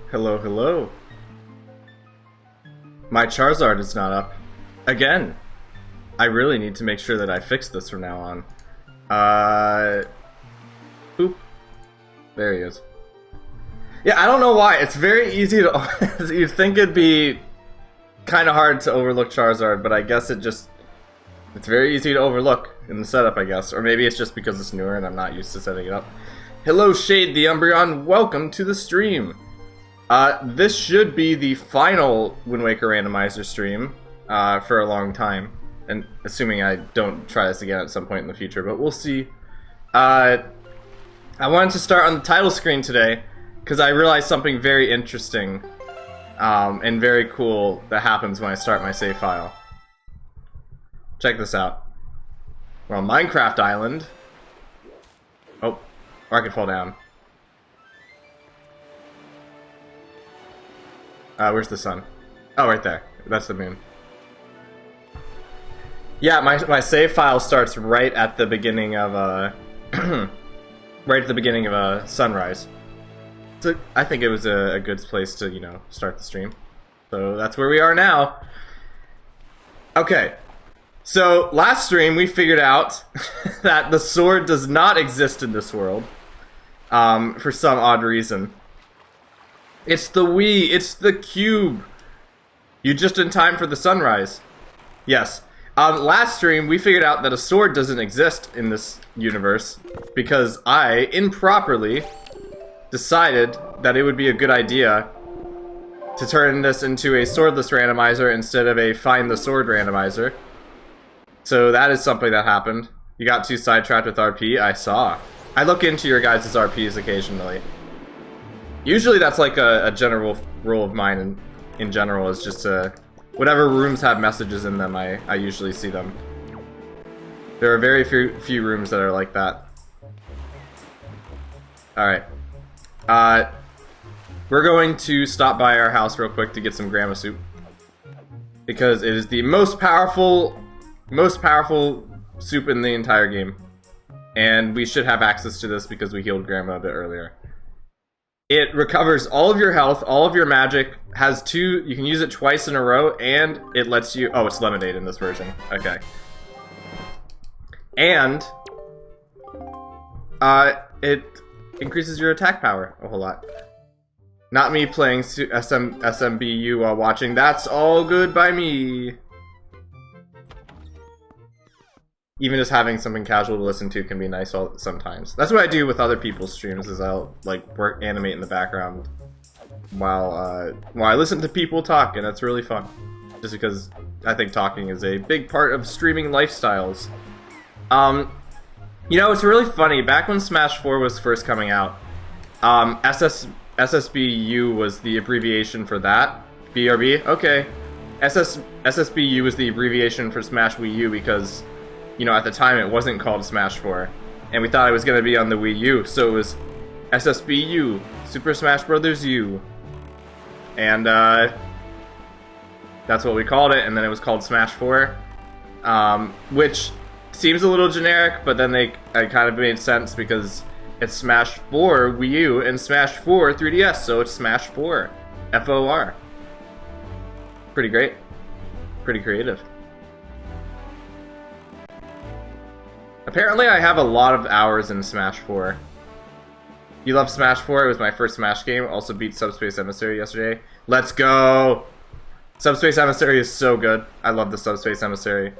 Hello, hello. My Charizard is not up. Again. I really need to make sure that I fix this from now on. Oop. There he is. Yeah, I don't know why. It's very easy to... You'd think it'd be kind of hard to overlook Charizard, but I guess it's very easy to overlook in the setup, I guess. Or maybe it's just because it's newer and I'm not used to setting it up. Hello, Shade the Umbreon. Welcome to the stream. This should be the final Wind Waker Randomizer stream for a long time. And assuming I don't try this again at some point in the future, but we'll see. I wanted to start on the title screen today because I realized something very interesting and very cool that happens when I start my save file. Check this out. We're on Minecraft Island. Oh, or I can fall down. Where's the sun? Oh, right there. That's the moon. Yeah, my save file starts right at the beginning of right at the beginning of sunrise. So I think it was a good place to, you know, start the stream. So that's where we are now. Okay. So last stream we figured out that the sword does not exist in this world. For some odd reason. It's the Wii, it's the cube. You just in time for the sunrise. Yes. Last stream, we figured out that a sword doesn't exist in this universe because I, improperly, decided that it would be a good idea to turn this into a swordless randomizer instead of a find the sword randomizer. So that is something that happened. You got too sidetracked with RP, I saw. I look into your guys' RPs occasionally. Usually that's like a general rule of mine in general, is just to... Whatever rooms have messages in them, I usually see them. There are very few rooms that are like that. Alright. We're going to stop by our house real quick to get some grandma soup. Because it is the most powerful soup in the entire game. And we should have access to this because we healed grandma a bit earlier. It recovers all of your health, all of your magic, has two, you can use it twice in a row, and it lets you, oh, it's lemonade in this version, okay. And, it increases your attack power a whole lot. Not me playing SMBU while watching, that's all good by me. Even just having something casual to listen to can be nice sometimes. That's what I do with other people's streams, is I'll like animate in the background while I listen to people talk, and it's really fun. Just because I think talking is a big part of streaming lifestyles. You know, it's really funny. Back when Smash 4 was first coming out, SSBU was the abbreviation for that. BRB? Okay. SSBU was the abbreviation for Smash Wii U because, you know, at the time it wasn't called Smash 4, and we thought it was going to be on the Wii U, so it was SSBU, Super Smash Bros. U. And, that's what we called it, and then it was called Smash 4, which seems a little generic, but then it kind of made sense because it's Smash 4 Wii U and Smash 4 3DS, so it's Smash 4, F-O-R. Pretty great. Pretty creative. Apparently I have a lot of hours in Smash 4. You love Smash 4? It was my first Smash game. Also beat Subspace Emissary yesterday. Let's go! Subspace Emissary is so good. I love the Subspace Emissary.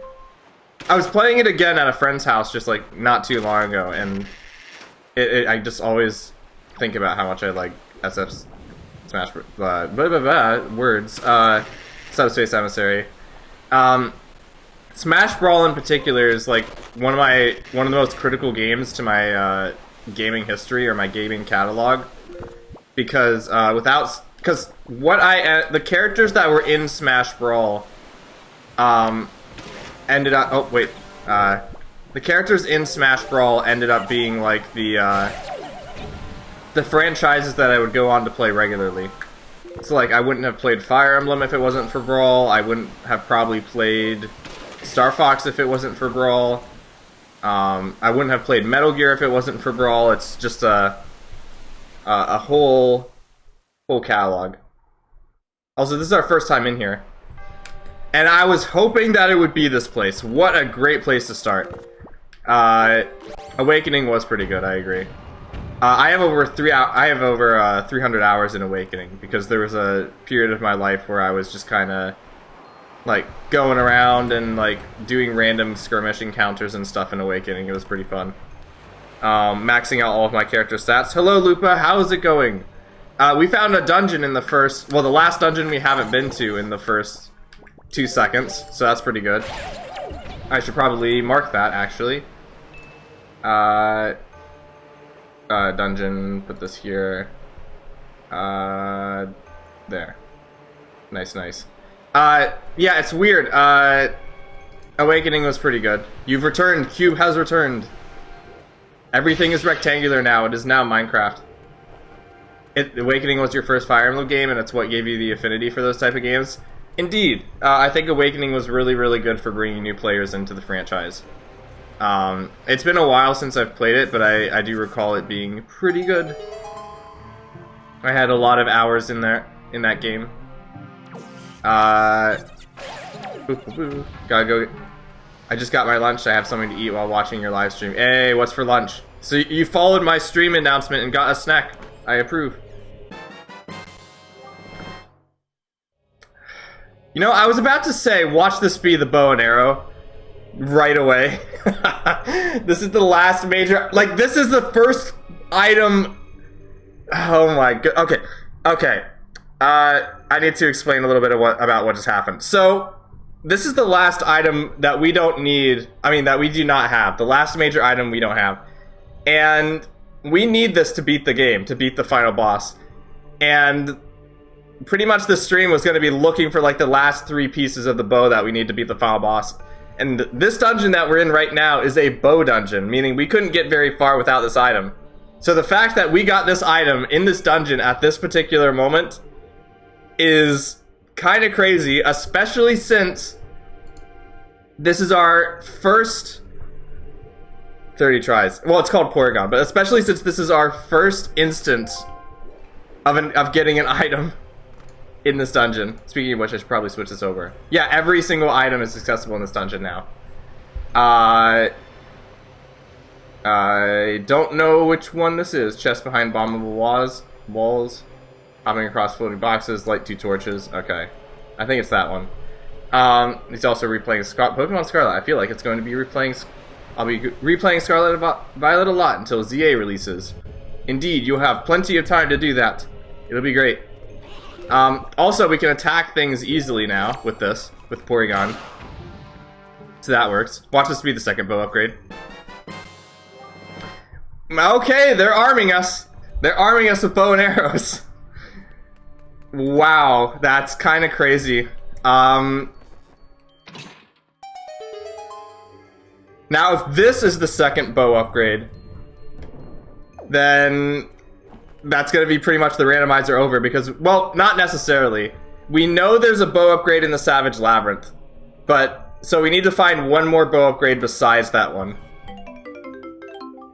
I was playing it again at a friend's house just like not too long ago, and I just always think about how much I like SF Smash words. Subspace Emissary. Smash Brawl in particular is like one of the most critical games to my gaming history or my gaming catalog, because the characters that were in Smash Brawl ended up the characters in Smash Brawl ended up being like the franchises that I would go on to play regularly. So like I wouldn't have played Fire Emblem if it wasn't for Brawl. I wouldn't have probably played Star Fox if it wasn't for Brawl. I wouldn't have played Metal Gear if it wasn't for Brawl. It's just a whole Full catalog. Also, this is our first time in here. And I was hoping that it would be this place. What a great place to start. Awakening was pretty good, I agree. I have over 300 hours in Awakening, because there was a period of my life where I was just kind of like going around and like doing random skirmish encounters and stuff in Awakening. It was pretty fun. Maxing out all of my character stats. Hello, Lupa. How is it going? We found a dungeon in the first, well, the last dungeon we haven't been to in the first 2 seconds, so that's pretty good. I should probably mark that, actually. Dungeon, put this here. There. Nice, nice. Yeah, it's weird. Awakening was pretty good. You've returned. Cube has returned. Everything is rectangular now. It is now Minecraft. Awakening was your first Fire Emblem game, and it's what gave you the affinity for those type of games. Indeed. I think Awakening was really, really good for bringing new players into the franchise. It's been a while since I've played it, but I do recall it being pretty good. I had a lot of hours in that game. Gotta go. I just got my lunch. I have something to eat while watching your live stream. Hey, what's for lunch? So you followed my stream announcement and got a snack. I approve. You know, I was about to say, watch this be the bow and arrow right away. This is the last major, like, this is the first item. Oh my god. Okay. Okay. I need to explain a little bit about what just happened. So, this is the last item that we don't need, I mean, that we do not have. The last major item we don't have. And we need this to beat the game, to beat the final boss. And pretty much the stream was going to be looking for like the last 3 pieces of the bow that we need to beat the final boss. And this dungeon that we're in right now is a bow dungeon, meaning we couldn't get very far without this item. So the fact that we got this item in this dungeon at this particular moment is kind of crazy, especially since this is our first 30 tries. Well, it's called Porygon, but especially since this is our first instance of getting an item in this dungeon. Speaking of which, I should probably switch this over. Yeah, every single item is accessible in this dungeon now. I don't know which one this is. Chest behind bombable walls. Hopping across floating boxes, light 2 torches. Okay. I think it's that one. He's also replaying Pokemon Scarlet. I feel like it's going to be replaying... I'll be replaying Scarlet and Violet a lot until ZA releases. Indeed, you'll have plenty of time to do that. It'll be great. Also, we can attack things easily now with this, with Porygon. So that works. Watch this be the second bow upgrade. Okay, they're arming us. They're arming us with bow and arrows. Wow, that's kind of crazy. Now, if this is the second bow upgrade, then that's going to be pretty much the randomizer over because, well, not necessarily. We know there's a bow upgrade in the Savage Labyrinth, but, so we need to find one more bow upgrade besides that one.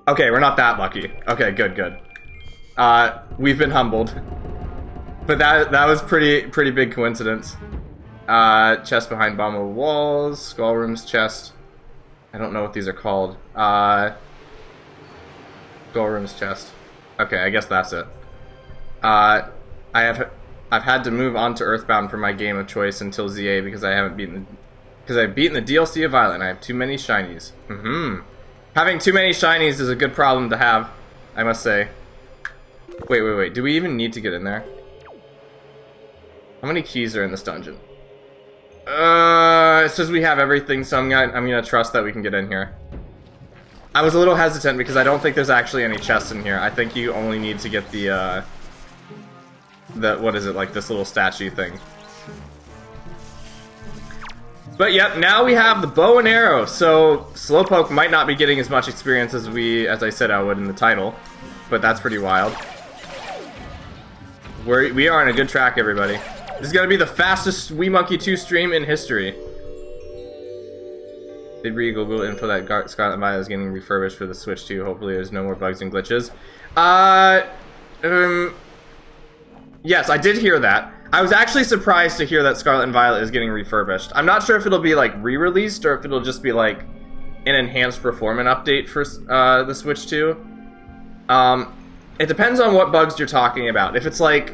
Okay, we're not that lucky. Okay, good, good. We've been humbled. But that was pretty big coincidence. Chest behind bombable walls, Skullroom's chest. I don't know what these are called. Skullroom's chest. Okay, I guess that's it. I've had to move on to Earthbound for my game of choice until ZA because I've beaten the DLC of Violet and I have too many shinies. Having too many shinies is a good problem to have, I must say. Wait. Do we even need to get in there? How many keys are in this dungeon? It says we have everything, so I'm gonna trust that we can get in here. I was a little hesitant because I don't think there's actually any chests in here. I think you only need to get the what is it, like this little statue thing. But yep, now we have the bow and arrow, so Slowpoke might not be getting as much experience as I said I would in the title, but that's pretty wild. We are on a good track, everybody. This is gonna be the fastest WeeMonkey 2 stream in history. Did read Google info that Scarlet and Violet is getting refurbished for the Switch 2. Hopefully there's no more bugs and glitches. Yes, I did hear that. I was actually surprised to hear that Scarlet and Violet is getting refurbished. I'm not sure if it'll be, like, re-released or if it'll just be, like, an enhanced performance update for the Switch 2. It depends on what bugs you're talking about. If it's, like...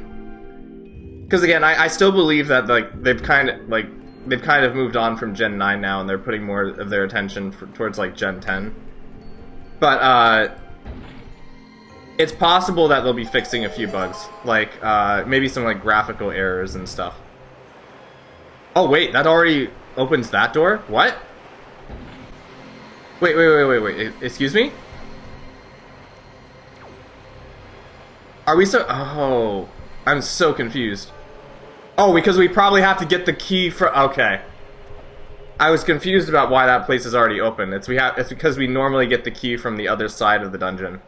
Because, again, I still believe that, like, they've kind of moved on from Gen 9 now, and they're putting more of their attention towards, like, Gen 10. But, it's possible that they'll be fixing a few bugs, like, maybe some, like, graphical errors and stuff. Oh, wait, that already opens that door? What? Wait, excuse me? Are we so... Oh, I'm so confused. Oh, because we probably have to get the key for... Okay. I was confused about why that place is already open. It's because we normally get the key from the other side of the dungeon.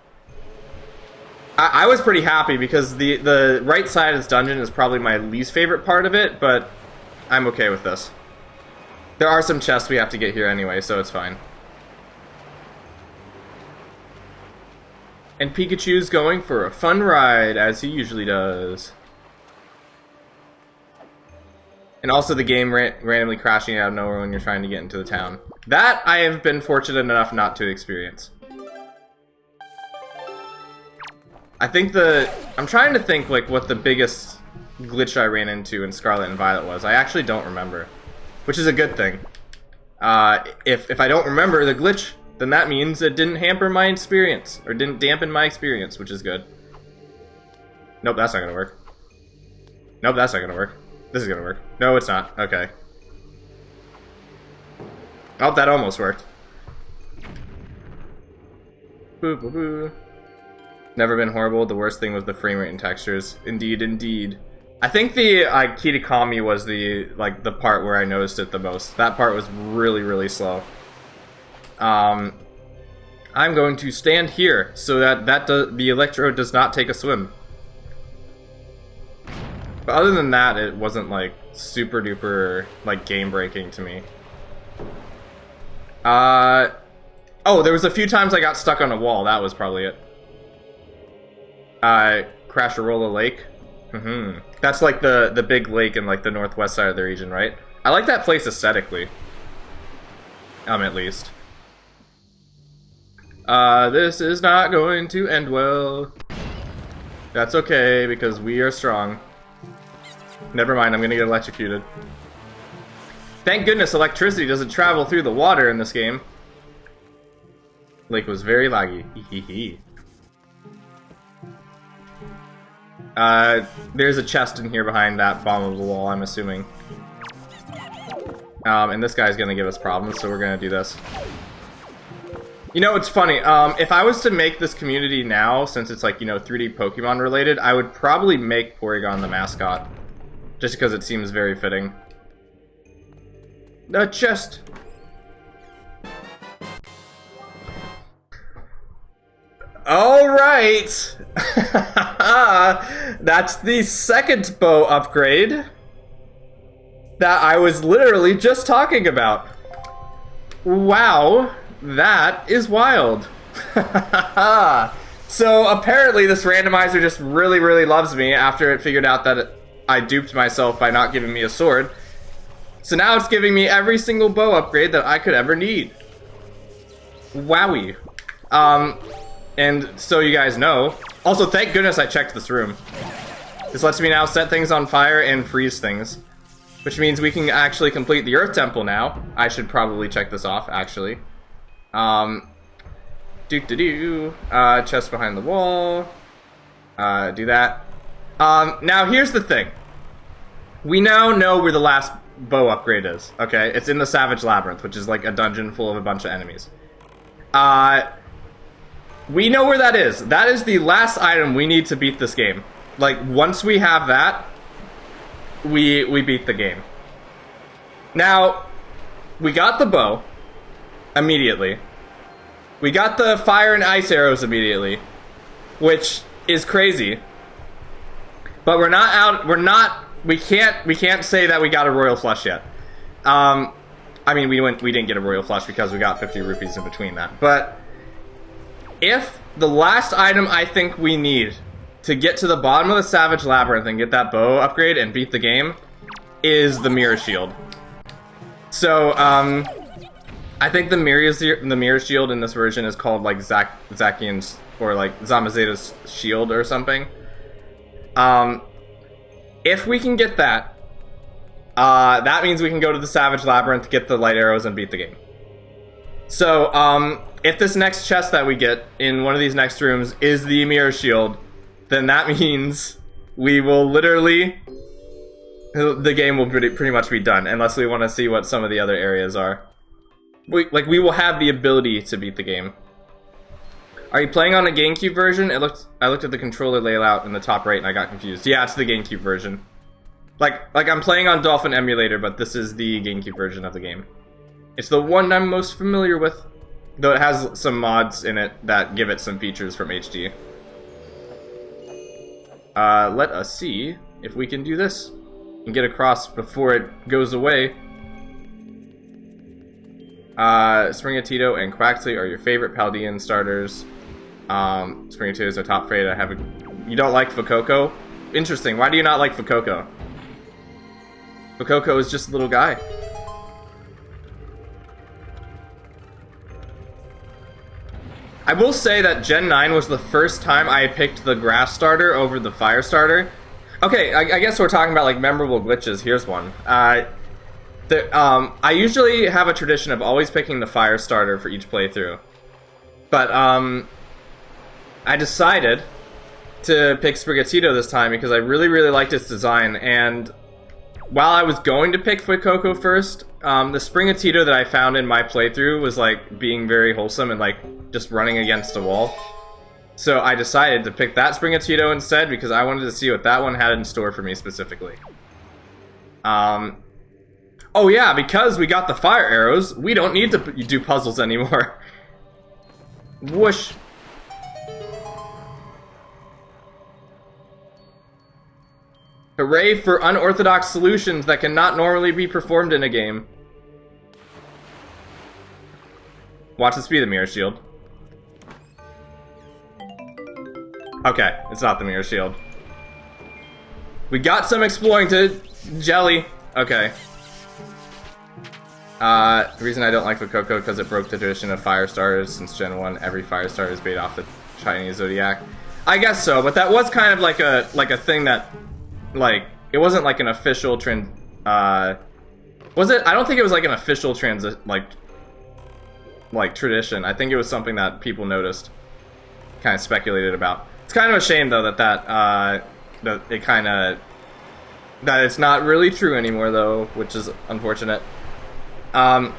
I was pretty happy because the right side of this dungeon is probably my least favorite part of it, but I'm okay with this. There are some chests we have to get here anyway, so it's fine. And Pikachu's going for a fun ride, as he usually does. And also the game randomly crashing out of nowhere when you're trying to get into the town. That I have been fortunate enough not to experience. I think I'm trying to think, like, what the biggest glitch I ran into in Scarlet and Violet was. I actually don't remember. Which is a good thing. If I don't remember the glitch, then that means it didn't hamper my experience. Or didn't dampen my experience, which is good. Nope, that's not gonna work. Nope, that's not gonna work. This is gonna work. No, it's not. Okay. Oh, that almost worked. Boo boo boo. Never been horrible. The worst thing was the frame rate and textures. Indeed, indeed. I think the Kitakami was the part where I noticed it the most. That part was really, really slow. I'm going to stand here so that the Electrode does not take a swim. But other than that, it wasn't, like, super duper, like, game breaking to me. Oh, there was a few times I got stuck on a wall. That was probably it. Crasharola Lake. That's like the big lake in, like, the northwest side of the region, right? I like that place aesthetically. At least. This is not going to end well. That's okay, because we are strong. Never mind, I'm gonna get electrocuted. Thank goodness electricity doesn't travel through the water in this game. Lake was very laggy. Hehehe. There's a chest in here behind that bottom of the wall, I'm assuming. And this guy's gonna give us problems, so we're gonna do this. You know, it's funny, if I was to make this community now, since it's like, you know, 3D Pokemon related, I would probably make Porygon the mascot. Just because it seems very fitting. The chest! Alright! That's the second bow upgrade that I was literally just talking about. Wow, that is wild. So apparently this randomizer just really, really loves me after it figured out that I duped myself by not giving me a sword. So now it's giving me every single bow upgrade that I could ever need. Wowie. And so you guys know. Also, thank goodness I checked this room. This lets me now set things on fire and freeze things. Which means we can actually complete the Earth Temple now. I should probably check this off, actually. Chest behind the wall. Do that. Now here's the thing. We now know where the last bow upgrade is, okay? It's in the Savage Labyrinth, which is like a dungeon full of a bunch of enemies. We know where that is. That is the last item we need to beat this game. Like, once we have that, we beat the game. Now, we got the bow immediately. We got the fire and ice arrows immediately, which is crazy. But we're not out. We can't say that we got a royal flush yet. I mean, we didn't get a royal flush because we got 50 rupees in between that. But if the last item I think we need to get to the bottom of the Savage Labyrinth and get that bow upgrade and beat the game is the Mirror Shield. So, I think the Mirror Shield in this version is called like Zacian's or like Zamazeta's Shield or something. If we can get that, that means we can go to the Savage Labyrinth, get the light arrows, and beat the game. So, if this next chest that we get in one of these next rooms is the Mirror Shield, then that means we will literally... the game will pretty much be done, unless we want to see what some of the other areas are. We will have the ability to beat the game. Are you playing on a GameCube version? I looked at the controller layout in the top right and I got confused. Yeah, it's the GameCube version. Like I'm playing on Dolphin Emulator, but this is the GameCube version of the game. It's the one I'm most familiar with, though it has some mods in it that give it some features from HD. Let us see if we can do this and get across before it goes away. Springatito and Quaxley are your favorite Paldean starters. Springatito is our top favorite. You don't like Fuecoco? Interesting. Why do you not like Fuecoco? Fuecoco is just a little guy. I will say that Gen 9 was the first time I picked the grass starter over the fire starter. Okay, I guess we're talking about like memorable glitches. Here's one. I usually have a tradition of always picking the fire starter for each playthrough. But I decided to pick Sprigatito this time because I really liked its design, and while I was going to pick Fuecoco first, the Sprigatito that I found in my playthrough was like being very wholesome and like just running against a wall. So I decided to pick that Sprigatito instead because I wanted to see what that one had in store for me specifically. Oh yeah, because we got the fire arrows, we don't need to do puzzles anymore. Whoosh. Hooray for unorthodox solutions that cannot normally be performed in a game. Watch this be the Mirror Shield. Okay, it's not the Mirror Shield. We got some exploring to jelly. Okay. The reason I don't like Fuecoco because it broke the tradition of fire starters since Gen 1. Every fire starter is based off the Chinese zodiac. I guess so, but that was kind of like a thing that, like, it wasn't like an official trend. Was it? I don't think it was like an official like tradition. I think it was something that people noticed, kind of speculated about. It's kind of a shame though that it's not really true anymore though, which is unfortunate. The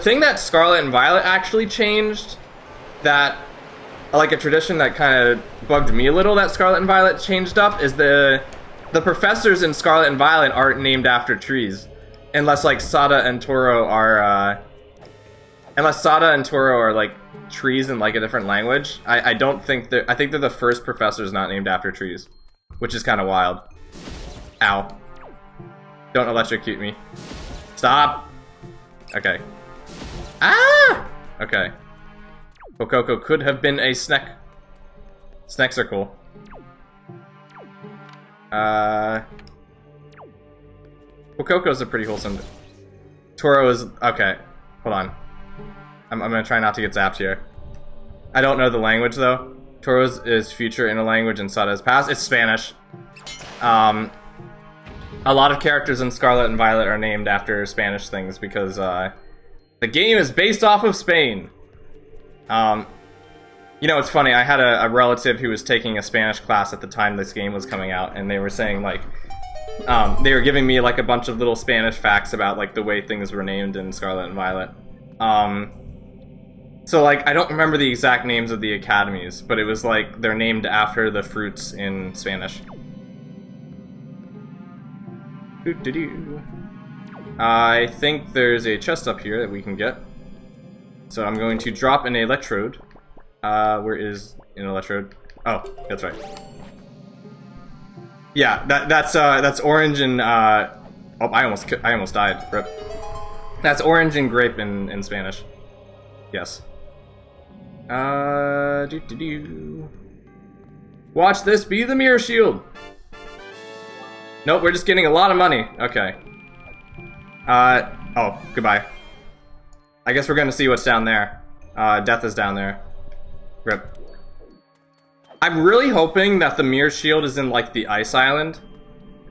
thing that Scarlet and Violet actually changed, that like a tradition that kind of bugged me a little that Scarlet and Violet changed up, is the professors in Scarlet and Violet aren't named after trees, unless like Sada and Toro are like trees in like a different language. I don't think I think they're the first professors not named after trees, which is kind of wild. Ow. Don't electrocute me. Stop! Okay. Ah! Okay. Fuecoco could have been a snack. Snacks are cool. Fuecoco's a pretty wholesome... Toro is... Okay. Hold on. I'm gonna try not to get zapped here. I don't know the language, though. Toro's is future in a language and Sada's past. It's Spanish. A lot of characters in Scarlet and Violet are named after Spanish things because the game is based off of Spain. You know, it's funny, I had a relative who was taking a Spanish class at the time this game was coming out, and they were saying, like, they were giving me, like, a bunch of little Spanish facts about, like, the way things were named in Scarlet and Violet. So, like, I don't remember the exact names of the academies, but it was, like, they're named after the fruits in Spanish. I think there's a chest up here that we can get. So I'm going to drop an electrode. Where is an electrode? Oh, that's right. Yeah, that's orange and oh, I almost died. Rip. That's orange and grape in Spanish. Yes. Watch this be the mirror shield. Nope, we're just getting a lot of money. Okay. Oh, goodbye. I guess we're gonna see what's down there. Death is down there. Rip. I'm really hoping that the mirror shield is in, like, the ice island.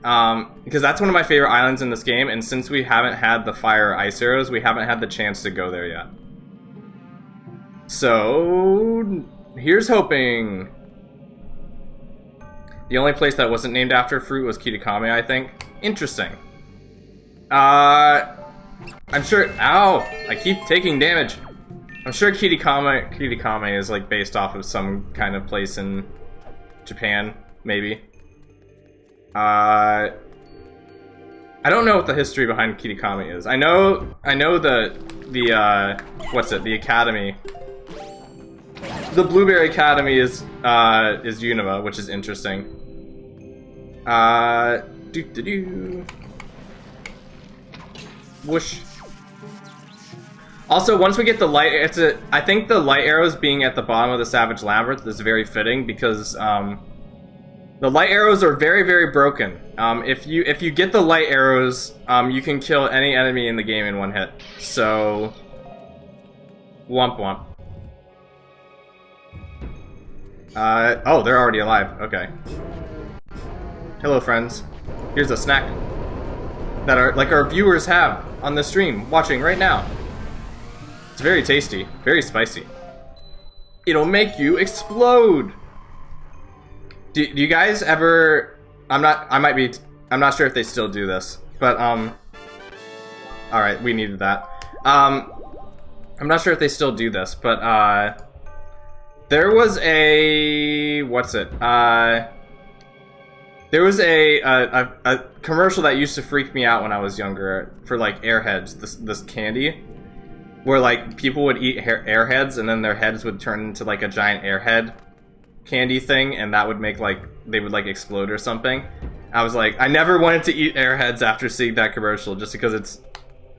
Because that's one of my favorite islands in this game, and since we haven't had the fire or ice arrows, we haven't had the chance to go there yet. So, here's hoping. The only place that wasn't named after fruit was Kitakami, I think. Interesting. I'm sure. Ow! I keep taking damage. I'm sure Kitakami is like based off of some kind of place in Japan, maybe. I don't know what the history behind Kitakami is. I know the what's it? The academy. The Blueberry Academy is Unova, which is interesting. Whoosh. Also, once we get the light, I think the light arrows being at the bottom of the Savage Labyrinth is very fitting because the light arrows are very, very broken. If you get the light arrows, you can kill any enemy in the game in one hit. So, womp womp. Oh, they're already alive. Okay. Hello, friends. Here's a snack that our viewers have on the stream, watching right now. It's very tasty, very spicy. It'll make you explode. Do you guys ever? I'm not sure if they still do this, but all right, we needed that. I'm not sure if they still do this, but there was a there was a commercial that used to freak me out when I was younger for like Airheads, this candy, where like people would eat Airheads and then their heads would turn into like a giant Airhead candy thing, and that would make like they would like explode or something. I was like, I never wanted to eat Airheads after seeing that commercial, just because it's,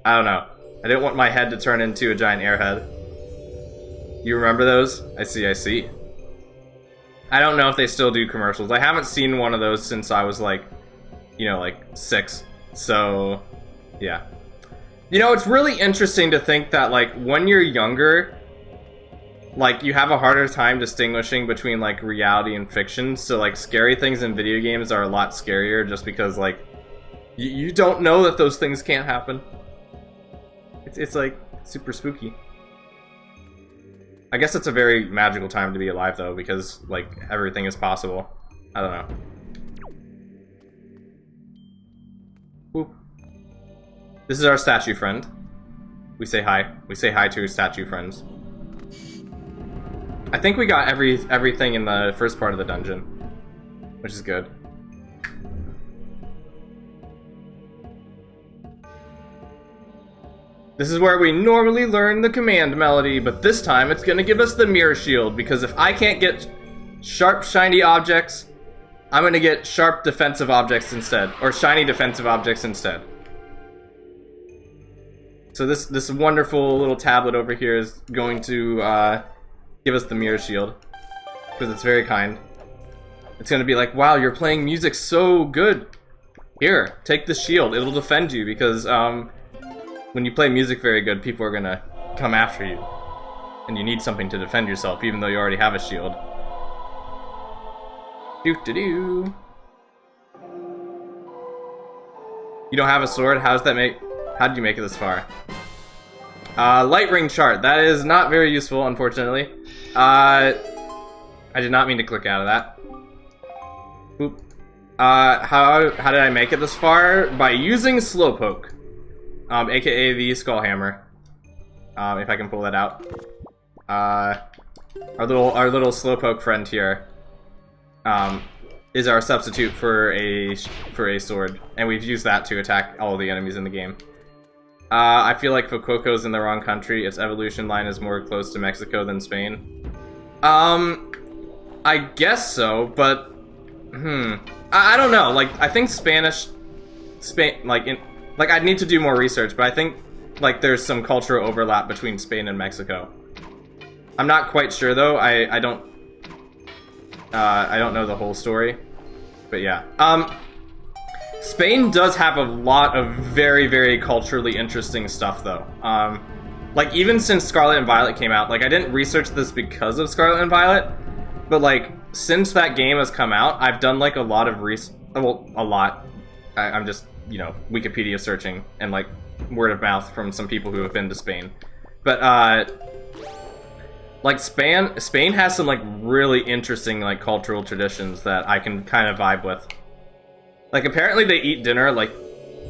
I don't know, I didn't want my head to turn into a giant Airhead. You remember those? I see. I don't know if they still do commercials. I haven't seen one of those since I was like, you know, like 6. So, yeah. You know, it's really interesting to think that like when you're younger, like you have a harder time distinguishing between like reality and fiction. So like scary things in video games are a lot scarier just because like you don't know that those things can't happen. It's like super spooky. I guess it's a very magical time to be alive, though, because, like, everything is possible. I don't know. Whoop. This is our statue friend. We say hi. We say hi to our statue friends. I think we got everything in the first part of the dungeon, which is good. This is where we normally learn the command melody, but this time it's gonna give us the mirror shield, because if I can't get sharp, shiny objects, I'm gonna get sharp defensive objects instead, or shiny defensive objects instead. So this wonderful little tablet over here is going to give us the mirror shield, because it's very kind. It's gonna be like, wow, you're playing music so good. Here, take the shield, it'll defend you, because when you play music very good, people are gonna come after you. And you need something to defend yourself, even though you already have a shield. Doo-doo-doo. You don't have a sword? How did you make it this far? Light ring chart. That is not very useful, unfortunately. I did not mean to click out of that. Boop. How did I make it this far? By using Slowpoke. AKA the Skull Hammer. If I can pull that out. Our little Slowpoke friend here is our substitute for a sword, and we've used that to attack all the enemies in the game. I feel like Fuecoco's in the wrong country. Its evolution line is more close to Mexico than Spain. I guess so, but I don't know. Like, I think Spain, like, I'd need to do more research, but I think, like, there's some cultural overlap between Spain and Mexico. I'm not quite sure, though. I don't... I don't know the whole story, but yeah. Spain does have a lot of very, very culturally interesting stuff, though. Like, even since Scarlet and Violet came out, like, I didn't research this because of Scarlet and Violet, but, like, since that game has come out, I've done, like, a lot of well, a lot. I'm just, you know, Wikipedia searching and, like, word of mouth from some people who have been to Spain. But, like, Spain has some, like, really interesting, like, cultural traditions that I can kind of vibe with. Like, apparently they eat dinner, like,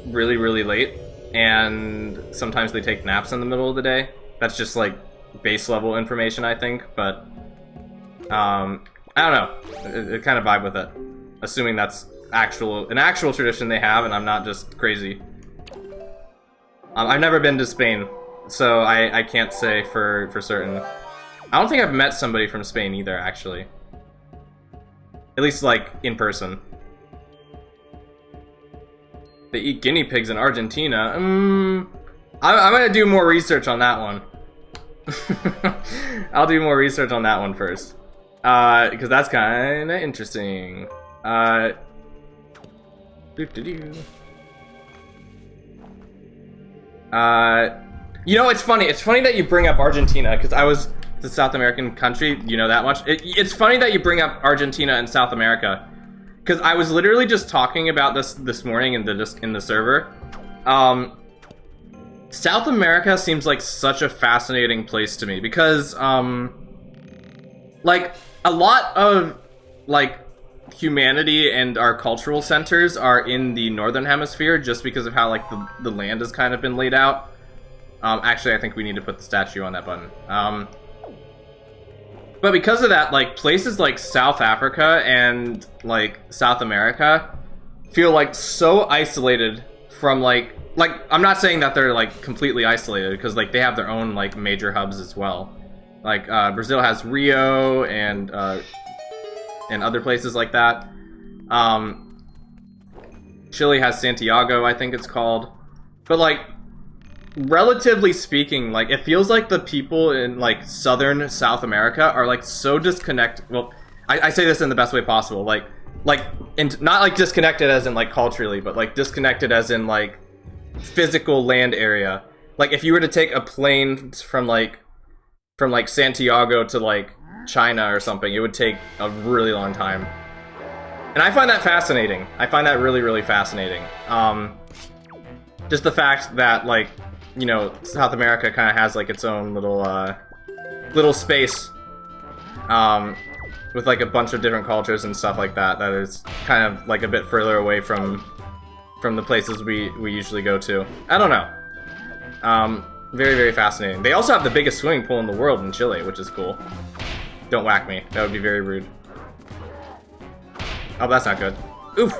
really, really late, and sometimes they take naps in the middle of the day. That's just, like, base level information, I think, but, I don't know. I kind of vibe with it. Assuming that's an actual tradition they have, and I'm not just crazy. I've never been to Spain, so I can't say for certain. I don't think I've met somebody from Spain either, actually. At least, like, in person. They eat guinea pigs in Argentina. I'm gonna do more research on that one. I'll do more research on that one first. Because that's kind of interesting. You know, it's funny. It's funny that you bring up Argentina, because it's a South American country, you know that much. It's funny that you bring up Argentina and South America, because I was literally just talking about this morning in the server. South America seems like such a fascinating place to me, because like, a lot of, like, humanity and our cultural centers are in the northern hemisphere, just because of how, like, the land has kind of been laid out. Actually, I think we need to put the statue on that button. But because of that, like, places like South Africa and, like, South America feel, like, so isolated from, like, I'm not saying that they're, like, completely isolated, because, like, they have their own, like, major hubs as well. Like, Brazil has Rio and other places like that. Chile has Santiago, I think it's called. But, like, relatively speaking, like, it feels like the people in, like, southern South America are, like, so disconnected. Well, I say this in the best way possible. Like, not, like, disconnected as in, like, culturally, but, like, disconnected as in, like, physical land area. Like, if you were to take a plane from Santiago to, like, China or something, it would take a really long time. And I find that fascinating. I find that really, really fascinating. Just the fact that, like, you know, South America kind of has, like, its own little space, with, like, a bunch of different cultures and stuff like that, that is kind of, like, a bit further away from the places we usually go to. I don't know. Very, very fascinating. They also have the biggest swimming pool in the world in Chile, which is cool. Don't whack me. That would be very rude. Oh, that's not good. Oof!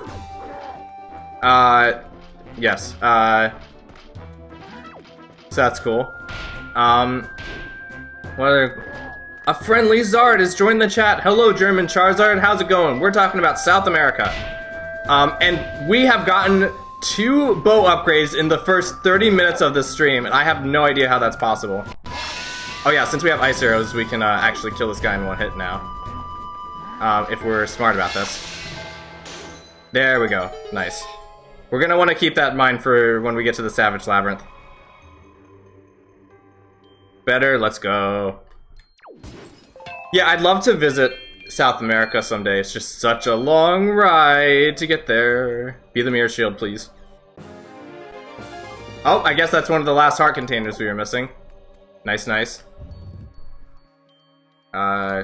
Yes. So that's cool. What other... A friendly Zard has joined the chat. Hello, German Charizard. How's it going? We're talking about South America. And we have gotten 2 bow upgrades in the first 30 minutes of this stream, and I have no idea how that's possible. Oh yeah, since we have ice arrows, we can actually kill this guy in one hit now. If we're smart about this. There we go. Nice. We're gonna want to keep that in mind for when we get to the Savage Labyrinth. Better, let's go. Yeah, I'd love to visit South America someday. It's just such a long ride to get there. Be the mirror shield, please. Oh, I guess that's one of the last heart containers we were missing. Nice, nice.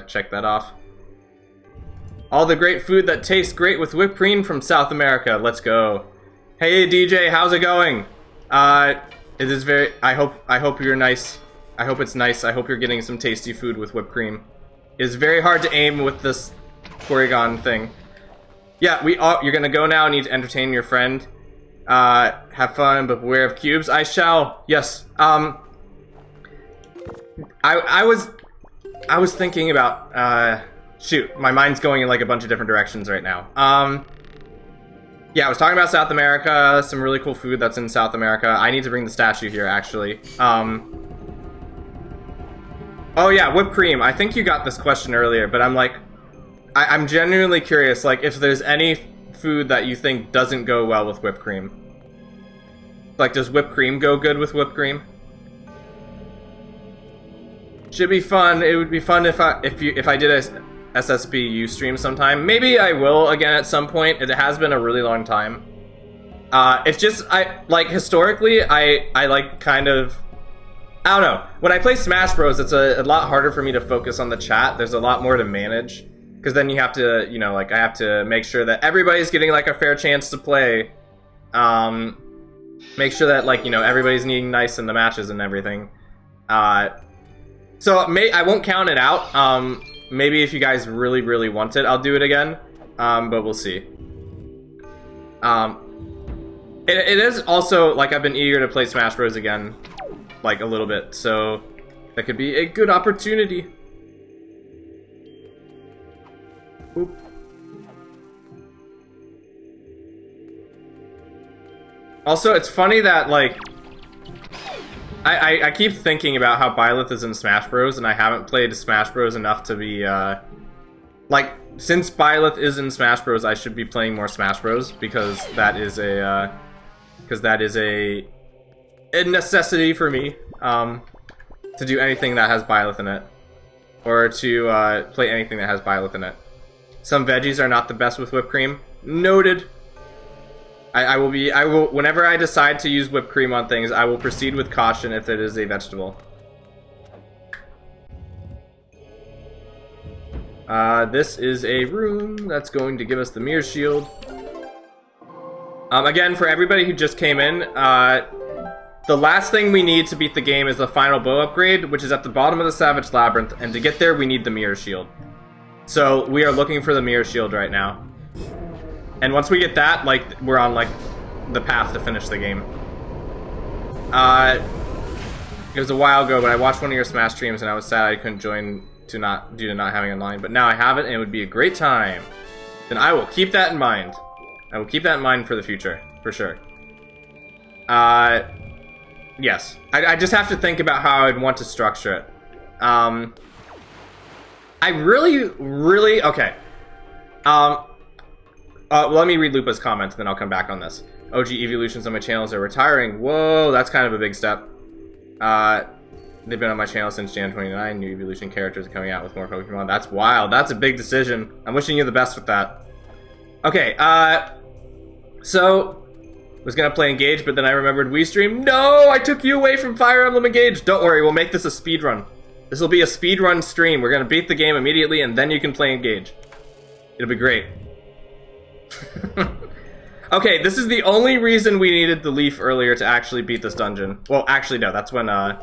Check that off. All the great food that tastes great with whipped cream from South America. Let's go. Hey DJ, how's it going? It is very... I hope you're nice. I hope it's nice. I hope you're getting some tasty food with whipped cream. It is very hard to aim with this Porygon thing. Yeah, you're gonna go now and need to entertain your friend. Have fun, but beware of cubes. I shall. Yes. I was thinking about, shoot, my mind's going in like a bunch of different directions right now. Yeah, I was talking about South America, some really cool food that's in South America. I need to bring the statue here, actually. Oh yeah, whipped cream. I think you got this question earlier, but I'm like, I'm genuinely curious, like, if there's any food that you think doesn't go well with whipped cream. Like, does whipped cream go good with whipped cream? Should be fun. It would be fun if I did a SSBU stream sometime. Maybe I will again at some point. It has been a really long time. It's just, historically, I like kind of, I don't know. When I play Smash Bros, it's a lot harder for me to focus on the chat. There's a lot more to manage. Because then you have to, you know, like, I have to make sure that everybody's getting, like, a fair chance to play. Make sure that, like, you know, everybody's eating nice in the matches and everything. So, I won't count it out. Maybe if you guys really, really want it, I'll do it again. But we'll see. It is also, like, I've been eager to play Smash Bros again. Like, a little bit. So, that could be a good opportunity. Oop. Also, it's funny that, like, I keep thinking about how Byleth is in Smash Bros, and I haven't played Smash Bros enough to be, like, since Byleth is in Smash Bros, I should be playing more Smash Bros, because that is a necessity for me, to do anything that has Byleth in it. Or to, play anything that has Byleth in it. Some veggies are not the best with whipped cream. Noted. I will, whenever I decide to use whipped cream on things, I will proceed with caution if it is a vegetable. This is a room that's going to give us the mirror shield. Again, for everybody who just came in, the last thing we need to beat the game is the final bow upgrade, which is at the bottom of the Savage Labyrinth, and to get there we need the mirror shield. So, we are looking for the mirror shield right now. And once we get that, like, we're on, like, the path to finish the game. It was a while ago, but I watched one of your Smash streams and I was sad I couldn't join due to not having online. But now I have it and it would be a great time. Then I will keep that in mind. I will keep that in mind for the future, for sure. Yes. I just have to think about how I'd want to structure it. I really, okay. Let me read Lupa's comment, and then I'll come back on this. OG evolutions on my channels are retiring. Whoa, that's kind of a big step. They've been on my channel since Jan 29. New evolution characters are coming out with more Pokemon. That's wild. That's a big decision. I'm wishing you the best with that. Okay, so was gonna play Engage, but then I remembered Wii Stream. No, I took you away from Fire Emblem Engage. Don't worry, we'll make this a speedrun. This will be a speedrun stream. We're gonna beat the game immediately, and then you can play Engage. It'll be great. Okay, this is the only reason we needed the leaf earlier to actually beat this dungeon. Well, actually, no, that's when, I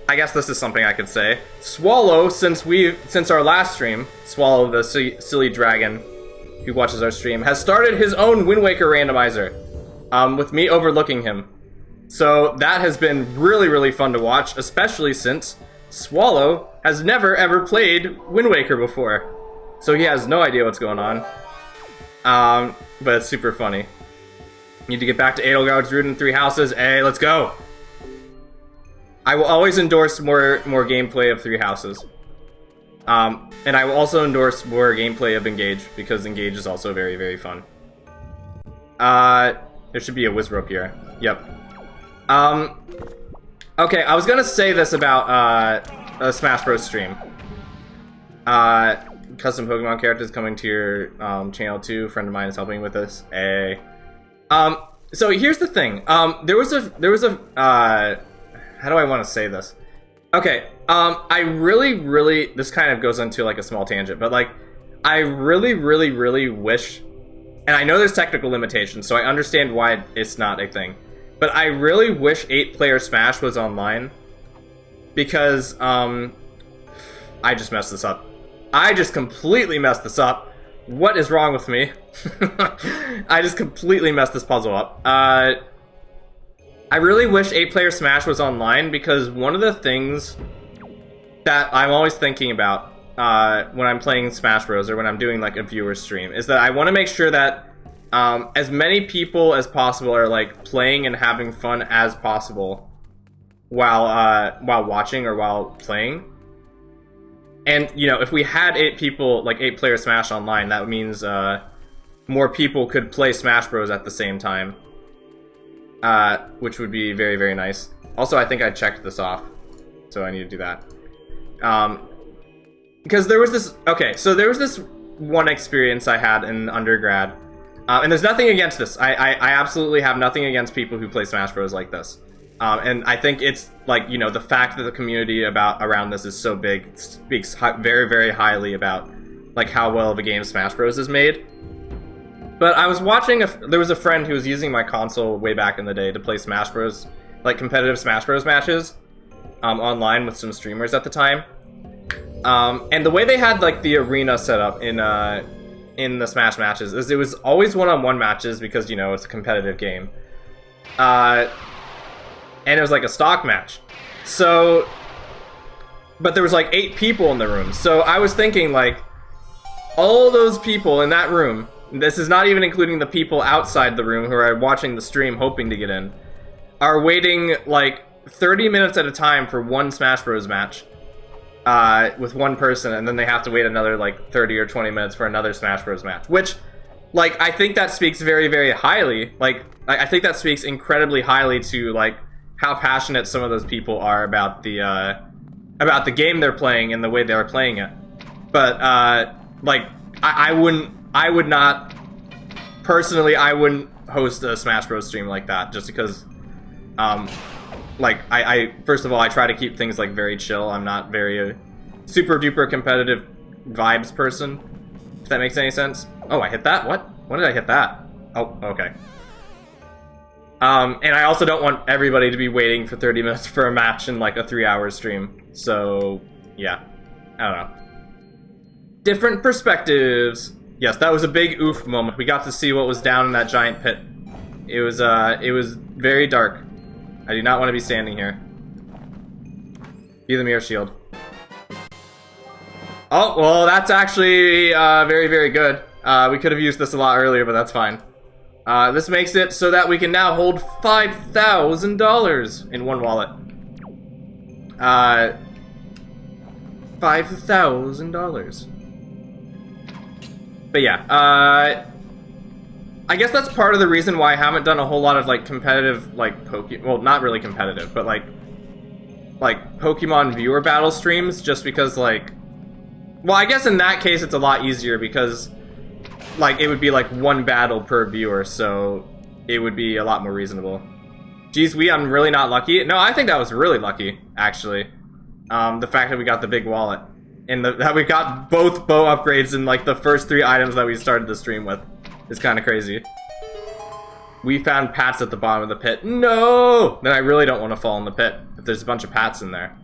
guess this is something I could say. Swallow, since our last stream, Swallow, the silly dragon who watches our stream, has started his own Wind Waker randomizer, with me overlooking him. So that has been really, really fun to watch, especially since Swallow has never ever played Wind Waker before. So he has no idea what's going on. But it's super funny. Need to get back to Edelgard's Root in 3 Houses. Hey, let's go! I will always endorse more gameplay of 3 Houses. And I will also endorse more gameplay of Engage, because Engage is also very, very fun. There should be a Wizrope here. Yep. Okay, I was gonna say this about, a Smash Bros. Stream. Custom Pokemon characters coming to your channel too. A friend of mine is helping with this. Hey. So here's the thing. There was a how do I want to say this? Okay. I really this kind of goes into like a small tangent, but like I really wish, and I know there's technical limitations, so I understand why it's not a thing. But I really wish 8-player Smash was online, because I just messed this up. I just completely messed this up. What is wrong with me? I just completely messed this puzzle up. I really wish 8-player Smash was online, because one of the things that I'm always thinking about when I'm playing Smash Bros. Or when I'm doing like a viewer stream is that I want to make sure that as many people as possible are like playing and having fun as possible while watching or while playing. And, you know, if we had 8 people, like 8-player Smash online, that means more people could play Smash Bros. At the same time. Which would be very, very nice. Also, I think I checked this off, so I need to do that. Because there was this... Okay, so there was this one experience I had in undergrad. And there's nothing against this. I absolutely have nothing against people who play Smash Bros. Like this. And I think it's, like, you know, the fact that the community around this is so big speaks very, very highly about, like, how well of a game Smash Bros. Is made. But I was watching, there was a friend who was using my console way back in the day to play Smash Bros., like competitive Smash Bros. Matches, online with some streamers at the time. And the way they had, like, the arena set up in the Smash matches is it was always one-on-one matches because, you know, it's a competitive game. And it was like a stock match. So, but there was like 8 people in the room. So I was thinking, like, all those people in that room, this is not even including the people outside the room who are watching the stream hoping to get in, are waiting like 30 minutes at a time for one Smash Bros. Match with one person, and then they have to wait another like 30 or 20 minutes for another Smash Bros. Match. Which, like, I think that speaks very, very highly. Like, I think that speaks incredibly highly to, like, how passionate some of those people are about the game they're playing and the way they're playing it. But like, I would not personally. I wouldn't host a Smash Bros. Stream like that just because, like, I first of all, I try to keep things like very chill. I'm not very super duper competitive vibes person. If that makes any sense. Oh, I hit that. What? When did I hit that? Oh, okay. And I also don't want everybody to be waiting for 30 minutes for a match in like a 3-hour stream. So, yeah. I don't know. Different perspectives. Yes, that was a big oof moment. We got to see what was down in that giant pit. It was very dark. I do not want to be standing here. Be the mirror shield. Oh, well, that's actually very, very good. We could have used this a lot earlier, but that's fine. This makes it so that we can now hold $5,000 in one wallet. $5,000. But yeah, I guess that's part of the reason why I haven't done a whole lot of, like, competitive, like, well, not really competitive, but, like Pokemon viewer battle streams, just because, like, well, I guess in that case it's a lot easier because, like, it would be, like, one battle per viewer, so it would be a lot more reasonable. Geez, I'm really not lucky? No, I think that was really lucky, actually. The fact that we got the big wallet. And that we got both bow upgrades in, like, the first 3 items that we started the stream with. Is kind of crazy. We found Pats at the bottom of the pit. No! Then I really don't want to fall in the pit, if there's a bunch of Pats in there.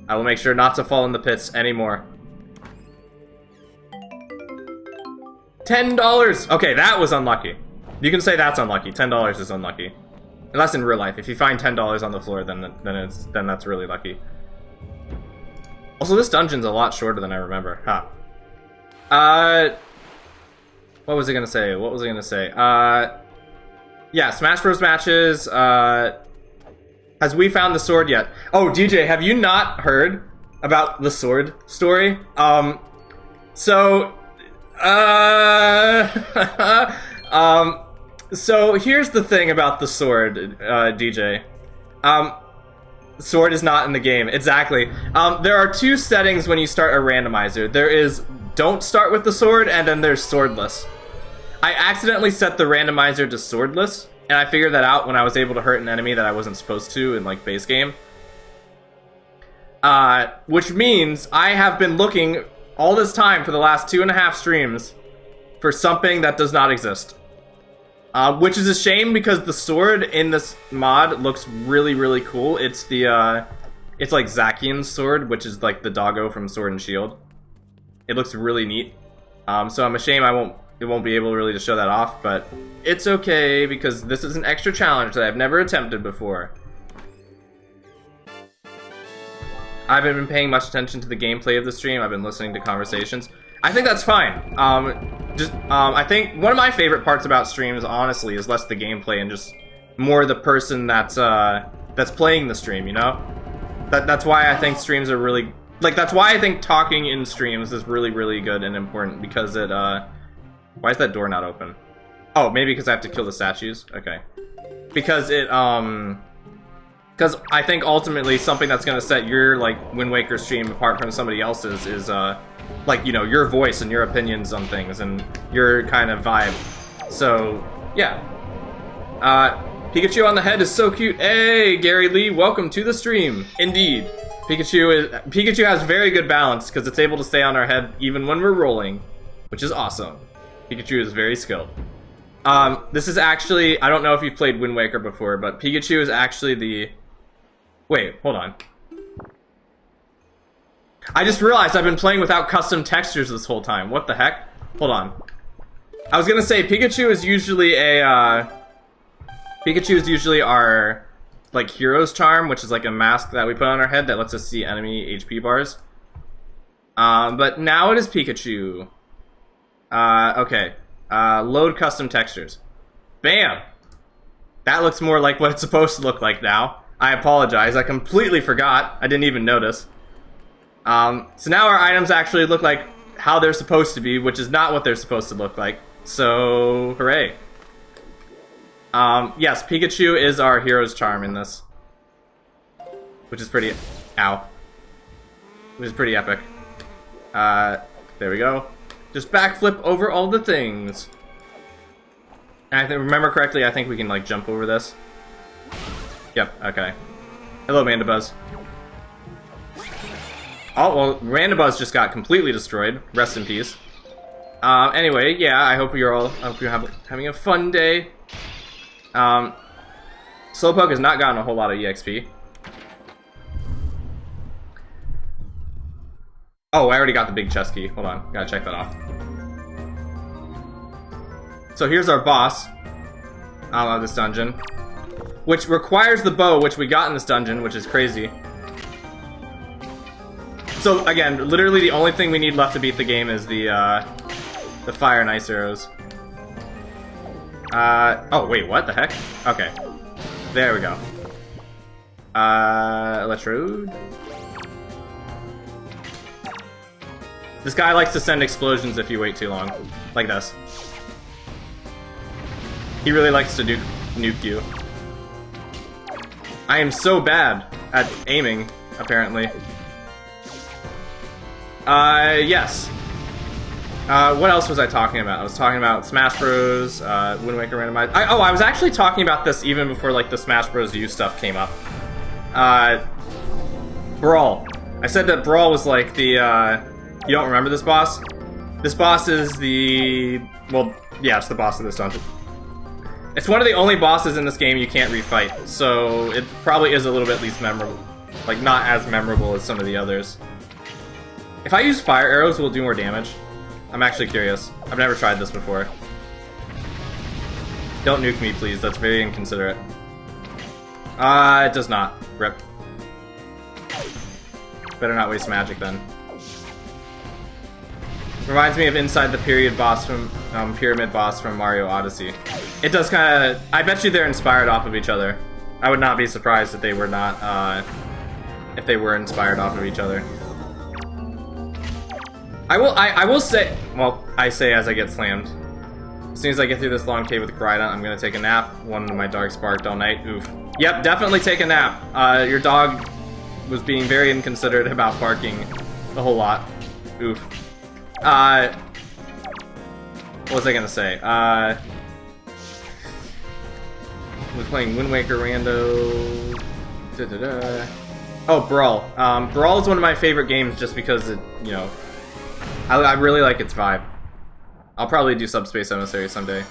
I will make sure not to fall in the pits anymore. $10! Okay, that was unlucky. You can say that's unlucky. $10 is unlucky. Unless in real life. If you find $10 on the floor, then that's really lucky. Also, this dungeon's a lot shorter than I remember. Huh. What was I gonna say? Yeah, Smash Bros. Matches. Has we found the sword yet? Oh, DJ, have you not heard about the sword story? So here's the thing about the sword, DJ. Sword is not in the game. Exactly. There are 2 settings when you start a randomizer. There is don't start with the sword, and then there's swordless. I accidentally set the randomizer to swordless, and I figured that out when I was able to hurt an enemy that I wasn't supposed to in, like, base game. Which means I have been looking all this time for the last 2.5 streams for something that does not exist. Which is a shame because the sword in this mod looks really, really cool. It's the, it's like Zacian's sword, which is like the doggo from Sword and Shield. It looks really neat. So I'm ashamed it won't be able really to show that off, but it's okay because this is an extra challenge that I've never attempted before. I haven't been paying much attention to the gameplay of the stream. I've been listening to conversations. I think that's fine. I think one of my favorite parts about streams, honestly, is less the gameplay and just more the person that's playing the stream. You know, that's why I think streams are really Like, that's why I think talking in streams is really, really good and important, because it, why is that door not open? Oh, maybe because I have to kill the statues? Okay. Because it, because I think ultimately something that's gonna set your, like, Wind Waker stream apart from somebody else's is, like, you know, your voice and your opinions on things and your kind of vibe. So, yeah. Pikachu on the head is so cute. Hey, Gary Lee, welcome to the stream. Indeed. Pikachu has very good balance because it's able to stay on our head even when we're rolling, which is awesome. Pikachu is very skilled. This is actually, I don't know if you've played Wind Waker before, but Pikachu is actually the... Wait, hold on. I just realized I've been playing without custom textures this whole time. What the heck? Hold on. I was gonna say, Pikachu is usually a, Pikachu is usually our, like, hero's charm, which is like a mask that we put on our head that lets us see enemy HP bars. But now it is Pikachu. Okay. Load custom textures. Bam! That looks more like what it's supposed to look like now. I apologize, I completely forgot. I didn't even notice. So now our items actually look like how they're supposed to be, which is not what they're supposed to look like. So, hooray. Yes, Pikachu is our hero's charm in this. Which is pretty... Ow. Which is pretty epic. There we go. Just backflip over all the things. And I remember correctly, I think we can, like, jump over this. Yep, okay. Hello, Mandibuzz. Oh, well, Randabuzz just got completely destroyed. Rest in peace. Anyway, yeah, I hope you're having a fun day. Slowpoke has not gotten a whole lot of EXP. Oh, I already got the big chest key. Hold on, gotta check that off. So here's our boss of this dungeon, which requires the bow, which we got in this dungeon, which is crazy. So again, literally the only thing we need left to beat the game is the fire and ice arrows. Oh wait, what the heck? Okay, there we go. Electrode. This guy likes to send explosions if you wait too long, like this. He really likes to nuke you. I am so bad at aiming, apparently. Yes. What else was I talking about? I was talking about Smash Bros, Wind Waker Randomizer. I was actually talking about this even before, like, the Smash Bros U stuff came up. Brawl. I said that Brawl was like the, you don't remember this boss? This boss is the... Well, yeah, it's the boss of this dungeon. It's one of the only bosses in this game you can't refight, so it probably is a little bit least memorable. Like, not as memorable as some of the others. If I use fire arrows, will it do more damage? I'm actually curious. I've never tried this before. Don't nuke me, please. That's very inconsiderate. It does not. Rip. Better not waste magic, then. Reminds me of Inside the Pyramid boss from Mario Odyssey. It does kind of... I bet you they're inspired off of each other. I would not be surprised if they were not, if they were inspired off of each other. I will say... Well, I say as I get slammed. As soon as I get through this long cave with Groudon, I'm gonna take a nap. One of my dogs barked all night. Oof. Yep, definitely take a nap. Your dog was being very inconsiderate about barking a whole lot. Oof. What was I gonna say? Was playing Wind Waker Rando. Oh, Brawl. Brawl is one of my favorite games just because it, you know, I really like its vibe. I'll probably do Subspace Emissary someday.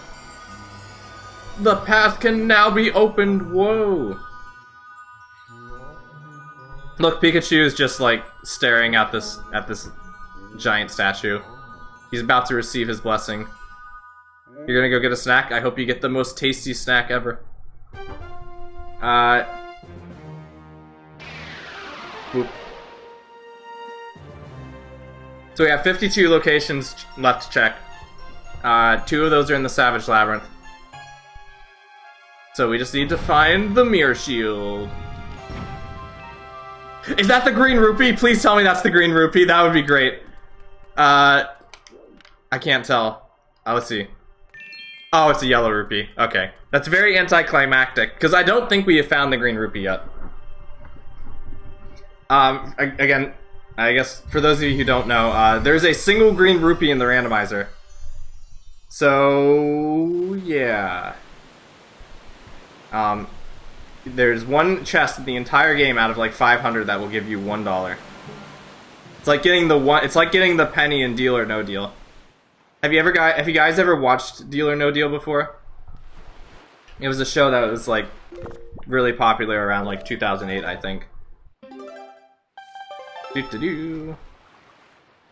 The path can now be opened. Whoa! Look, Pikachu is just like staring at this giant statue. He's about to receive his blessing. You're gonna go get a snack? I hope you get the most tasty snack ever. Whoop. So we have 52 locations left to check. 2 of those are in the Savage Labyrinth. So we just need to find the Mirror Shield. Is that the green rupee? Please tell me that's the green rupee. That would be great. I can't tell. Let's see. Oh, it's a yellow rupee. Okay. That's very anticlimactic, because I don't think we have found the green rupee yet. Again, I guess, for those of you who don't know, there's a single green rupee in the randomizer. So, yeah. There's one chest in the entire game out of like 500 that will give you $1. It's like getting the penny in Deal or No Deal. Have you guys ever watched Deal or No Deal before? It was a show that was like really popular around like 2008, I think.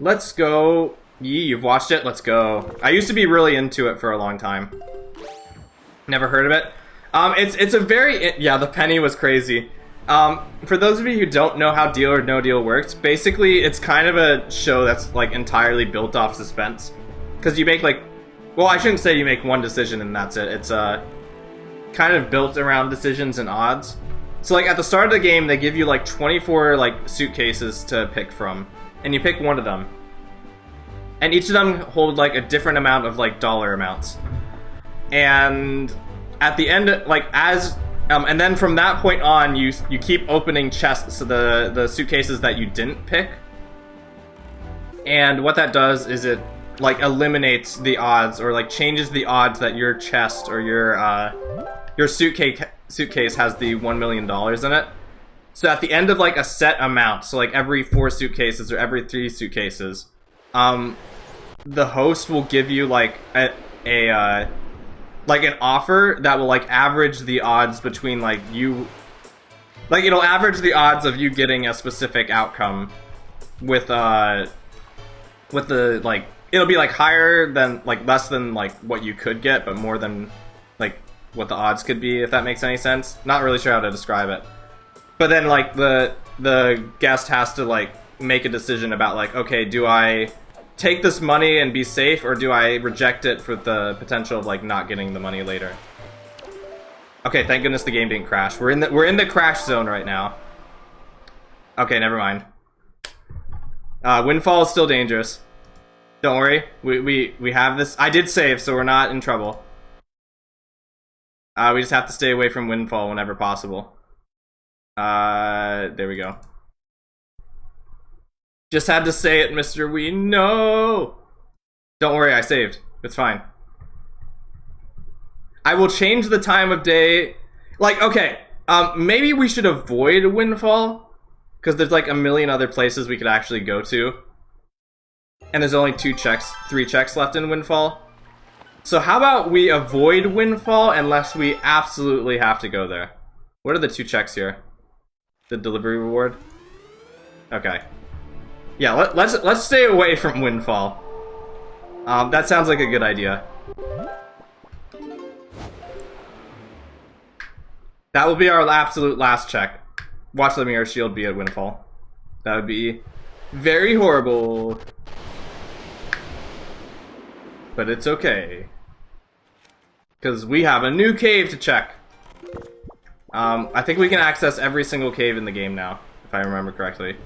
Let's go. You've watched it? Let's go. I used to be really into it for a long time. Never heard of it. It's a very, yeah, the penny was crazy. For those of you who don't know how Deal or No Deal works, basically it's kind of a show that's like entirely built off suspense. Because you make like, well, I shouldn't say you make one decision and that's it. It's kind of built around decisions and odds. So like at the start of the game, they give you like 24 like suitcases to pick from, and you pick one of them. And each of them hold like a different amount of like dollar amounts. And at the end, like and then from that point on, you keep opening chests, so the suitcases that you didn't pick. And what that does is it like eliminates the odds, or like changes the odds that your chest or your suitcase has the $1 million in it. So at the end of like a set amount, so like every 4 suitcases or every 3 suitcases, the host will give you like like an offer that will like average the odds between like you, like it'll average the odds of you getting a specific outcome with the like, it'll be like higher than, like less than like what you could get, but more than like what the odds could be, if that makes any sense. Not really sure how to describe it. But then like the guest has to like make a decision about like, okay, do I take this money and be safe, or do I reject it for the potential of like not getting the money later? Okay, thank goodness the game didn't crash. We're in the crash zone right now. Okay, never mind. Windfall is still dangerous. Don't worry, we have this. I did save, so we're not in trouble. We just have to stay away from Windfall whenever possible. There we go. Just had to say it, Mr. We know. Don't worry, I saved. It's fine. I will change the time of day. Like, okay, maybe we should avoid Windfall, because there's like a million other places we could actually go to. And there's only 3 checks left in Windfall. So how about we avoid Windfall unless we absolutely have to go there? What are the 2 checks here? The delivery reward? Okay. Yeah, let's stay away from Windfall. That sounds like a good idea. That will be our absolute last check. Watch the mirror shield be at Windfall. That would be very horrible. But it's okay. Because we have a new cave to check. I think we can access every single cave in the game now, if I remember correctly.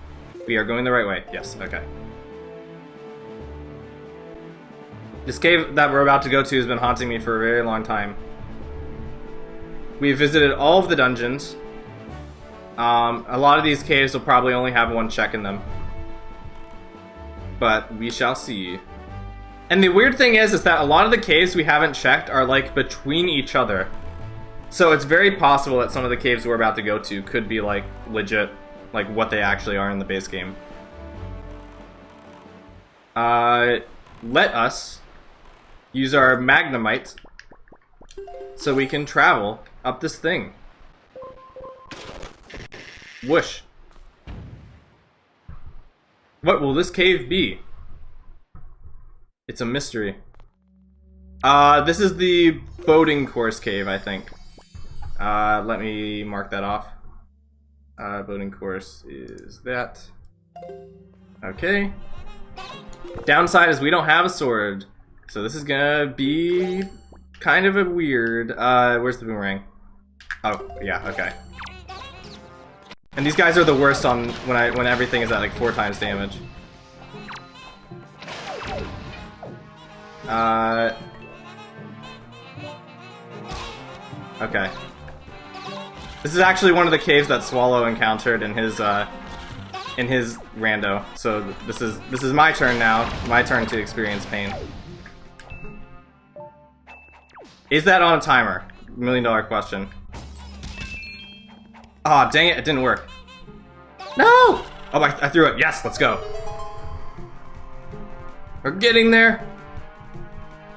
We are going the right way. Yes, okay. This cave that we're about to go to has been haunting me for a very long time. We've visited all of the dungeons. A lot of these caves will probably only have 1 check in them. But we shall see. And the weird thing is that a lot of the caves we haven't checked are like between each other. So it's very possible that some of the caves we're about to go to could be like legit, like what they actually are in the base game. Let us use our Magnemite so we can travel up this thing. Whoosh. What will this cave be? It's a mystery. This is the boating course cave, I think. Let me mark that off. Boating course is that. Okay. Downside is we don't have a sword, so this is gonna be kind of a weird. Where's the boomerang? Oh, yeah, okay. And these guys are the worst on when everything is at like 4 times damage. Okay. This is actually one of the caves that Swallow encountered in his rando. So this is my turn now. My turn to experience pain. Is that on a timer? $1 million question. Aw, oh, dang it, it didn't work. No! Oh, I threw it. Yes, let's go. We're getting there.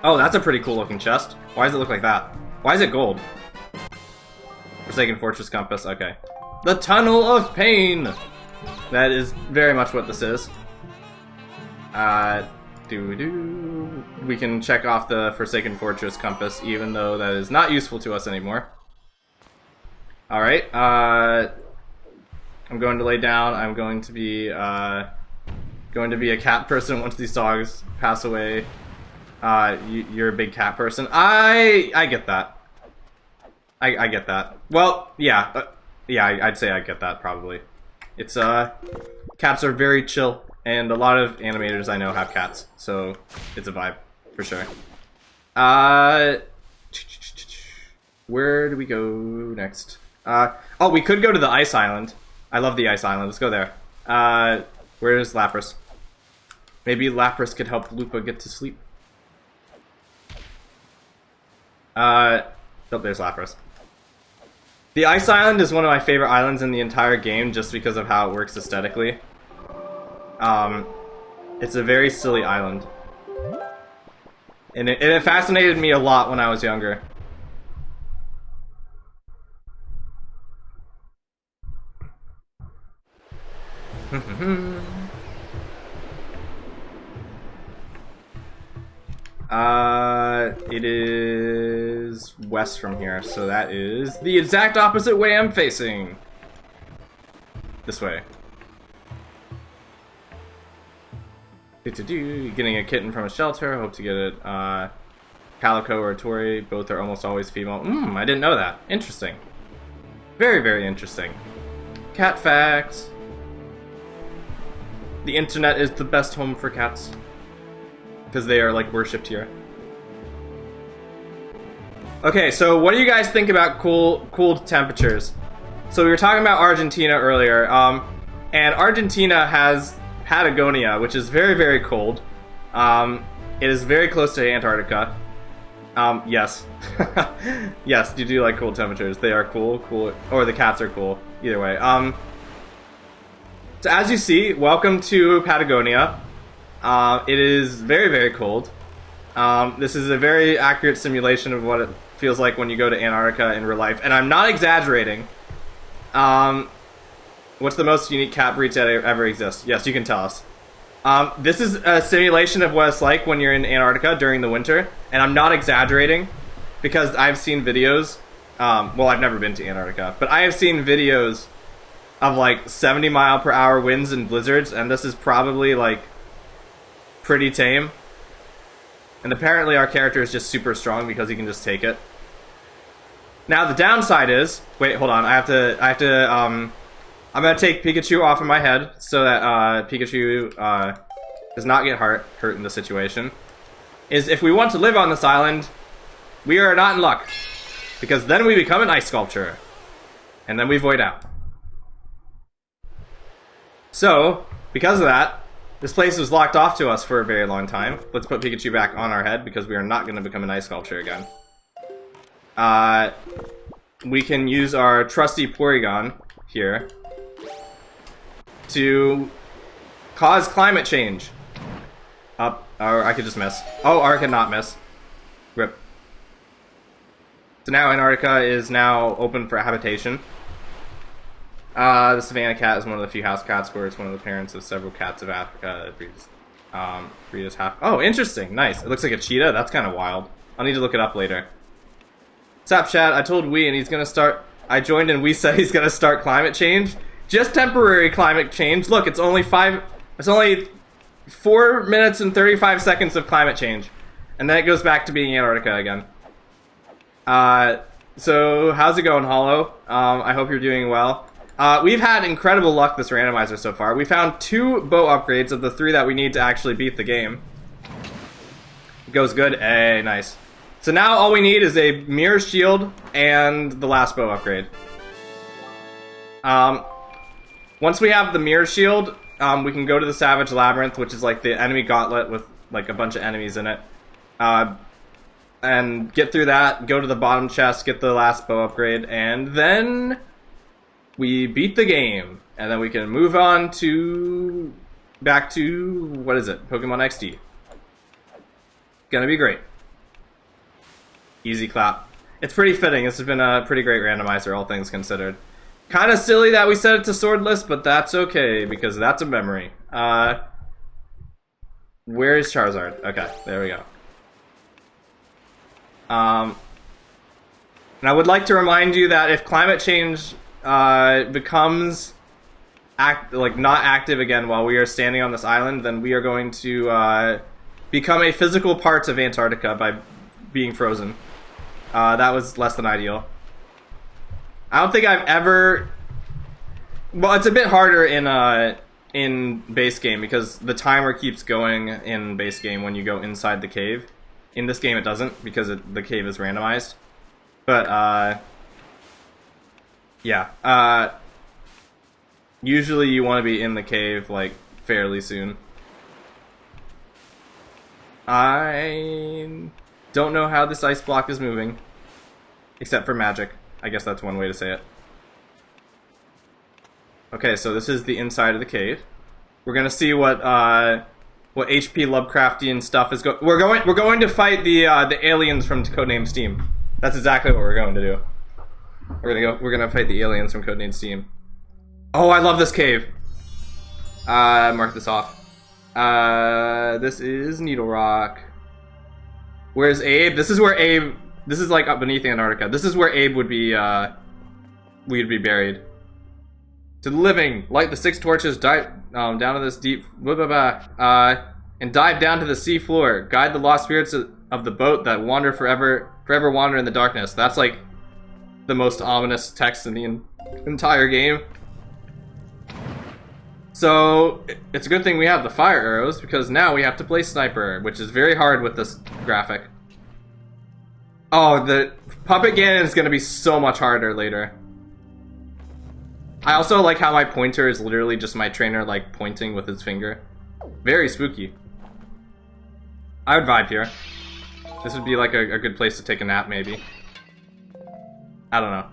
Oh, that's a pretty cool looking chest. Why does it look like that? Why is it gold? Forsaken Fortress Compass, okay. The Tunnel of Pain! That is very much what this is. We can check off the Forsaken Fortress Compass, even though that is not useful to us anymore. Alright, I'm going to lay down. I'm going to be a cat person once these dogs pass away. You're a big cat person. I get that. I get that. Well, yeah. I'd say I get that, probably. It's, cats are very chill, and a lot of animators I know have cats, so it's a vibe, for sure. Where do we go next? Oh, we could go to the Ice Island. I love the Ice Island. Let's go there. Where's Lapras? Maybe Lapras could help Lupa get to sleep. Oh, there's Lapras. The Ice Island is one of my favorite islands in the entire game just because of how it works aesthetically. It's a very silly island. And it fascinated me a lot when I was younger. It is west from here, so that is the exact opposite way I'm facing. This way. Getting a kitten from a shelter, hope to get it. Calico or Tori, both are almost always female. I didn't know that. Interesting. Very, very interesting. Cat facts. The internet is the best home for cats. Because they are, like, worshipped here. Okay, so what do you guys think about cool temperatures? So we were talking about Argentina earlier, and Argentina has Patagonia, which is very, very cold. It is very close to Antarctica. Yes. Yes, you do like cool temperatures. They are cool, or the cats are cool. Either way. So as you see, welcome to Patagonia. It is very, very cold. This is a very accurate simulation of what it feels like when you go to Antarctica in real life, and I'm not exaggerating. What's the most unique cat breeds that ever exist? Yes, you can tell us. This is a simulation of what it's like when you're in Antarctica during the winter, and I'm not exaggerating, because I've seen videos, well, I've never been to Antarctica, but I have seen videos of like 70-mile-per-hour winds and blizzards, and this is probably like pretty tame. And apparently our character is just super strong because he can just take it. Now the downside is, wait, hold on, I'm gonna take Pikachu off of my head so that Pikachu does not get hurt in the situation. Is if we want to live on this island, we are not in luck, because then we become an ice sculpture, and then we void out. So because of that, this place was locked off to us for a very long time. Let's put Pikachu back on our head because we are not going to become an ice sculpture again. We can use our trusty Porygon here to cause climate change. Up, or I could just miss. Oh, or I could not miss. Rip. So now Antarctica is now open for habitation. The Savannah cat is one of the few house cats where it's one of the parents of several cats of Africa that breeds half. Oh, interesting. Nice. It looks like a cheetah. That's kind of wild. I'll need to look it up later. Sup, chat? I told Wee and he's gonna start. I joined and Wee said he's gonna start climate change. Just temporary climate change. Look, it's only 4 minutes and 35 seconds of climate change, and then it goes back to being Antarctica again. So how's it going, Hollow? I hope you're doing well. We've had incredible luck this randomizer so far. We found 2 bow upgrades of the 3 that we need to actually beat the game. It goes good. Hey, nice. So now all we need is a mirror shield and the last bow upgrade. Once we have the mirror shield, we can go to the Savage Labyrinth, which is like the enemy gauntlet with like a bunch of enemies in it. And get through that, go to the bottom chest, get the last bow upgrade, and then we beat the game. And then we can move on to back to, what is it? Pokemon XD. Gonna be great. Easy clap. It's pretty fitting. This has been a pretty great randomizer, all things considered. Kind of silly that we set it to swordless, but that's okay, because that's a memory. Where is Charizard? Okay, there we go. And I would like to remind you that if climate change becomes not active again while we are standing on this island, then we are going to become a physical part of Antarctica by being frozen. That was less than ideal. I don't think I've ever... Well, it's a bit harder in base game because the timer keeps going in base game when you go inside the cave. In this game it doesn't because the cave is randomized. But, yeah. Usually you want to be in the cave, like, fairly soon. I don't know how this ice block is moving. Except for magic. I guess that's one way to say it. Okay, so this is the inside of the cave. We're gonna see what HP Lovecraftian stuff is we're going to fight the aliens from Codename Steam. That's exactly what we're going to do. We're gonna fight the aliens from Codename Steam. Oh, I love this cave. Mark this off. This is Needle Rock. Where's Abe? This is where Abe. This is like up beneath Antarctica. This is where Abe would be. We'd be buried. To the living, light the 6 torches. Dive down to this deep. And dive down to the sea floor. Guide the lost spirits of the boat that wander forever wander in the darkness. That's like the most ominous text in the entire game. So it's a good thing we have the fire arrows because now we have to play sniper, which is very hard with this graphic. Oh, the Puppet Ganon is going to be so much harder later. I also like how my pointer is literally just my trainer like pointing with his finger. Very spooky. I would vibe here. This would be like a good place to take a nap, maybe. I don't know.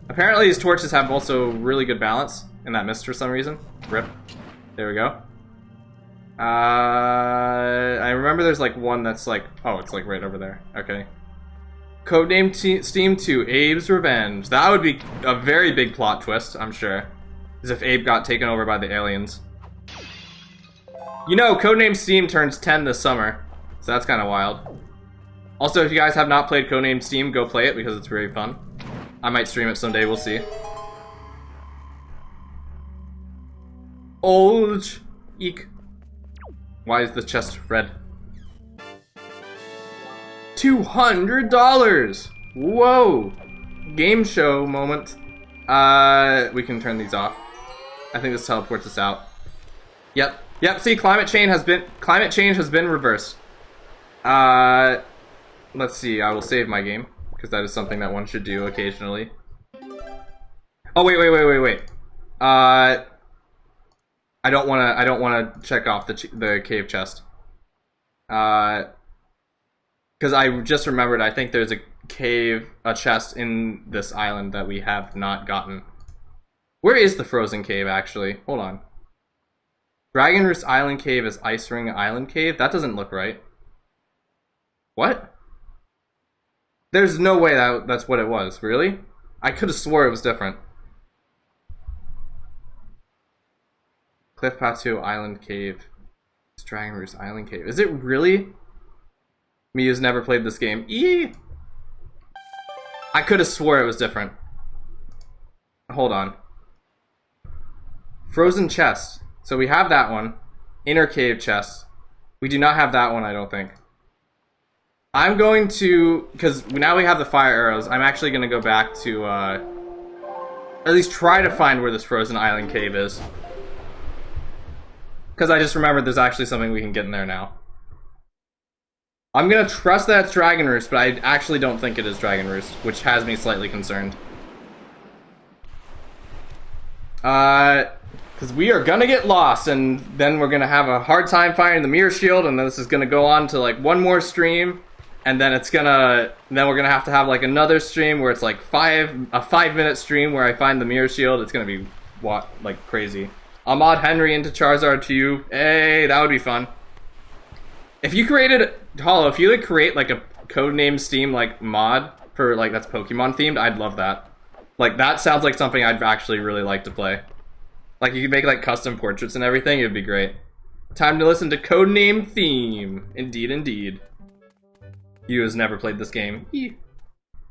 Apparently these torches have also really good balance in that mist for some reason. Rip. There we go. I remember there's like one that's like, oh, it's like right over there. Okay. Codename Steam 2, Abe's Revenge. That would be a very big plot twist, I'm sure. As if Abe got taken over by the aliens. You know, Codename Steam turns 10 this summer. So that's kind of wild. Also, if you guys have not played Codename Steam, go play it because it's very fun. I might stream it someday, we'll see. Olge. Eek. Why is the chest red? $200! Whoa! Game show moment. We can turn these off. I think this teleports us out. Yep. Yep, see, climate change has been reversed. Let's see, I will save my game. Because that is something that one should do occasionally. Oh, wait. I don't wanna check off the cave chest. Because I just remembered, I think there's a chest in this island that we have not gotten. Where is the frozen cave, actually? Hold on. Dragon Roost Island Cave is Ice Ring Island Cave? That doesn't look right. What? There's no way that's what it was. Really? I could have swore it was different. Cliff Plateau Island Cave. It's Dragon Roost Island Cave. Is it really? Me who's never played this game. Eee! I could have swore it was different. Hold on. Frozen chest. So we have that one. Inner cave chest. We do not have that one, I don't think. I'm going to, because now we have the fire arrows, I'm actually going to go back to, at least try to find where this frozen island cave is. Because I just remembered there's actually something we can get in there now. I'm going to trust that it's Dragon Roost, but I actually don't think it is Dragon Roost, which has me slightly concerned. Because we are gonna get lost, and then we're gonna have a hard time finding the mirror shield, and then this is gonna go on to like one more stream, and then then we're gonna have like another stream where it's like a 5-minute stream where I find the mirror shield. It's gonna be like crazy. I'll mod Henry into Charizard to you. Hey, that would be fun. If you created Hollow, if you like create like a codename Steam like mod for like that's Pokemon themed, I'd love that. Like that sounds like something I'd actually really like to play. Like, you could make, like, custom portraits and everything. It would be great. Time to listen to Codename Theme. Indeed, indeed. You has never played this game.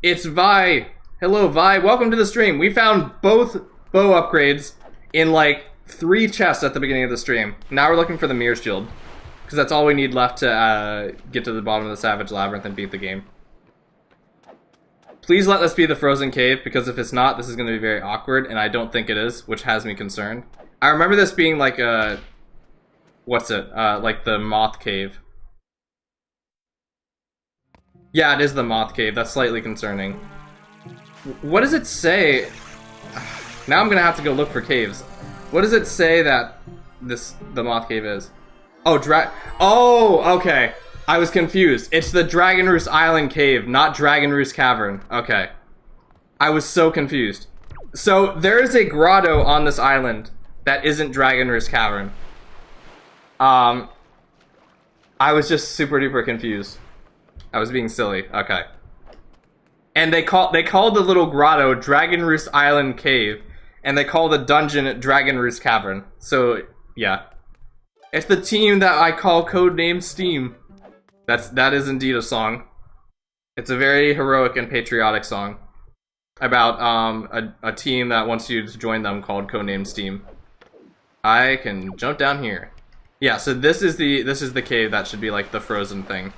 It's Vi. Hello, Vi. Welcome to the stream. We found both bow upgrades in, like, 3 chests at the beginning of the stream. Now we're looking for the mirror shield. Because that's all we need left to get to the bottom of the Savage Labyrinth and beat the game. Please let this be the frozen cave, because if it's not, this is going to be very awkward, and I don't think it is, which has me concerned. I remember this being like a... What's it? Like the moth cave. Yeah, it is the moth cave. That's slightly concerning. What does it say? Now I'm going to have to go look for caves. What does it say that the moth cave is? Oh, Oh, okay. I was confused. It's the Dragon Roost Island Cave, not Dragon Roost Cavern. Okay. I was so confused. So, there is a grotto on this island that isn't Dragon Roost Cavern. I was just super duper confused. I was being silly. Okay. And they called the little grotto Dragon Roost Island Cave, and they call the dungeon Dragon Roost Cavern. So, yeah. It's the team that I call Codename Steam. That is indeed a song. It's a very heroic and patriotic song about a team that wants you to join them called Codename Steam. I can jump down here. Yeah, so this is the cave that should be like the frozen thing.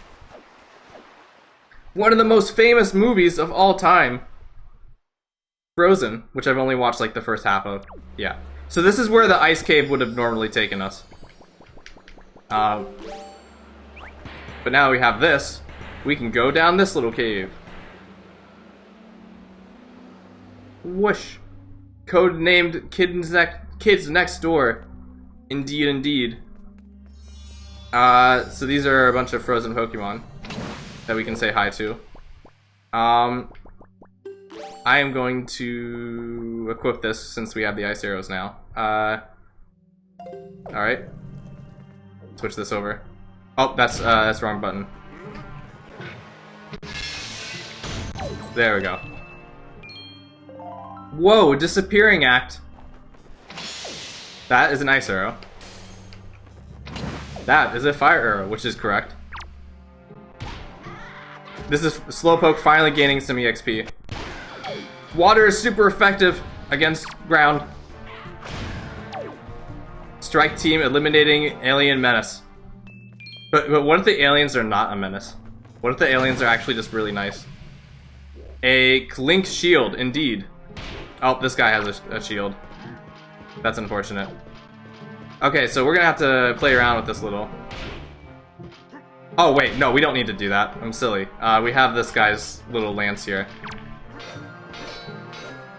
One of the most famous movies of all time. Frozen, which I've only watched like the first half of. Yeah. So this is where the ice cave would have normally taken us. But now we have this, we can go down this little cave. Whoosh. Code named Kids Next Door. Indeed, indeed. So these are a bunch of frozen Pokemon that we can say hi to. I am going to equip this since we have the ice arrows now. Alright. Switch this over. Oh, that's the wrong button. There we go. Whoa, disappearing act. That is an ice arrow. That is a fire arrow, which is correct. This is Slowpoke finally gaining some EXP. Water is super effective against ground. Strike team eliminating alien menace. But what if the aliens are not a menace? What if the aliens are actually just really nice? A Clink shield, indeed. Oh, this guy has a shield. That's unfortunate. Okay, so we're gonna have to play around with this little... Oh wait, no, we don't need to do that. I'm silly. We have this guy's little lance here.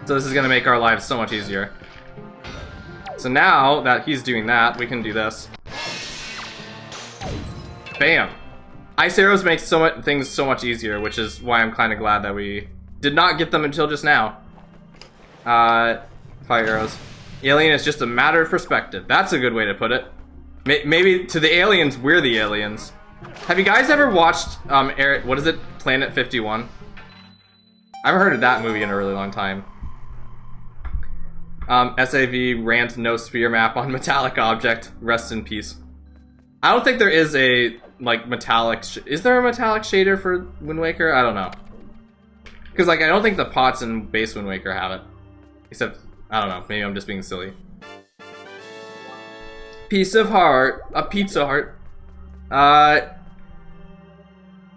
So this is gonna make our lives so much easier. So now that he's doing that, we can do this. Bam! Ice arrows make things so much easier, which is why I'm kind of glad that we did not get them until just now. Fire arrows. Alien is just a matter of perspective. That's a good way to put it. Maybe to the aliens, we're the aliens. Have you guys ever watched, what is it? Planet 51? I haven't heard of that movie in a really long time. SAV rant no sphere map on metallic object. Rest in peace. I don't think there is a, like, metallic... Is there a metallic shader for Wind Waker? I don't know. Because, like, I don't think the pots in base Wind Waker have it. Except, I don't know. Maybe I'm just being silly. Piece of heart. A pizza heart.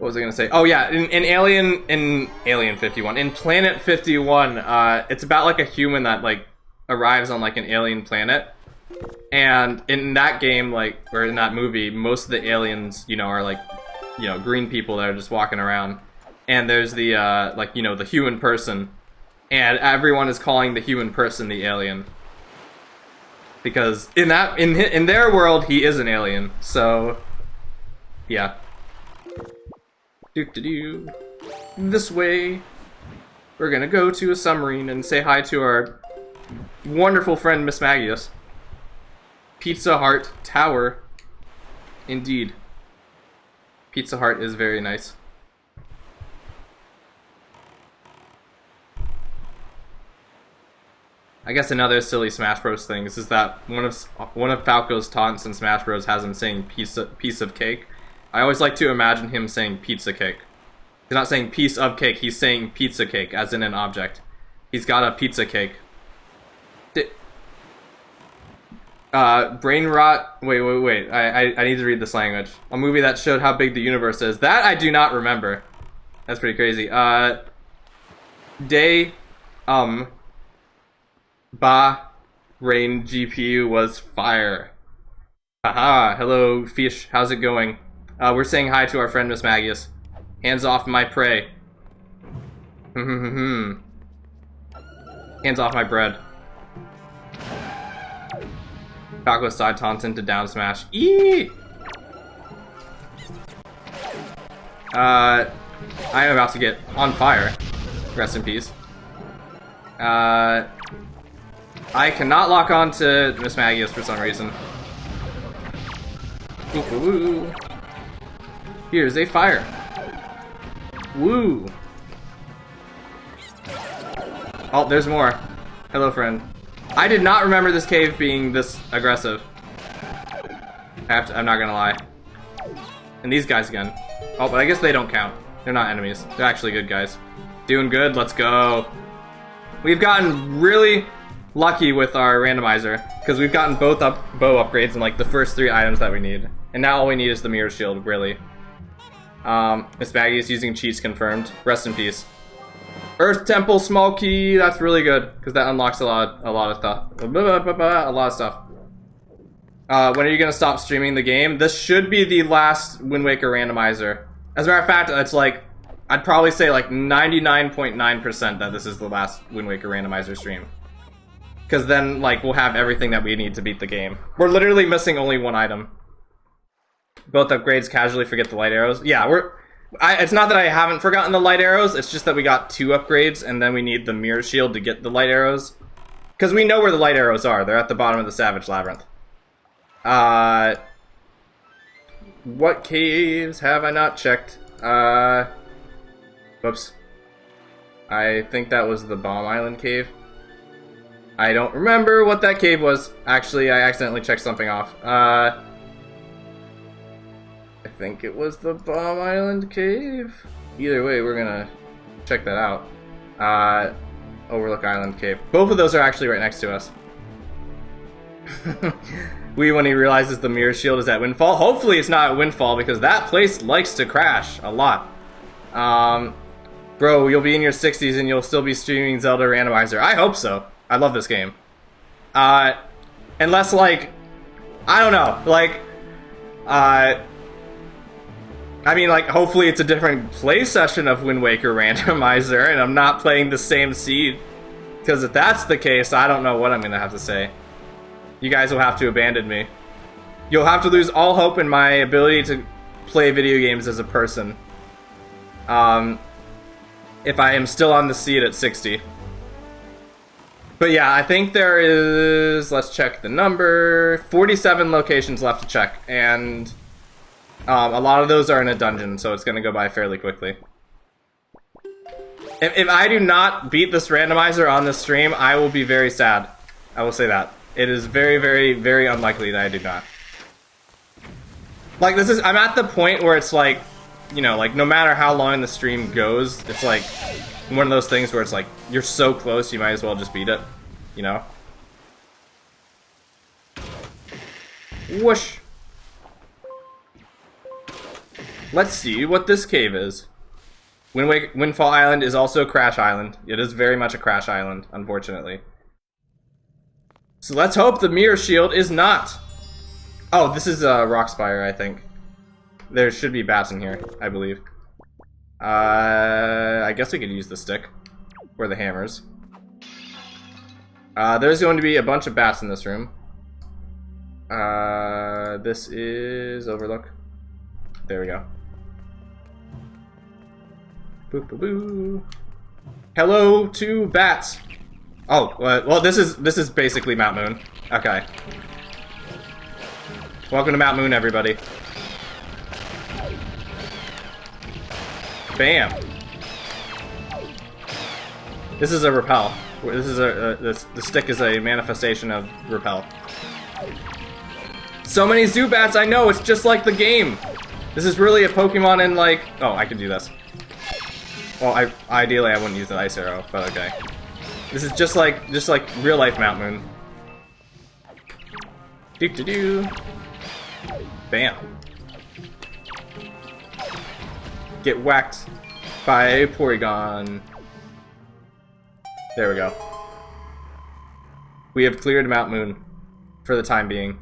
What was I gonna say? Oh yeah, in Alien 51, in Planet 51, it's about like a human that like arrives on like an alien planet, and in that game, like, or in that movie, most of the aliens, you know, are like, you know, green people that are just walking around, and there's the like, you know, the human person, and everyone is calling the human person the alien, because in their world he is an alien. So yeah. This way, we're gonna go to a submarine and say hi to our wonderful friend Miss Magius. Pizza Hut Tower, indeed. Pizza Hut is very nice. I guess another silly Smash Bros. Thing is that one of Falco's taunts in Smash Bros. Has him saying piece of cake. I always like to imagine him saying pizza cake. He's not saying piece of cake, he's saying pizza cake, as in an object. He's got a pizza cake. Brain rot. Wait. I need to read this language. A movie that showed how big the universe is. That I do not remember. That's pretty crazy. Rain GPU was fire. Haha, hello fish, how's it going? We're saying hi to our friend Miss Magius. Hands off my prey. Hands off my bread. Falco side taunted to down smash. Eee! I am about to get on fire. Rest in peace. I cannot lock on to Miss Magius for some reason. Ooh. Here's a fire. Woo! Oh, there's more. Hello, friend. I did not remember this cave being this aggressive. I'm not gonna lie. And these guys again. Oh, but I guess they don't count. They're not enemies. They're actually good guys. Doing good, let's go. We've gotten really lucky with our randomizer, because we've gotten both bow upgrades in like the first 3 items that we need. And now all we need is the mirror shield, really. Miss Maggie is using cheats confirmed. Rest in peace. Earth Temple small key, that's really good, because that unlocks a lot of stuff. A lot of stuff. When are you gonna stop streaming the game? This should be the last Wind Waker randomizer. As a matter of fact, it's like, I'd probably say like 99.9% that this is the last Wind Waker randomizer stream. Because then, like, we'll have everything that we need to beat the game. We're literally missing only 1 item. Both upgrades, casually forget the light arrows. Yeah, it's not that I haven't forgotten the light arrows, it's just that we got 2 upgrades, and then we need the mirror shield to get the light arrows. Because we know where the light arrows are. They're at the bottom of the Savage Labyrinth. What caves have I not checked? Whoops. I think that was the Bomb Island cave. I don't remember what that cave was. Actually, I accidentally checked something off. I think it was the Bomb Island cave. Either way, we're gonna check that out. Overlook Island cave. Both of those are actually right next to us. When he realizes the mirror shield is at Windfall. Hopefully it's not at Windfall, because that place likes to crash a lot. Bro, you'll be in your 60s and you'll still be streaming Zelda Randomizer. I hope so. I love this game. Unless, like, I don't know, like, I mean, like, hopefully it's a different play session of Wind Waker Randomizer, and I'm not playing the same seed. Because if that's the case, I don't know what I'm gonna have to say. You guys will have to abandon me. You'll have to lose all hope in my ability to play video games as a person. If I am still on the seed at 60. But yeah, I think there is, let's check the number, 47 locations left to check, and a lot of those are in a dungeon, so it's going to go by fairly quickly. If I do not beat this randomizer on this stream, I will be very sad. I will say that. It is very, very, very unlikely that I do not. Like, I'm at the point where it's like, you know, like, no matter how long the stream goes, it's like one of those things where it's like, you're so close, you might as well just beat it, you know? Whoosh! Let's see what this cave is. Windfall Island is also Crash Island. It is very much a Crash Island, unfortunately. So let's hope the mirror shield is not. Oh, this is a rock spire, I think. There should be bats in here, I believe. I guess we could use the stick. Or the hammers. There's going to be a bunch of bats in this room. This is Overlook. There we go. Boo boo boo. Hello to bats. Oh, well, this is basically Mount Moon. Okay. Welcome to Mount Moon, everybody. Bam. This is a repel. This is the stick is a manifestation of repel. So many Zubats, I know, it's just like the game. This is really a Pokemon in like... Oh, I can do this. Well, ideally I wouldn't use an ice arrow, but okay. This is just like real life Mount Moon. Doo-doo-doo. Bam. Get whacked by Porygon. There we go. We have cleared Mount Moon for the time being.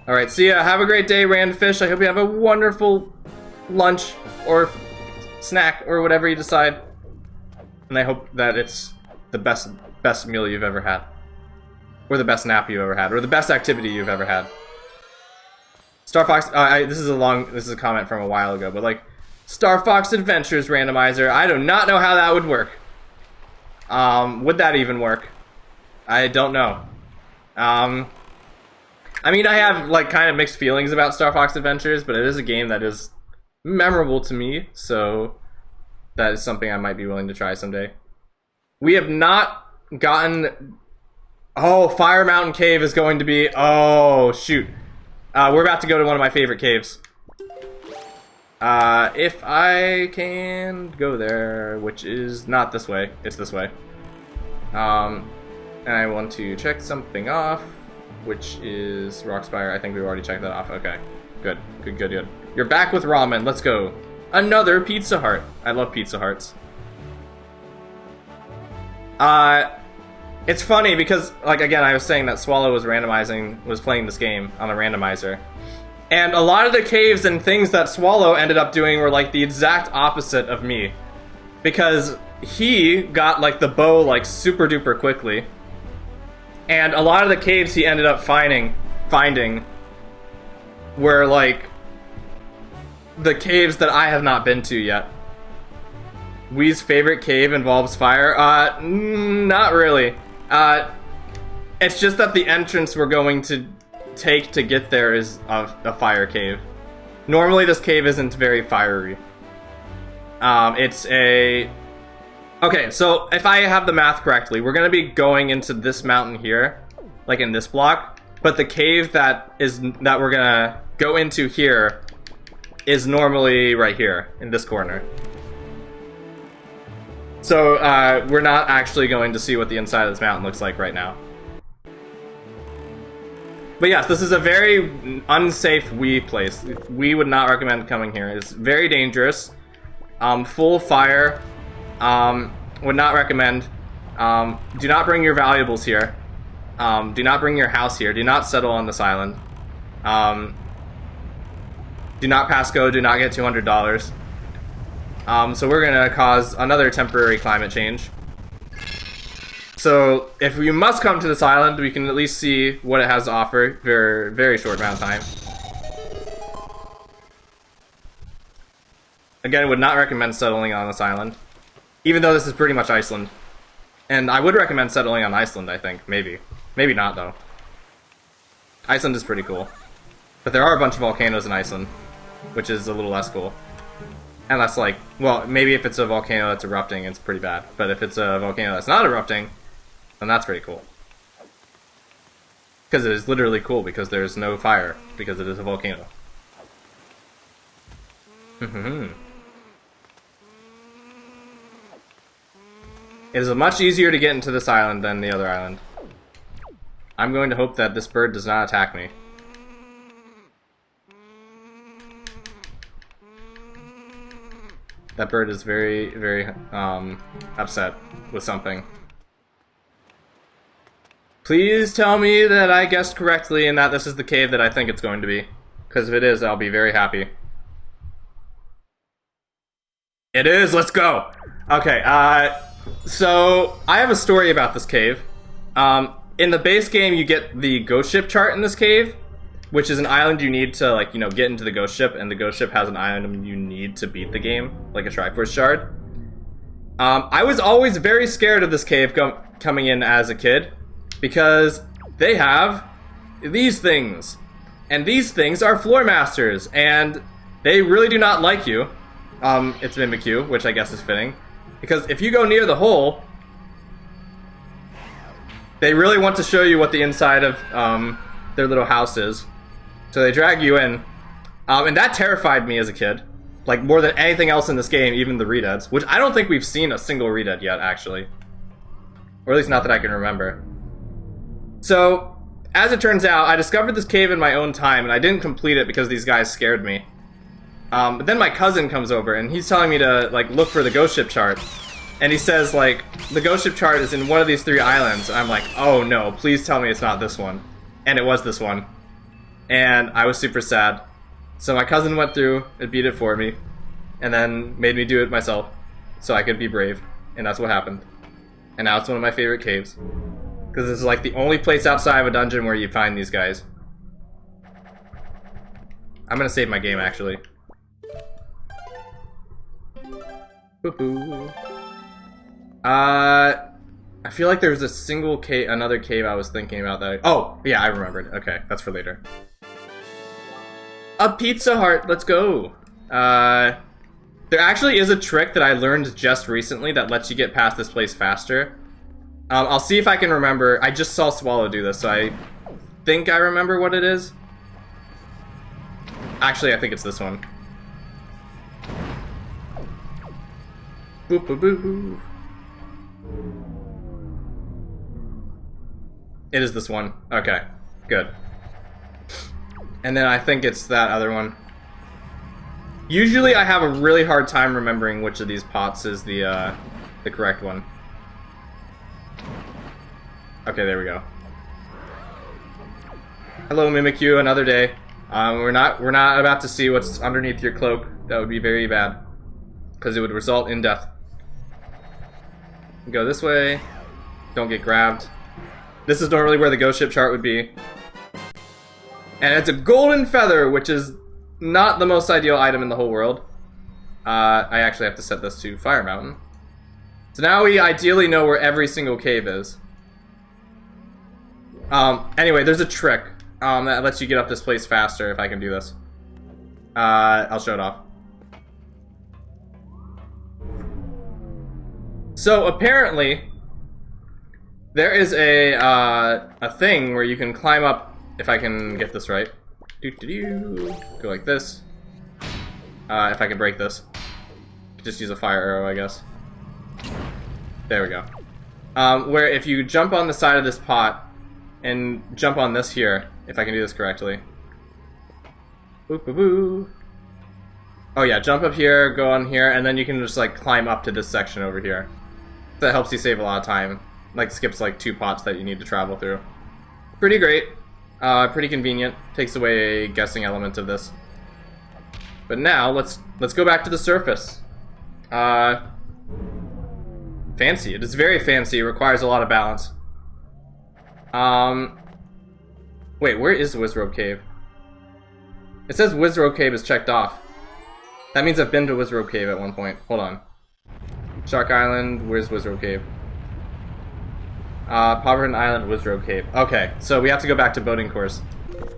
Alright, see ya. Have a great day, Randfish. I hope you have a wonderful lunch or snack or whatever you decide. And I hope that it's the best meal you've ever had. Or the best nap you've ever had. Or the best activity you've ever had. Star Fox, this is a comment from a while ago, but like, Star Fox Adventures Randomizer, I do not know how that would work. Would that even work? I don't know. I mean, I have, like, kind of mixed feelings about Star Fox Adventures, but it is a game that is memorable to me, so that is something I might be willing to try someday. We have not gotten... Oh, Fire Mountain Cave is going to be... Oh, shoot. We're about to go to one of my favorite caves. If I can go there, which is not this way, it's this way. And I want to check something off, which is Rockspire. I think we've already checked that off. Okay, good, good, good, good. You're back with ramen. Let's go. Another Pizza Heart. I love Pizza Hearts. It's funny because, like, again, I was saying that Swallow was playing this game on a randomizer. And a lot of the caves and things that Swallow ended up doing were, like, the exact opposite of me. Because he got, like, the bow, like, super duper quickly. And a lot of the caves he ended up finding were, like, the caves that I have not been to yet. Wee's favorite cave involves fire? Not really. It's just that the entrance we're going to take to get there is a fire cave. Normally this cave isn't very fiery. It's a... Okay, so if I have the math correctly, we're gonna be going into this mountain here, like in this block, but the cave that we're gonna go into here is normally right here, in this corner. So, we're not actually going to see what the inside of this mountain looks like right now. But yes, this is a very unsafe Wii place. We would not recommend coming here. It's very dangerous. Full of fire. Would not recommend. Do not bring your valuables here. Do not bring your house here. Do not settle on this island. Do not pass go. Do not get $200. So we're gonna cause another temporary climate change. So if we must come to this island, we can at least see what it has to offer for a very short amount of time. Again, would not recommend settling on this island, even though this is pretty much Iceland. And I would recommend settling on Iceland, I think. Maybe. Maybe not, though. Iceland is pretty cool. But there are a bunch of volcanoes in Iceland, which is a little less cool. And that's like, well, maybe if it's a volcano that's erupting, it's pretty bad. But if it's a volcano that's not erupting, then that's pretty cool. Because it is literally cool, because there's no fire, because it is a volcano. It is much easier to get into this island than the other island. I'm going to hope that this bird does not attack me. That bird is very, very upset with something. Please tell me that I guessed correctly and that this is the cave that I think it's going to be. Because if it is, I'll be very happy. It is! Let's go! Okay, so I have a story about this cave. In the base game, you get the ghost ship chart in this cave, which is an island you need to, like, you know, get into the ghost ship, and the ghost ship has an item you need to beat the game, like a Triforce shard. I was always very scared of this cave coming in as a kid, because they have these things. And these things are floor masters, and they really do not like you. It's Mimikyu, which I guess is fitting. Because if you go near the hole, they really want to show you what the inside of their little house is. So they drag you in. And that terrified me as a kid. Like, more than anything else in this game, even the Redeads. Which I don't think we've seen a single Redead yet, actually. Or at least not that I can remember. So, as it turns out, I discovered this cave in my own time, and I didn't complete it because these guys scared me. But then my cousin comes over, and he's telling me to, like, look for the ghost ship chart. And he says, like, the ghost ship chart is in one of these 3 islands. And I'm like, oh no, please tell me it's not this one. And it was this one. And I was super sad. So my cousin went through and beat it for me. And then made me do it myself. So I could be brave. And that's what happened. And now it's one of my favorite caves. Because this is like the only place outside of a dungeon where you find these guys. I'm gonna save my game, actually. Boo-boo. I feel like there's a single cave, another cave I was thinking about that. Oh, yeah, I remembered. Okay, that's for later. A Pizza Hut, let's go. There actually is a trick that I learned just recently that lets you get past this place faster. I'll see if I can remember. I just saw Swallow do this, so I think I remember what it is. Actually, I think it's this one. Boop boop boop. It is this one. Okay, good. And then I think it's that other one. Usually I have a really hard time remembering which of these pots is the correct one. Okay, there we go. Hello, Mimikyu, another day. We're not about to see what's underneath your cloak. That would be very bad, because it would result in death. Go this way. Don't get grabbed. This is normally where the ghost ship chart would be. And it's a golden feather, which is not the most ideal item in the whole world. I actually have to set this to Fire Mountain. So now we ideally know where every single cave is. Anyway, there's a trick that lets you get up this place faster if I can do this. I'll show it off. So apparently, there is a thing where you can climb up. If I can get this right, go like this. If I can break this, just use a fire arrow, I guess. There we go. Where if you jump on the side of this pot and jump on this here, if I can do this correctly. Boop boop boo. Oh yeah, jump up here, go on here, and then you can just like climb up to this section over here. That helps you save a lot of time. Like skips like 2 pots that you need to travel through. Pretty great. Pretty convenient. Takes away a guessing element of this. But now let's go back to the surface. Fancy. It is very fancy. It requires a lot of balance. Wait, where is the Wizrobe Cave? It says Wizrobe Cave is checked off. That means I've been to Wizrobe Cave at one point. Hold on. Shark Island, where's Wizrobe Cave? Poverton Island, Wizrobe Cave. Okay, so we have to go back to Boating Course,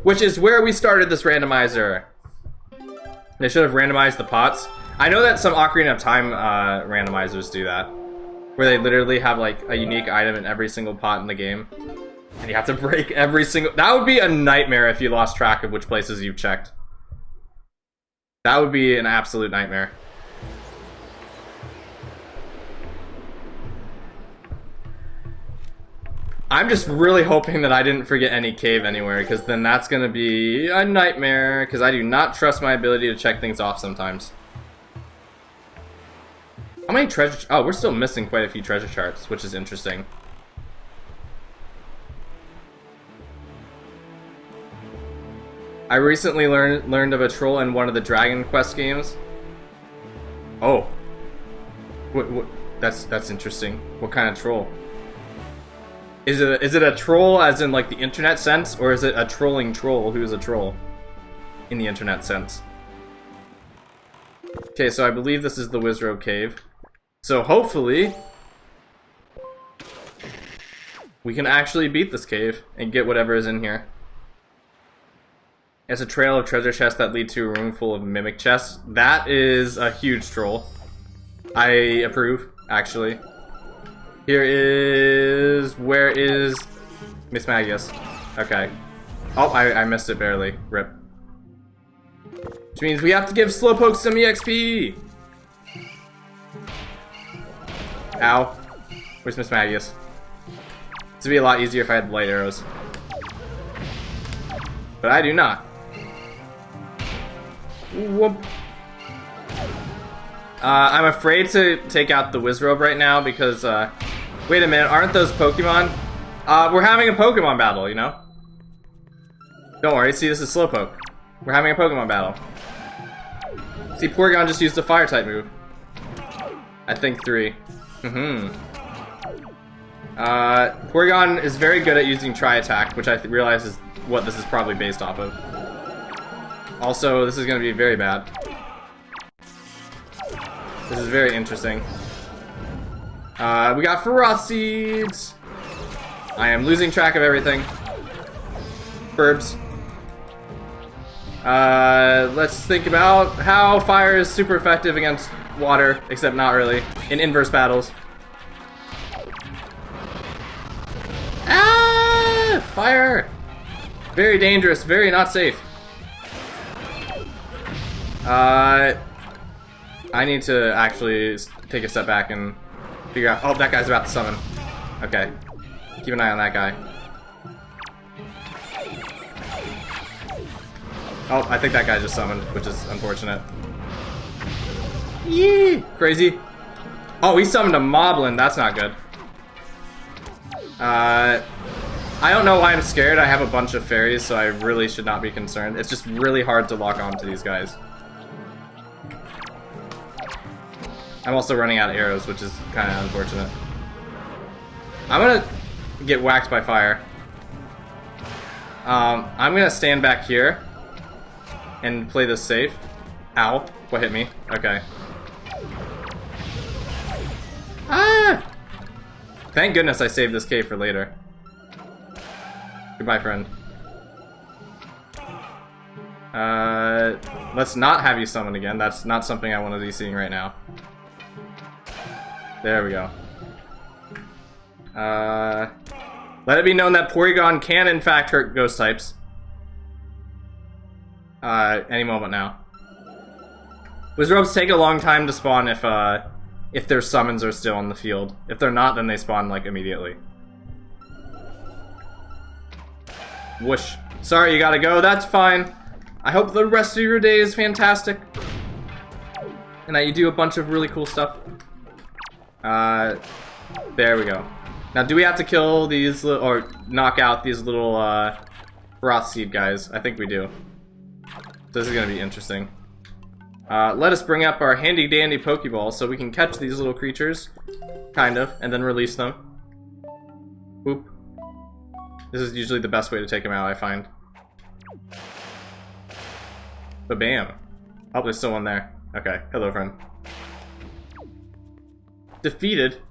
which is where we started this randomizer. They should have randomized the pots. I know that some Ocarina of Time randomizers do that, where they literally have like a unique item in every single pot in the game, and you have to break every single... That would be a nightmare if you lost track of which places you've checked. That would be an absolute nightmare. I'm just really hoping that I didn't forget any cave anywhere, because then that's going to be a nightmare, because I do not trust my ability to check things off sometimes. many treasure... Oh, we're still missing quite a few treasure charts, which is interesting. I recently learned of a troll in one of the Dragon Quest games. Oh. What, that's interesting. What kind of troll? Is it a troll as in like the internet sense, or is it a trolling troll who is a troll in the internet sense? Okay, so I believe this is the Wizrobe Cave. So hopefully we can actually beat this cave and get whatever is in here. It's a trail of treasure chests that lead to a room full of mimic chests. That is a huge troll. I approve, actually. Here is... Where is Miss Magius? Okay. Oh, I missed it barely. Rip. Which means we have to give Slowpoke some EXP! Ow. Where's Miss Magius? This would be a lot easier if I had light arrows. But I do not. Whoop. I'm afraid to take out the Wizrobe right now because, wait a minute, aren't those Pokemon? We're having a Pokemon battle, you know? Don't worry, see, this is Slowpoke. We're having a Pokemon battle. See, Porygon just used a Fire-type move. I think 3. Porygon is very good at using Tri-Attack, which I realize is what this is probably based off of. Also, this is going to be very bad. This is very interesting. We got Froth Seeds! I am losing track of everything. Burbs. Let's think about how fire is super effective against water, except not really, in inverse battles. Ah! Fire! Very dangerous, very not safe. I need to actually take a step back and figure out... Oh, that guy's about to summon. Okay. Keep an eye on that guy. Oh, I think that guy just summoned, which is unfortunate. Yee! Crazy. Oh, he summoned a Moblin. That's not good. I don't know why I'm scared. I have a bunch of fairies, so I really should not be concerned. It's just really hard to lock on to these guys. I'm also running out of arrows, which is kind of unfortunate. I'm gonna get whacked by fire. I'm gonna stand back here and play this safe. Ow. What hit me? Okay. Ah! Thank goodness I saved this cave for later. Goodbye, friend. Let's not have you summon again. That's not something I want to be seeing right now. There we go. Let it be known that Porygon can in fact hurt ghost types. Any moment now. Wizrobes take a long time to spawn if their summons are still on the field. If they're not, then they spawn like immediately. Whoosh. Sorry, you gotta go. That's fine. I hope the rest of your day is fantastic. And that you do a bunch of really cool stuff. There we go. Now, do we have to kill these or knock out these little Froth Seed guys? I think we do. This is gonna be interesting. Let us bring up our handy dandy Pokeball so we can catch these little creatures, kind of, and then release them. Boop. This is usually the best way to take them out, I find. But bam. Oh, there's still one there. Okay, hello friend. Defeated.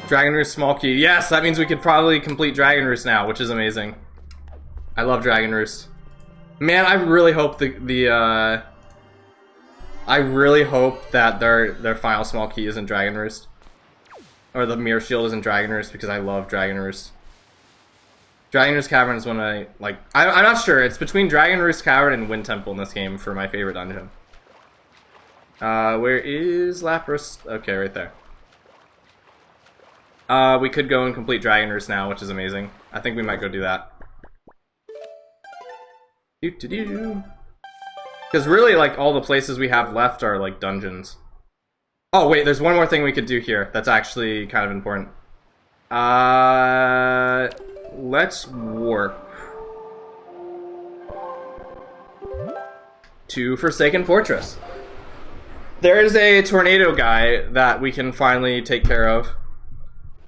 Dragon Roost small key. Yes, that means we could probably complete Dragon Roost now, which is amazing. I love Dragon Roost. Man, I really hope I really hope that their final small key isn't Dragon Roost. Or the Mirror Shield isn't Dragon Roost, because I love Dragon Roost. Dragon Roost Cavern is one I like. I'm not sure. It's between Dragon Roost Cavern and Wind Temple in this game for my favorite dungeon. Where is Lapras? Okay, right there. We could go and complete Dragon Roost now, which is amazing. I think we might go do that. Do-do-do. Because really, like, all the places we have left are, like, dungeons. Oh, wait, there's one more thing we could do here that's actually kind of important. Let's warp to Forsaken Fortress. There is a tornado guy that we can finally take care of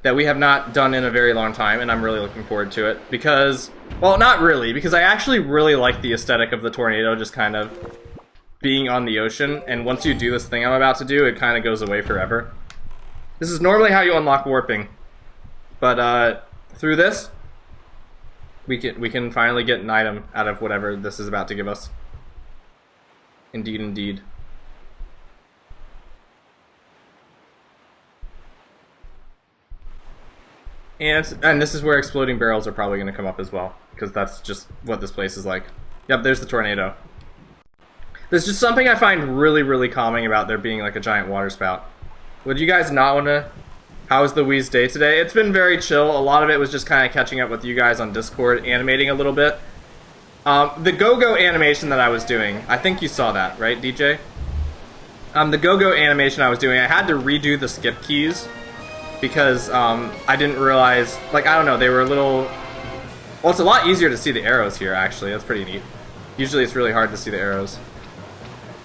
that we have not done in a very long time, and I'm really looking forward to it because, well, not really, because I actually really like the aesthetic of the tornado just kind of being on the ocean, and once you do this thing I'm about to do, it kind of goes away forever. This is normally how you unlock warping, but through this, we can finally get an item out of whatever this is about to give us. Indeed, indeed. And this is where exploding barrels are probably going to come up as well, because that's just what this place is like. Yep, there's the tornado. There's just something I find really, really calming about there being like a giant water spout. Would you guys not want to... How was the Wii's day today? It's been very chill. A lot of it was just kind of catching up with you guys on Discord, animating a little bit. The go-go animation that I was doing, I think you saw that, right, DJ? The go-go animation I was doing, I had to redo the skip keys because I didn't realize, like, I don't know, they were a little... Well, it's a lot easier to see the arrows here, actually. That's pretty neat. Usually it's really hard to see the arrows.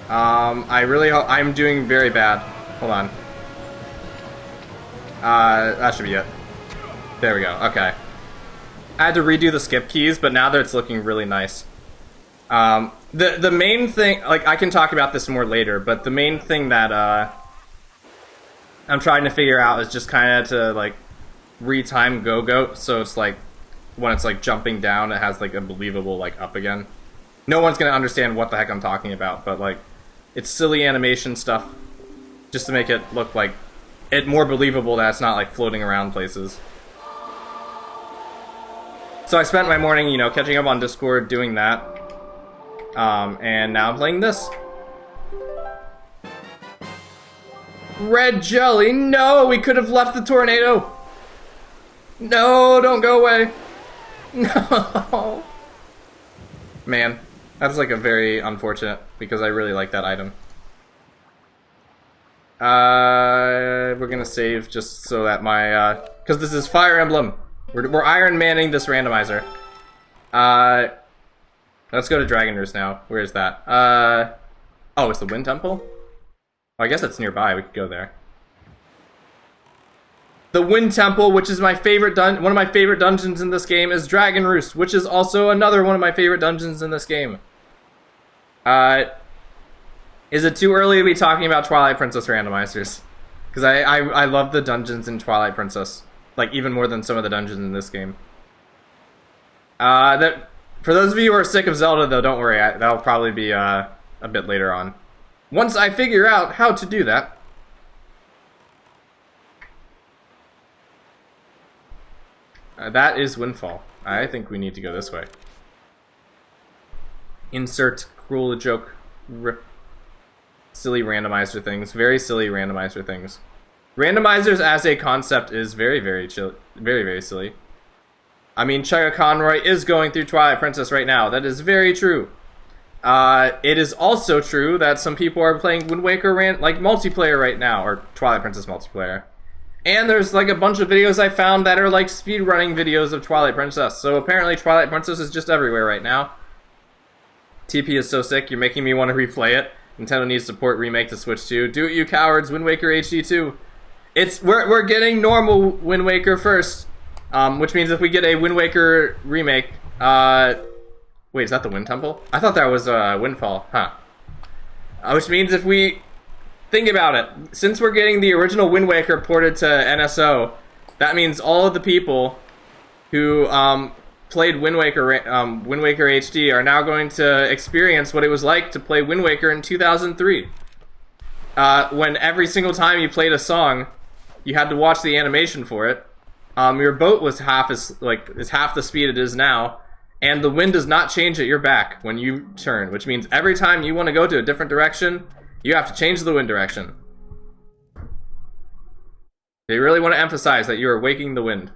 I'm doing very bad. Hold on. That should be it. There we go, okay. I had to redo the skip keys, but now that it's looking really nice. The main thing, like, I can talk about this more later, but the main thing that, I'm trying to figure out is just kind of to, like, retime go-go, so it's, like, when it's, like, jumping down, it has, like, a believable, like, up again. No one's gonna understand what the heck I'm talking about, but, like, it's silly animation stuff, just to make it look, like, it more believable that it's not, like, floating around places. So I spent my morning, you know, catching up on Discord, doing that, and now I'm playing this. Red jelly, no, we could have left the tornado. No, don't go away. No. Man, that's like a very unfortunate, because I really like that item. We're gonna save just so that my, because this is Fire Emblem. We're Iron Manning this randomizer. Let's go to Dragon Roost now. Where is that? Oh, it's the Wind Temple? Well, I guess it's nearby. We could go there. The Wind Temple, which is my favorite one of my favorite dungeons in this game, is Dragon Roost, which is also another one of my favorite dungeons in this game. Is it too early to be talking about Twilight Princess randomizers? Because I love the dungeons in Twilight Princess, like even more than some of the dungeons in this game. For those of you who are sick of Zelda, though, don't worry. That'll probably be a bit later on. Once I figure out how to do that. That is Windfall. I think we need to go this way. Insert cruel joke. Silly randomizer things. Very silly randomizer things. Randomizers as a concept is very, very silly. I mean, Chega Conroy is going through Twilight Princess right now. That is very true. It is also true that some people are playing Wind Waker like multiplayer right now, or Twilight Princess multiplayer. And there's like a bunch of videos I found that are like speedrunning videos of Twilight Princess. So apparently Twilight Princess is just everywhere right now. TP is so sick, you're making me want to replay it. Nintendo needs to port remake to Switch 2. Do it, you cowards, Wind Waker HD 2. We're getting normal Wind Waker first. Which means if we get a Wind Waker remake, wait, is that the Wind Temple? I thought that was Windfall, huh? Which means if we think about it, since we're getting the original Wind Waker ported to NSO, that means all of the people who played Wind Waker HD are now going to experience what it was like to play Wind Waker in 2003. When every single time you played a song, you had to watch the animation for it. Your boat was half the speed it is now, and the wind does not change at your back when you turn, which means every time you want to go to a different direction, you have to change the wind direction. They really want to emphasize that you are waking the wind.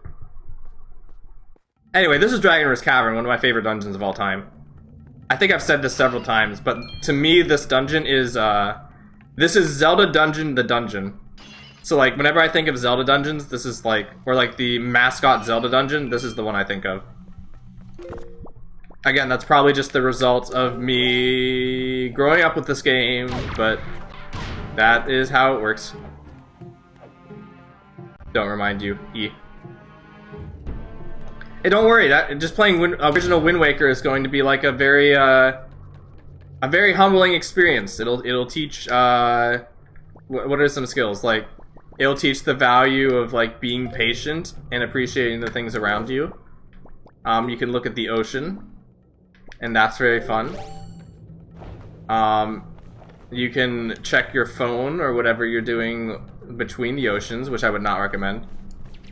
Anyway, this is Dragon Risk Cavern, one of my favorite dungeons of all time. I think I've said this several times, but to me, this dungeon is, this is Zelda Dungeon the Dungeon. So, like, whenever I think of Zelda dungeons, this is, like, or, like, the mascot Zelda dungeon, this is the one I think of. Again, that's probably just the result of me growing up with this game, but that is how it works. Don't remind you, E. Hey, don't worry, just playing original Wind Waker is going to be, like, a very humbling experience. It'll teach, what are some skills? Like, it'll teach the value of, like, being patient and appreciating the things around you. You can look at the ocean, and that's very fun. You can check your phone or whatever you're doing between the oceans, which I would not recommend.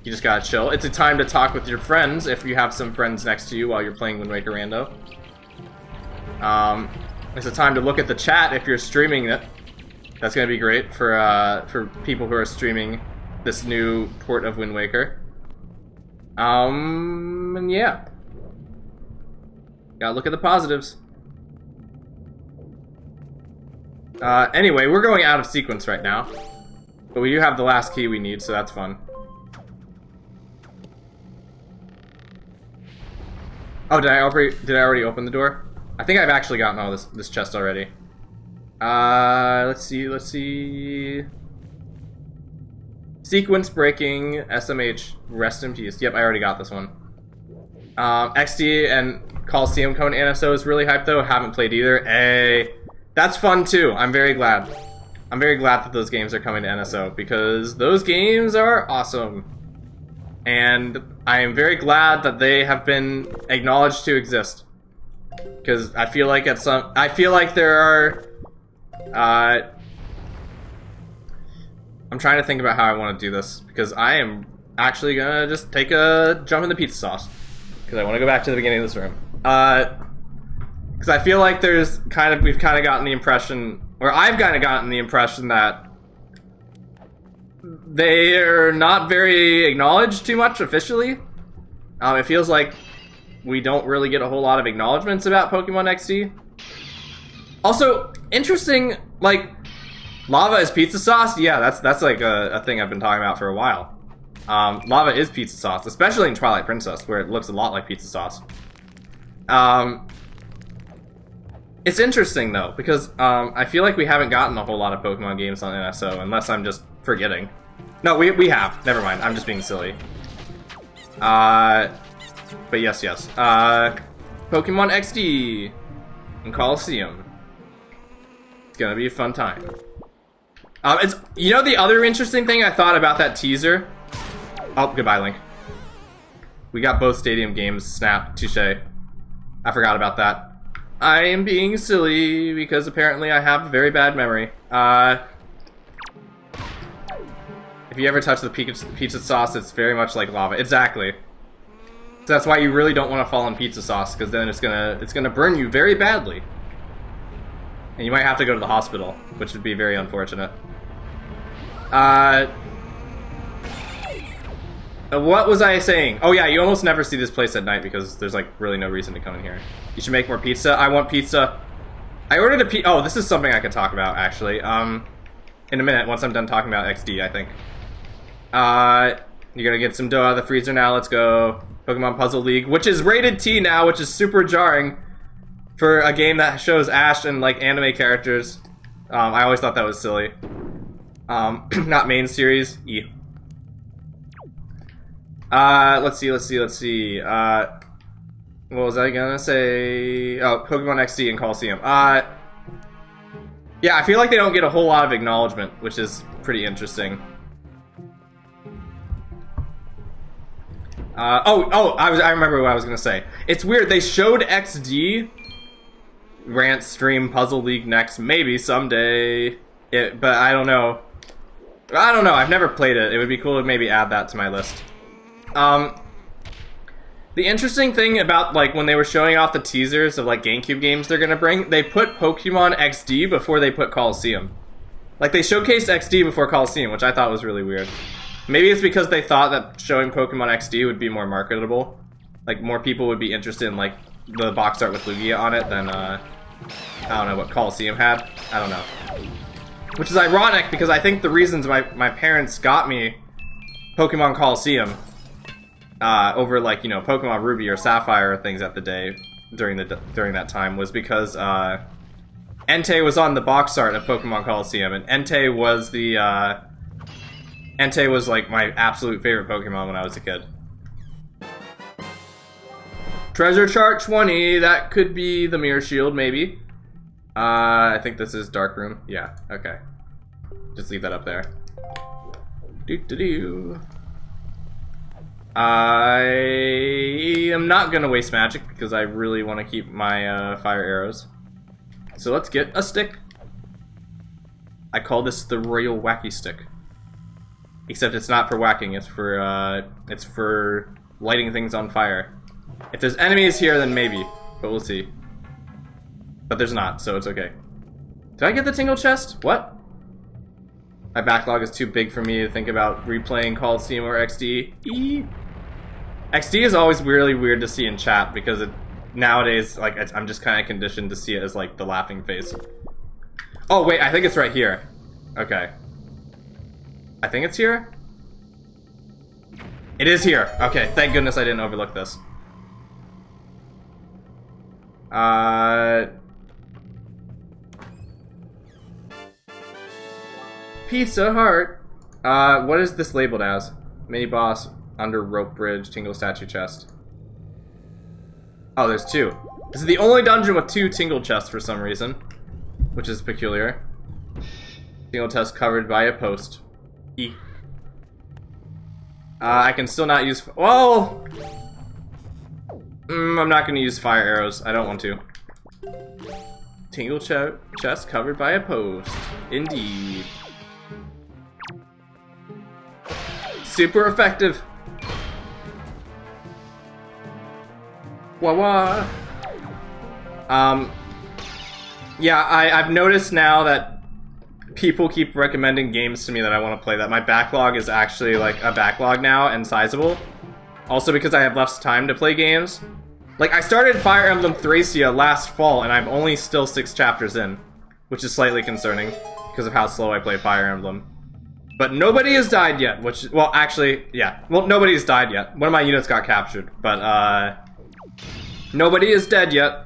You just gotta chill. It's a time to talk with your friends if you have some friends next to you while you're playing Wind Waker Rando. It's a time to look at the chat if you're streaming it. That's gonna be great for people who are streaming this new port of Wind Waker. And yeah. Gotta look at the positives. Anyway, we're going out of sequence right now. But we do have the last key we need, so that's fun. Oh, did I already open the door? I think I've actually gotten all this chest already. Let's see. Sequence breaking, SMH, rest in peace. Yep, I already got this one. XD and Coliseum Cone NSO is really hyped though. Haven't played either. Hey, that's fun too. I'm very glad. I'm very glad that those games are coming to NSO because those games are awesome. And I am very glad that they have been acknowledged to exist. Because I feel like there are I'm trying to think about how I want to do this because I am actually gonna just take a jump in the pizza sauce because I want to go back to the beginning of this room. Because I feel like we've kind of gotten the impression, or I've kind of gotten the impression that they are not very acknowledged too much officially. It feels like we don't really get a whole lot of acknowledgements about Pokemon XD. Also, interesting, like, lava is pizza sauce? Yeah, that's like a thing I've been talking about for a while. Lava is pizza sauce, especially in Twilight Princess, where it looks a lot like pizza sauce. It's interesting, though, because I feel like we haven't gotten a whole lot of Pokemon games on NSO, unless I'm just forgetting. No, we have. Never mind. I'm just being silly. But yes. Pokemon XD and Coliseum. It's gonna be a fun time. You know the other interesting thing I thought about that teaser? Oh, goodbye, Link. We got both stadium games. Snap. Touche. I forgot about that. I am being silly because apparently I have a very bad memory. If you ever touch the pizza sauce, it's very much like lava. Exactly. So that's why you really don't want to fall in pizza sauce, because then it's gonna burn you very badly, and you might have to go to the hospital, which would be very unfortunate. What was I saying? Oh yeah, you almost never see this place at night because there's like really no reason to come in here. You should make more pizza. I want pizza. I ordered a pizza. Oh, this is something I could talk about actually. In a minute, once I'm done talking about XD, I think. You're gonna get some dough out of the freezer now. Let's go. Pokemon Puzzle League, which is rated T now, which is super jarring for a game that shows Ash and like anime characters. I always thought that was silly. Not main series. E. Let's see. What was I gonna say? Oh, Pokemon XD and Coliseum. Yeah, I feel like they don't get a whole lot of acknowledgement, which is pretty interesting. I remember what I was gonna say. It's weird, they showed XD rant stream Puzzle League next, maybe someday. But I don't know. I've never played it. It would be cool to maybe add that to my list. The interesting thing about, like, when they were showing off the teasers of, like, GameCube games they're gonna bring, they put Pokemon XD before they put Coliseum. Like, they showcased XD before Coliseum, which I thought was really weird. Maybe it's because they thought that showing Pokemon XD would be more marketable. like more people would be interested in like the box art with Lugia on it than I don't know what Coliseum had. I don't know. Which is ironic because I think the reasons my parents got me Pokemon Coliseum over like, you know, Pokemon Ruby or Sapphire or things at the day during that time was because Entei was on the box art of Pokemon Coliseum, and Entei was like my absolute favorite Pokemon when I was a kid. Treasure chart 20, that could be the Mirror Shield, maybe. I think this is Dark Room. Yeah, okay. Just leave that up there. Doo-doo-doo. I am not gonna waste magic because I really want to keep my fire arrows. So let's get a stick. I call this the Royal Wacky Stick. Except it's not for whacking, it's for lighting things on fire. If there's enemies here, then maybe, but we'll see. But there's not, so it's okay. Did I get the Tingle Chest? What? My backlog is too big for me to think about replaying Coliseum or XD. XD is always really weird to see in chat because nowadays, like, I'm just kind of conditioned to see it as like the laughing face. Oh wait, I think it's right here. Okay. I think it's here? It is here. Okay, thank goodness I didn't overlook this. Pizza Hut. What is this labeled as? Mini boss, under rope bridge, Tingle statue chest. Oh, there's two. This is the only dungeon with two Tingle chests for some reason, which is peculiar. Tingle chest covered by a post. E. I can still not use. Well, I'm not going to use fire arrows. I don't want to. Tingle chest covered by a post. Indeed. Super effective. Wah wah. Yeah, I've noticed now that people keep recommending games to me that I want to play that my backlog is actually like a backlog now and sizable. Also because I have less time to play games. Like, I started Fire Emblem Thracia last fall and I'm only still 6 chapters in, which is slightly concerning because of how slow I play Fire Emblem. But nobody has died yet, which, well, actually, yeah. Well, nobody's died yet. One of my units got captured, but, nobody is dead yet.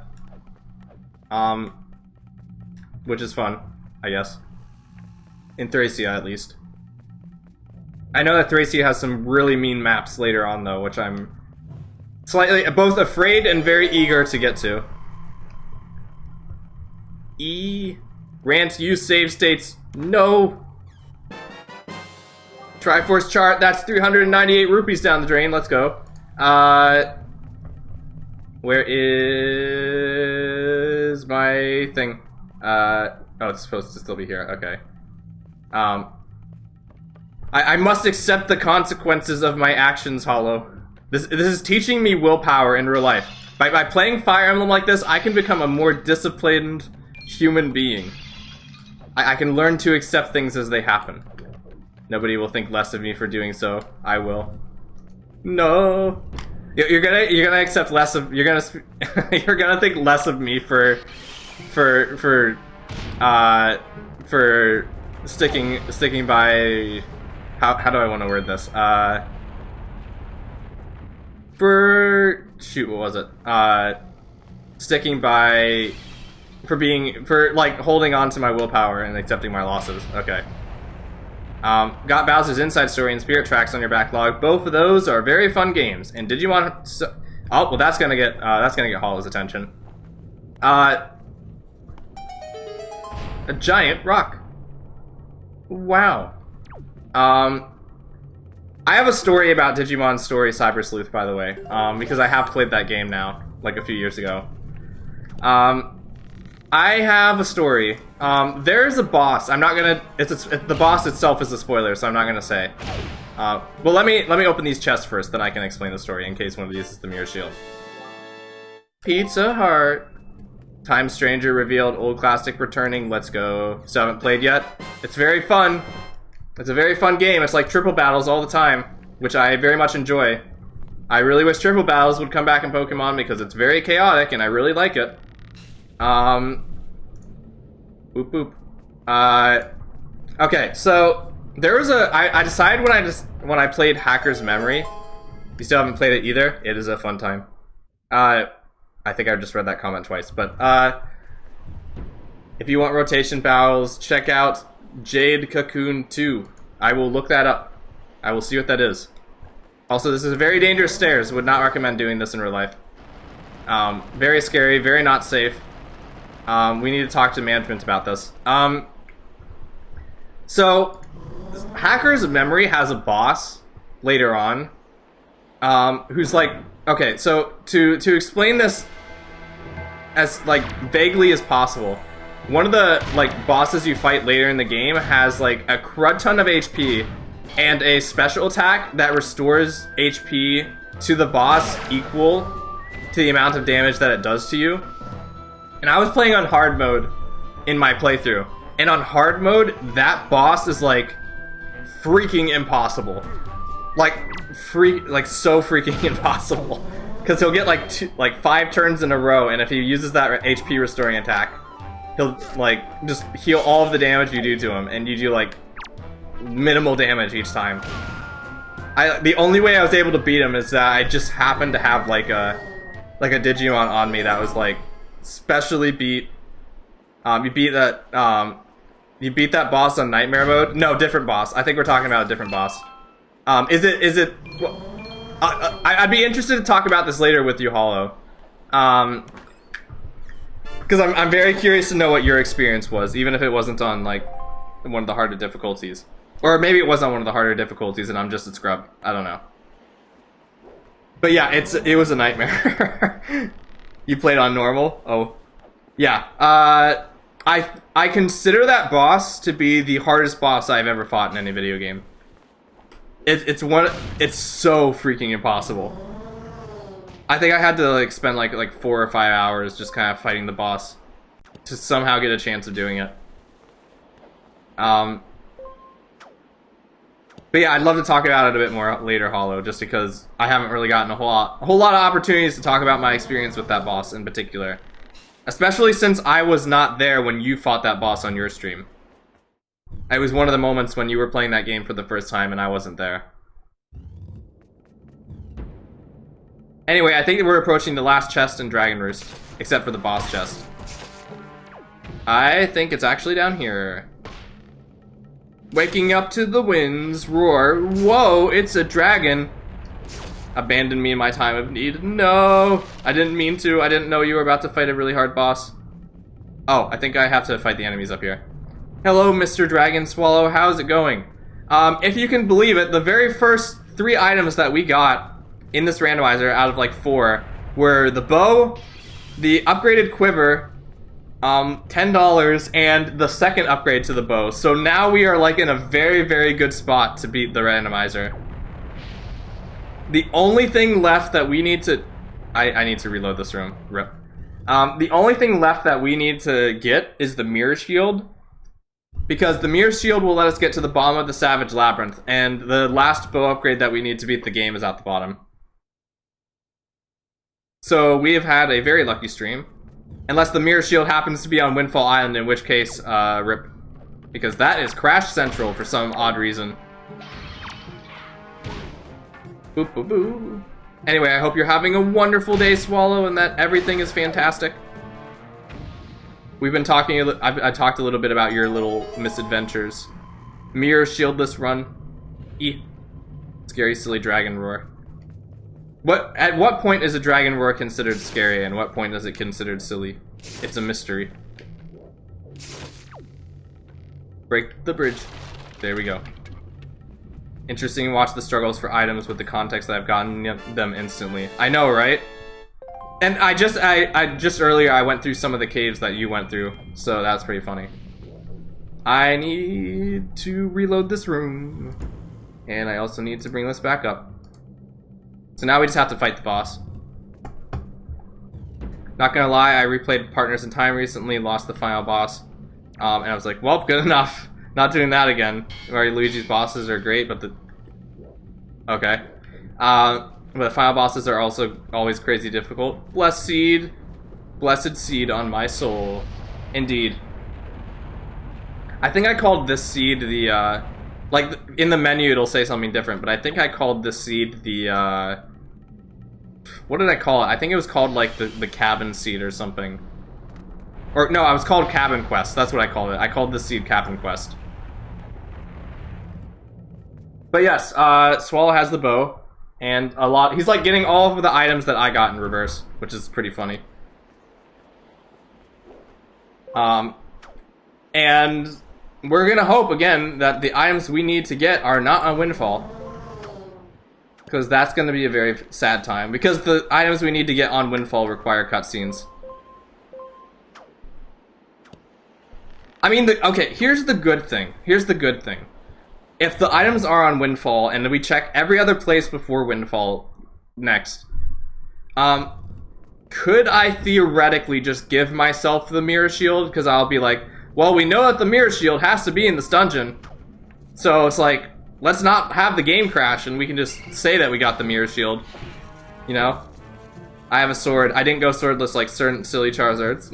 Which is fun, I guess. In Thracia, at least. I know that Thracia has some really mean maps later on, though, which I'm slightly both afraid and very eager to get to. Rant, use save states. No! Triforce chart, that's 398 rupees down the drain, let's go. Where is my thing? Oh, it's supposed to still be here, okay. I must accept the consequences of my actions, Hollow. This is teaching me willpower in real life. By playing Fire Emblem like this, I can become a more disciplined human being. I can learn to accept things as they happen. Nobody will think less of me for doing so. I will. No. You're gonna accept less of. You're gonna think less of me for sticking by. How do I want to word this? Shoot, what was it? Sticking by. For like holding on to my willpower and accepting my losses. Okay. Got Bowser's Inside Story and Spirit Tracks on your backlog. Both of those are very fun games. And Digimon. Oh, well, that's gonna get Hollow's attention. A giant rock. Wow. I have a story about Digimon Story Cyber Sleuth, by the way, because I have played that game now, like a few years ago. I have a story. There's a boss. I'm not gonna. The boss itself is a spoiler, so I'm not gonna say. Well, let me open these chests first, then I can explain the story in case one of these is the Mirror Shield. Pizza Hut. Time Stranger revealed. Old Classic returning. Let's go. Still haven't played yet. It's very fun. It's a very fun game. It's like triple battles all the time, which I very much enjoy. I really wish triple battles would come back in Pokemon because it's very chaotic and I really like it. Boop boop. Okay, so there was I decided when I played Hacker's Memory. If you still haven't played it either, it is a fun time. I think I just read that comment twice, but if you want rotation battles, check out Jade Cocoon 2. I will look that up. I will see what that is. Also, this is very dangerous stairs. Would not recommend doing this in real life. Very scary, very not safe. We need to talk to management about this. So, Hacker's Memory has a boss later on, who's like, okay, so to explain this as like vaguely as possible, one of the like bosses you fight later in the game has like a crud ton of HP and a special attack that restores HP to the boss equal to the amount of damage that it does to you. And I was playing on hard mode in my playthrough, and on hard mode, that boss is like freaking impossible. Like so freaking impossible. Because he'll get like 5 turns in a row, and if he uses that HP restoring attack, he'll like just heal all of the damage you do to him, and you do like minimal damage each time. The only way I was able to beat him is that I just happened to have like a Digimon on me that was like specially beat. You beat that boss on Nightmare mode. No, different boss. I think we're talking about a different boss. Is it? Well, I'd be interested to talk about this later with you, Hollow. Because I'm very curious to know what your experience was, even if it wasn't on like one of the harder difficulties, or maybe it was on one of the harder difficulties, and I'm just a scrub. I don't know. But yeah, it was a nightmare. You played on normal? Oh, yeah. I consider that boss to be the hardest boss I've ever fought in any video game. It's so freaking impossible. I think I had to like spend like 4 or 5 hours just kind of fighting the boss to somehow get a chance of doing it. But yeah, I'd love to talk about it a bit more later, Hollow, just because I haven't really gotten a whole lot of opportunities to talk about my experience with that boss in particular. Especially since I was not there when you fought that boss on your stream. It was one of the moments when you were playing that game for the first time and I wasn't there. Anyway, I think we're approaching the last chest in Dragon Roost, except for the boss chest. I think it's actually down here. Waking up to the wind's roar. Whoa, it's a dragon. Abandoned me in my time of need. No, I didn't mean to. I didn't know you were about to fight a really hard boss. Oh, I think I have to fight the enemies up here. Hello, Mr. Dragon Swallow. How's it going? If you can believe it, the very first 3 items that we got in this randomizer out of like 4 were the bow, the upgraded quiver, $10, and the second upgrade to the bow. So now we are like in a very, very good spot to beat the randomizer. The only thing left that we need to... I need to reload this room. Rip. The only thing left that we need to get is the Mirror Shield. Because the Mirror Shield will let us get to the bottom of the Savage Labyrinth. And the last bow upgrade that we need to beat the game is at the bottom. So we have had a very lucky stream. Unless the Mirror Shield happens to be on Windfall Island, in which case, rip. Because that is Crash Central for some odd reason. Boop, boop, boop. Anyway, I hope you're having a wonderful day, Swallow, and that everything is fantastic. We've been talking, I talked a little bit about your little misadventures. Mirror Shieldless run. Scary, silly dragon roar. At what point is a dragon roar considered scary, and what point is it considered silly? It's a mystery. Break the bridge. There we go. Interesting to watch the struggles for items with the context that I've gotten them instantly. I know, right? And I just earlier I went through some of the caves that you went through, so that's pretty funny. I need to reload this room, and I also need to bring this back up. So now we just have to fight the boss. Not gonna lie, I replayed Partners in Time recently, lost the final boss, and I was like, well, good enough. Not doing that again. Mario Luigi's bosses are great, but the... Okay. But the final bosses are also always crazy difficult. Blessed seed on my soul. Indeed. I think I called this seed the, like, in the menu it'll say something different, but I think I called this seed the, what did I call it? I think it was called, like, the cabin seed or something. Or, no, I was called Cabin Quest. That's what I called it. I called this seed Cabin Quest. But yes, Swallow has the bow. And a lot... He's, like, getting all of the items that I got in reverse, which is pretty funny. And we're gonna hope, again, that the items we need to get are not on Windfall. Because that's gonna be a very sad time. Because the items we need to get on Windfall require cutscenes. I mean, okay, here's the good thing. Here's the good thing. If the items are on Windfall, and we check every other place before Windfall next, could I theoretically just give myself the Mirror Shield? Because I'll be like, well, we know that the Mirror Shield has to be in this dungeon. So it's like, let's not have the game crash, and we can just say that we got the Mirror Shield. You know? I have a sword. I didn't go swordless like certain silly Charizards.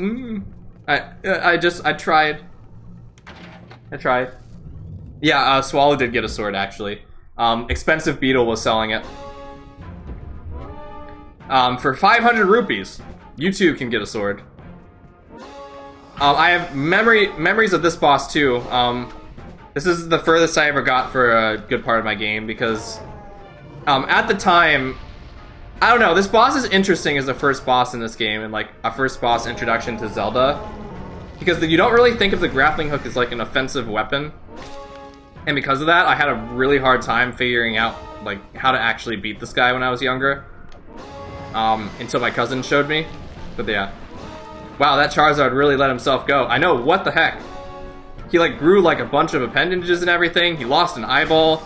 I tried. I tried. Yeah, Swallow did get a sword, actually. Expensive Beetle was selling it. For 500 rupees, you too can get a sword. I have memories of this boss, too. This is the furthest I ever got for a good part of my game, because at the time, I don't know, this boss is interesting as a first boss in this game, and like a first boss introduction to Zelda. Because you don't really think of the grappling hook as like an offensive weapon. And because of that, I had a really hard time figuring out like how to actually beat this guy when I was younger. Until my cousin showed me. But yeah. Wow, that Charizard really let himself go. I know, what the heck? He like grew like a bunch of appendages and everything. He lost an eyeball.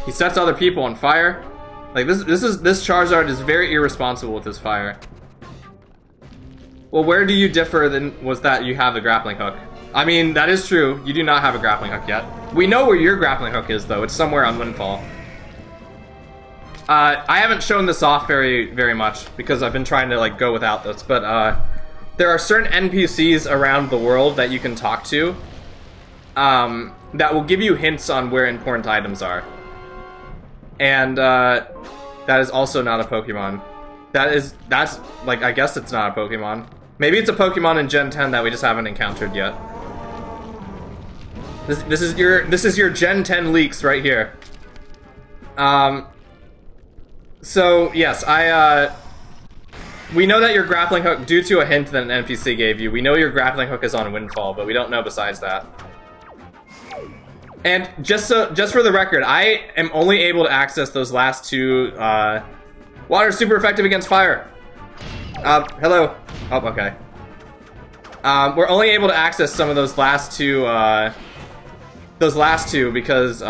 He sets other people on fire. Like this Charizard is very irresponsible with his fire. Well, where do you differ than was that you have the grappling hook? I mean, that is true. You do not have a grappling hook yet. We know where your grappling hook is, though. It's somewhere on Windfall. I haven't shown this off very much because I've been trying to like go without this, but there are certain NPCs around the world that you can talk to that will give you hints on where important items are. And that is also not a Pokemon. That's like, I guess it's not a Pokemon. Maybe it's a Pokemon in Gen 10 that we just haven't encountered yet. This is your Gen 10 leaks right here. So yes, we know that your grappling hook, due to a hint that an NPC gave you, we know your grappling hook is on Windfall, but we don't know besides that. And just for the record, I am only able to access those last two. Water is super effective against fire. Hello. Oh, okay. We're only able to access some of those last two. Because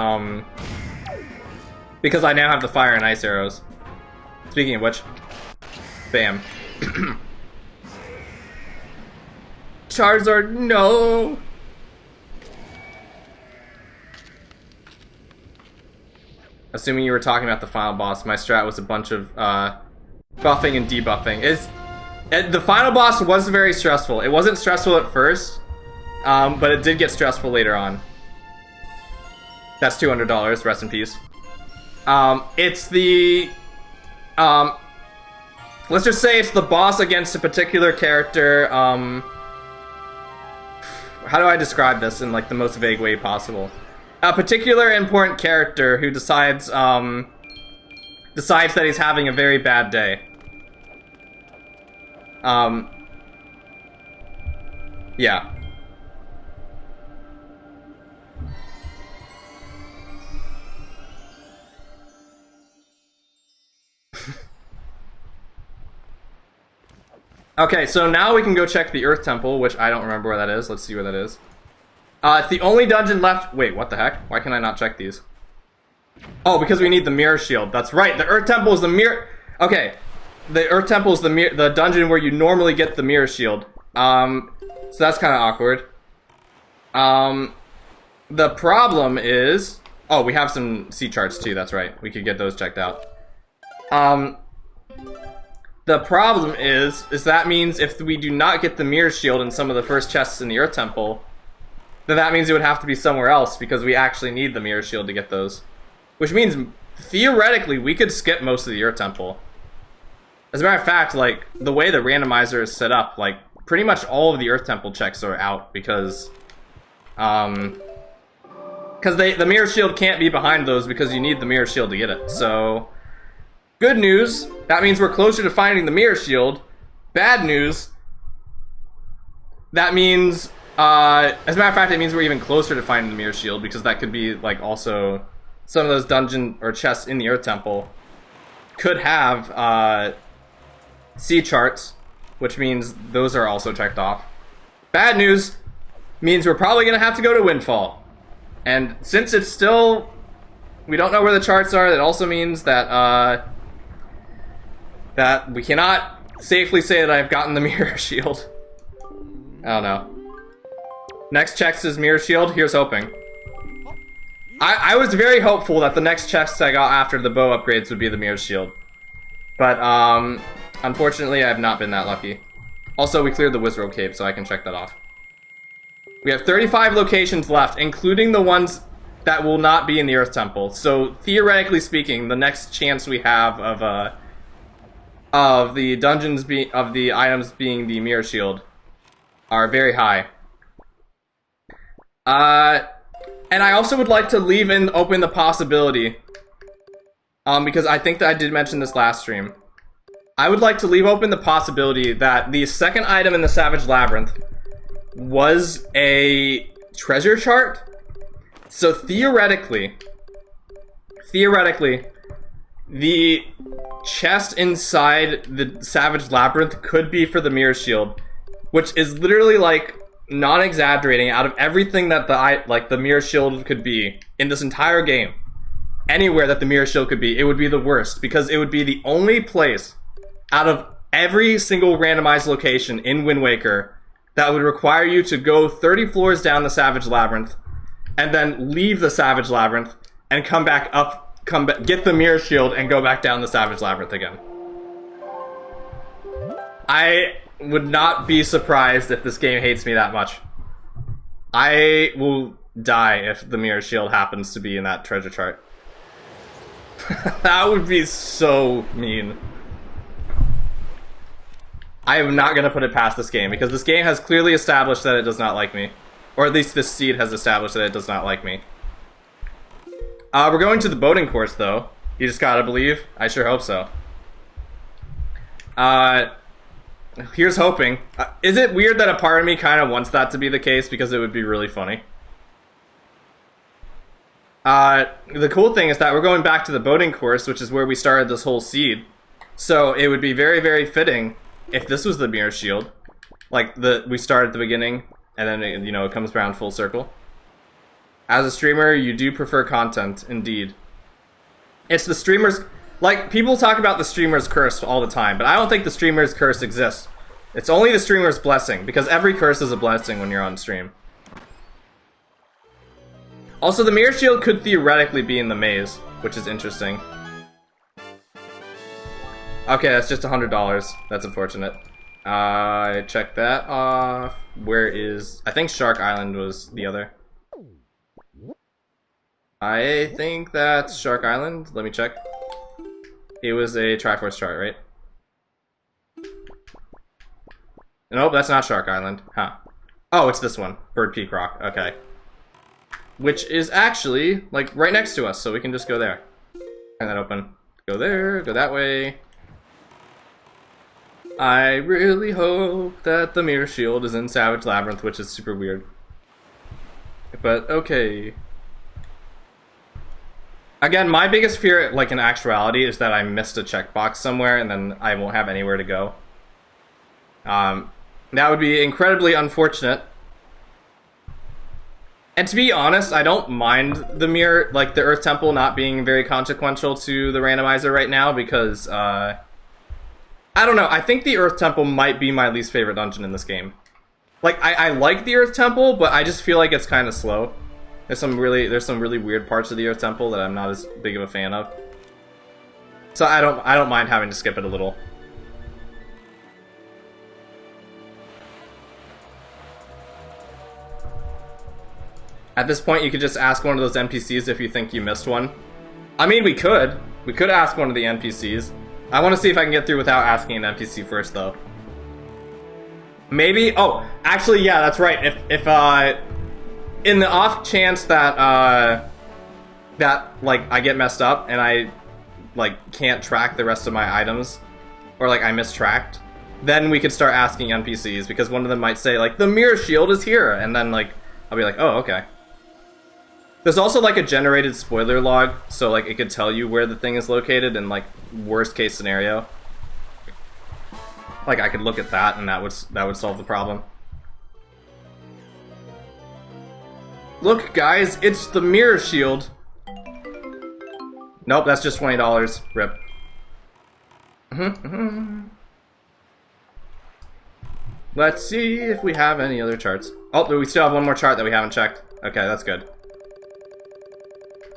I now have the fire and ice arrows. Speaking of which, bam. Charizard, no. Assuming you were talking about the final boss, my strat was a bunch of buffing and debuffing. The final boss was very stressful. It wasn't stressful at first, but it did get stressful later on. That's $200, rest in peace. It's the... let's just say it's the boss against a particular character. How do I describe this in like the most vague way possible? A particular important character who decides that he's having a very bad day. Yeah. Okay, so now we can go check the Earth Temple, which I don't remember where that is. Let's see where that is. It's the only dungeon left. Wait, what the heck? Why can I not check these? Oh, because we need the Mirror Shield. That's right. The Earth Temple is the mirror. Okay, the Earth Temple is the dungeon where you normally get the Mirror Shield. So that's kind of awkward. The problem is. Oh, we have some sea charts too, that's right. We could get those checked out. The problem is that means if we do not get the mirror shield in some of the first chests in the Earth Temple, then that means it would have to be somewhere else because we actually need the mirror shield to get those. Which means, theoretically, we could skip most of the Earth Temple. As a matter of fact, like, the way the randomizer is set up, like, pretty much all of the Earth Temple checks are out because the mirror shield can't be behind those because you need the mirror shield to get it. So, good news, that means we're closer to finding the mirror shield. Bad news, that means, as a matter of fact, it means we're even closer to finding the mirror shield because that could be, like, also some of those dungeon or chests in the Earth Temple could have, sea charts, which means those are also checked off. Bad news means we're probably going to have to go to Windfall. And since it's still... we don't know where the charts are, that also means that, that we cannot safely say that I've gotten the mirror shield. I don't know. Next checks is mirror shield. Here's hoping. I was very hopeful that the next chest I got after the bow upgrades would be the mirror shield. But, unfortunately, I have not been that lucky. Also, we cleared the Wizrobe Cave, so I can check that off. We have 35 locations left, including the ones that will not be in the Earth Temple. So, theoretically speaking, the next chance we have of the dungeons of the items being the mirror shield are very high. And I also would like to leave open the possibility, because I think that I did mention this last stream. I would like to leave open the possibility that the second item in the Savage Labyrinth was a treasure chart. So theoretically, the chest inside the Savage Labyrinth could be for the mirror shield, which is literally, like, not exaggerating, out of everything that the mirror shield could be in this entire game, anywhere that the mirror shield could be, it would be the worst, because it would be the only place out of every single randomized location in Wind Waker that would require you to go 30 floors down the Savage Labyrinth and then leave the Savage Labyrinth and come back up, get the mirror shield and go back down the Savage Labyrinth again. I would not be surprised if this game hates me that much. I will die if the mirror shield happens to be in that treasure chart. That would be so mean. I am not going to put it past this game, because this game has clearly established that it does not like me. Or at least this seed has established that it does not like me. We're going to the boating course, though. You just gotta believe. I sure hope so. Here's hoping. Is it weird that a part of me kind of wants that to be the case, because it would be really funny? The cool thing is that we're going back to the boating course, which is where we started this whole seed. So it would be very, very fitting if this was the mirror shield. Like, we start at the beginning, and then, it comes around full circle. As a streamer, you do prefer content, indeed. It's the streamer's... Like, people talk about the streamer's curse all the time, but I don't think the streamer's curse exists. It's only the streamer's blessing, because every curse is a blessing when you're on stream. Also, the mirror shield could theoretically be in the maze, which is interesting. Okay, that's just $100. That's unfortunate. I checked that off. Where is... I think Shark Island was the other. I think that's Shark Island. Let me check. It was a Triforce chart, right? Nope, that's not Shark Island. Huh. Oh, it's this one. Bird Peak Rock. Okay. Which is actually, like, right next to us, so we can just go there. Turn that open. Go there, go that way. I really hope that the mirror shield is in Savage Labyrinth, which is super weird. But, okay. Again, my biggest fear, like, in actuality, is that I missed a checkbox somewhere and then I won't have anywhere to go. That would be incredibly unfortunate. And to be honest, I don't mind the mirror, like, the Earth Temple not being very consequential to the randomizer right now, because, I don't know, I think the Earth Temple might be my least favorite dungeon in this game. Like, I like the Earth Temple, but I just feel like it's kind of slow. There's some really weird parts of the Earth Temple that I'm not as big of a fan of. So I don't mind having to skip it a little. At this point, you could just ask one of those NPCs if you think you missed one. I mean, we could. We could ask one of the NPCs. I want to see if I can get through without asking an NPC first, though. Maybe? Oh, actually, yeah, that's right. If in the off chance that, like, I get messed up and I, like, can't track the rest of my items, or, like, I mistracked, then we could start asking NPCs, because one of them might say, like, the mirror shield is here, and then, like, I'll be like, oh, okay. There's also, like, a generated spoiler log, so, like, it could tell you where the thing is located in, like, worst case scenario. Like, I could look at that, and that would solve the problem. Look, guys, it's the mirror shield. Nope, that's just $20. Rip. Let's see if we have any other charts. Oh, we still have one more chart that we haven't checked. Okay, that's good.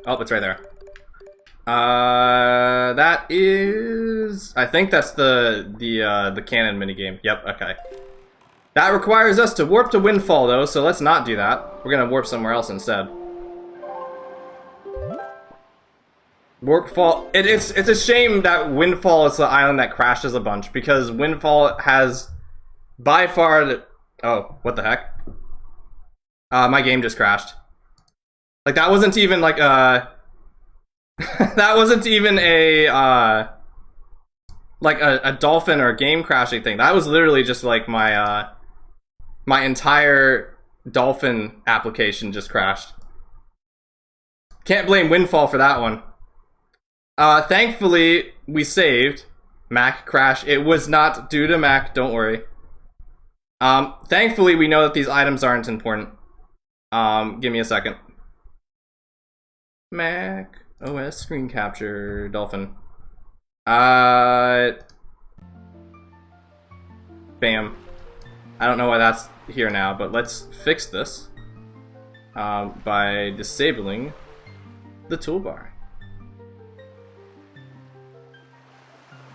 Oh, it's right there. That is... I think that's the cannon minigame. Yep, okay. That requires us to warp to Windfall, though, so let's not do that. We're gonna warp somewhere else instead. Warpfall... It's a shame that Windfall is the island that crashes a bunch, because Windfall has by far the... Oh, what the heck? My game just crashed. Like, that wasn't even, like, that wasn't even a, like, a dolphin or a game crashing thing. That was literally just, like, my, my entire dolphin application just crashed. Can't blame Windfall for that one. Thankfully, we saved. Mac crash. It was not due to Mac, don't worry. Thankfully, we know that these items aren't important. Give me a second. Mac OS screen capture dolphin. Bam. I don't know why that's here now, but let's fix this by disabling the toolbar.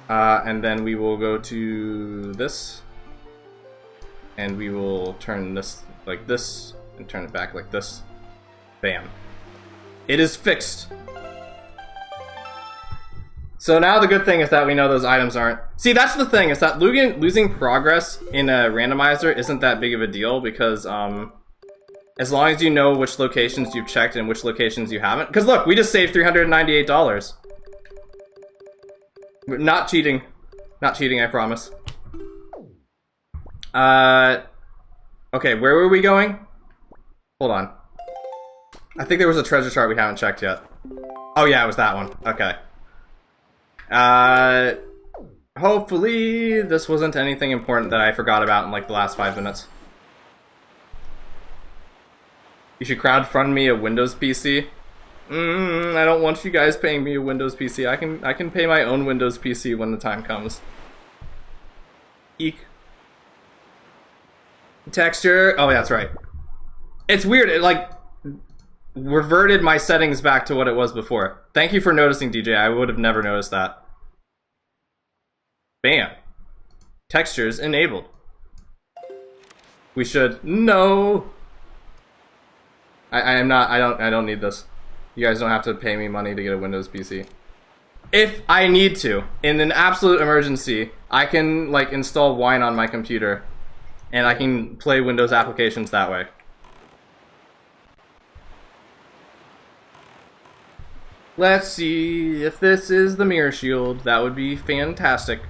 And then we will go to this, and we will turn this like this, and turn it back like this. Bam. It is fixed. So now the good thing is that we know those items aren't... See, that's the thing, is that losing progress in a randomizer isn't that big of a deal, because as long as you know which locations you've checked and which locations you haven't. Because look, we just saved $398. Not cheating. Not cheating, I promise. Okay, where were we going? Hold on. I think there was a treasure chart we haven't checked yet. Oh yeah, it was that one. Okay. Hopefully this wasn't anything important that I forgot about in like the last 5 minutes. You should crowdfund me a Windows PC. I don't want you guys paying me a Windows PC. I can pay my own Windows PC when the time comes. Eek. Texture. Oh, that's right. It's weird. It like reverted my settings back to what it was before. Thank you for noticing, DJ. I would have never noticed that. Bam. Textures enabled. We should... No! I don't need this. You guys don't have to pay me money to get a Windows PC. If I need to, in an absolute emergency, I can like install Wine on my computer and I can play Windows applications that way. Let's see if this is the mirror shield. That would be fantastic.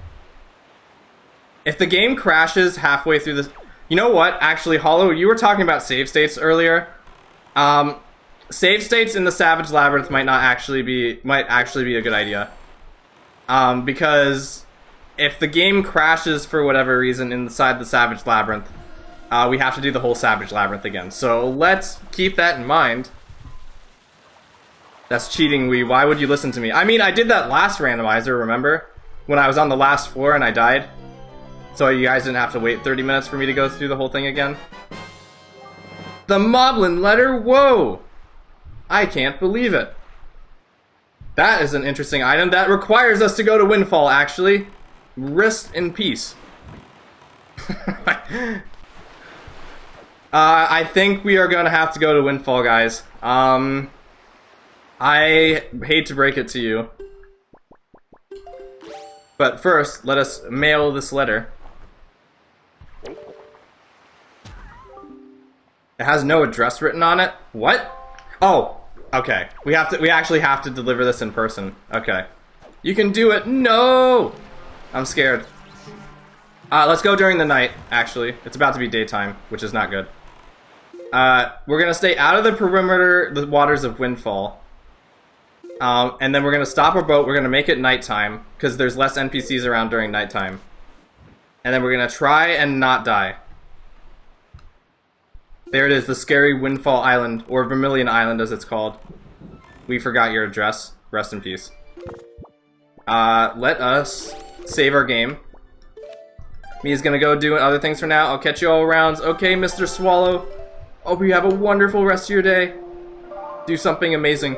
If the game crashes halfway through this... You know what? Actually, Hollow, you were talking about save states earlier. Save states in the Savage Labyrinth might actually be a good idea. Because if the game crashes for whatever reason inside the Savage Labyrinth, we have to do the whole Savage Labyrinth again. So let's keep that in mind. That's cheating, why would you listen to me? I mean, I did that last randomizer, remember? When I was on the last floor and I died. So you guys didn't have to wait 30 minutes for me to go through the whole thing again. The Moblin letter, whoa! I can't believe it. That is an interesting item that requires us to go to Windfall, actually. Rest in peace. I think we are going to have to go to Windfall, guys. I hate to break it to you. But first, let us mail this letter. It has no address written on it? What? Oh, okay. We actually have to deliver this in person. Okay. You can do it. No! I'm scared. Let's go during the night, actually. It's about to be daytime, which is not good. We're gonna stay out of the perimeter, the waters of Windfall. And then we're gonna stop our boat, we're gonna make it nighttime, because there's less NPCs around during nighttime. And then we're gonna try and not die. There it is, the scary Windfall Island, or Vermilion Island as it's called. We forgot your address. Rest in peace. Let us save our game. Mia's gonna go doing other things for now. I'll catch you all around. Okay, Mr. Swallow. Hope you have a wonderful rest of your day. Do something amazing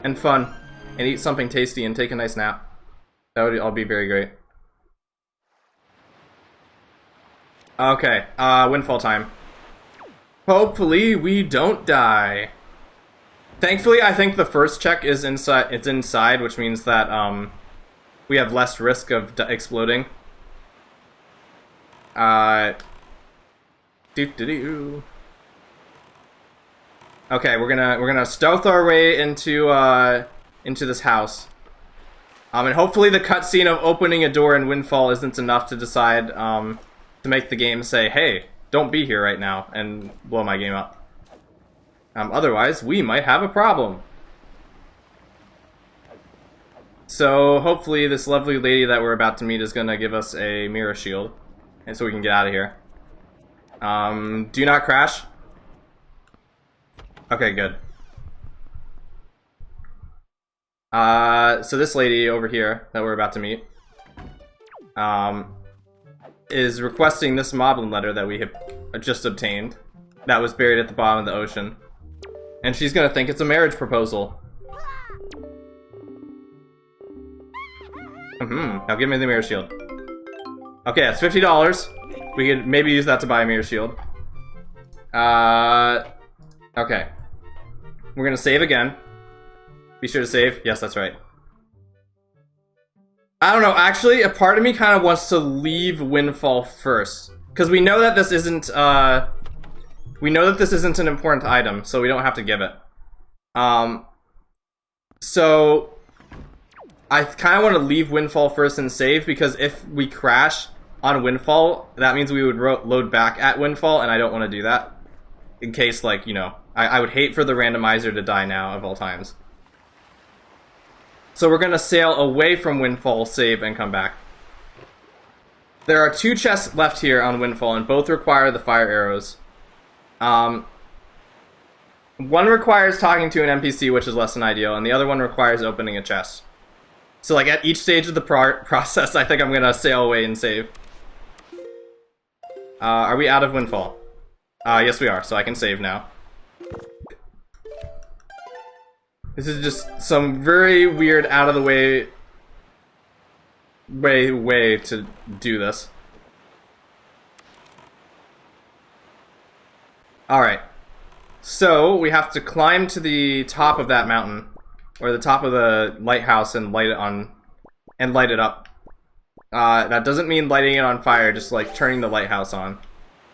and fun, and eat something tasty and take a nice nap. That would all be very great. Okay, Windfall time. Hopefully we don't die. Thankfully, I think the first check is inside. It's inside, which means that we have less risk of exploding. Okay, we're gonna stealth our way into this house. And hopefully the cutscene of opening a door in Windfall isn't enough to decide to make the game say, "Hey, don't be here right now," and blow my game up. Otherwise, we might have a problem. So hopefully this lovely lady that we're about to meet is gonna give us a mirror shield, and so we can get out of here. Do not crash. Okay, good. So this lady over here that we're about to meet, is requesting this Moblin letter that we have just obtained, that was buried at the bottom of the ocean. And she's gonna think it's a marriage proposal. Now give me the mirror shield. Okay, that's $50. We could maybe use that to buy a mirror shield. Okay. We're gonna save again. Be sure to save. Yes, that's right. I don't know, actually, a part of me kind of wants to leave Windfall first. Because we know that this isn't, an important item, so we don't have to give it. So I kind of want to leave Windfall first and save, because if we crash on Windfall, that means we would load back at Windfall, and I don't want to do that. In case, like, you know, I would hate for the randomizer to die now, of all times. So we're gonna sail away from Windfall, save, and come back. There are 2 chests left here on Windfall, and both require the fire arrows. One requires talking to an NPC, which is less than ideal, and the other one requires opening a chest. So, like, at each stage of the process, I think I'm gonna sail away and save. Are we out of Windfall? Yes we are, so I can save now. This is just some very weird, out of the way to do this. Alright. So, we have to climb to the top of that mountain, or the top of the lighthouse, and light it up. That doesn't mean lighting it on fire, just like turning the lighthouse on.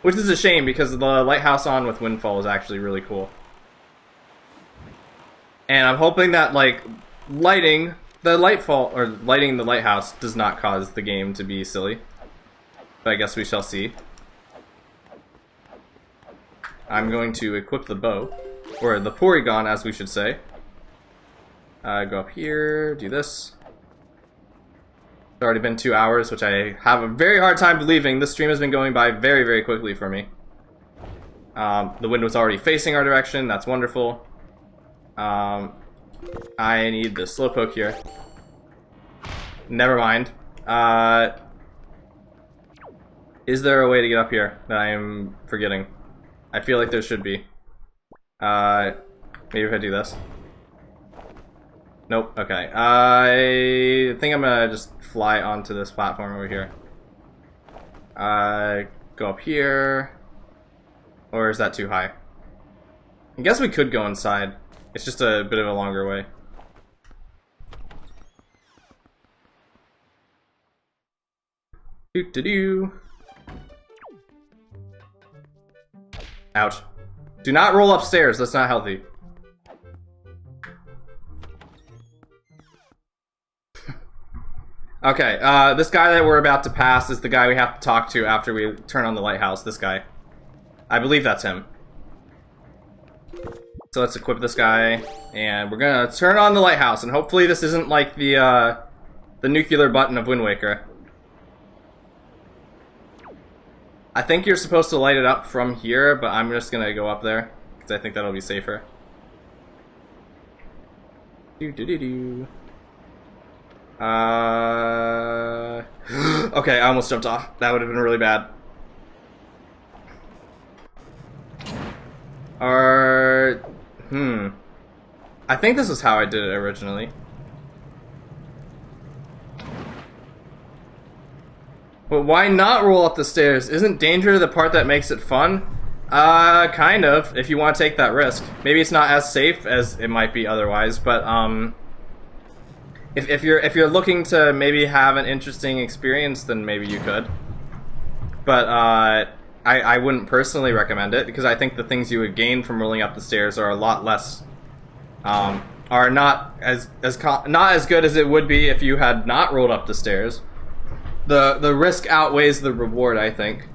Which is a shame, because the lighthouse on with Windfall is actually really cool. And I'm hoping that, like, lighting the lighthouse does not cause the game to be silly. But I guess we shall see. I'm going to equip the bow, or the Porygon, as we should say. Go up here, do this. It's already been 2 hours, which I have a very hard time believing. This stream has been going by very, very quickly for me. The wind was already facing our direction, that's wonderful. I need the Slowpoke here. Never mind. Is there a way to get up here that I am forgetting? I feel like there should be. Maybe if I do this. Nope, okay. I think I'm gonna just fly onto this platform over here. Go up here. Or is that too high? I guess we could go inside. It's just a bit of a longer way. Doo-doo-doo. Ouch. Do not roll upstairs, that's not healthy. Okay, this guy that we're about to pass is the guy we have to talk to after we turn on the lighthouse, this guy. I believe that's him. So let's equip this guy, and we're gonna turn on the lighthouse, and hopefully this isn't like the nuclear button of Wind Waker. I think you're supposed to light it up from here, but I'm just gonna go up there, because I think that'll be safer. Do-do-do-do. Okay, I almost jumped off. That would have been really bad. I think this is how I did it originally. But why not roll up the stairs? Isn't danger the part that makes it fun? Kind of, if you want to take that risk. Maybe it's not as safe as it might be otherwise, but, if you're looking to maybe have an interesting experience, then maybe you could. But I wouldn't personally recommend it, because I think the things you would gain from rolling up the stairs are a lot less, are not as good as it would be if you had not rolled up the stairs. The risk outweighs the reward, I think.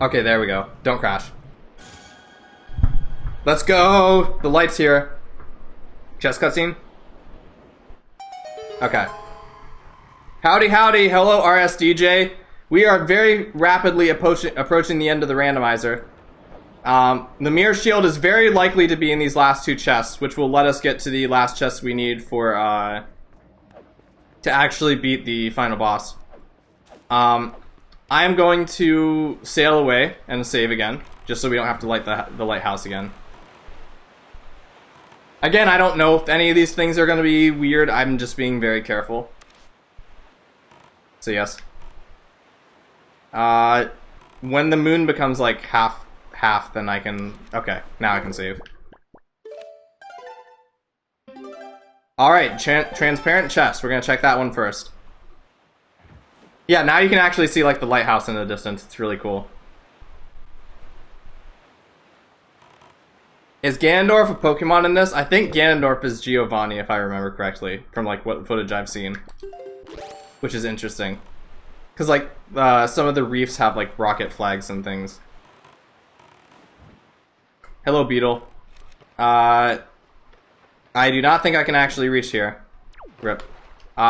Okay, there we go. Don't crash. Let's go. The light's here. Chess cutscene. Okay. Howdy, howdy. Hello, RSDJ. We are very rapidly approaching the end of the randomizer. The mirror shield is very likely to be in these last two chests, which will let us get to the last chest we need for to actually beat the final boss. I am going to sail away and save again, just so we don't have to light the lighthouse again. Again, I don't know if any of these things are going to be weird. I'm just being very careful. So yes. When the moon becomes like half, then I can... Okay, now I can save. Alright, transparent chest. We're going to check that one first. Yeah, now you can actually see like the lighthouse in the distance. It's really cool. Is Ganondorf a Pokemon in this? I think Ganondorf is Giovanni, if I remember correctly, from like what footage I've seen. Which is interesting. Because like, some of the reefs have like rocket flags and things. Hello, Beetle. I do not think I can actually reach here. Rip.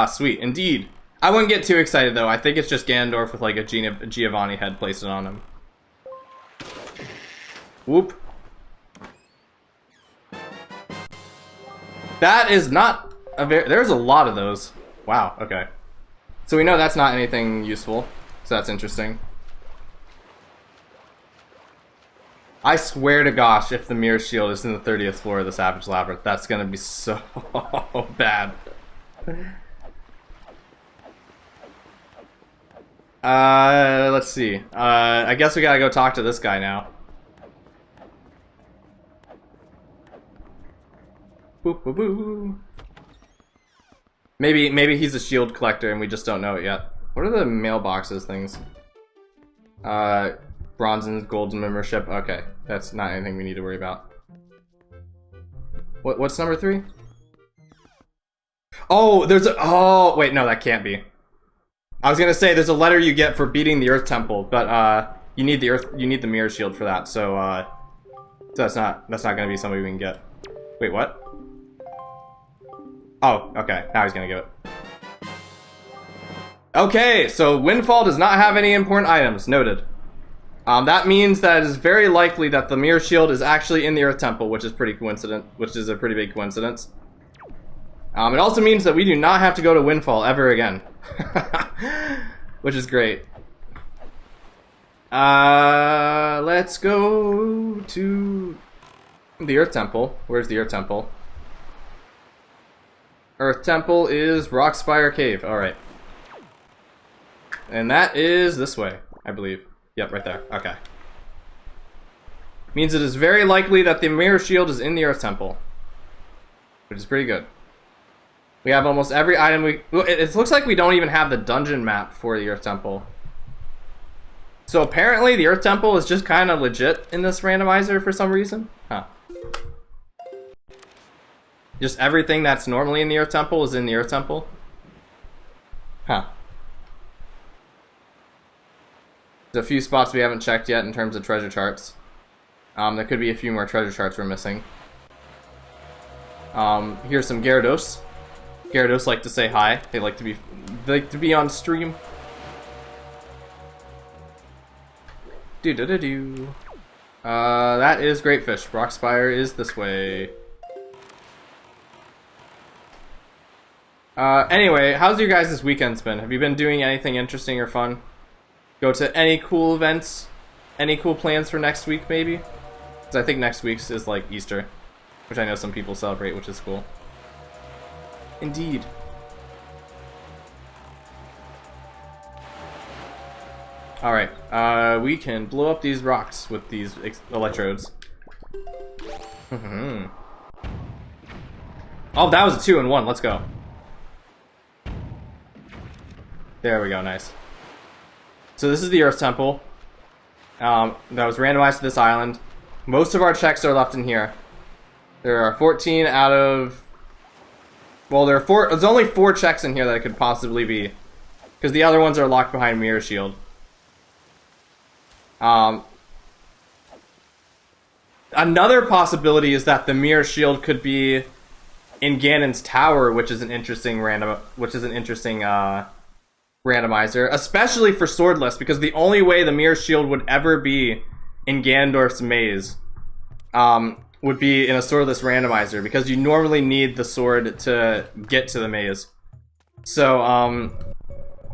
Sweet. Indeed. I wouldn't get too excited though. I think it's just Ganondorf with like a Giovanni head placed on him. Whoop. That is not a very... There's a lot of those. Wow, okay. So we know that's not anything useful. So that's interesting. I swear to gosh, if the mirror shield is in the 30th floor of the Savage Labyrinth, that's gonna be so bad. Let's see. I guess we gotta go talk to this guy now. Boop, boop, boop. Maybe he's a shield collector and we just don't know it yet. What are the mailboxes things? Bronze and gold membership. Okay, that's not anything we need to worry about. What's number 3? Oh, there's a... Oh, wait, no, that can't be. I was gonna say there's a letter you get for beating the Earth Temple, but you need the mirror shield for that. So that's not gonna be something we can get. Wait, what? Oh, okay. Now he's gonna give it. Okay, so Windfall does not have any important items. Noted. That means that it is very likely that the mirror shield is actually in the Earth Temple, which is a pretty big coincidence. It also means that we do not have to go to Windfall ever again. Which is great. Let's go to... The Earth Temple. Where's the Earth Temple? Earth Temple is Rockspire Cave. Alright. And that is this way, I believe. Yep, right there. Okay. Means it is very likely that the Mirror Shield is in the Earth Temple. Which is pretty good. We have almost every item we... It looks like we don't even have the dungeon map for the Earth Temple. So apparently the Earth Temple is just kind of legit in this randomizer for some reason. Huh. Just everything that's normally in the Earth Temple is in the Earth Temple. Huh. There's a few spots we haven't checked yet in terms of treasure charts. There could be a few more treasure charts we're missing. Here's some Gyarados. Gyarados like to say hi. They like to be on stream. That is Great Fish. Rockspire is this way. Anyway, how's your guys' weekends been? Have you been doing anything interesting or fun? Go to any cool events? Any cool plans for next week, maybe? Because I think next week's is like Easter, which I know some people celebrate, which is cool. Indeed. Alright, we can blow up these rocks with these electrodes. Oh, that was a 2-in-1. Let's go. There we go, nice. So this is the Earth Temple. That was randomized to this island. Most of our checks are left in here. There are 14 out of... Well, there's only 4 checks in here that it could possibly be. Because the other ones are locked behind Mirror Shield. Another possibility is that the Mirror Shield could be in Ganon's Tower, which is an interesting randomizer, especially for Swordless, because the only way the Mirror Shield would ever be in Ganondorf's maze would be in a Swordless randomizer, because you normally need the sword to get to the maze. So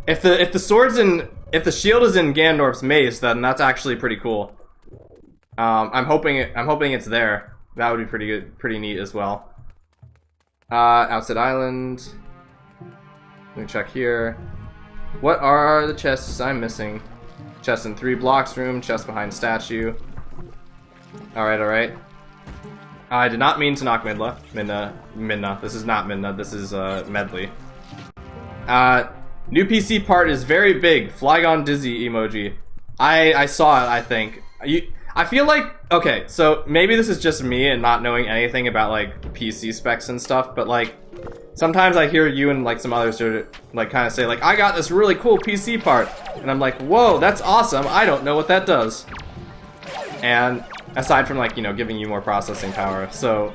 if the shield is in Ganondorf's maze, then that's actually pretty cool. I'm hoping it's there. That would be pretty good, pretty neat as well. Outside Island. Let me check here. What are the chests I'm missing? Chest in 3 blocks room, chest behind statue. Alright. I did not mean to knock Midna. This is not Midna, this is Medley. New PC part is very big. Flygon Dizzy emoji. I saw it, I think. I feel like, okay, so maybe this is just me and not knowing anything about like PC specs and stuff, but like sometimes I hear you and like some others are like kind of say like, I got this really cool PC part, and I'm like, whoa, that's awesome. I don't know what that does. And aside from like, you know, giving you more processing power, so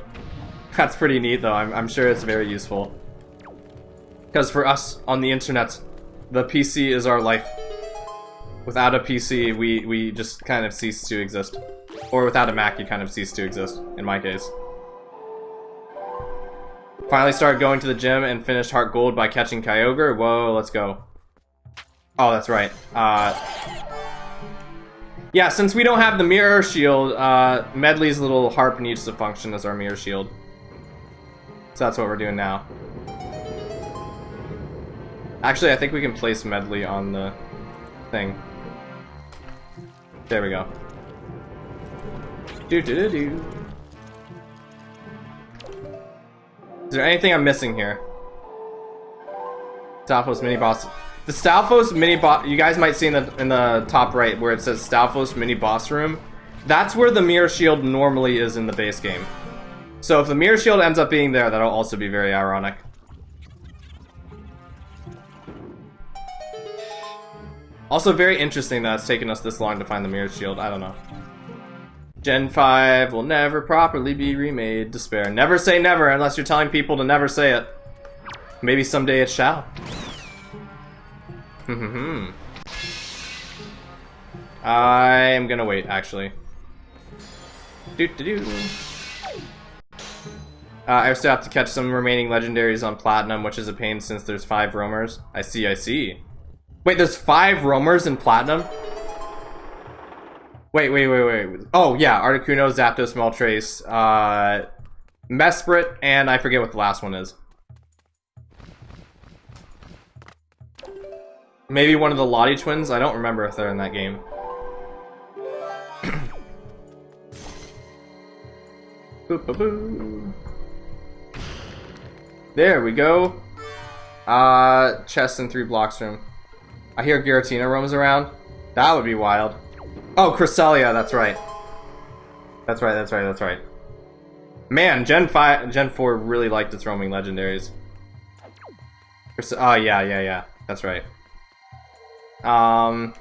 that's pretty neat though. I'm sure it's very useful. Because for us on the internet, the PC is our life. Without a PC, we just kind of cease to exist. Or without a Mac, you kind of cease to exist, in my case. Finally started going to the gym and finished Heart Gold by catching Kyogre. Whoa, let's go. Oh, that's right. Yeah, since we don't have the Mirror Shield, Medley's little harp needs to function as our Mirror Shield. So that's what we're doing now. Actually, I think we can place Medley on the thing. There we go. Is there anything I'm missing here? Stalfos mini boss. The Stalfos mini boss. You guys might see in the top right where it says Stalfos mini boss room. That's where the Mirror Shield normally is in the base game. So if the Mirror Shield ends up being there, that'll also be very ironic. Also very interesting that it's taken us this long to find the Mirror Shield. I don't know. Gen 5 will never properly be remade. Despair. Never say never unless you're telling people to never say it. Maybe someday it shall. I'm gonna wait, actually. I still have to catch some remaining legendaries on Platinum, which is a pain since there's 5 roamers. I see. Wait, there's 5 roamers in Platinum? Wait. Oh, yeah, Articuno, Zapdos, Moltres, Mesprit, and I forget what the last one is. Maybe one of the Lottie twins? I don't remember if they're in that game. Boop, boop, boop. There we go. Chest in 3 blocks room. I hear Giratina roams around. That would be wild. Oh, Cresselia, that's right. That's right. Man, Gen 4 really liked its roaming legendaries. Oh, yeah. That's right. I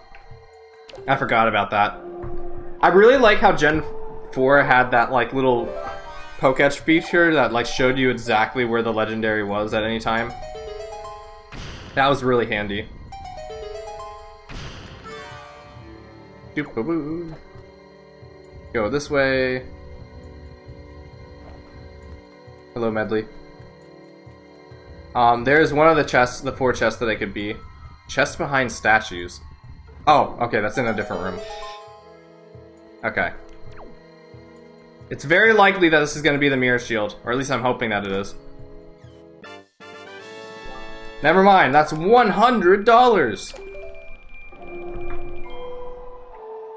forgot about that. I really like how Gen 4 had that, like, little Poketch feature that, like, showed you exactly where the legendary was at any time. That was really handy. Go this way. Hello, Medley. There's one of the chests, the 4 chests that I could be. Chest behind statues. Oh, okay, that's in a different room. Okay. It's very likely that this is going to be the Mirror Shield, or at least I'm hoping that it is. Never mind, that's $100!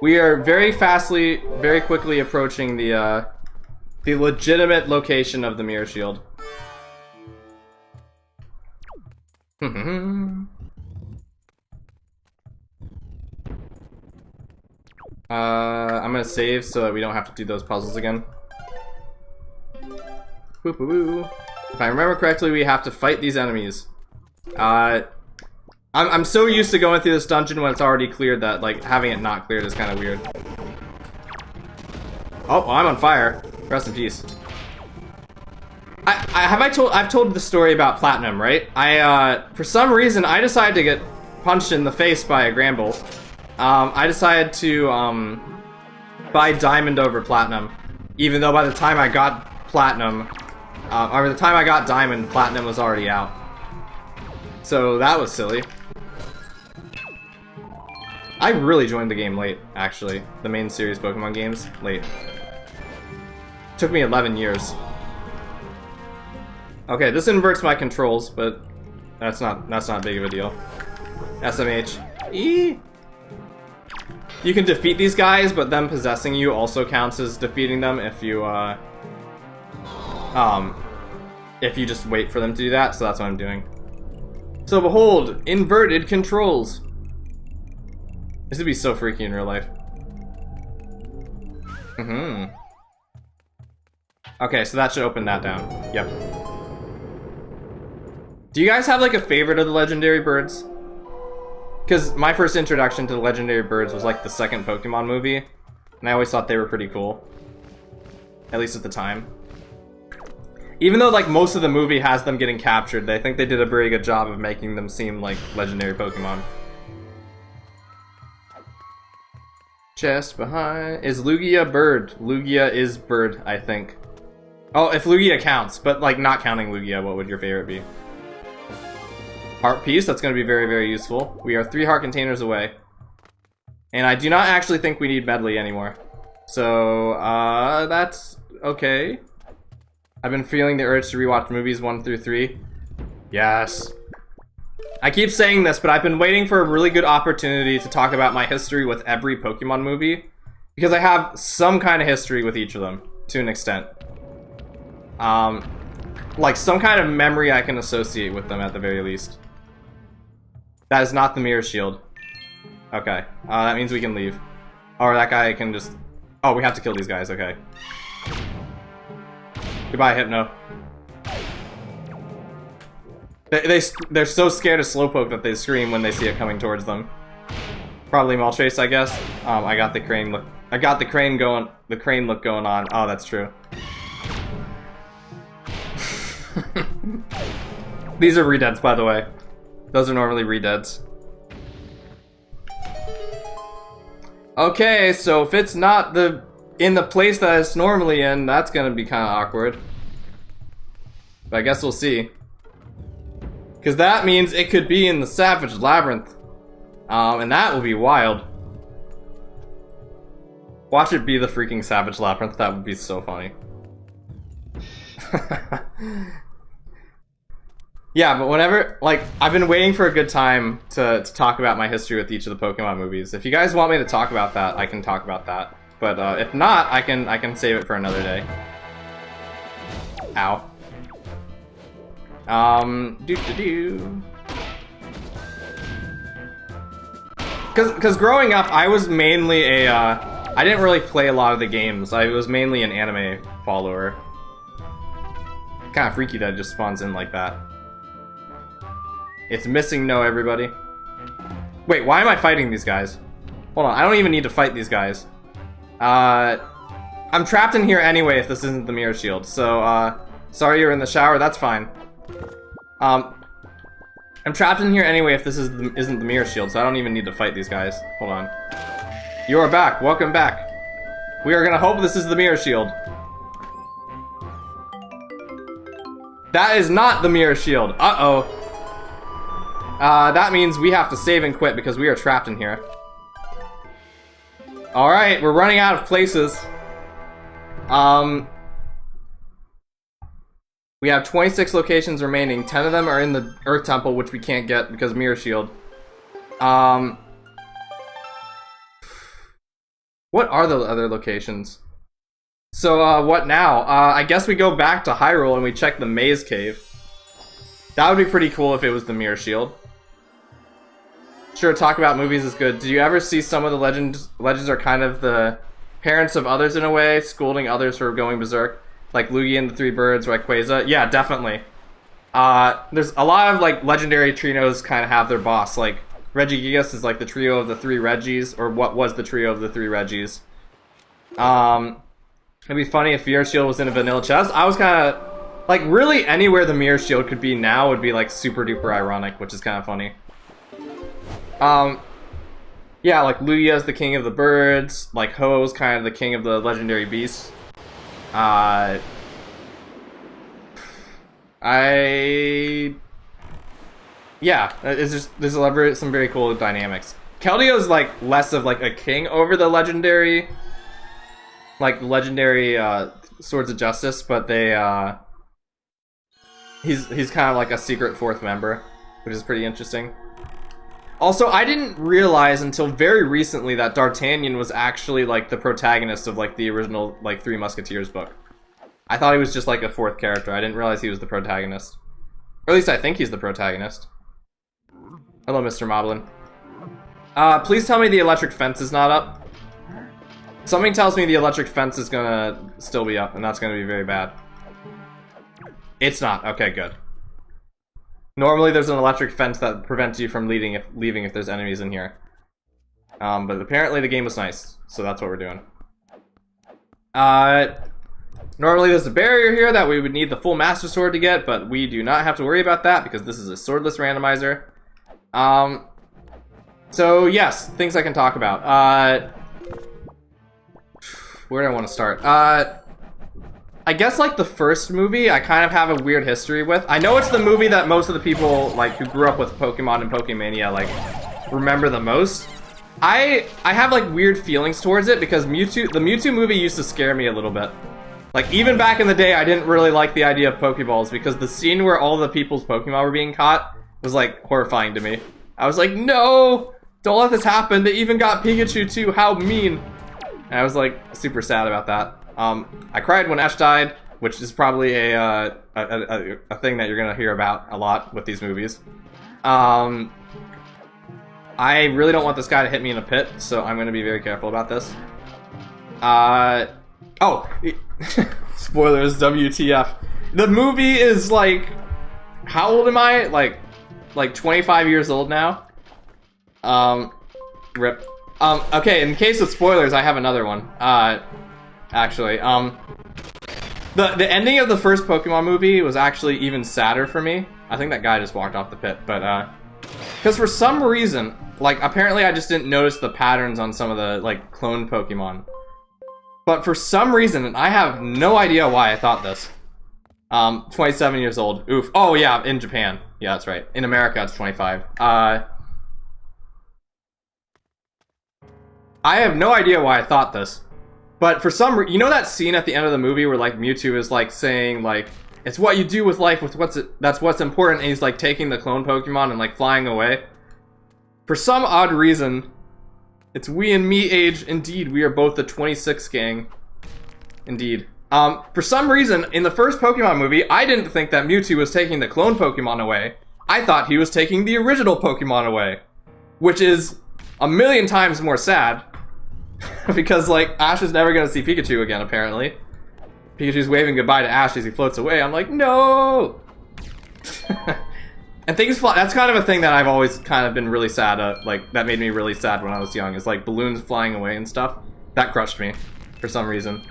We are very quickly approaching the legitimate location of the Mirror Shield. I'm gonna save so that we don't have to do those puzzles again. If I remember correctly, we have to fight these enemies. I'm so used to going through this dungeon when it's already cleared that, like, having it not cleared is kind of weird. Oh, well, I'm on fire. Rest in peace. I've told the story about Platinum, right? For some reason, I decided to get punched in the face by a Gramble. I decided to, buy Diamond over Platinum. Even though by the time I got Platinum, or the time I got Diamond, Platinum was already out. So that was silly. I really joined the game late, actually. The main series Pokemon games, late. Took me 11 years. Okay, this inverts my controls, but that's not big of a deal. SMH. Eee! You can defeat these guys, but them possessing you also counts as defeating them if you just wait for them to do that, so that's what I'm doing. So behold, inverted controls. This would be so freaky in real life. Okay, so that should open that down. Yep. Do you guys have, like, a favorite of the legendary birds? Because my first introduction to the legendary birds was, like, the second Pokemon movie. And I always thought they were pretty cool. At least at the time. Even though, like, most of the movie has them getting captured, I think they did a very good job of making them seem like legendary Pokemon. Chest behind... Is Lugia bird? Lugia is bird, I think. Oh, if Lugia counts, but, like, not counting Lugia, what would your favorite be? Heart piece, that's going to be very, very useful. We are 3 heart containers away. And I do not actually think we need Medley anymore. So, that's okay. I've been feeling the urge to rewatch movies 1 through 3. Yes. I keep saying this, but I've been waiting for a really good opportunity to talk about my history with every Pokemon movie. Because I have some kind of history with each of them, to an extent. Like, some kind of memory I can associate with them at the very least. That is not the Mirror Shield. Okay, that means we can leave. Or that guy can just... Oh, we have to kill these guys, okay. Goodbye, Hypno. They're so scared of Slowpoke that they scream when they see it coming towards them. Probably Moltres, I guess. I got the crane look. I got the crane look going on. Oh, that's true. These are redeads, by the way. Those are normally redeads. Okay, so if it's not in the place that it's normally in, that's gonna be kind of awkward. But I guess we'll see. Because that means it could be in the Savage Labyrinth. And that will be wild. Watch it be the freaking Savage Labyrinth. That would be so funny. Yeah, but whenever, like, I've been waiting for a good time to talk about my history with each of the Pokemon movies. If you guys want me to talk about that, I can talk about that. But if not, I can save it for another day. Ow. Because growing up, I was mainly a, I didn't really play a lot of the games. I was mainly an anime follower. Kind of freaky that it just spawns in like that. It's missing no, everybody. Wait, why am I fighting these guys? Hold on, I don't even need to fight these guys. I'm trapped in here anyway if this isn't the mirror shield, so, sorry you're in the shower, that's fine. I'm trapped in here anyway if this isn't the mirror shield, so I don't even need to fight these guys. Hold on. You are back, welcome back. We are gonna hope this is the mirror shield. That is not the mirror shield, uh-oh. That means we have to save and quit because we are trapped in here. Alright, we're running out of places. We have 26 locations remaining. 10 of them are in the Earth Temple, which we can't get because Mirror Shield. What are the other locations? So, what now? I guess we go back to Hyrule and we check the Maze Cave. That would be pretty cool if it was the Mirror Shield. Sure, talk about movies is good. Did you ever see some of the legends? Legends are kind of the parents of others in a way, scolding others for going berserk. Like Luigi and the Three Birds, Rayquaza. Yeah, definitely. There's a lot of like legendary trios kind of have their boss. Like Regigigas is like the trio of the three Reggies, or what was the trio of the three Reggies. It'd be funny if Mirror Shield was in a vanilla chest. I was kind of like really anywhere the Mirror Shield could be now would be like super duper ironic, which is kind of funny. Yeah, like Lugia's the king of the birds, like Ho-Oh's kind of the king of the legendary beasts. Yeah, it's just, there's some very cool dynamics. Keldeo's like less of like a king over the legendary, Swords of Justice, but they, he's kind of like a secret fourth member, which is pretty interesting. Also, I didn't realize until very recently that D'Artagnan was actually, like, the protagonist of, like, the original, like, Three Musketeers book. I thought he was just, like, a fourth character. I didn't realize he was the protagonist. Or at least I think he's the protagonist. Hello, Mr. Moblin. Please tell me the electric fence is not up. Something tells me the electric fence is gonna still be up, and that's gonna be very bad. It's not. Okay, good. Normally there's an electric fence that prevents you from leaving if there's enemies in here. But apparently the game was nice, so that's what we're doing. Normally there's a barrier here that we would need the full Master Sword to get, but we do not have to worry about that because this is a swordless randomizer. So yes, things I can talk about. Where do I want to start? I guess like the first movie I kind of have a weird history with. I know it's the movie that most of the people like who grew up with Pokemon and Pokemania like remember the most. I have like weird feelings towards it because the Mewtwo movie used to scare me a little bit. Like even back in the day I didn't really like the idea of Pokeballs because the scene where all the people's Pokemon were being caught was like horrifying to me. I was like, no! Don't let this happen. They even got Pikachu too, how mean. And I was like super sad about that. I cried when Ash died, which is probably a thing that you're gonna hear about a lot with these movies. I really don't want this guy to hit me in a pit, so I'm gonna be very careful about this. Oh! Spoilers, WTF. The movie is like... How old am I? Like 25 years old now? Rip. Okay, in case of spoilers, I have another one. Actually, the ending of the first Pokemon movie was actually even sadder for me. I think that guy just walked off the pit, but, because for some reason, like, apparently I just didn't notice the patterns on some of the, like, cloned Pokemon. But for some reason, and I have no idea why I thought this, 27 years old, oof. Oh, yeah, in Japan. Yeah, that's right. In America, it's 25. I have no idea why I thought this. But for some you know that scene at the end of the movie where like Mewtwo is like saying like it's what you do with life with that's what's important, and he's like taking the clone Pokemon and like flying away. For some odd reason, it's we and me age. Indeed, we are both the 26 gang. Indeed. For some reason, in the first Pokemon movie, I didn't think that Mewtwo was taking the clone Pokemon away. I thought he was taking the original Pokemon away. Which is a million times more sad. Because, like, Ash is never gonna see Pikachu again, apparently. Pikachu's waving goodbye to Ash as he floats away. I'm like, no! And things fly. That's kind of a thing that I've always kind of been really sad at. Like, that made me really sad when I was young. Is like balloons flying away and stuff. That crushed me for some reason.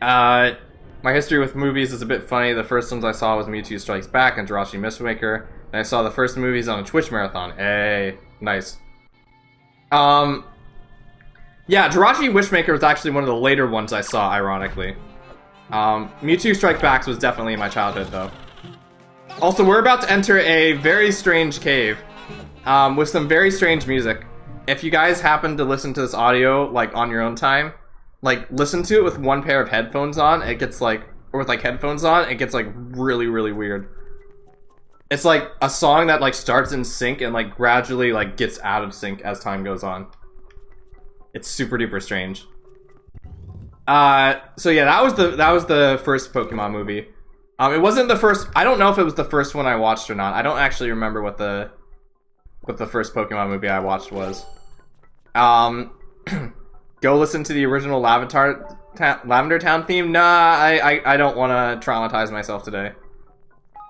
My history with movies is a bit funny. The first ones I saw was Mewtwo Strikes Back and Jirachi Mistmaker. And I saw the first movies on a Twitch marathon. Hey, nice. Yeah, Jirachi Wishmaker was actually one of the later ones I saw, ironically. Mewtwo Strikes Back was definitely in my childhood, though. Also, we're about to enter a very strange cave, with some very strange music. If you guys happen to listen to this audio, like, on your own time, like, listen to it with one pair of headphones on, it gets, like, or with, like, headphones on, it gets, like, really, really weird. It's, like, a song that, like, starts in sync and, like, gradually, like, gets out of sync as time goes on. It's super duper strange. So yeah, that was the first Pokemon movie. It wasn't the first. I don't know if it was the first one I watched or not. I don't actually remember what the first Pokemon movie I watched was. Go listen to the original Lavender Town theme. Nah, I don't want to traumatize myself today.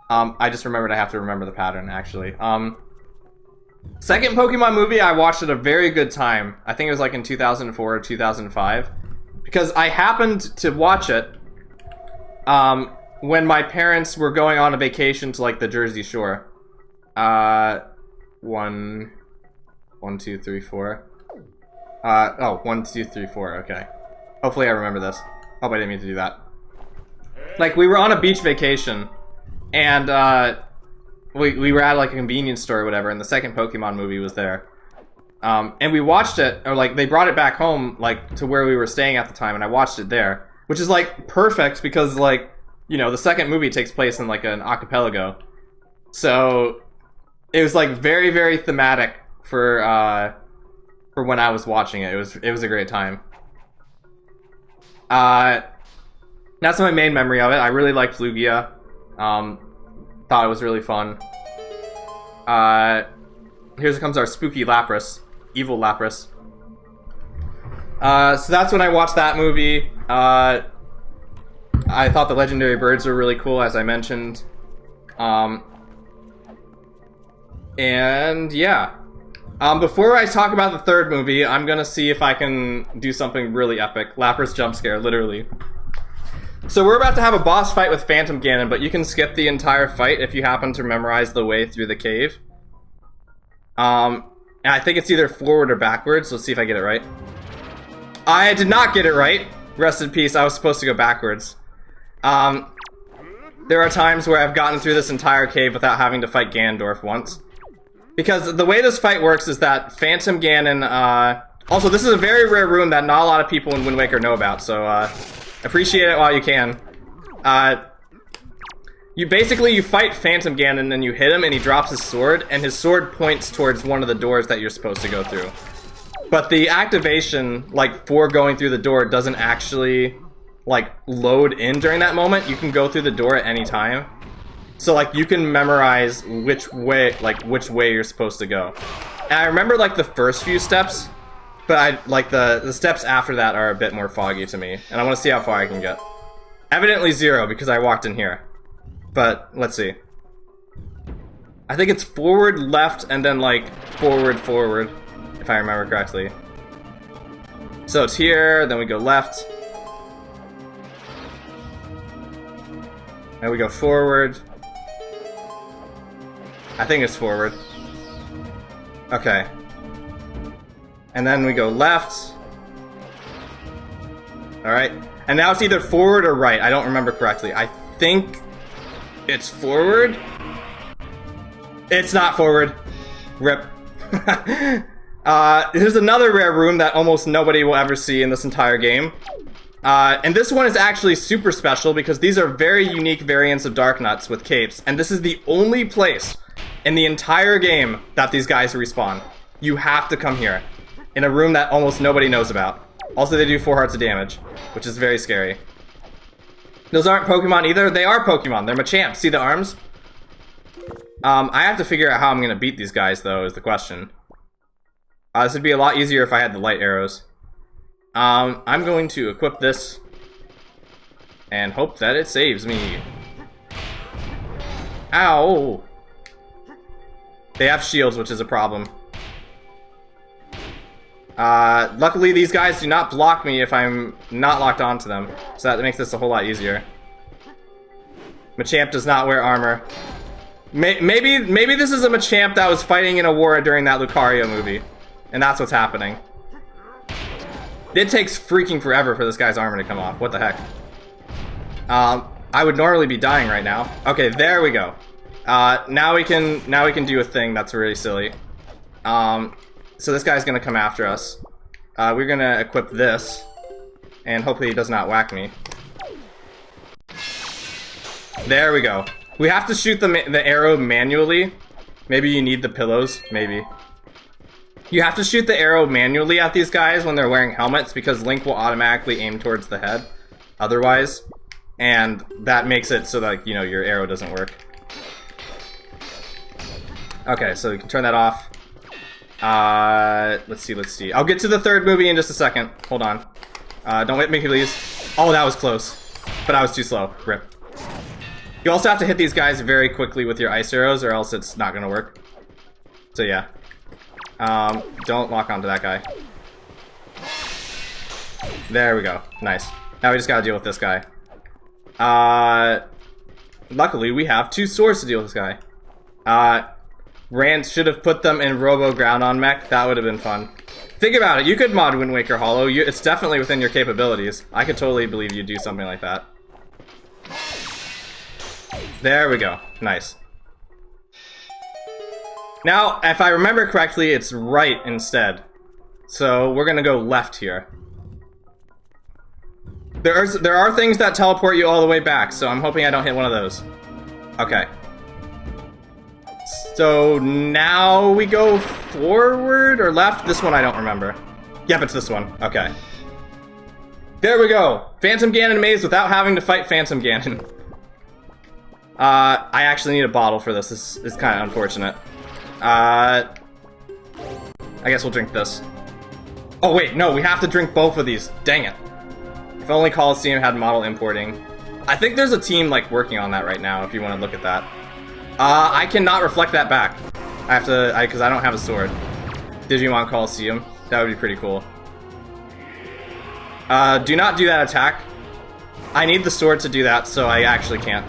I just remembered I have to remember the pattern actually. Second Pokemon movie I watched at a very good time. I think it was like in 2004 or 2005. Because I happened to watch it when my parents were going on a vacation to like the Jersey Shore. 1, 2, 3, 4. Oh, 1, 2, 3, 4, okay. Hopefully I remember this. Hope I didn't mean to do that. Like, we were on a beach vacation, and we were at like a convenience store or whatever, and the second Pokemon movie was there. And we watched it, or like they brought it back home, like to where we were staying at the time, and I watched it there, which is like perfect because like, you know, the second movie takes place in like an archipelago, so it was like very, very thematic for when I was watching it. It was a great time. That's my main memory of it. I really liked Lugia. Thought it was really fun. Here comes our spooky Lapras. Evil Lapras. So that's when I watched that movie. I thought the legendary birds were really cool, as I mentioned. And yeah. Before I talk about the third movie, I'm gonna see if I can do something really epic. Lapras jump scare, literally. So we're about to have a boss fight with Phantom Ganon, but you can skip the entire fight if you happen to memorize the way through the cave. And I think it's either forward or backwards. Let's see if I get it right. I did not get it right. Rest in peace. I was supposed to go backwards. There are times where I've gotten through this entire cave without having to fight Ganondorf once. Because the way this fight works is that Phantom Ganon, also, this is a very rare room that not a lot of people in Wind Waker know about, so, appreciate it while you can. You fight Phantom Ganon, and then you hit him, and he drops his sword, and his sword points towards one of the doors that you're supposed to go through. But the activation, like, for going through the door doesn't actually, like, load in during that moment. You can go through the door at any time. So, like, you can memorize which way you're supposed to go. And I remember, like, the first few steps, but the steps after that are a bit more foggy to me. And I want to see how far I can get. Evidently 0, because I walked in here. But, let's see. I think it's forward, left, and then, like, forward, forward, if I remember correctly. So it's here, then we go left. And we go forward. I think it's forward. Okay. And then we go left. Alright. And now it's either forward or right. I don't remember correctly. I think it's forward. It's not forward. Rip. Here's another rare room that almost nobody will ever see in this entire game. And this one is actually super special because these are very unique variants of Darknuts with capes, and this is the only place in the entire game that these guys respawn. You have to come here, in a room that almost nobody knows about. Also, they do 4 hearts of damage, which is very scary. Those aren't Pokemon either. They are Pokemon. They're Machamp. See the arms? I have to figure out how I'm going to beat these guys, though, is the question. This would be a lot easier if I had the light arrows. I'm going to equip this and hope that it saves me. Ow! They have shields, which is a problem. Luckily these guys do not block me if I'm not locked onto them, so that makes this a whole lot easier. Machamp does not wear armor. Maybe this is a Machamp that was fighting in a war during that Lucario movie, and that's what's happening. It takes freaking forever for this guy's armor to come off. What the heck? I would normally be dying right now. Okay, there we go. Now we can do a thing that's really silly. So this guy's gonna come after us. We're gonna equip this, and hopefully he does not whack me. There we go. We have to shoot the arrow manually. Maybe you need the pillows. Maybe. You have to shoot the arrow manually at these guys when they're wearing helmets because Link will automatically aim towards the head otherwise. And that makes it so that, you know, your arrow doesn't work. Okay, so we can turn that off. Let's see. I'll get to the third movie in just a second. Hold on. Don't hit me, please. Oh, that was close. But I was too slow. Rip. You also have to hit these guys very quickly with your ice arrows or else it's not gonna work. So yeah. Don't lock onto that guy. There we go. Nice. Now we just gotta deal with this guy. Luckily we have 2 swords to deal with this guy. Rand should have put them in Robo Groundon Mech. That would have been fun. Think about it. You could mod Wind Waker Hollow. It's definitely within your capabilities. I could totally believe you'd do something like that. There we go. Nice. Now, if I remember correctly, it's right instead. So we're gonna go left here. There are things that teleport you all the way back, so I'm hoping I don't hit one of those. Okay. So now we go forward or left? This one I don't remember. Yep, it's this one. Okay. There we go. Phantom Ganon maze without having to fight Phantom Ganon. I actually need a bottle for this. This is kind of unfortunate. I guess we'll drink this. Oh wait, no, we have to drink both of these. Dang it. If only Coliseum had model importing. I think there's a team like working on that right now if you want to look at that. I cannot reflect that back. I have to, because I don't have a sword. Digimon Coliseum. That would be pretty cool. Do not do that attack. I need the sword to do that, so I actually can't.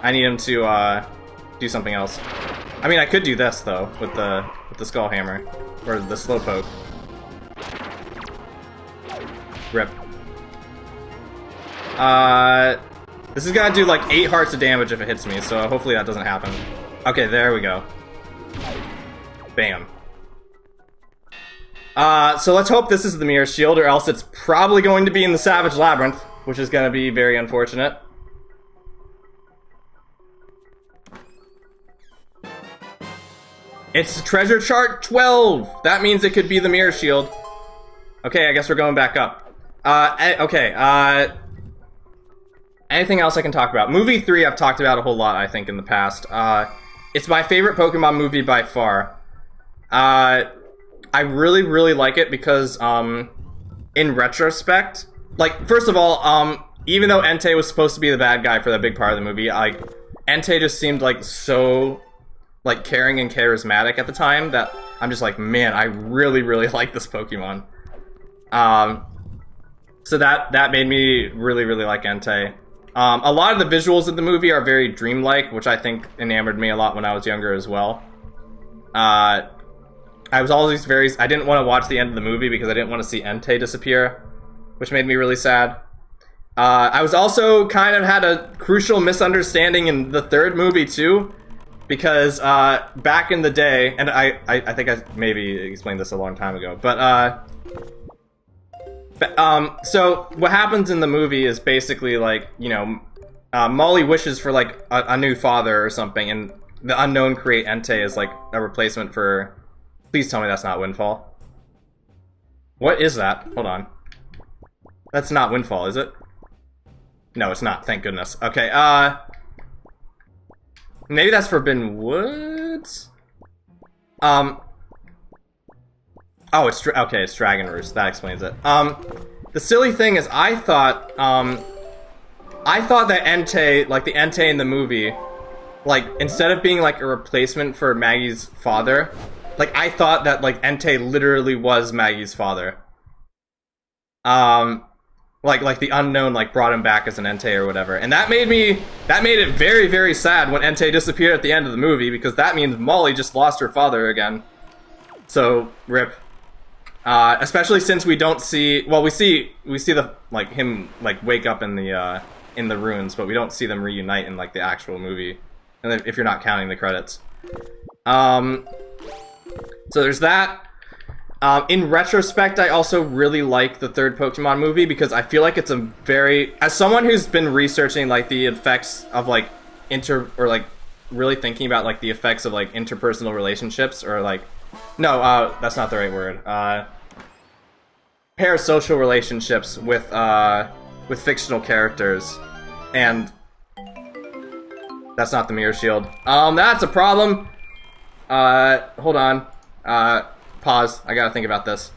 I need him to, do something else. I mean, I could do this, though, with the Skull Hammer. Or the Slowpoke. Rip. This is gonna do like 8 hearts of damage if it hits me, so hopefully that doesn't happen. Okay, there we go. Bam. So let's hope this is the Mirror Shield, or else it's probably going to be in the Savage Labyrinth, which is gonna be very unfortunate. It's Treasure Chart 12! That means it could be the Mirror Shield. Okay, I guess we're going back up. Anything else I can talk about? Movie 3 I've talked about a whole lot, I think, in the past. It's my favorite Pokemon movie by far. I really, really like it because, in retrospect, like, first of all, even though Entei was supposed to be the bad guy for that big part of the movie, Entei just seemed like so, like, caring and charismatic at the time that I'm just like, man, I really, really like this Pokemon. So that made me really, really like Entei. A lot of the visuals of the movie are very dreamlike, which I think enamored me a lot when I was younger as well. I was always I didn't want to watch the end of the movie because I didn't want to see Entei disappear, which made me really sad. I was also kind of had a crucial misunderstanding in the third movie too. because back in the day, and I think I maybe explained this a long time ago, but so what happens in the movie is basically like, you know, Molly wishes for like a new father or something, and the unknown create Entei as like a replacement for. Please tell me that's not Windfall. What is that? Hold on. That's not Windfall, is it? No, it's not. Thank goodness. Okay. Maybe that's Forbidden Woods. Oh, it's okay. It's Dragon Roost. That explains it. The silly thing is, I thought that Entei, like the Entei in the movie, like instead of being like a replacement for Maggie's father, like I thought that like Entei literally was Maggie's father. Like the unknown like brought him back as an Entei or whatever, and that made it very, very sad when Entei disappeared at the end of the movie, because that means Molly just lost her father again. So rip. Especially since we don't see, well, we see the like him like wake up in the ruins, but we don't see them reunite in like the actual movie, and if you're not counting the credits. So there's that. In retrospect, I also really like the third Pokemon movie because I feel like it's a very, as someone who's been researching like the effects of like really thinking about like the effects of like interpersonal relationships, or like, no, that's not the right word. Parasocial relationships with fictional characters, and that's not the Mirror Shield. That's a problem. Hold on. Pause. I gotta think about this.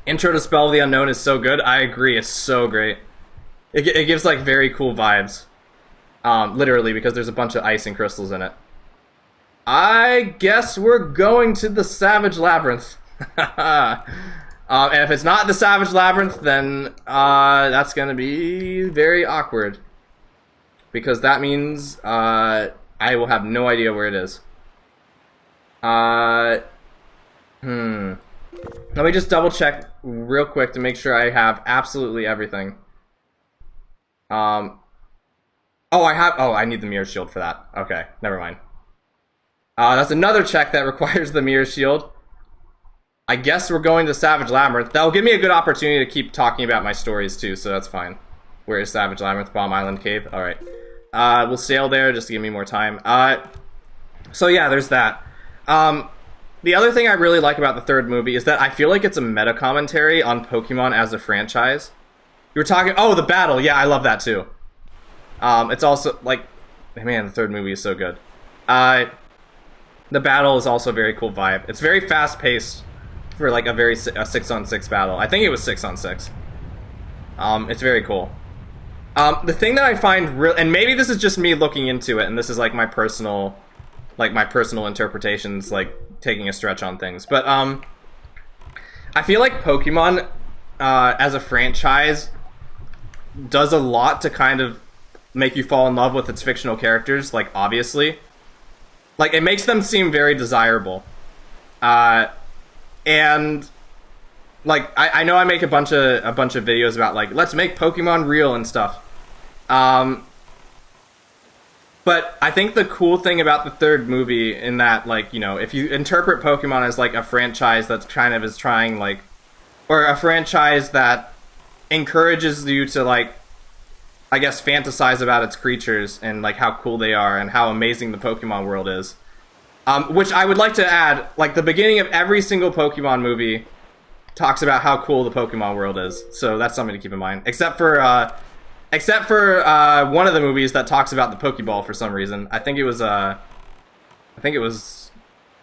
Intro to Spell of the Unknown is so good. I agree. It's so great. It gives like very cool vibes. Literally, because there's a bunch of ice and crystals in it. I guess we're going to the Savage Labyrinth. And if it's not the Savage Labyrinth, then that's gonna be very awkward, because that means I will have no idea where it is. Let me just double check real quick to make sure I have absolutely everything. Oh, I need the Mirror Shield for that. Okay, never mind. That's another check that requires the Mirror Shield. I guess we're going to Savage Labyrinth. That'll give me a good opportunity to keep talking about my stories too, so that's fine. Where is Savage Labyrinth? Bomb Island Cave? Alright. We'll sail there just to give me more time. So yeah, there's that. The other thing I really like about the third movie is that I feel like it's a meta commentary on Pokemon as a franchise. You were talking, oh, the battle, yeah, I love that too. It's also, like, man, the third movie is so good. The battle is also a very cool vibe. It's very fast-paced for, like, a 6-on-6 battle. I think it was 6-on-6. It's very cool. The thing that I find real, and maybe this is just me looking into it, and this is, like, my personal interpretations, like, taking a stretch on things, but I feel like Pokemon as a franchise does a lot to kind of make you fall in love with its fictional characters, like, obviously. Like, it makes them seem very desirable. And like, I know I make a bunch of videos about like, let's make Pokemon real and stuff. But I think the cool thing about the third movie, in that, like, you know, if you interpret Pokemon as, like, a franchise that's kind of is trying, like, or a franchise that encourages you to, like, I guess, fantasize about its creatures and, like, how cool they are and how amazing the Pokemon world is. Which I would like to add, like, the beginning of every single Pokemon movie talks about how cool the Pokemon world is. So that's something to keep in mind. Except for one of the movies that talks about the Pokeball for some reason. I think it was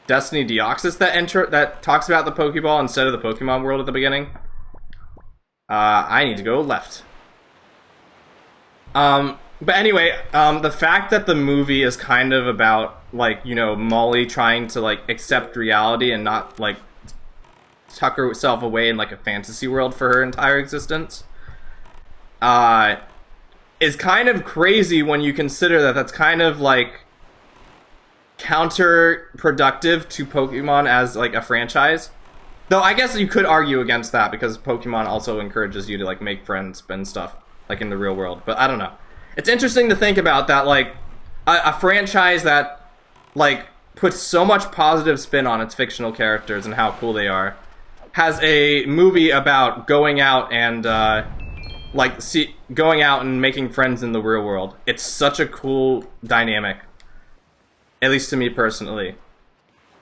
Destiny Deoxys that talks about the Pokeball instead of the Pokemon world at the beginning. I need to go left. But anyway, the fact that the movie is kind of about, like, you know, Molly trying to, like, accept reality and not, like, tuck herself away in, like, a fantasy world for her entire existence, is kind of crazy when you consider that that's kind of, like, counterproductive to Pokemon as, like, a franchise. Though I guess you could argue against that, because Pokemon also encourages you to, like, make friends and stuff, like, in the real world. But I don't know. It's interesting to think about that, like, a franchise that like, puts so much positive spin on its fictional characters and how cool they are, has a movie about going out and, going out and making friends in the real world. It's such a cool dynamic. At least to me personally.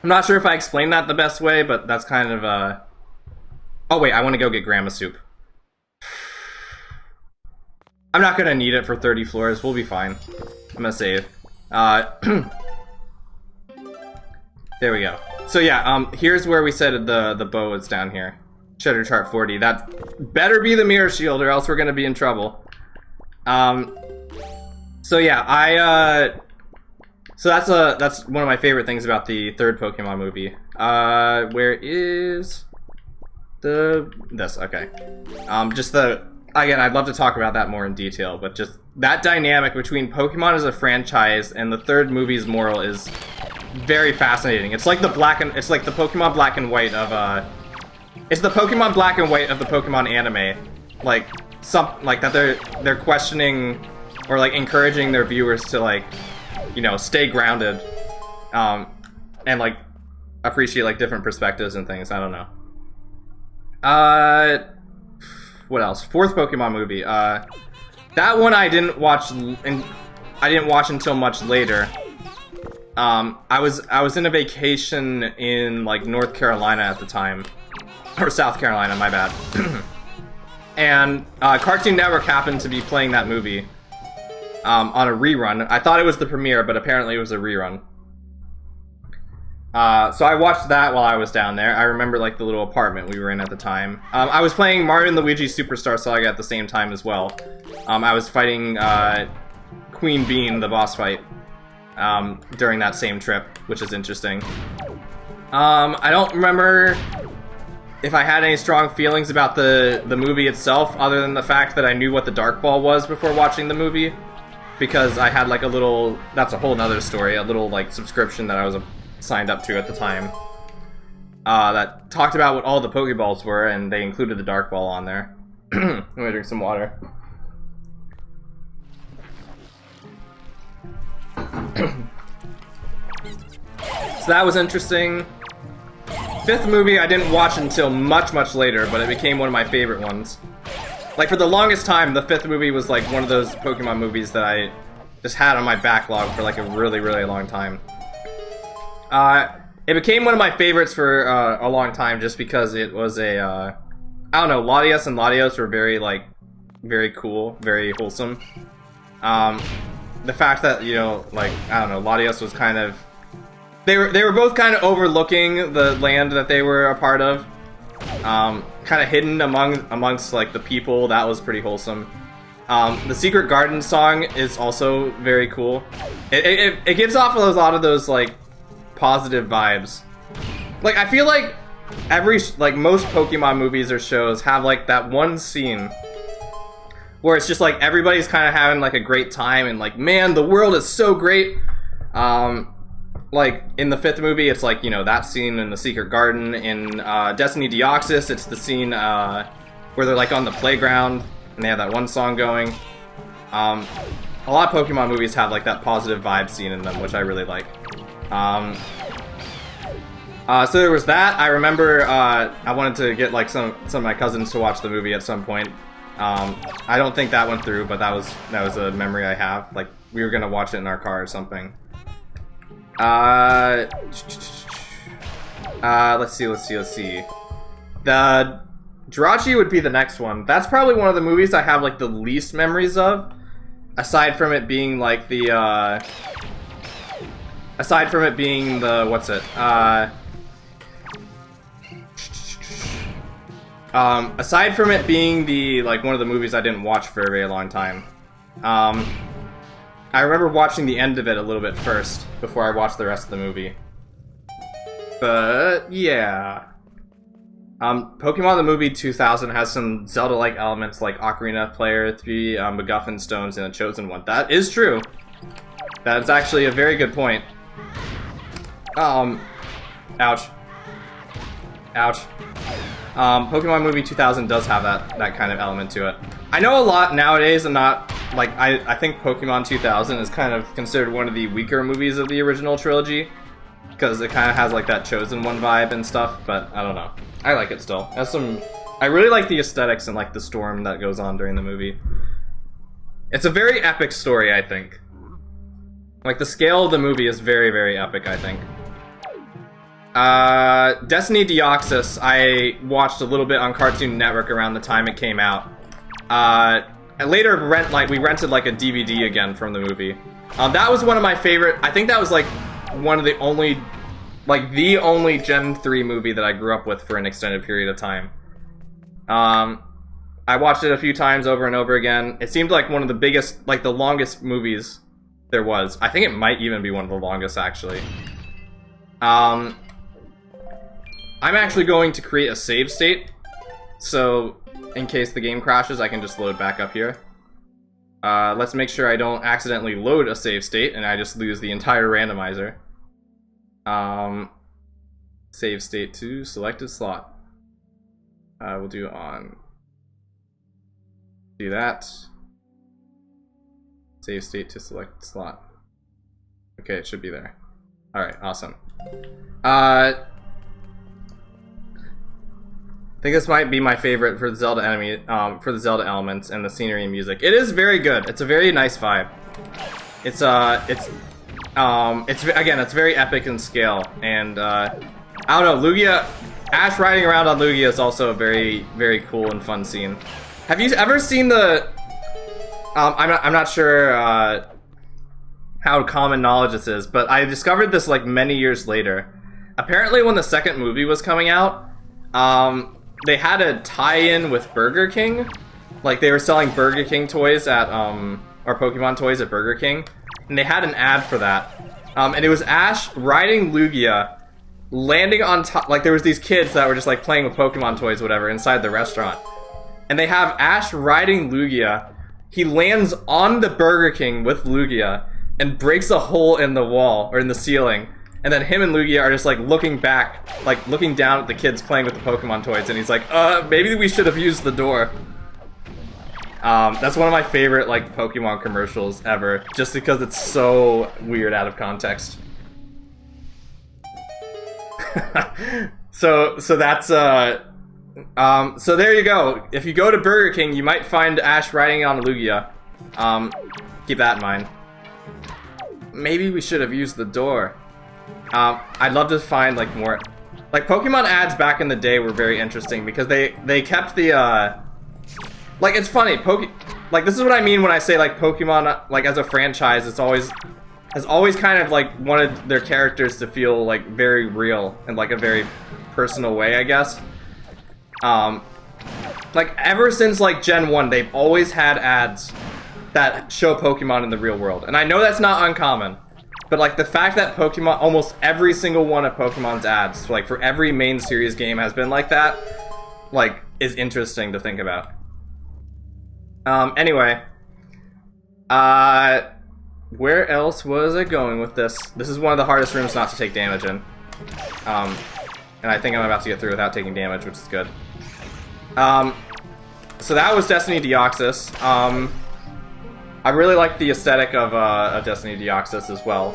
I'm not sure if I explained that the best way, but that's kind of, Oh wait, I want to go get grandma soup. I'm not gonna need it for 30 floors, we'll be fine. I'm gonna save. There we go. So yeah, here's where we said the bow is down here. Cheddar chart 40. That better be the mirror shield, or else we're gonna be in trouble. So yeah, so that's one of my favorite things about the third Pokemon movie. Where is this? Okay. Again, I'd love to talk about that more in detail, but just that dynamic between Pokemon as a franchise and the third movie's moral is very fascinating. It's like the Pokemon Black and White of it's the Pokemon Black and White of the Pokemon anime. Like that they're questioning or like encouraging their viewers to like, you know, stay grounded and like appreciate like different perspectives and things. I don't know. What else? Fourth Pokemon movie. That one I didn't watch until much later. I was in a vacation in like North Carolina at the time, or South Carolina, my bad. And Cartoon Network happened to be playing that movie on a rerun. I thought it was the premiere, but apparently it was a rerun. So I watched that while I was down there. I remember like the little apartment we were in at the time. I was playing Mario and Luigi Superstar Saga at the same time as well. I was fighting Queen Bean, the boss fight, during that same trip, which is interesting. I don't remember if I had any strong feelings about the movie itself, other than the fact that I knew what the Dark Ball was before watching the movie, because I had like a little, that's a whole nother story, a little like subscription that I was signed up to at the time that talked about what all the Pokeballs were, and they included the Dark Ball on there. I'm gonna drink some water. So that was interesting. Fifth movie I didn't watch until much later, but it became one of my favorite ones. Like, for the longest time, the fifth movie was like one of those Pokemon movies that I just had on my backlog for like a really long time. It became one of my favorites for a long time just because it was a, I don't know, Latios and Latios were very cool, very wholesome. The fact that, you know, like, I don't know, Latios was kind of, they were both kind of overlooking the land that they were a part of. Kind of hidden amongst like the people. That was pretty wholesome. The Secret Garden song is also very cool. It gives off a lot of those like positive vibes. Like, I feel like most Pokemon movies or shows have like that one scene where it's just like everybody's kind of having like a great time and like, man, the world is so great. Like in the fifth movie, it's like, you know, that scene in the Secret Garden. In Destiny Deoxys, it's the scene where they're like on the playground and they have that one song going. A lot of Pokemon movies have like that positive vibe scene in them, which I really like. So there was that. I remember I wanted to get like some of my cousins to watch the movie at some point. I don't think that went through, but that was a memory I have. Like, we were gonna watch it in our car or something. Let's see. The Jirachi would be the next one. That's probably one of the movies I have like the least memories of, aside from it being like the what's it? Aside from it being the like one of the movies I didn't watch for a very long time. I remember watching the end of it a little bit first before I watched the rest of the movie. But yeah. Pokemon the Movie 2000 has some Zelda-like elements like Ocarina Player, 3 MacGuffin Stones, and a Chosen One. That is true. That is actually a very good point. Ouch. Ouch. Pokemon Movie 2000 does have that kind of element to it. I know a lot nowadays, I'm not like, I think Pokemon 2000 is kind of considered one of the weaker movies of the original trilogy, because it kind of has, like, that Chosen One vibe and stuff, but I don't know. I like it still. It has some... I really like the aesthetics and, like, the storm that goes on during the movie. It's a very epic story, I think. Like, the scale of the movie is very, very epic, I think. Destiny Deoxys, I watched a little bit on Cartoon Network around the time it came out. I later we rented like a DVD again from the movie. That was one of my favorite. I think that was like one of the only, like the only Gen 3 movie that I grew up with for an extended period of time. I watched it a few times over and over again. It seemed like one of the biggest, like the longest movies there was. I think it might even be one of the longest, actually. I'm actually going to create a save state, so in case the game crashes, I can just load back up here. Let's make sure I don't accidentally load a save state and I just lose the entire randomizer. Save state to selected slot. We'll do on. Do that. Save state to selected slot. Okay, it should be there. Alright, awesome. I think this might be my favorite for the Zelda for the Zelda elements and the scenery and music. It is very good. It's a very nice vibe. It's again, it's very epic in scale, and I don't know, Lugia, Ash riding around on Lugia is also a very, very cool and fun scene. Have you ever seen the? I'm not sure how common knowledge this is, but I discovered this like many years later. Apparently, when the second movie was coming out, they had a tie-in with Burger King. Like, they were selling Burger King toys at, or Pokemon toys at Burger King. And they had an ad for that. And it was Ash riding Lugia, landing on top, like, there was these kids that were just, like, playing with Pokemon toys, whatever, inside the restaurant. And they have Ash riding Lugia. He lands on the Burger King with Lugia and breaks a hole in the wall, or in the ceiling. And then him and Lugia are just like looking back, like looking down at the kids playing with the Pokemon toys, and he's like, maybe we should have used the door. That's one of my favorite like Pokemon commercials ever, just because it's so weird out of context. so that's so there you go. If you go to Burger King, you might find Ash riding on Lugia. Keep that in mind. Maybe we should have used the door. I'd love to find like more, like Pokemon ads back in the day were very interesting because they kept the like, it's funny, like this is what I mean when I say like Pokemon like as a franchise, has always kind of like wanted their characters to feel like very real in like a very personal way, I guess. Like ever since like Gen 1, they've always had ads that show Pokemon in the real world, and I know that's not uncommon. But like the fact that Pokemon, almost every single one of Pokemon's ads, like for every main series game has been like that, like is interesting to think about. Anyway, where else was I going with this? This is one of the hardest rooms not to take damage in. And I think I'm about to get through without taking damage, which is good. So that was Destiny Deoxys. I really like the aesthetic of Destiny Deoxys as well.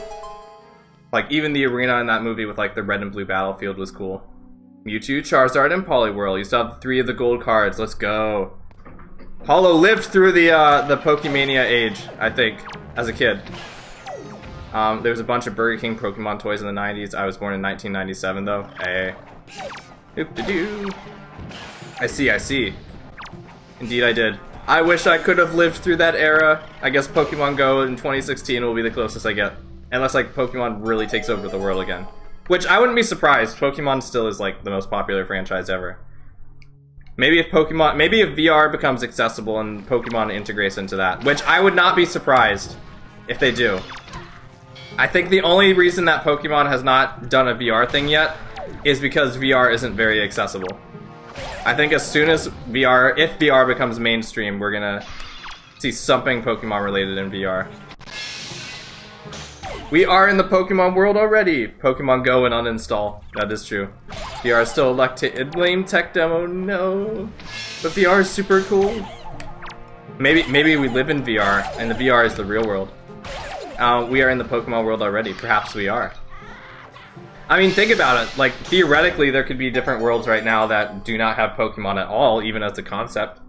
Like, even the arena in that movie with, like, the red and blue battlefield was cool. Mewtwo, Charizard, and Poliwhirl. You still have 3 of the gold cards. Let's go. Paulo lived through the Pokemania age, I think, as a kid. There was a bunch of Burger King Pokemon toys in the 90s. I was born in 1997, though. Hey. Oop-de-doo. I see. Indeed I did. I wish I could have lived through that era. I guess Pokemon Go in 2016 will be the closest I get. Unless, like, Pokemon really takes over the world again. Which, I wouldn't be surprised. Pokemon still is, like, the most popular franchise ever. Maybe if VR becomes accessible and Pokemon integrates into that. Which I would not be surprised if they do. I think the only reason that Pokemon has not done a VR thing yet is because VR isn't very accessible. I think as soon as if VR becomes mainstream, we're gonna see something Pokemon related in VR. We are in the Pokemon world already! Pokemon Go and uninstall. That is true. VR is still a lame tech demo, no. But VR is super cool. Maybe we live in VR, and the VR is the real world. We are in the Pokemon world already. Perhaps we are. I mean, think about it. Like, theoretically, there could be different worlds right now that do not have Pokemon at all, even as a concept.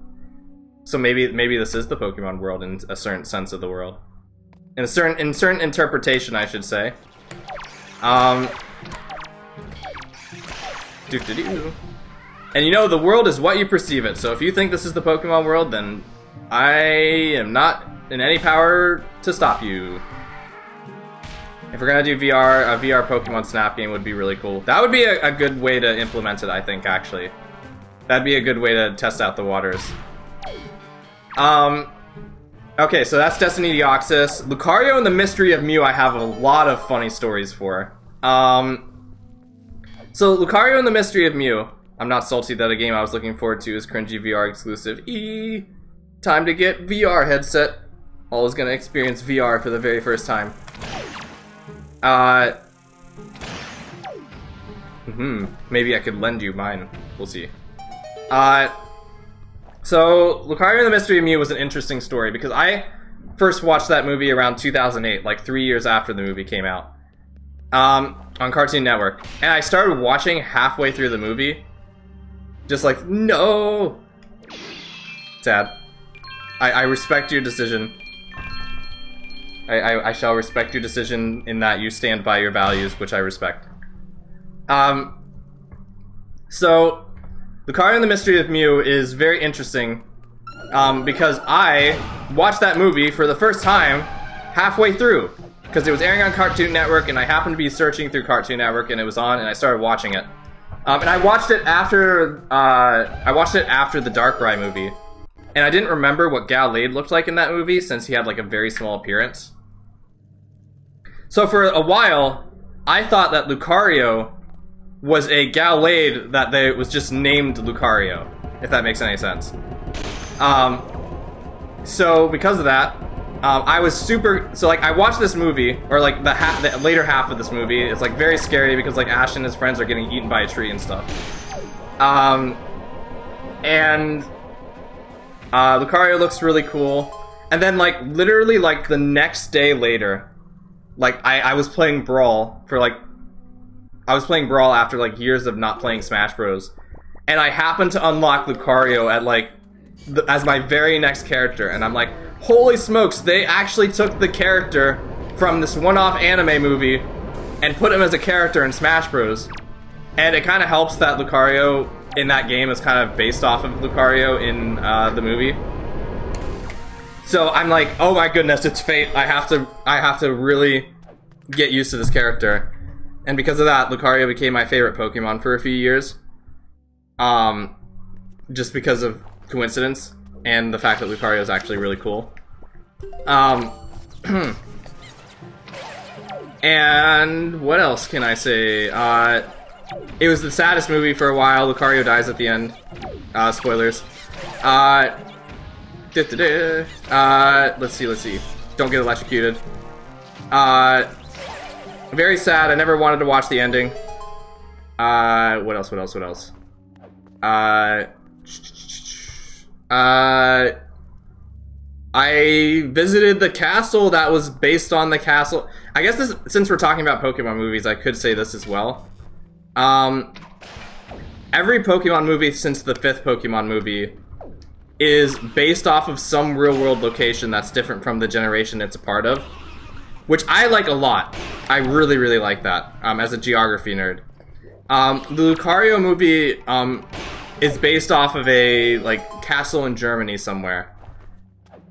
So maybe this is the Pokemon world in a certain sense of the world. In certain interpretation, I should say. And you know, the world is what you perceive it. So if you think this is the Pokemon world, then I am not in any power to stop you. If we're gonna do VR, a VR Pokemon Snap game would be really cool. That would be a good way to implement it, I think, actually. That'd be a good way to test out the waters. Okay, so that's Destiny Deoxys. Lucario and the Mystery of Mew I have a lot of funny stories for. So Lucario and the Mystery of Mew. I'm not salty that a game I was looking forward to is cringy VR exclusive. Time to get VR headset. Always gonna experience VR for the very first time. Maybe I could lend you mine. We'll see. So, Lucario and the Mystery of Mew was an interesting story because I first watched that movie around 2008, like 3 years after the movie came out, on Cartoon Network. And I started watching halfway through the movie, just like, no! Sad. I respect your decision. I shall respect your decision in that you stand by your values, which I respect. So, Lucario and the Mystery of Mew is very interesting, because I watched that movie for the first time halfway through, because it was airing on Cartoon Network, and I happened to be searching through Cartoon Network, and it was on, and I started watching it. And I watched it after, the Darkrai movie, and I didn't remember what Gallade looked like in that movie, since he had like a very small appearance. So for a while, I thought that Lucario was a Gallade that was just named Lucario, if that makes any sense. So because of that, I was super. So like I watched this movie, or like the later half of this movie. It's like very scary because like Ash and his friends are getting eaten by a tree and stuff. Lucario looks really cool, and then like literally like the next day later, like I was playing Brawl for like. I was playing Brawl after like years of not playing Smash Bros. And I happened to unlock Lucario at like as my very next character, and I'm like, holy smokes, they actually took the character from this one-off anime movie and put him as a character in Smash Bros. And it kind of helps that Lucario in that game is kind of based off of Lucario in the movie. So I'm like, oh my goodness, it's fate. I have to really get used to this character. And because of that, Lucario became my favorite Pokemon for a few years. Just because of coincidence and the fact that Lucario is actually really cool. And what else can I say? It was the saddest movie for a while. Lucario dies at the end. Spoilers. Let's see. Don't get electrocuted. Very sad. I never wanted to watch the ending. What else? I visited the castle that was based on the castle. I guess this, since we're talking about Pokemon movies, I could say this as well. Every Pokemon movie since the 5th Pokemon movie is based off of some real-world location that's different from the generation it's a part of. Which I like a lot. I really, really like that, as a geography nerd. The Lucario movie, is based off of a, like, castle in Germany somewhere.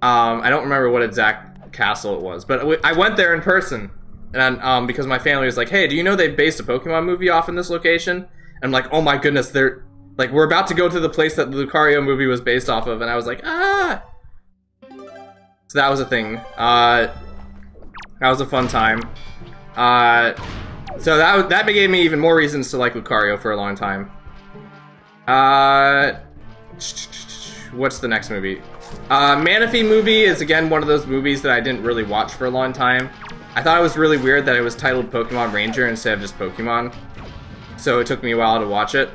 I don't remember what exact castle it was, but I went there in person. And, because my family was like, hey, do you know they based a Pokemon movie off in this location? And I'm like, oh my goodness, we're about to go to the place that the Lucario movie was based off of, and I was like, ah! So that was a thing. That was a fun time. So that gave me even more reasons to like Lucario for a long time. What's the next movie? Manaphy movie is again one of those movies that I didn't really watch for a long time. I thought it was really weird that it was titled Pokemon Ranger instead of just Pokemon. So it took me a while to watch it.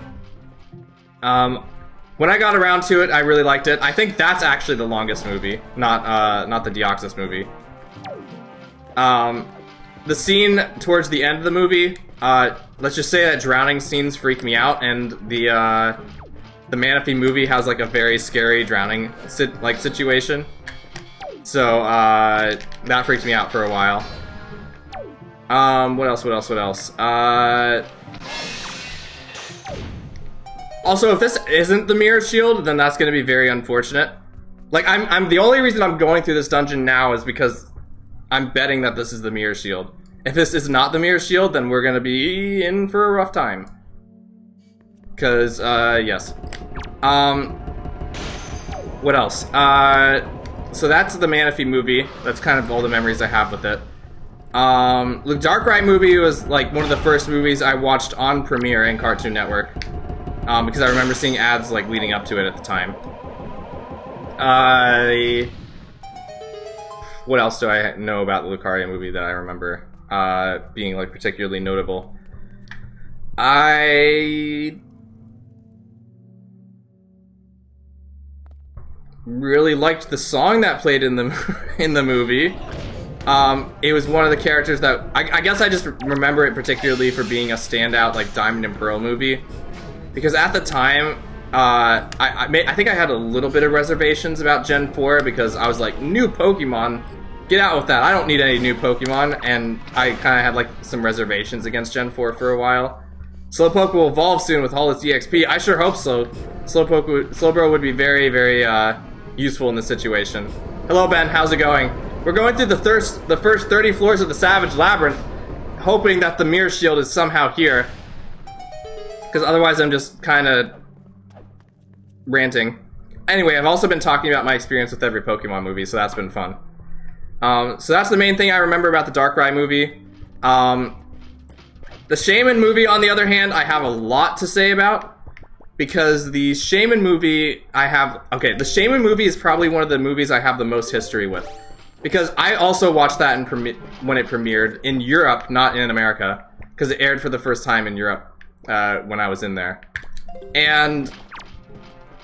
When I got around to it, I really liked it. I think that's actually the longest movie, not the Deoxys movie. The scene towards the end of the movie, let's just say that drowning scenes freak me out, and the Manaphy movie has like a very scary drowning situation. So that freaked me out for a while. What else? Also, if this isn't the mirror shield, then that's gonna be very unfortunate. Like, I'm the only reason I'm going through this dungeon now is because I'm betting that this is the mirror shield. If this is not the mirror shield, then we're gonna be in for a rough time. Cause, yes. What else? So that's the Manaphy movie. That's kind of all the memories I have with it. The Darkrai movie was like one of the first movies I watched on Premiere and Cartoon Network. Because I remember seeing ads like leading up to it at the time. What else do I know about the Lucaria movie that I remember being like particularly notable? I really liked the song that played in the movie. It was one of the characters that I guess I just remember it particularly for being a standout like Diamond and Pearl movie, because at the time I think I had a little bit of reservations about Gen 4 because I was like, new Pokemon, get out with that, I don't need any new Pokemon, and I kind of had like some reservations against Gen 4 for a while. Slowpoke will evolve soon with all its EXP. I sure hope so. Slowbro would be very, very useful in this situation. Hello Ben, how's it going? We're going through the first 30 floors of the Savage Labyrinth, hoping that the mirror shield is somehow here. Because otherwise I'm just kind of ranting. Anyway, I've also been talking about my experience with every Pokemon movie, so that's been fun. So that's the main thing I remember about the Darkrai movie. The Shaman movie, on the other hand, I have a lot to say about. Because the Shaman movie the Shaman movie is probably one of the movies I have the most history with. Because I also watched that when it premiered in Europe, not in America. Because it aired for the first time in Europe when I was in there. And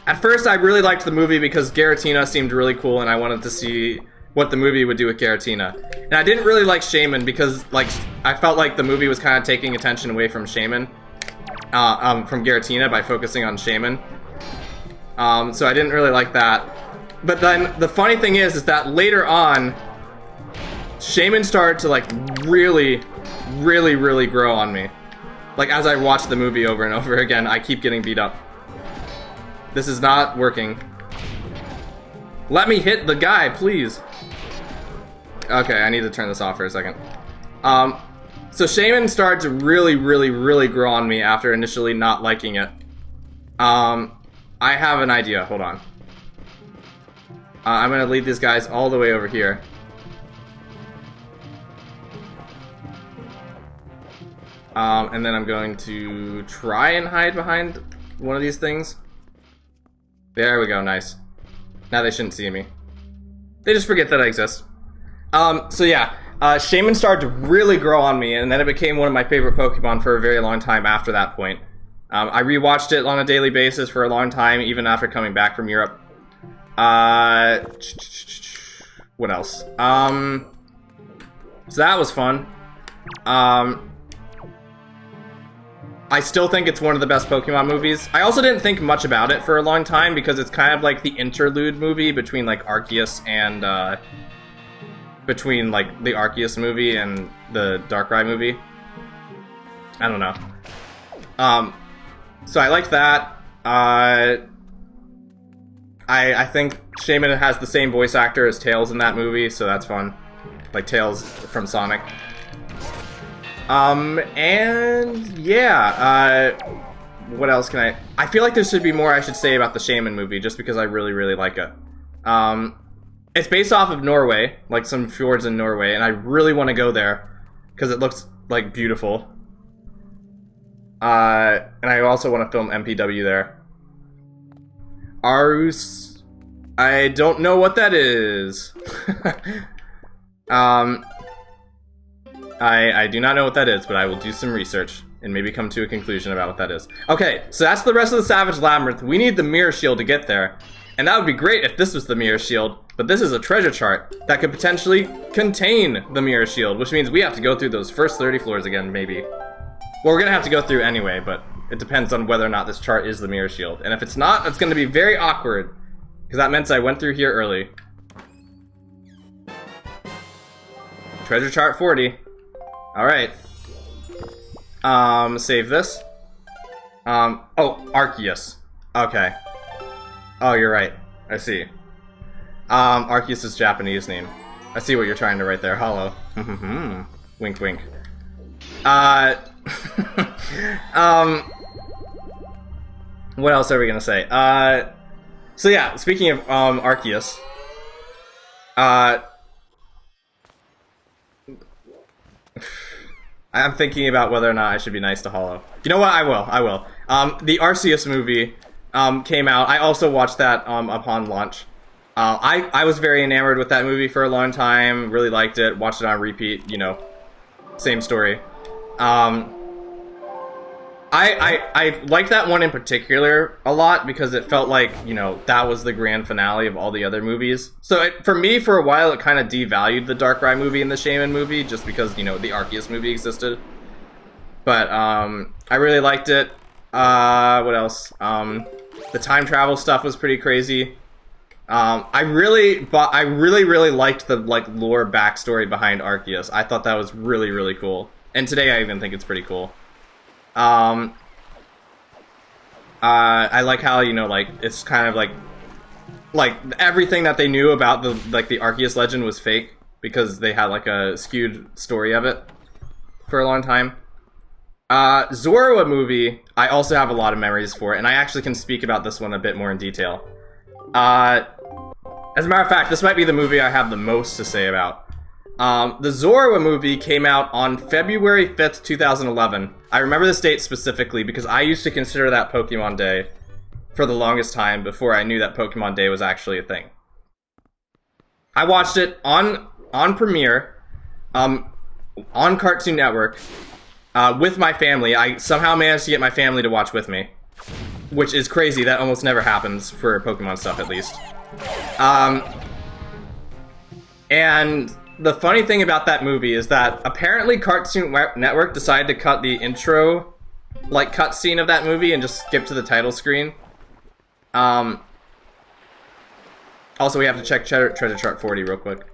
at first I really liked the movie because Giratina seemed really cool and I wanted to see what the movie would do with Giratina. And I didn't really like Shaman because like I felt like the movie was kind of taking attention away from Shaman. From Giratina by focusing on Shaman. So I didn't really like that. But then the funny thing is that later on, Shaman started to like really grow on me. Like as I watched the movie over and over again, I keep getting beat up. This is not working. Let me hit the guy, please. Okay, I need to turn this off for a second. So Shaman started to really grow on me after initially not liking it. I have an idea, hold on. I'm gonna lead these guys all the way over here. And then I'm going to try and hide behind one of these things. There we go, nice. Now they shouldn't see me. They just forget that I exist. So yeah. Shaman started to really grow on me, and then it became one of my favorite Pokemon for a very long time after that point. I rewatched it on a daily basis for a long time, even after coming back from Europe. What else? So that was fun. I still think it's one of the best Pokemon movies. I also didn't think much about it for a long time because it's kind of like the interlude movie between like Arceus and between like the Arceus movie and the Darkrai movie. I don't know. So I liked that. I think Shaman has the same voice actor as Tails in that movie, so that's fun. Like Tails from Sonic. And yeah, what else can I feel like there should be more I should say about the Shaman movie, just because I really like it. It's based off of Norway, like some fjords in Norway, and I really want to go there, because it looks, like, beautiful. And I also want to film MPW there. Arus... I don't know what that is. I do not know what that is, but I will do some research. and maybe come to a conclusion about what that is. Okay, so that's the rest of the Savage Labyrinth. We need the mirror shield to get there. And that would be great if this was the mirror shield, but this is a treasure chart that could potentially contain the mirror shield, which means we have to go through those first 30 floors again, maybe. Well, we're gonna have to go through anyway, but it depends on whether or not this chart is the mirror shield. And if it's not, it's gonna be very awkward, because that meant I went through here early. Treasure chart 40. Alright. Save this. Oh, Arceus. Okay. Oh, you're right. I see. Arceus is Japanese name. I see what you're trying to write there. Hollow. Wink, wink. What else are we gonna say? So yeah, speaking of, Arceus. I'm thinking about whether or not I should be nice to Hollow. You know what? I will. The Arceus movie came out. I also watched that upon launch. I was very enamored with that movie for a long time. Really liked it. Watched it on repeat. You know, same story. I liked that one in particular a lot because it felt like, you know, that was the grand finale of all the other movies. So for me, for a while, it kind of devalued the Darkrai movie and the Shaman movie just because, you know, the Arceus movie existed. But I really liked it. What else? The time travel stuff was pretty crazy. I really liked the lore backstory behind Arceus. I thought that was really cool. And today I even think it's pretty cool. I like how, you know, like, it's kind of like everything that they knew about the Arceus legend was fake because they had like a skewed story of it for a long time. Zorua movie, I also have a lot of memories for it, and I actually can speak about this one a bit more in detail. As a matter of fact, this might be the movie I have the most to say about. The Zorua movie came out on February 5th, 2011. I remember this date specifically because I used to consider that Pokemon Day for the longest time before I knew that Pokemon Day was actually a thing. I watched it on premiere, on Cartoon Network, with my family. I somehow managed to get my family to watch with me, which is crazy. That almost never happens for Pokemon stuff, at least. And the funny thing about that movie is that apparently Cartoon Network decided to cut the intro, like, cutscene of that movie and just skip to the title screen. Also, we have to check Treasure Chart 40 real quick.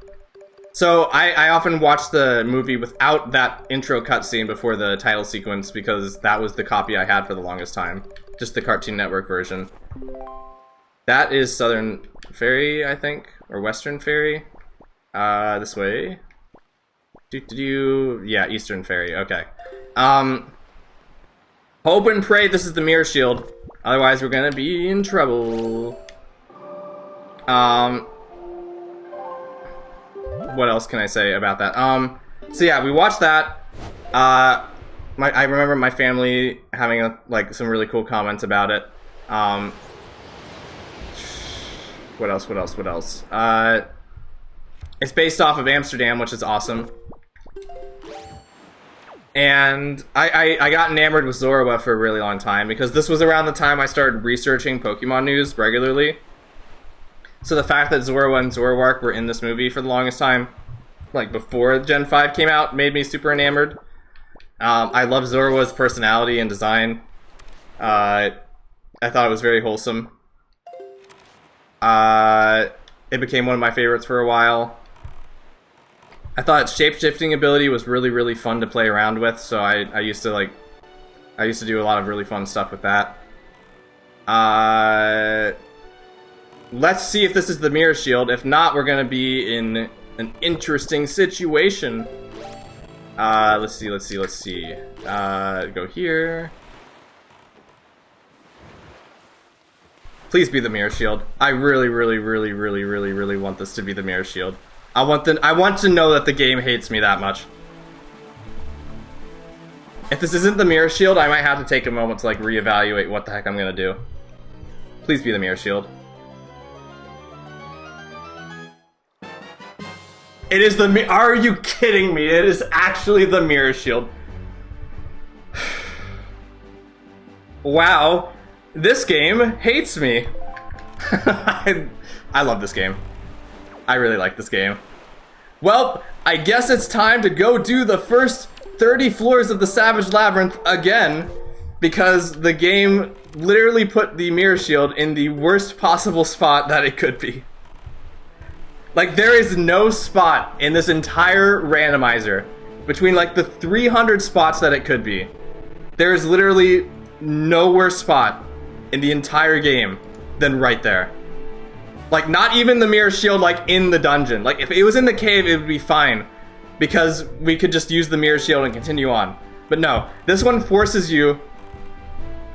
So, I often watch the movie without that intro cutscene before the title sequence because that was the copy I had for the longest time. Just the Cartoon Network version. That is Southern Fairy, I think, or Western Fairy. This way. Yeah, Eastern Fairy, okay. Hope and pray this is the mirror shield. Otherwise, we're gonna be in trouble. What else can I say about that? So yeah, we watched that. I remember my family having like some really cool comments about it. What else? It's based off of Amsterdam, which is awesome. And I got enamored with Zorua for a really long time because this was around the time I started researching Pokemon news regularly. So the fact that Zorua and Zoroark were in this movie for the longest time, like before Gen 5 came out, made me super enamored. I love Zorua's personality and design. I thought it was very wholesome. It became one of my favorites for a while. I thought its shape-shifting ability was really fun to play around with, so I used to do a lot of really fun stuff with that. Let's see if this is the mirror shield. If not, we're gonna be in an interesting situation. Let's see. Go here. Please be the mirror shield. I really want this to be the mirror shield. I want to know that the game hates me that much. If this isn't the mirror shield, I might have to take a moment to like reevaluate what the heck I'm gonna do. Please be the mirror shield. It is the are you kidding me? It is actually the mirror shield. Wow, this game hates me. I love this game. I really like this game. Well, I guess it's time to go do the first 30 floors of the Savage Labyrinth again, because the game literally put the mirror shield in the worst possible spot that it could be. Like, there is no spot in this entire randomizer between like the 300 spots that it could be. There is literally no worse spot in the entire game than right there. Like, not even the mirror shield, like, in the dungeon. Like, if it was in the cave, it would be fine, because we could just use the mirror shield and continue on. But no, this one forces you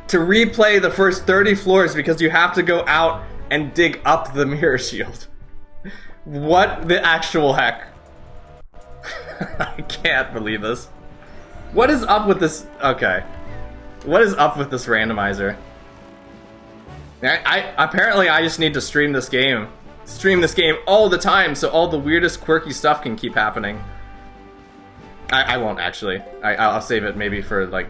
to replay the first 30 floors because you have to go out and dig up the mirror shield. What the actual heck? I can't believe this. What is up with this? Okay. What is up with this randomizer? Apparently I just need to stream this game all the time so all the weirdest quirky stuff can keep happening. I won't actually. I'll save it maybe for like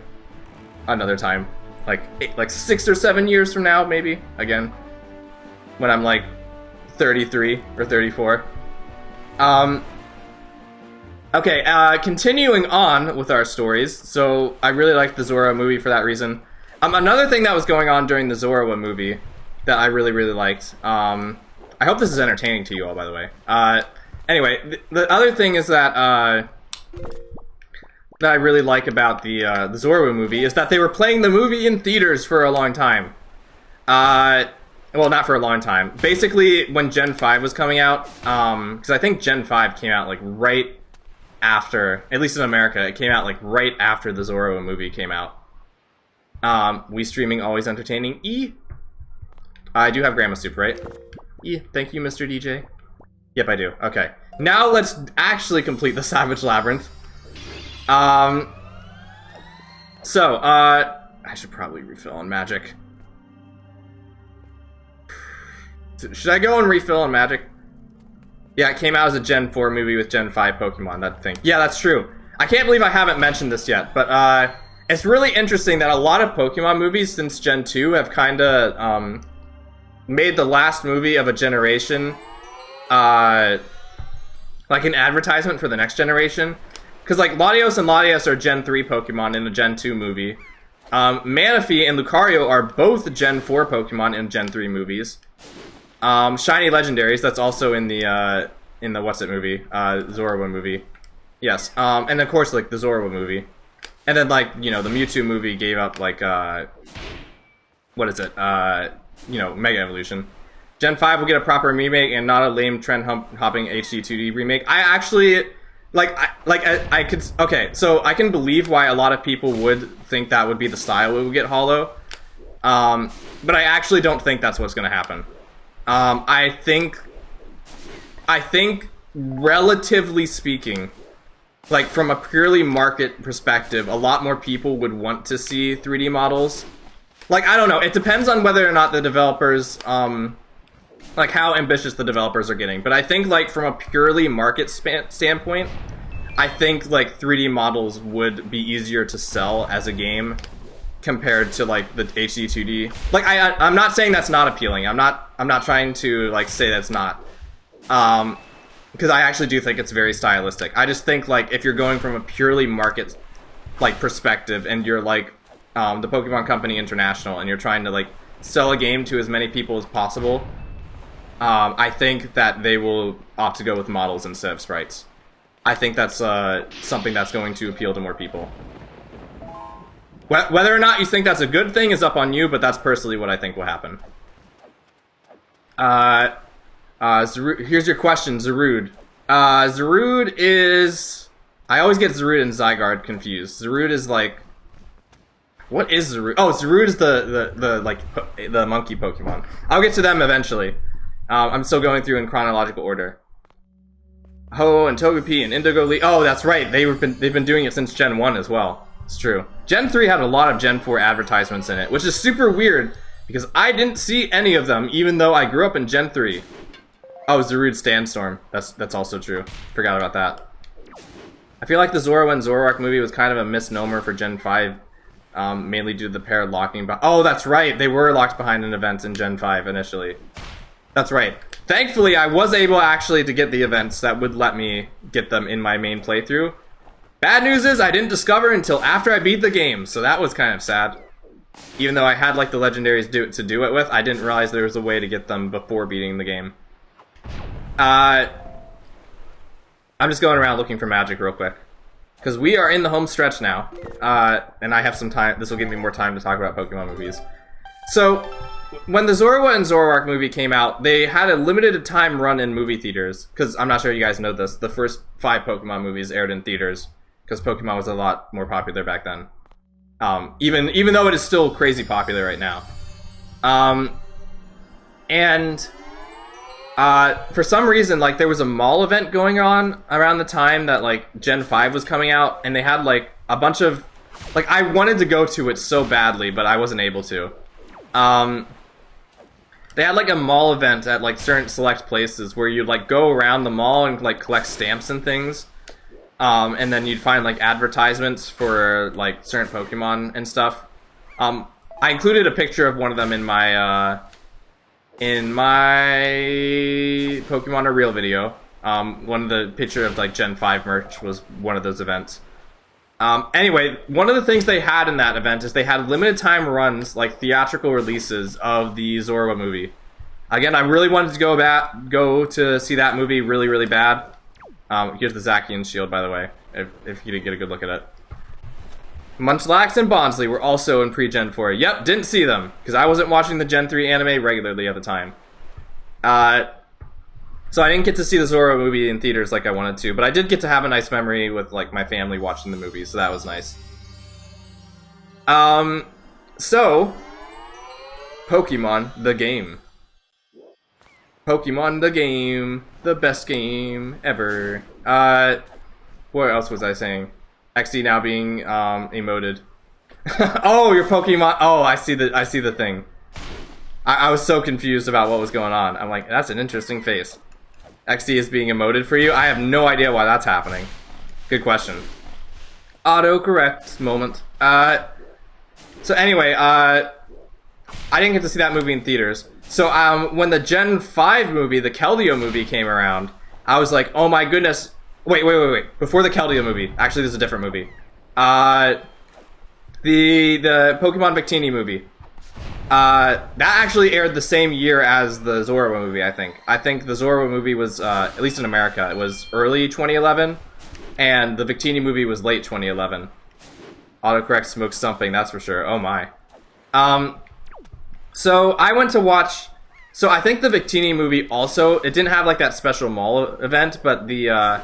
another time, like 6 or 7 years from now, maybe again when I'm like 33 or 34. Okay, continuing on with our stories. So I really liked the Zora movie for that reason. Another thing that was going on during the Zora movie that I really liked. I hope this is entertaining to you all, by the way. Anyway, the other thing is that that I really like about the Zora movie is that they were playing the movie in theaters for a long time. Well, not for a long time. Basically, when Gen 5 was coming out, because I think Gen 5 came out like right after, at least in America, it came out like right after the Zora movie came out. We streaming always entertaining. I do have grandma soup, right? Thank you, Mr. DJ. Yep, I do. Okay. Now let's actually complete the Savage Labyrinth. I should probably refill on magic. Should I go and refill on magic? Yeah, it came out as a Gen 4 movie with Gen 5 Pokemon, that thing. Yeah, that's true. I can't believe I haven't mentioned this yet, but it's really interesting that a lot of Pokemon movies since Gen 2 have kinda, made the last movie of a generation, like an advertisement for the next generation. Because, like, Latios and Latias are Gen 3 Pokemon in the Gen 2 movie. Manaphy and Lucario are both Gen 4 Pokemon in Gen 3 movies. Shiny Legendaries, that's also in the what's it movie? Zoroark movie. Yes. And of course, like, the Zoroark movie. And then, like, you know, the Mewtwo movie gave up, like, what is it? You know, Mega Evolution. Gen 5 will get a proper remake and not a lame trend-hopping HD 2D remake. I actually, I could, okay, so I can believe why a lot of people would think that would be the style it would get Hollow. But I actually don't think that's what's gonna happen. I think, relatively speaking, like, from a purely market perspective, a lot more people would want to see 3D models. Like, I don't know, it depends on whether or not the developers, like, how ambitious the developers are getting. But I think, like, from a purely market standpoint, I think, like, 3D models would be easier to sell as a game compared to, like, the HD 2D. Like, I'm not saying that's not appealing. I'm not trying to, like, say that's not. Because I actually do think it's very stylistic. I just think, like, if you're going from a purely market, like, perspective, and you're, like, the Pokemon Company International, and you're trying to, like, sell a game to as many people as possible, I think that they will opt to go with models instead of sprites. I think that's something that's going to appeal to more people. Whether or not you think that's a good thing is up on you, but that's personally what I think will happen. Here's your question, Zarude. Zarude is... I always get Zarude and Zygarde confused. Zarude is like... What is Zarude? Oh, Zarude is the monkey Pokemon. I'll get to them eventually. I'm still going through in chronological order. Ho and Togepi and Indigo Leaf. Oh, that's right. They've been doing it since Gen 1 as well. It's true. Gen 3 had a lot of Gen 4 advertisements in it, which is super weird because I didn't see any of them, even though I grew up in Gen 3. Oh, Zarude Sandstorm. That's also true. Forgot about that. I feel like the Zora and Zoroark movie was kind of a misnomer for Gen 5 mainly due to the pair locking behind. Oh, that's right, they were locked behind an event in Gen 5 initially. That's right. Thankfully, I was able actually to get the events that would let me get them in my main playthrough. Bad news is I didn't discover until after I beat the game, so that was kind of sad. Even though I had like the legendaries to do it with, I didn't realize there was a way to get them before beating the game. I'm just going around looking for magic real quick. Because we are in the home stretch now. And I have some time. This will give me more time to talk about Pokemon movies. So, when the Zorua and Zoroark movie came out, they had a limited time run in movie theaters. Because I'm not sure you guys know this. The first 5 Pokemon movies aired in theaters. Because Pokemon was a lot more popular back then. Even though it is still crazy popular right now. For some reason, like, there was a mall event going on around the time that, like, Gen 5 was coming out, and they had, like, a bunch of... Like, I wanted to go to it so badly, but I wasn't able to. They had, like, a mall event at, like, certain select places where you'd, like, go around the mall and, like, collect stamps and things. And then you'd find, like, advertisements for, like, certain Pokemon and stuff. I included a picture of one of them in my Pokemon Are Real video. One of the picture of, like, Gen 5 merch was one of those events. Anyway, one of the things they had in that event is they had limited time runs, like theatrical releases of the Zorua movie. Again, I really wanted to go to see that movie really, really bad. Here's the Zacian shield, by the way, if you didn't get a good look at it. Munchlax and Bonsly were also in pre-Gen 4. Yep, didn't see them, because I wasn't watching the Gen 3 anime regularly at the time. So I didn't get to see the Zorua movie in theaters like I wanted to, but I did get to have a nice memory with, like, my family watching the movie, so that was nice. So, Pokemon the game. Pokemon the game. The best game ever. What else was I saying? XD now being, emoted. Oh, your Pokemon. Oh, I see the thing. I was so confused about what was going on. I'm like, that's an interesting face. XD is being emoted for you? I have no idea why that's happening. Good question. Autocorrect moment. So anyway, I didn't get to see that movie in theaters. So, when the Gen 5 movie, the Keldeo movie, came around, I was like, oh my goodness. Wait. Before the Keldeo movie. Actually, there's a different movie. The Pokemon Victini movie. That actually aired the same year as the Zorua movie, I think. I think the Zorua movie was, at least in America, it was early 2011. And the Victini movie was late 2011. Autocorrect smokes something, that's for sure. Oh my. So I went to watch... So I think the Victini movie also... It didn't have, like, that special mall event, but the, I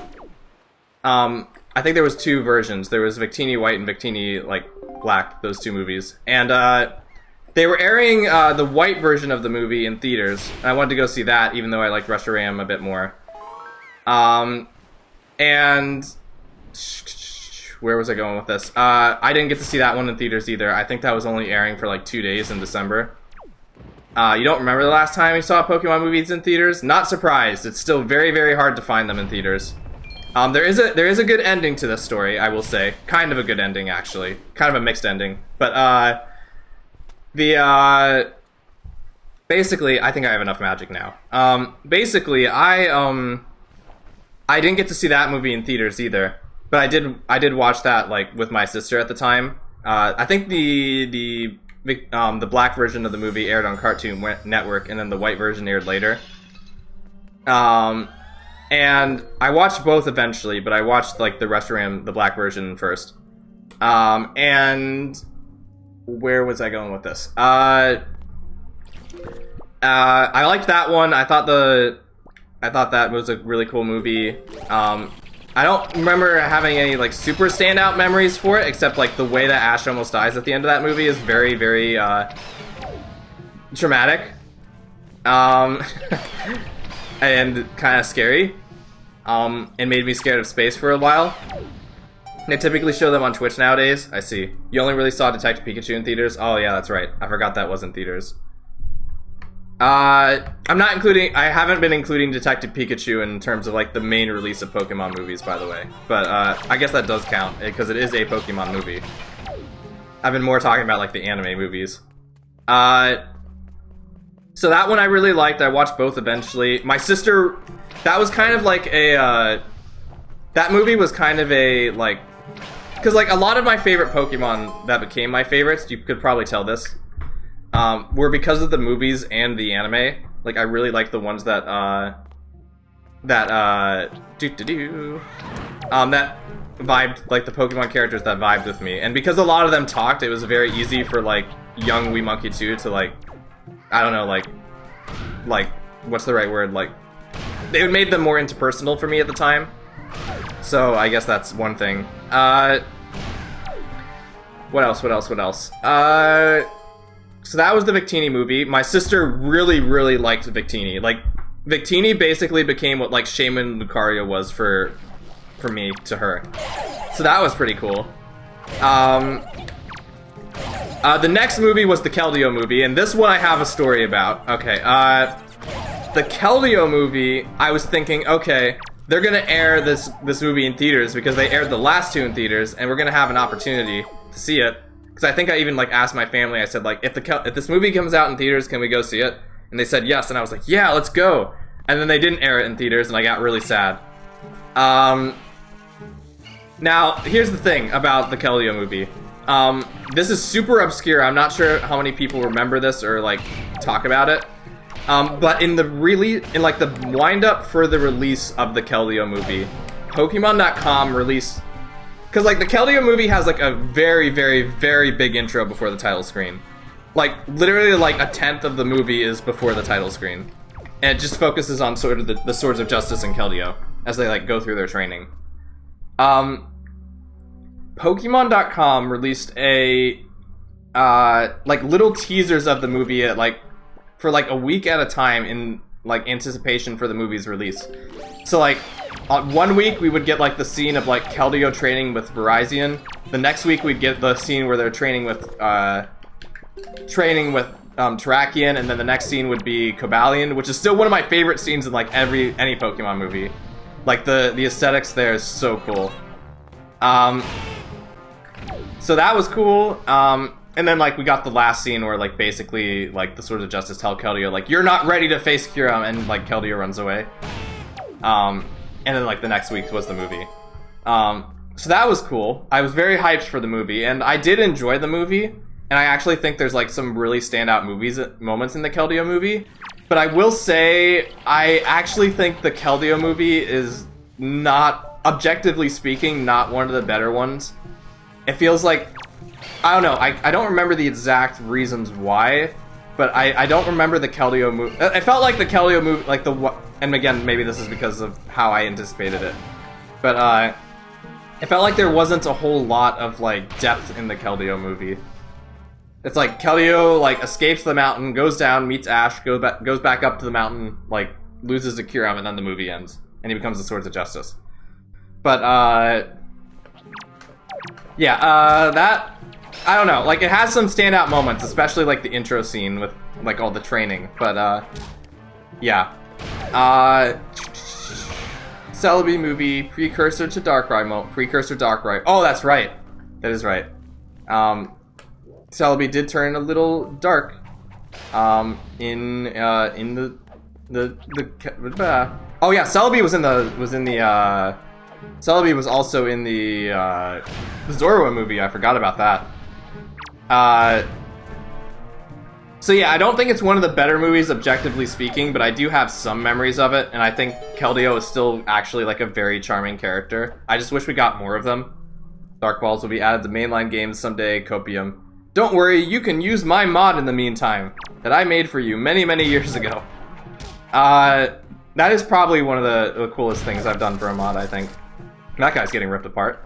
think there was 2 versions. There was Victini White and Victini, like, Black, those 2 movies. And, they were airing, the white version of the movie in theaters. And I wanted to go see that, even though I liked Reshiram a bit more. And... Where was I going with this? I didn't get to see that one in theaters either. I think that was only airing for, like, 2 days in December. You don't remember the last time you saw Pokemon movies in theaters? Not surprised. It's still very, very hard to find them in theaters. There is a good ending to this story, I will say. Kind of a good ending, actually. Kind of a mixed ending. But, basically, I think I have enough magic now. Basically, I didn't get to see that movie in theaters either. But I did watch that, like, with my sister at the time. I think the black version of the movie aired on Cartoon Network, and then the white version aired later. And I watched both eventually, but I watched, like, the Reshiram, the black version first. And where was I going with this? I liked that one. I thought that was a really cool movie. I don't remember having any, like, super standout memories for it, except, like, the way that Ash almost dies at the end of that movie is very, very, traumatic. And kind of scary. And made me scared of space for a while. They typically show them on Twitch nowadays. I see. You only really saw Detective Pikachu in theaters? Oh, yeah, that's right. I forgot that was in theaters. I haven't been including Detective Pikachu in terms of, like, the main release of Pokemon movies, by the way. But, I guess that does count, because it is a Pokemon movie. I've been more talking about like the anime movies. So that one I really liked. I watched both eventually. My sister, that was kind of like a, that movie was kind of a, like, because like a lot of my favorite Pokemon that became my favorites, you could probably tell this, were because of the movies and the anime. Like I really like the ones that, that vibed, like the Pokemon characters that vibed with me. And because a lot of them talked, it was very easy for like young Wee Monkey 2 to like, I don't know, like, what's the right word? Like, it made them more interpersonal for me at the time. So I guess that's one thing. What else? So that was the Victini movie. My sister really, really liked Victini. Like, Victini basically became what like Shaman Lucario was for me to her. So that was pretty cool. The next movie was the Keldeo movie, and this one I have a story about. Okay, the Keldeo movie, I was thinking, okay, they're gonna air this movie in theaters because they aired the last two in theaters, and we're gonna have an opportunity to see it. Because I think I even like asked my family, I said like, if this movie comes out in theaters, can we go see it? And they said yes, and I was like, yeah, let's go. And then they didn't air it in theaters, and I got really sad. Now, here's the thing about the Keldeo movie. This is super obscure. I'm not sure how many people remember this or like talk about it. But in the wind up for the release of the Keldeo movie, Pokemon.com released, because like the Keldeo movie has like a very, very, very big intro before the title screen. Like literally like a tenth of the movie is before the title screen, and it just focuses on sort of the Swords of Justice and Keldeo as they like go through their training. Pokemon.com released a like little teasers of the movie at like for like a week at a time in like anticipation for the movie's release. So like on 1 week we would get like the scene of like Keldeo training with Virizion. The next week we'd get the scene where they're training with Terrakion, and then the next scene would be Cobalion, which is still one of my favorite scenes in like any Pokemon movie. Like the aesthetics there is so cool. So that was cool. And then like we got the last scene where like basically like the Swords of Justice tell Keldeo like, you're not ready to face Kyurem, and like Keldeo runs away. And then like the next week was the movie. So that was cool. I was very hyped for the movie, and I did enjoy the movie. And I actually think there's like some really standout moments in the Keldeo movie. But I will say, I actually think the Keldeo movie is not, objectively speaking, not one of the better ones. It feels like, I don't know, I don't remember the exact reasons why, but I don't remember the Keldeo movie. It felt like the Keldeo movie, like and again, maybe this is because of how I anticipated it, but it felt like there wasn't a whole lot of like depth in the Keldeo movie. It's like Keldeo like escapes the mountain, goes down, meets Ash, goes back up to the mountain, like loses to Kyurem, and then the movie ends, and he becomes the Swords of Justice. But yeah, that, I don't know, like it has some standout moments, especially like the intro scene with like all the training, but yeah. Celebi movie, precursor to Darkrai. Oh, that's right. That is right. Celebi did turn a little dark in the oh yeah, Celebi was in the Celebi was also in the Zorua movie. I forgot about that. So yeah, I don't think it's one of the better movies objectively speaking, but I do have some memories of it, and I think Keldeo is still actually like a very charming character. I just wish we got more of them. Dark Balls will be added to mainline games someday, Copium. Don't worry, you can use my mod in the meantime, that I made for you many, many years ago. That is probably one of the coolest things I've done for a mod, I think. That guy's getting ripped apart.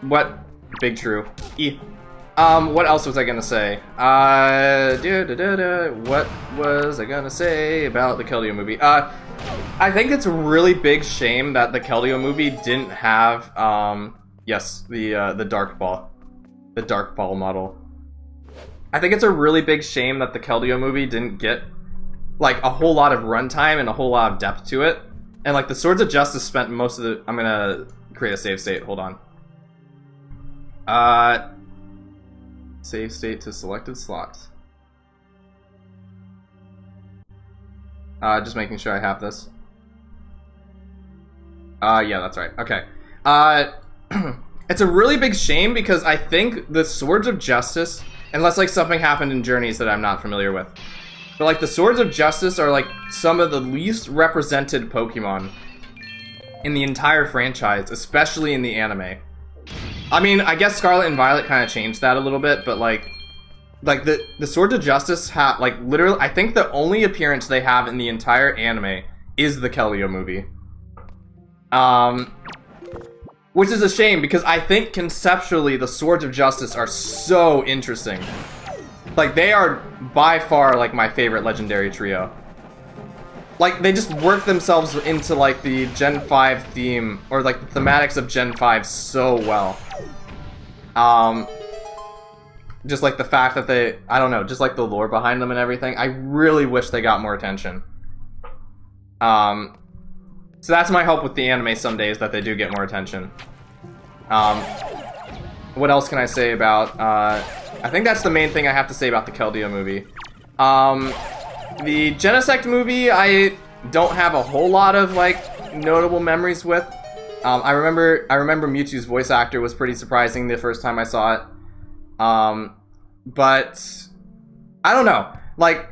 What? Big true. What else was I gonna say? What was I gonna say about the Keldeo movie? I think it's a really big shame that the Keldeo movie didn't have, yes, the Dark Ball. The Dark Ball model. I think it's a really big shame that the Keldeo movie didn't get, like, a whole lot of runtime and a whole lot of depth to it. And, like, the Swords of Justice spent most of the... I'm gonna create a save state, hold on. Save state to selected slots. Just making sure I have this. Yeah, that's right. Okay. It's a really big shame because I think the Swords of Justice, unless like something happened in Journeys that I'm not familiar with, but like the Swords of Justice are like some of the least represented Pokemon in the entire franchise, especially in the anime. I mean, I guess Scarlet and Violet kind of changed that a little bit, but like the Swords of Justice have like literally, I think the only appearance they have in the entire anime is the Keldeo movie. Which is a shame because I think conceptually the Swords of Justice are so interesting. Like they are by far like my favorite legendary trio. Like they just work themselves into like the Gen 5 theme or like the thematics of Gen 5 so well. Just like the fact that they, I don't know, just like the lore behind them and everything. I really wish they got more attention. So that's my hope with the anime someday, is that they do get more attention. What else can I say about, I think that's the main thing I have to say about the Keldeo movie. The Genesect movie, I don't have a whole lot of, like, notable memories with. I remember Mewtwo's voice actor was pretty surprising the first time I saw it. But, I don't know. Like,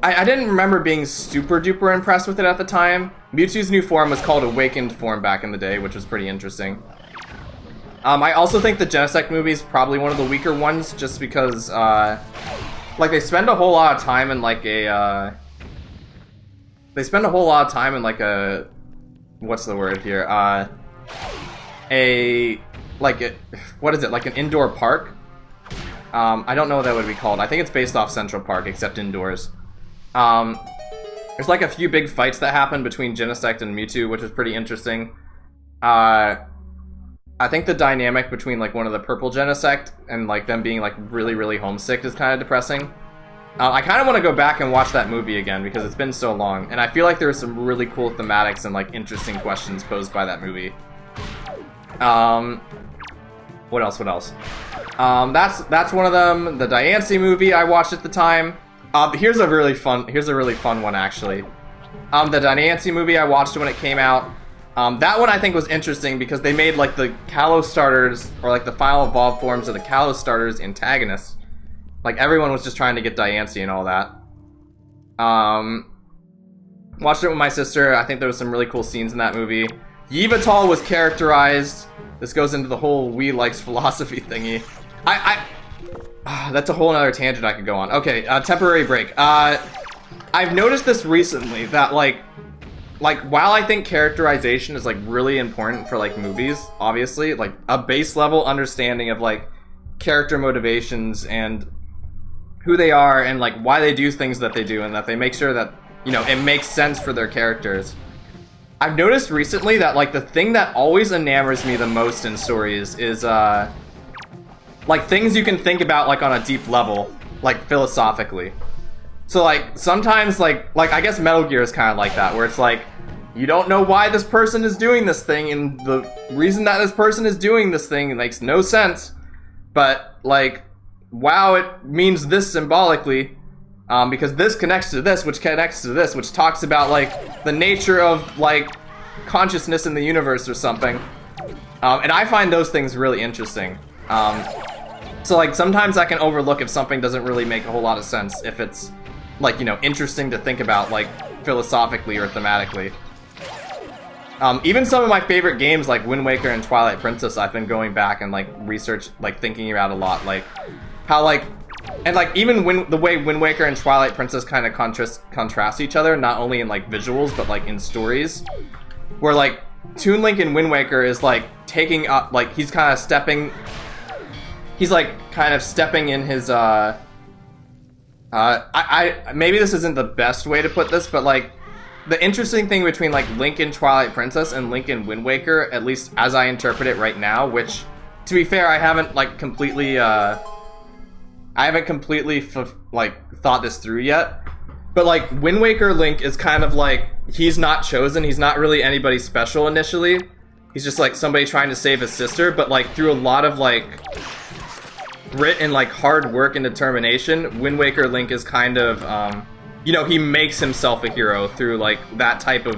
I didn't remember being super duper impressed with it at the time. Mewtwo's new form was called Awakened form back in the day, which was pretty interesting. I also think the Genesect movie is probably one of the weaker ones, just because, like, they spend a whole lot of time in, like, what's the word here? What is it, like an indoor park? I don't know what that would be called. I think it's based off Central Park, except indoors. There's like a few big fights that happen between Genesect and Mewtwo, which is pretty interesting. I think the dynamic between like one of the purple Genesect and like them being like really, really homesick is kind of depressing. I kind of want to go back and watch that movie again because it's been so long, and I feel like there were some really cool thematics and like interesting questions posed by that movie. What else? That's one of them. The Diancie movie I watched at the time. Here's a really fun one actually. The Diancie movie I watched when it came out. That one I think was interesting because they made like the Kalos starters, or like the final evolved forms of the Kalos starters, antagonists. Like everyone was just trying to get Diancie and all that. Watched it with my sister. I think there was some really cool scenes in that movie. Yveltal was characterized. This goes into the whole we likes philosophy thingy. That's a whole other tangent I could go on. Okay, temporary break. I've noticed this recently that like while I think characterization is like really important for like movies, obviously, like a base level understanding of like character motivations and who they are and like why they do things that they do and that they make sure that, you know, it makes sense for their characters. I've noticed recently that like the thing that always enamors me the most in stories is like things you can think about like on a deep level, like philosophically. So like sometimes like I guess Metal Gear is kind of like that, where it's like you don't know why this person is doing this thing, and the reason that this person is doing this thing makes no sense, but like wow, it means this symbolically, because this connects to this, which connects to this, which talks about like the nature of like consciousness in the universe or something. And I find those things really interesting. So like sometimes I can overlook if something doesn't really make a whole lot of sense, if it's like, you know, interesting to think about like philosophically or thematically. Even some of my favorite games like Wind Waker and Twilight Princess, I've been going back and like research, like thinking about a lot, like how like, and like even the way Wind Waker and Twilight Princess kind of contrast each other, not only in like visuals but like in stories, where like Toon Link in Wind Waker is like taking up, like he's kind of stepping in his maybe this isn't the best way to put this, but like the interesting thing between like Link in Twilight Princess and Link in Wind Waker, at least as I interpret it right now, which to be fair I haven't like completely thought this through yet, but like Wind Waker Link is kind of like he's not chosen, he's not really anybody special initially. He's just like somebody trying to save his sister, but like through a lot of like grit and like hard work and determination, Wind Waker Link is kind of, you know, he makes himself a hero through like that type of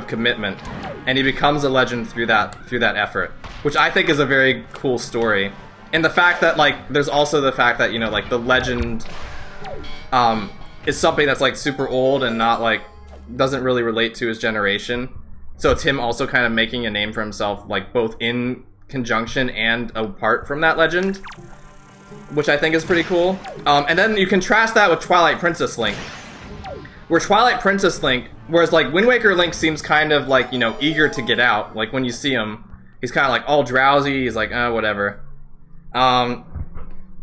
commitment, and he becomes a legend through that effort, which I think is a very cool story. And the fact that like there's also the fact that, you know, like the legend is something that's like super old and not like doesn't really relate to his generation, so it's him also kind of making a name for himself, like both in conjunction and apart from that legend, which I think is pretty cool. And then you contrast that with Twilight Princess Link, where Twilight Princess Link, whereas like Wind Waker Link seems kind of like, you know, eager to get out. Like when you see him, he's kind of like all drowsy, he's like, whatever.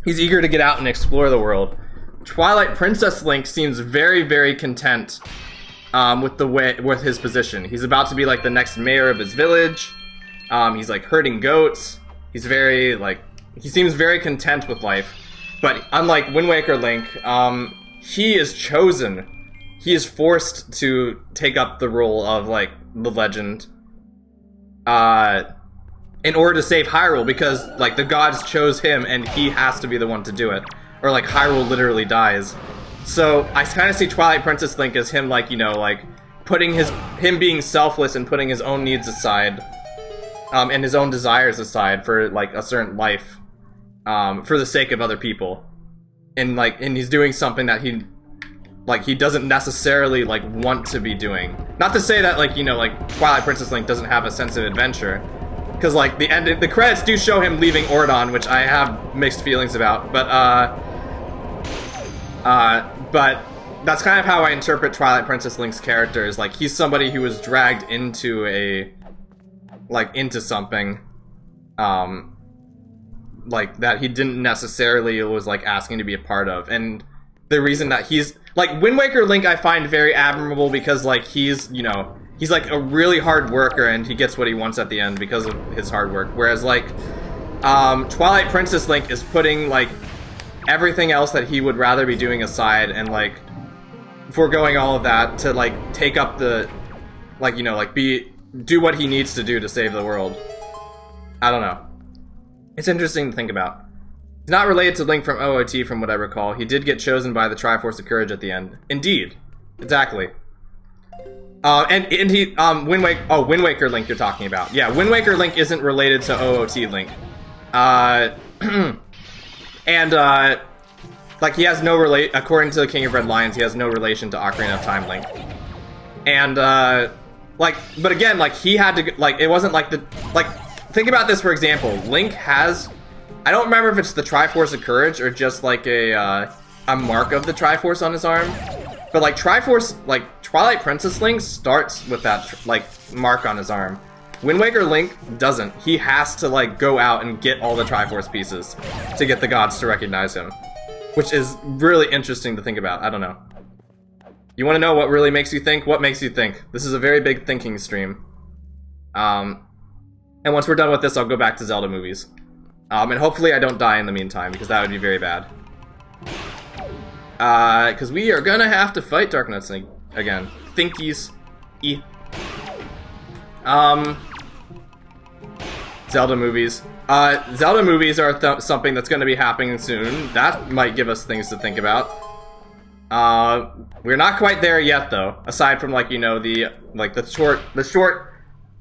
He's eager to get out and explore the world. Twilight Princess Link seems very, very content with his position. He's about to be like the next mayor of his village. He's like herding goats. He's very like, he seems very content with life. But unlike Wind Waker Link, he is chosen. He is forced to take up the role of like the legend in order to save Hyrule, because like the gods chose him and he has to be the one to do it, or like Hyrule literally dies. So I kind of see Twilight Princess Link as him like, you know, like putting him being selfless and putting his own needs aside, and his own desires aside for like a certain life, for the sake of other people, and he's doing something that he doesn't necessarily like want to be doing. Not to say that like, you know, like Twilight Princess Link doesn't have a sense of adventure, because like the credits do show him leaving Ordon, which I have mixed feelings about, but that's kind of how I interpret Twilight Princess Link's character, is like he's somebody who was dragged into into something like that he didn't necessarily was like asking to be a part of. And the reason that he's like Wind Waker Link I find very admirable, because like he's, you know, he's like a really hard worker and he gets what he wants at the end because of his hard work, whereas like Twilight Princess Link is putting like everything else that he would rather be doing aside, and like foregoing all of that to like take up the, like, you know, like do what he needs to do to save the world. I don't know. It's interesting to think about. He's not related to Link from OOT from what I recall. He did get chosen by the Triforce of Courage at the end. Indeed. Exactly. And he, Wind Waker Link you're talking about. Yeah, Wind Waker Link isn't related to OOT Link. Like he has no according to the King of Red Lions, he has no relation to Ocarina of Time Link. And, but again, like, he had to, like, it wasn't like think about this, for example. Link has, I don't remember if it's the Triforce of Courage or just, like, a mark of the Triforce on his arm. But, like, Twilight Princess Link starts with that, like, mark on his arm. Wind Waker Link doesn't. He has to, like, go out and get all the Triforce pieces to get the gods to recognize him. Which is really interesting to think about. I don't know. You want to know what really makes you think? What makes you think? This is a very big thinking stream. And once we're done with this, I'll go back to Zelda movies. And hopefully I don't die in the meantime, because that would be very bad. Because we are gonna have to fight Dark Knight again. Thinkies. Zelda movies. Zelda movies are something that's going to be happening soon. That might give us things to think about. We're not quite there yet, though. Aside from, like, you know, the short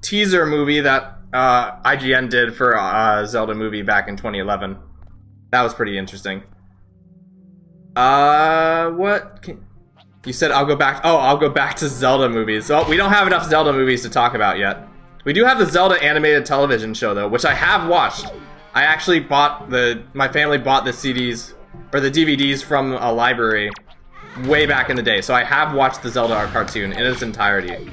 teaser movie that IGN did for Zelda movie back in 2011. That was pretty interesting. You said I'll go back. Oh, I'll go back to Zelda movies. Oh, we don't have enough Zelda movies to talk about yet. We do have the Zelda animated television show, though, which I have watched. I actually my family bought the CDs, or the DVDs from a library way back in the day, so I have watched the Zelda cartoon in its entirety.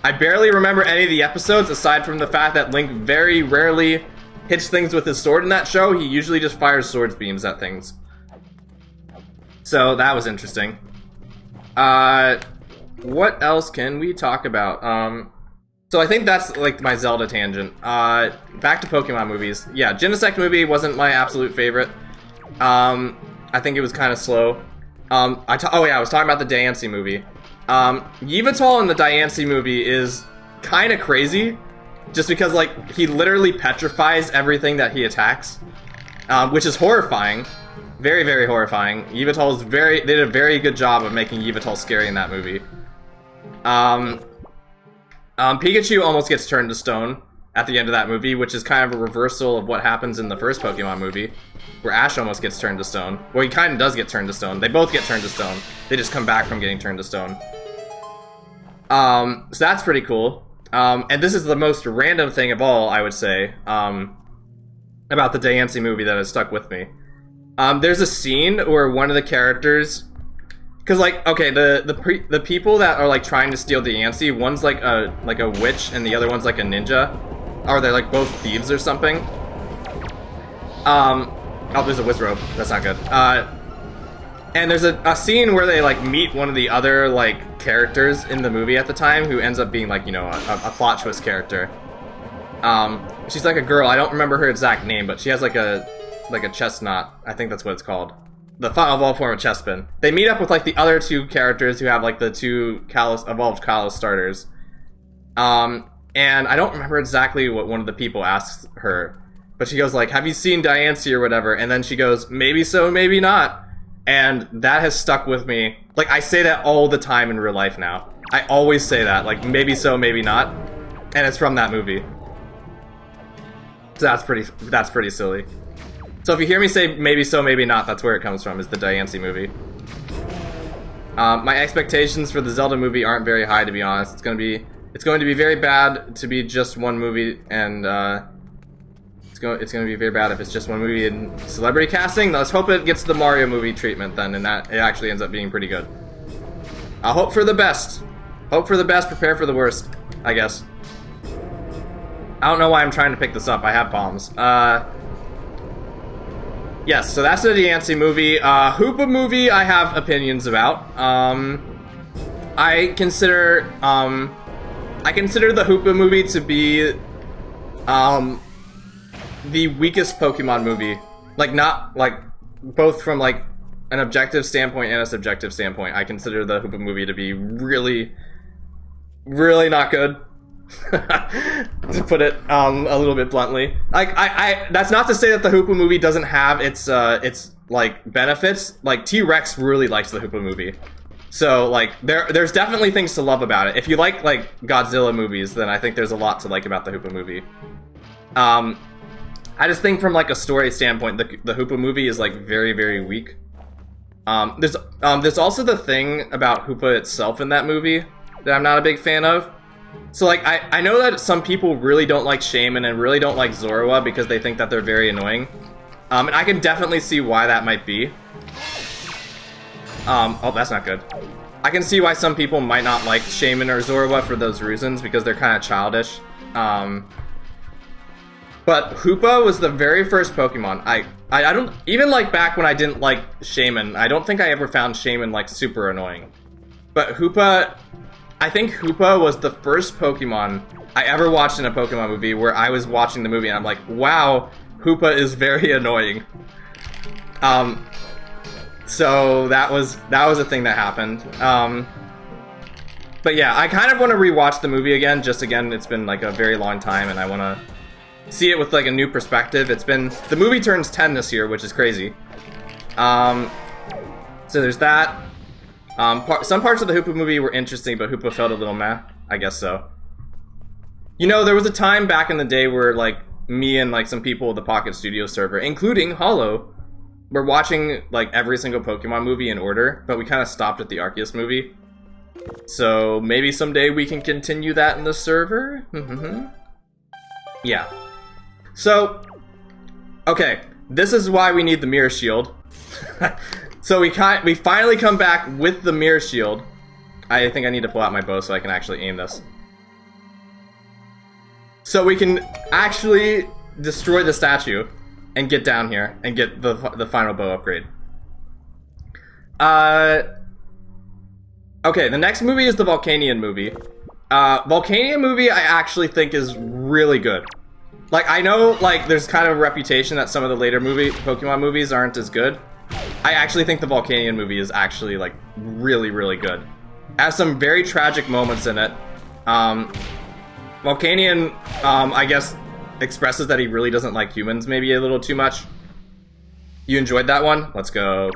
I barely remember any of the episodes, aside from the fact that Link very rarely hits things with his sword in that show. He usually just fires swords beams at things. So, that was interesting. What else can we talk about? So I think that's, like, my Zelda tangent. Back to Pokemon movies. Yeah, Genesect movie wasn't my absolute favorite. I think it was kind of slow. I was talking about the Diancie movie. Yveltal in the Diancie movie is kind of crazy, just because like he literally petrifies everything that he attacks, which is horrifying, very, very horrifying. Yveltal is they did a very good job of making Yveltal scary in that movie. Pikachu almost gets turned to stone at the end of that movie, which is kind of a reversal of what happens in the first Pokemon movie, where Ash almost gets turned to stone. Well, he kind of does get turned to stone. They both get turned to stone. They just come back from getting turned to stone. So that's pretty cool. And this is the most random thing of all, I would say, about the Diancie movie that has stuck with me. There's a scene where one of the characters, because like, okay, the people that are like trying to steal Diancie, one's like a witch and the other one's like a ninja, or they're like both thieves or something. Oh, there's a Wizrobe. That's not good. And there's a scene where they like meet one of the other like characters in the movie at the time, who ends up being like, you know, a plot twist character. She's like a girl. I don't remember her exact name, but she has like a chest knot. I think that's what it's called. The evolved form of Chespin. They meet up with like the other two characters who have like the two evolved Kalos starters. And I don't remember exactly what one of the people asks her, but she goes like, "Have you seen Diancie or whatever?" And then she goes, "Maybe so, maybe not." And that has stuck with me. Like, I say that all the time in real life now. I always say that, like, maybe so, maybe not. And it's from that movie. So that's pretty silly. So if you hear me say maybe so, maybe not, that's where it comes from, is the Diancie movie. My expectations for the Zelda movie aren't very high, to be honest. It's going to be very bad to be just one movie, and it's going to be very bad if it's just one movie in celebrity casting. Let's hope it gets the Mario movie treatment then, and that it actually ends up being pretty good. I'll hope for the best. Hope for the best, prepare for the worst, I guess. I don't know why I'm trying to pick this up. I have bombs. Yes, so that's the Diancie movie. Hoopa movie, I have opinions about. I consider the Hoopa movie to be the weakest Pokemon movie. Like, not like both from like an objective standpoint and a subjective standpoint. I consider the Hoopa movie to be really, really not good. To put it a little bit bluntly. Like, that's not to say that the Hoopa movie doesn't have its like benefits. Like, T-Rex really likes the Hoopa movie, so like there's definitely things to love about it. If you like Godzilla movies, then I think there's a lot to like about the Hoopa movie. I just think from like a story standpoint, the Hoopa movie is like very, very weak. There's also the thing about Hoopa itself in that movie that I'm not a big fan of. So like, I know that some people really don't like Shaman and really don't like Zorua because they think that they're very annoying. And I can definitely see why that might be. Oh, that's not good. I can see why some people might not like Shaman or Zorua for those reasons, because they're kind of childish. But Hoopa was the very first Pokemon. I don't, even like back when I didn't like Shaman, I don't think I ever found Shaman like super annoying. But Hoopa, I think Hoopa was the first Pokemon I ever watched in a Pokemon movie where I was watching the movie and I'm like, wow, Hoopa is very annoying. So that was a thing that happened. But yeah, I kind of want to rewatch the movie again. It's been like a very long time and I want to see it with like a new perspective. The movie turns 10 this year, which is crazy. So there's that. Some parts of the Hoopa movie were interesting, but Hoopa felt a little meh. I guess so. You know, there was a time back in the day where, like, me and, like, some people at the Pocket Studio server, including Hollow, were watching, like, every single Pokemon movie in order, but we kind of stopped at the Arceus movie. So, maybe someday we can continue that in the server? Yeah. So, okay, this is why we need the Mirror Shield. So we finally come back with the Mirror Shield. I think I need to pull out my bow so I can actually aim this. So we can actually destroy the statue and get down here and get the final bow upgrade. Okay, the next movie is the Volcanion movie. Volcanion movie I actually think is really good. Like, I know like there's kind of a reputation that some of the later Pokemon movies aren't as good. I actually think the Volcanion movie is actually, like, really, really good. It has some very tragic moments in it. Volcanion, I guess, expresses that he really doesn't like humans maybe a little too much. You enjoyed that one? Let's go.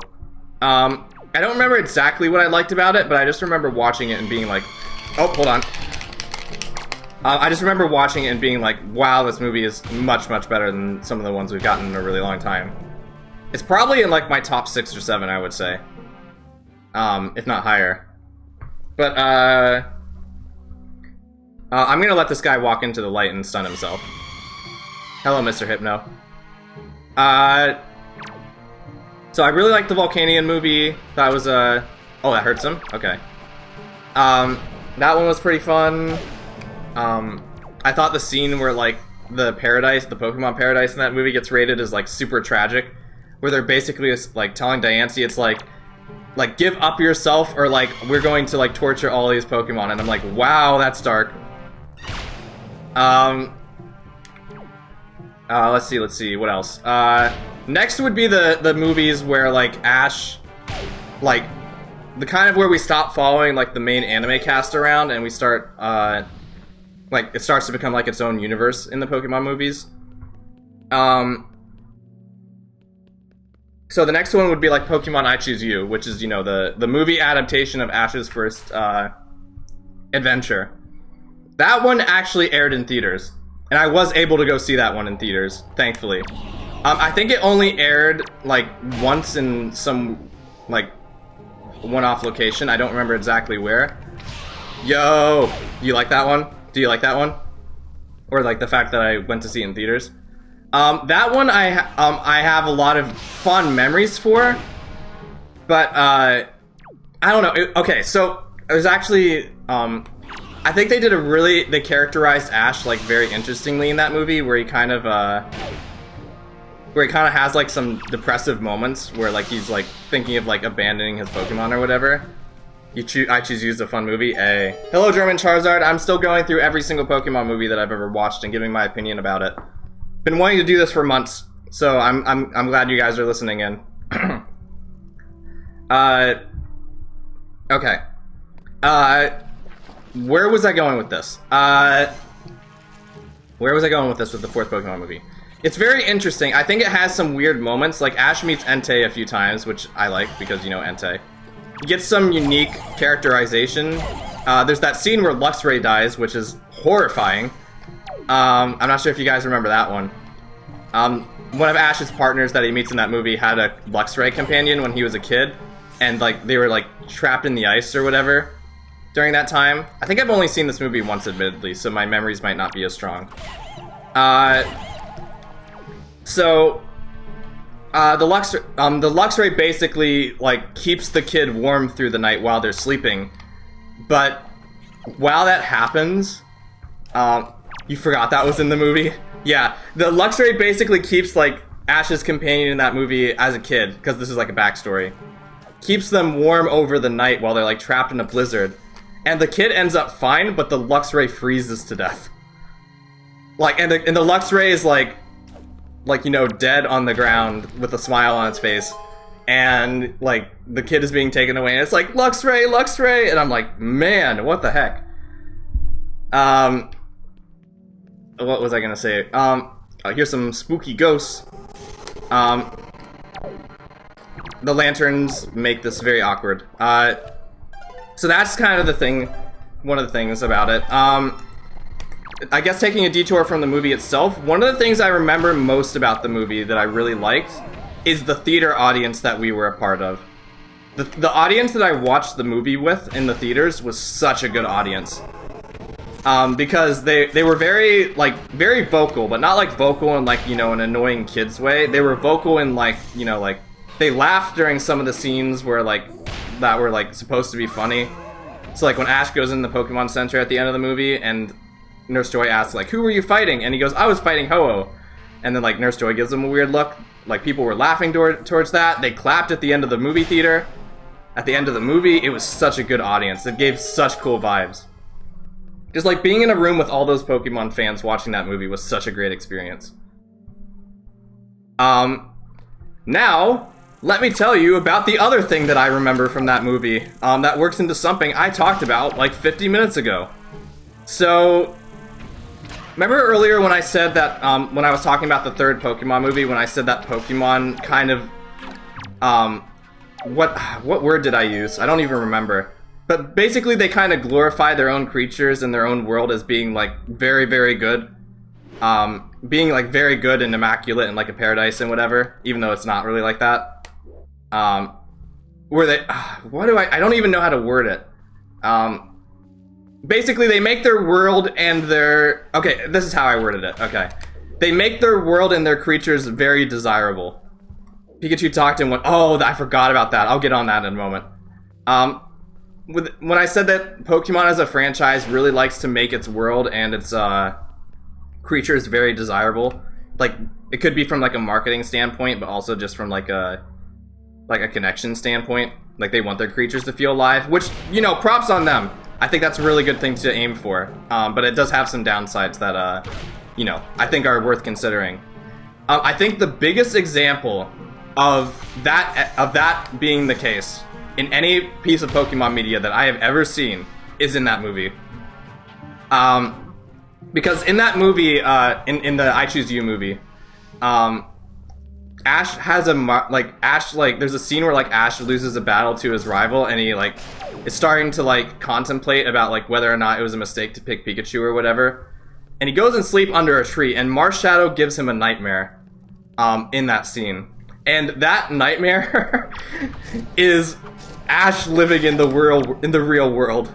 I don't remember exactly what I liked about it, but I just remember watching it and being like, oh, hold on. I just remember watching it and being like, wow, this movie is much, much better than some of the ones we've gotten in a really long time. It's probably in like my top 6 or 7, I would say. If not higher. But, I'm gonna let this guy walk into the light and stun himself. Hello, Mr. Hypno. So I really liked the Volcanion movie. That was, oh, that hurts him? Okay. That one was pretty fun. I thought the scene where, like, the Pokemon Paradise in that movie gets rated as, like, super tragic. Where they're basically just, like, telling Diancie it's like, give up yourself, or, like, we're going to, like, torture all these Pokemon. And I'm like, wow, that's dark. Let's see, what else? Next would be the movies where, like, Ash, like, the kind of where we stop following, like, the main anime cast around, and we start, like, it starts to become, like, its own universe in the Pokemon movies. So the next one would be, like, Pokemon I Choose You, which is, you know, the movie adaptation of Ash's first, adventure. That one actually aired in theaters, and I was able to go see that one in theaters, thankfully. I think it only aired, like, once in some, like, one-off location. I don't remember exactly where. Yo! You like that one? Do you like that one? Or, like, the fact that I went to see it in theaters? That one I have a lot of fond memories for. But, I don't know. Okay, so, there's actually, I think they they characterized Ash, like, very interestingly in that movie, where he kind of has, like, some depressive moments where, like, he's, like, thinking of, like, abandoning his Pokemon or whatever. I Choose You is a fun movie. Hello, German Charizard. I'm still going through every single Pokemon movie that I've ever watched and giving my opinion about it. Been wanting to do this for months, so I'm glad you guys are listening in. Okay. Where was I going with this? Where was I going with this with the 4th Pokemon movie? It's very interesting. I think it has some weird moments, like Ash meets Entei a few times, which I like because, you know, Entei. You get some unique characterization. There's that scene where Luxray dies, which is horrifying. I'm not sure if you guys remember that one. One of Ash's partners that he meets in that movie had a Luxray companion when he was a kid, and, like, they were, like, trapped in the ice or whatever during that time. I think I've only seen this movie once, admittedly, so my memories might not be as strong. So, the Luxray basically, like, keeps the kid warm through the night while they're sleeping. But while that happens, you forgot that was in the movie? Yeah, the Luxray basically keeps, like, Ash's companion in that movie as a kid, because this is, like, a backstory. Keeps them warm over the night while they're, like, trapped in a blizzard. And the kid ends up fine, but the Luxray freezes to death. Like, and the Luxray is, like, you know, dead on the ground with a smile on its face. And, like, the kid is being taken away, and it's like, Luxray, Luxray! And I'm like, man, what the heck? What was I gonna say? Here's some spooky ghosts. The lanterns make this very awkward. So that's kind of the thing, one of the things about it. I guess taking a detour from the movie itself, one of the things I remember most about the movie that I really liked is the theater audience that we were a part of. The audience that I watched the movie with in the theaters was such a good audience. Because they were very vocal, but not, like, vocal in, like, you know, an annoying kids way. They were vocal in, like, you know, like, they laughed during some of the scenes where, like, that were, like, supposed to be funny. So, like, when Ash goes in the Pokemon Center at the end of the movie, and Nurse Joy asks, like, who were you fighting? And he goes, I was fighting Ho-Oh. And then, like, Nurse Joy gives him a weird look. Like, people were laughing towards that. They clapped at the end of the movie theater. At the end of the movie, it was such a good audience. It gave such cool vibes. Just, like, being in a room with all those Pokemon fans watching that movie was such a great experience. Now, let me tell you about the other thing that I remember from that movie, that works into something I talked about, like, 50 minutes ago. So, Remember earlier when I said that, when I was talking about the third Pokemon movie, when I said that Pokemon kind of, what word did I use? I don't even remember. But basically they kind of glorify their own creatures and their own world as being, like, very, very good. Being, like, very good and immaculate and, like, a paradise and whatever, even though it's not really like that. Where they, I don't even know how to word it. Basically, they make their world and their... Okay, this is how I worded it, okay. They make their world and their creatures very desirable. Pikachu talked and went, oh, I forgot about that. I'll get on that in a moment. When I said that Pokemon as a franchise really likes to make its world and its creatures very desirable, like, it could be from, like, a marketing standpoint, but also just from, like a connection standpoint. Like, they want their creatures to feel alive, which, you know, props on them. I think that's a really good thing to aim for, but it does have some downsides that, you know, I think are worth considering. I think the biggest example of that being the case in any piece of Pokemon media that I have ever seen is in that movie. Because in that movie, in the I Choose You movie, Ash has there's a scene where, like, Ash loses a battle to his rival, and he, like, is starting to, like, contemplate about, like, whether or not it was a mistake to pick Pikachu or whatever. And he goes and sleeps under a tree, and Marshadow gives him a nightmare, in that scene. And that nightmare is Ash living in the real world.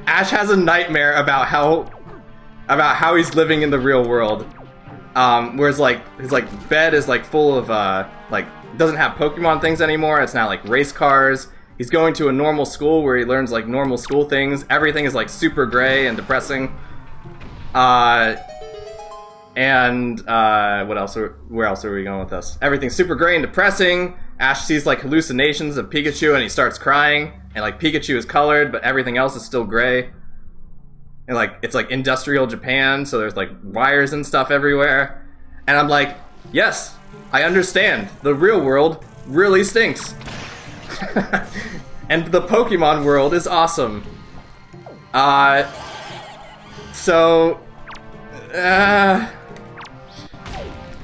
Ash has a nightmare about how he's living in the real world. Whereas, like, his, like, bed is, like, full of, like, doesn't have Pokemon things anymore. It's not, like, race cars. He's going to a normal school where he learns, like, normal school things. Everything is, like, super gray and depressing. Where else are we going with this? Everything's super gray and depressing. Ash sees, like, hallucinations of Pikachu and he starts crying. And, like, Pikachu is colored, but everything else is still gray. And, like, it's, like, industrial Japan, so there's, like, wires and stuff everywhere. And I'm like, yes, I understand. The real world really stinks. And the Pokemon world is awesome.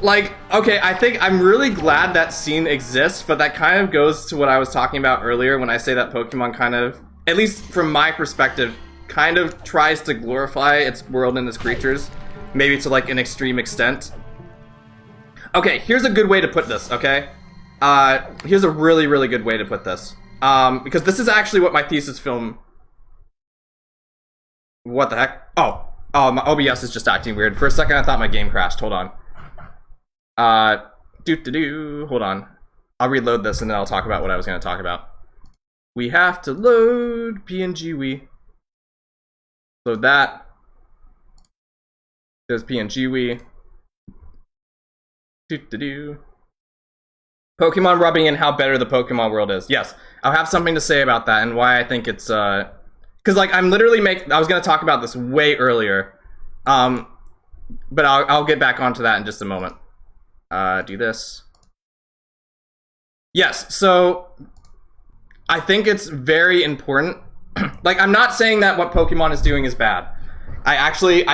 Like, okay, I think I'm really glad that scene exists, but that kind of goes to what I was talking about earlier when I say that Pokemon kind of, at least from my perspective, kind of tries to glorify its world and its creatures, maybe to, like, an extreme extent. Okay, here's a good way to put this, okay? Here's a really, really good way to put this. Because this is actually what my thesis film... What the heck? Oh, my OBS is just acting weird. For a second, I thought my game crashed. Hold on. Hold on. I'll reload this and then I'll talk about what I was going to talk about. We have to load PNG. Load that. There's PNG. Pokemon rubbing in how better the Pokemon world is. Yes, I'll have something to say about that and why I think it's because, like, I'm literally I was gonna talk about this way earlier, but I'll get back onto that in just a moment. Do this. Yes, so I think it's very important. Like, I'm not saying that what Pokemon is doing is bad. I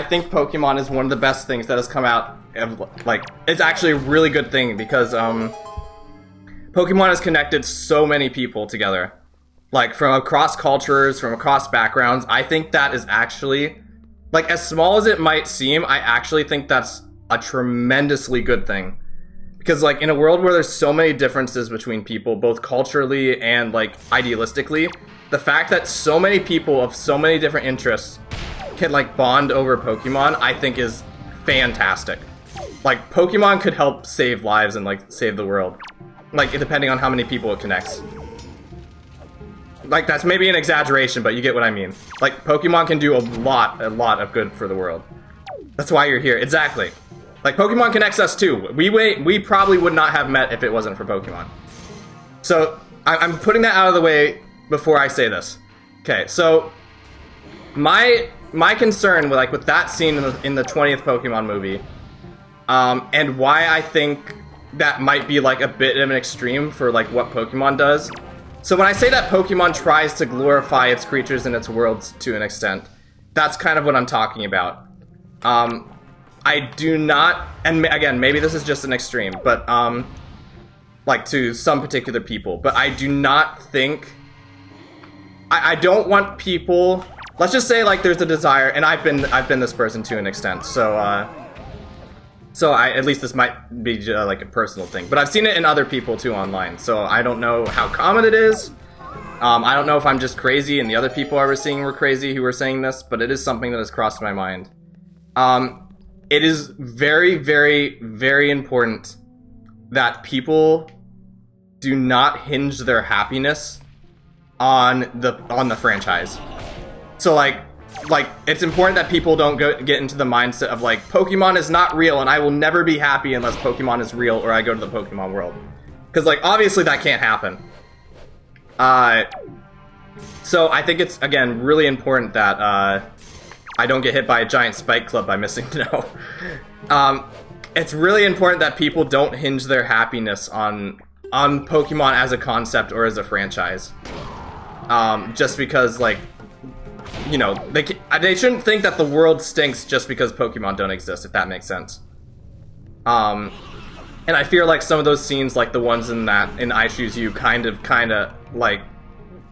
think Pokemon is one of the best things that has come out of, like, it's actually a really good thing because Pokemon has connected so many people together. Like, from across cultures, from across backgrounds. I think that is actually, like, as small as it might seem, I actually think that's a tremendously good thing. Because, like, in a world where there's so many differences between people, both culturally and, like, idealistically, the fact that so many people of so many different interests can, like, bond over Pokemon, I think is fantastic. Like, Pokemon could help save lives and, like, save the world. Like, depending on how many people it connects. Like, that's maybe an exaggeration, but you get what I mean. Like, Pokemon can do a lot of good for the world. That's why you're here. Exactly. Like, Pokemon connects us too. We probably would not have met if it wasn't for Pokemon. So, I'm putting that out of the way before I say this. Okay, so my concern with that scene in the 20th Pokemon movie, and why I think that might be, like, a bit of an extreme for, like, what Pokemon does. So when I say that Pokemon tries to glorify its creatures and its worlds to an extent, that's kind of what I'm talking about. I do not, and again, maybe this is just an extreme, but, like, to some particular people, but I do not think, I don't want people, let's just say, like, there's a desire, and I've been this person to an extent, so at least this might be, like, a personal thing, but I've seen it in other people, too, online, so I don't know how common it is. I don't know if I'm just crazy and the other people I was seeing were crazy who were saying this, but it is something that has crossed my mind. It is very, very, very important that people do not hinge their happiness on the franchise. So like it's important that people don't get into the mindset of like, Pokemon is not real and I will never be happy unless Pokemon is real or I go to the Pokemon world. Because like obviously that can't happen. So I think it's, again, really important that, I don't get hit by a giant spike club by missing no. It's really important that people don't hinge their happiness on Pokemon as a concept or as a franchise. Just because, like, you know, they shouldn't think that the world stinks just because Pokemon don't exist, if that makes sense. And I feel like some of those scenes, like the ones in I Choose You, kind of, like,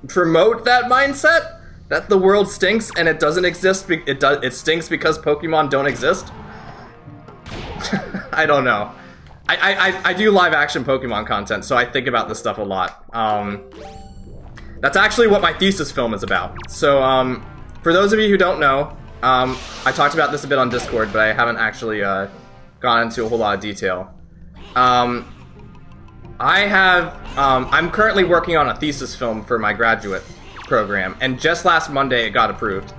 promote that mindset that the world stinks and it doesn't exist. It stinks because Pokemon don't exist. I don't know. I do live action Pokemon content, so I think about this stuff a lot. That's actually what my thesis film is about. So for those of you who don't know, I talked about this a bit on Discord, but I haven't actually gone into a whole lot of detail. I'm currently working on a thesis film for my graduate program, and just last Monday it got approved.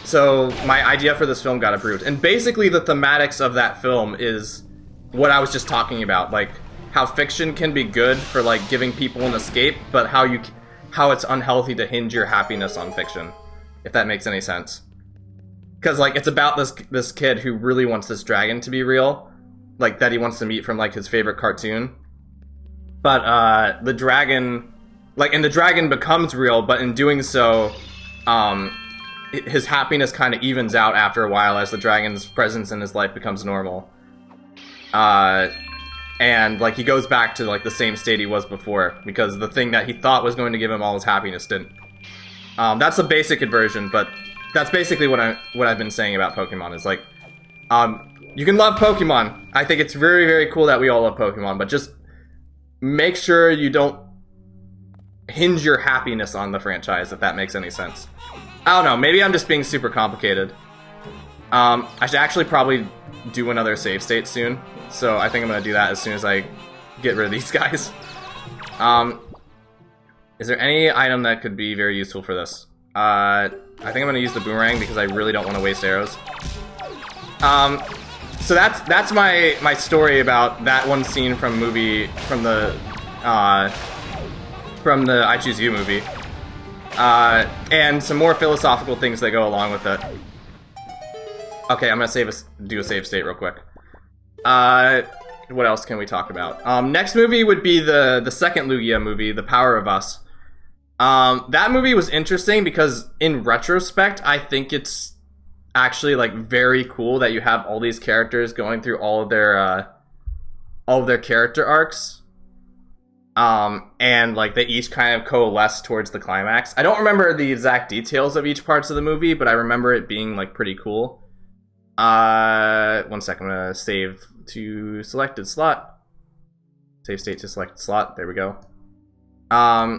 So my idea for this film got approved, and basically the thematics of that film is what I was just talking about, like how fiction can be good for like giving people an escape, but how it's unhealthy to hinge your happiness on fiction, if that makes any sense. Because like it's about this kid who really wants this dragon to be real, like that he wants to meet from like his favorite cartoon, but the dragon, like, and the dragon becomes real, but in doing so, his happiness kind of evens out after a while as the dragon's presence in his life becomes normal. And like he goes back to like the same state he was before because the thing that he thought was going to give him all his happiness didn't. That's a basic version, but that's basically what I've been saying about Pokemon is like, you can love Pokemon. I think it's very, very cool that we all love Pokemon, but just make sure you don't hinge your happiness on the franchise, if that makes any sense. I don't know, maybe I'm just being super complicated. I should actually probably do another save state soon, so I think I'm gonna do that as soon as I get rid of these guys. Is there any item that could be very useful for this? I think I'm gonna use the boomerang because I really don't want to waste arrows. So that's my story about that one scene from the I Choose You movie. And some more philosophical things that go along with it. Okay, I'm gonna do a save state real quick. What else can we talk about? Next movie would be the second Lugia movie, The Power of Us. That movie was interesting because in retrospect, I think it's actually like very cool that you have all these characters going through all of their character arcs. And like they each kind of coalesce towards the climax. I don't remember the exact details of each parts of the movie, but I remember it being like pretty cool. 1 second, I'm gonna save to selected slot. Save state to selected slot, there we go. I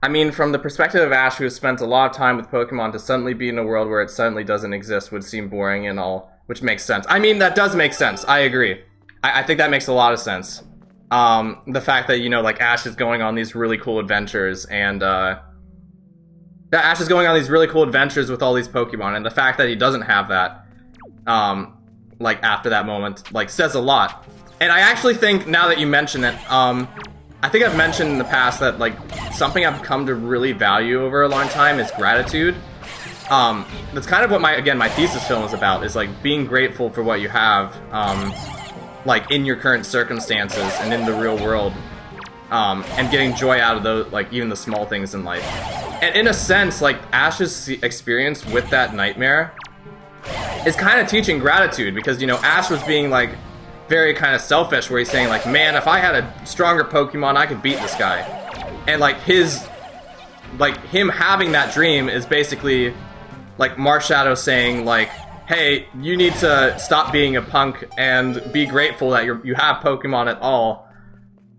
mean, from the perspective of Ash, who has spent a lot of time with Pokemon, to suddenly be in a world where it suddenly doesn't exist would seem boring and all, which makes sense. I mean, that does make sense, I agree. I think that makes a lot of sense. The fact that, you know, like, Ash is going on these really cool adventures, and, that Ash is going on these really cool adventures with all these Pokemon, and the fact that he doesn't have that, like, after that moment, like, says a lot. And I actually think, now that you mention it, I think I've mentioned in the past that, like, something I've come to really value over a long time is gratitude. That's kind of what my thesis film is about, is, like, being grateful for what you have, like, in your current circumstances and in the real world, and getting joy out of those, like, even the small things in life. And in a sense, like, Ash's experience with that nightmare is kind of teaching gratitude, because, you know, Ash was being, like, very kind of selfish, where he's saying, like, man, if I had a stronger Pokemon, I could beat this guy. And, like, him having that dream is basically, like, Marshadow saying, like, hey, you need to stop being a punk and be grateful that you have Pokemon at all,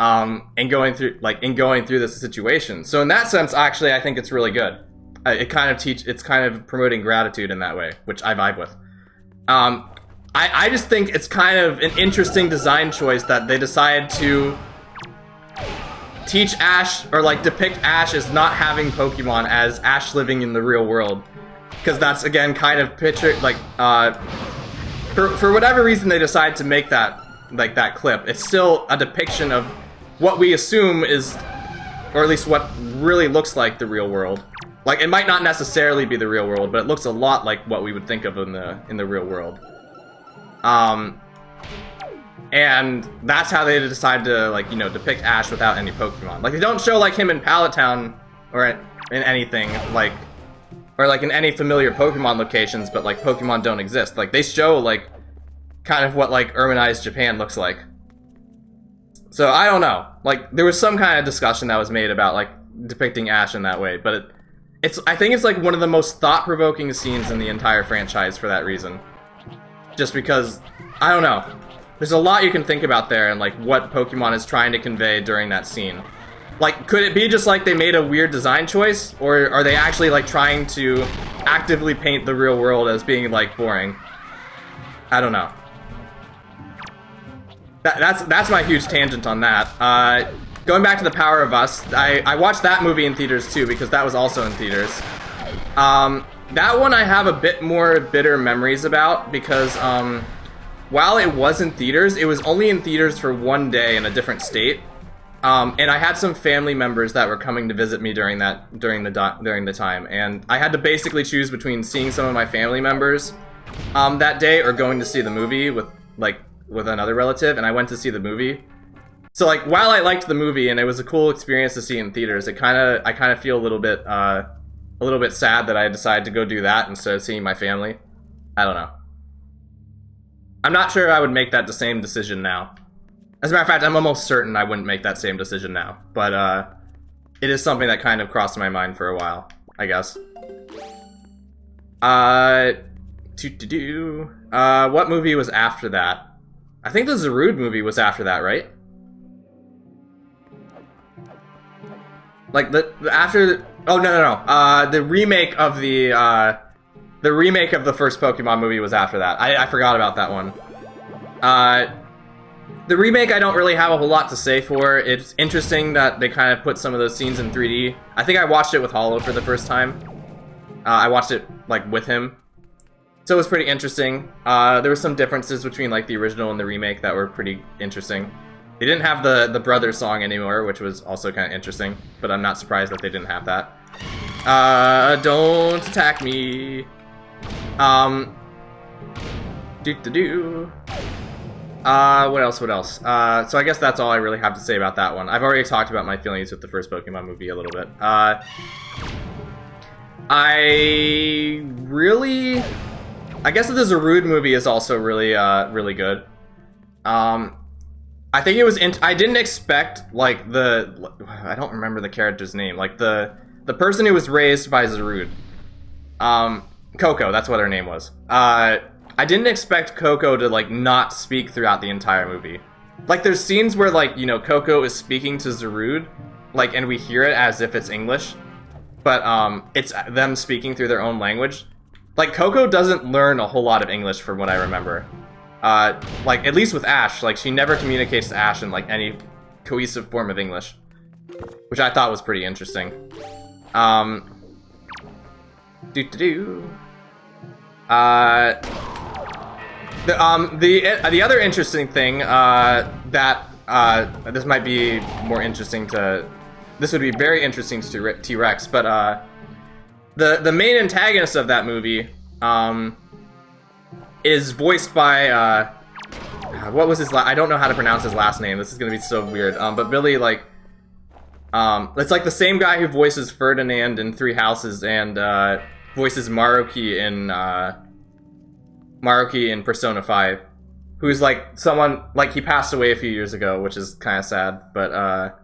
and going through this situation. So in that sense, actually, I think it's really good. It's kind of promoting gratitude in that way, which I vibe with. I just think it's kind of an interesting design choice that they decide to teach Ash, or like depict Ash as not having Pokemon, as Ash living in the real world. Because that's, again, kind of pictured, like, for whatever reason they decide to make that, like, that clip, it's still a depiction of what we assume is, or at least what really looks like the real world. Like, it might not necessarily be the real world, but it looks a lot like what we would think of in the real world. And that's how they decide to, like, you know, depict Ash without any Pokemon. Like, they don't show, like, him in Pallet Town, or in anything, like, or, like, in any familiar Pokemon locations, but, like, Pokemon don't exist. Like, they show, like, kind of what, like, urbanized Japan looks like. So, I don't know. Like, there was some kind of discussion that was made about, like, depicting Ash in that way, but I think it's, like, one of the most thought-provoking scenes in the entire franchise for that reason. Just because, I don't know. There's a lot you can think about there, and, like, what Pokemon is trying to convey during that scene. Like, could it be just like they made a weird design choice? Or are they actually, like, trying to actively paint the real world as being, like, boring? I don't know. That's my huge tangent on that. Going back to The Power of Us, I watched that movie in theaters too, because that was also in theaters. That one I have a bit more bitter memories about, because while it was in theaters, it was only in theaters for one day in a different state. And I had some family members that were coming to visit me during the time, and I had to basically choose between seeing some of my family members that day or going to see the movie with another relative, and I went to see the movie. So, like, while I liked the movie and it was a cool experience to see in theaters, I kind of feel a little bit sad that I decided to go do that instead of seeing my family. I don't know. I'm not sure I would make that the same decision now. As a matter of fact, I'm almost certain I wouldn't make that same decision now. But, it is something that kind of crossed my mind for a while, I guess. What movie was after that? I think the Zarude movie was after that, right? Like, oh, no. The remake of the first Pokemon movie was after that. I forgot about that one. The remake I don't really have a whole lot to say for. It's interesting that they kind of put some of those scenes in 3D. I think I watched it with Hollow for the first time. I watched it, like, with him. So it was pretty interesting. There were some differences between, like, the original and the remake that were pretty interesting. They didn't have the Brothers song anymore, which was also kind of interesting. But I'm not surprised that they didn't have that. Don't attack me. What else? So I guess that's all I really have to say about that one. I've already talked about my feelings with the first Pokemon movie a little bit. I guess the Zarude movie is also really, really good. I think it was, I didn't expect, like, I don't remember the character's name, like, the person who was raised by Zarude. Coco, that's what her name was. I didn't expect Coco to, like, not speak throughout the entire movie. Like, there's scenes where, like, you know, Coco is speaking to Zarude, like, and we hear it as if it's English, but, it's them speaking through their own language. Like, Coco doesn't learn a whole lot of English from what I remember. Like, at least with Ash, like, she never communicates to Ash in, like, any cohesive form of English, which I thought was pretty interesting. The other interesting thing, this might be more interesting this would be very interesting to T-Rex, but, the main antagonist of that movie, is voiced by, what was his I don't know how to pronounce his last name, this is gonna be so weird, but Billy, like, it's like the same guy who voices Ferdinand in Three Houses and, voices Maruki Maruki in Persona 5, who's like someone, like he passed away a few years ago, which is kind of sad, but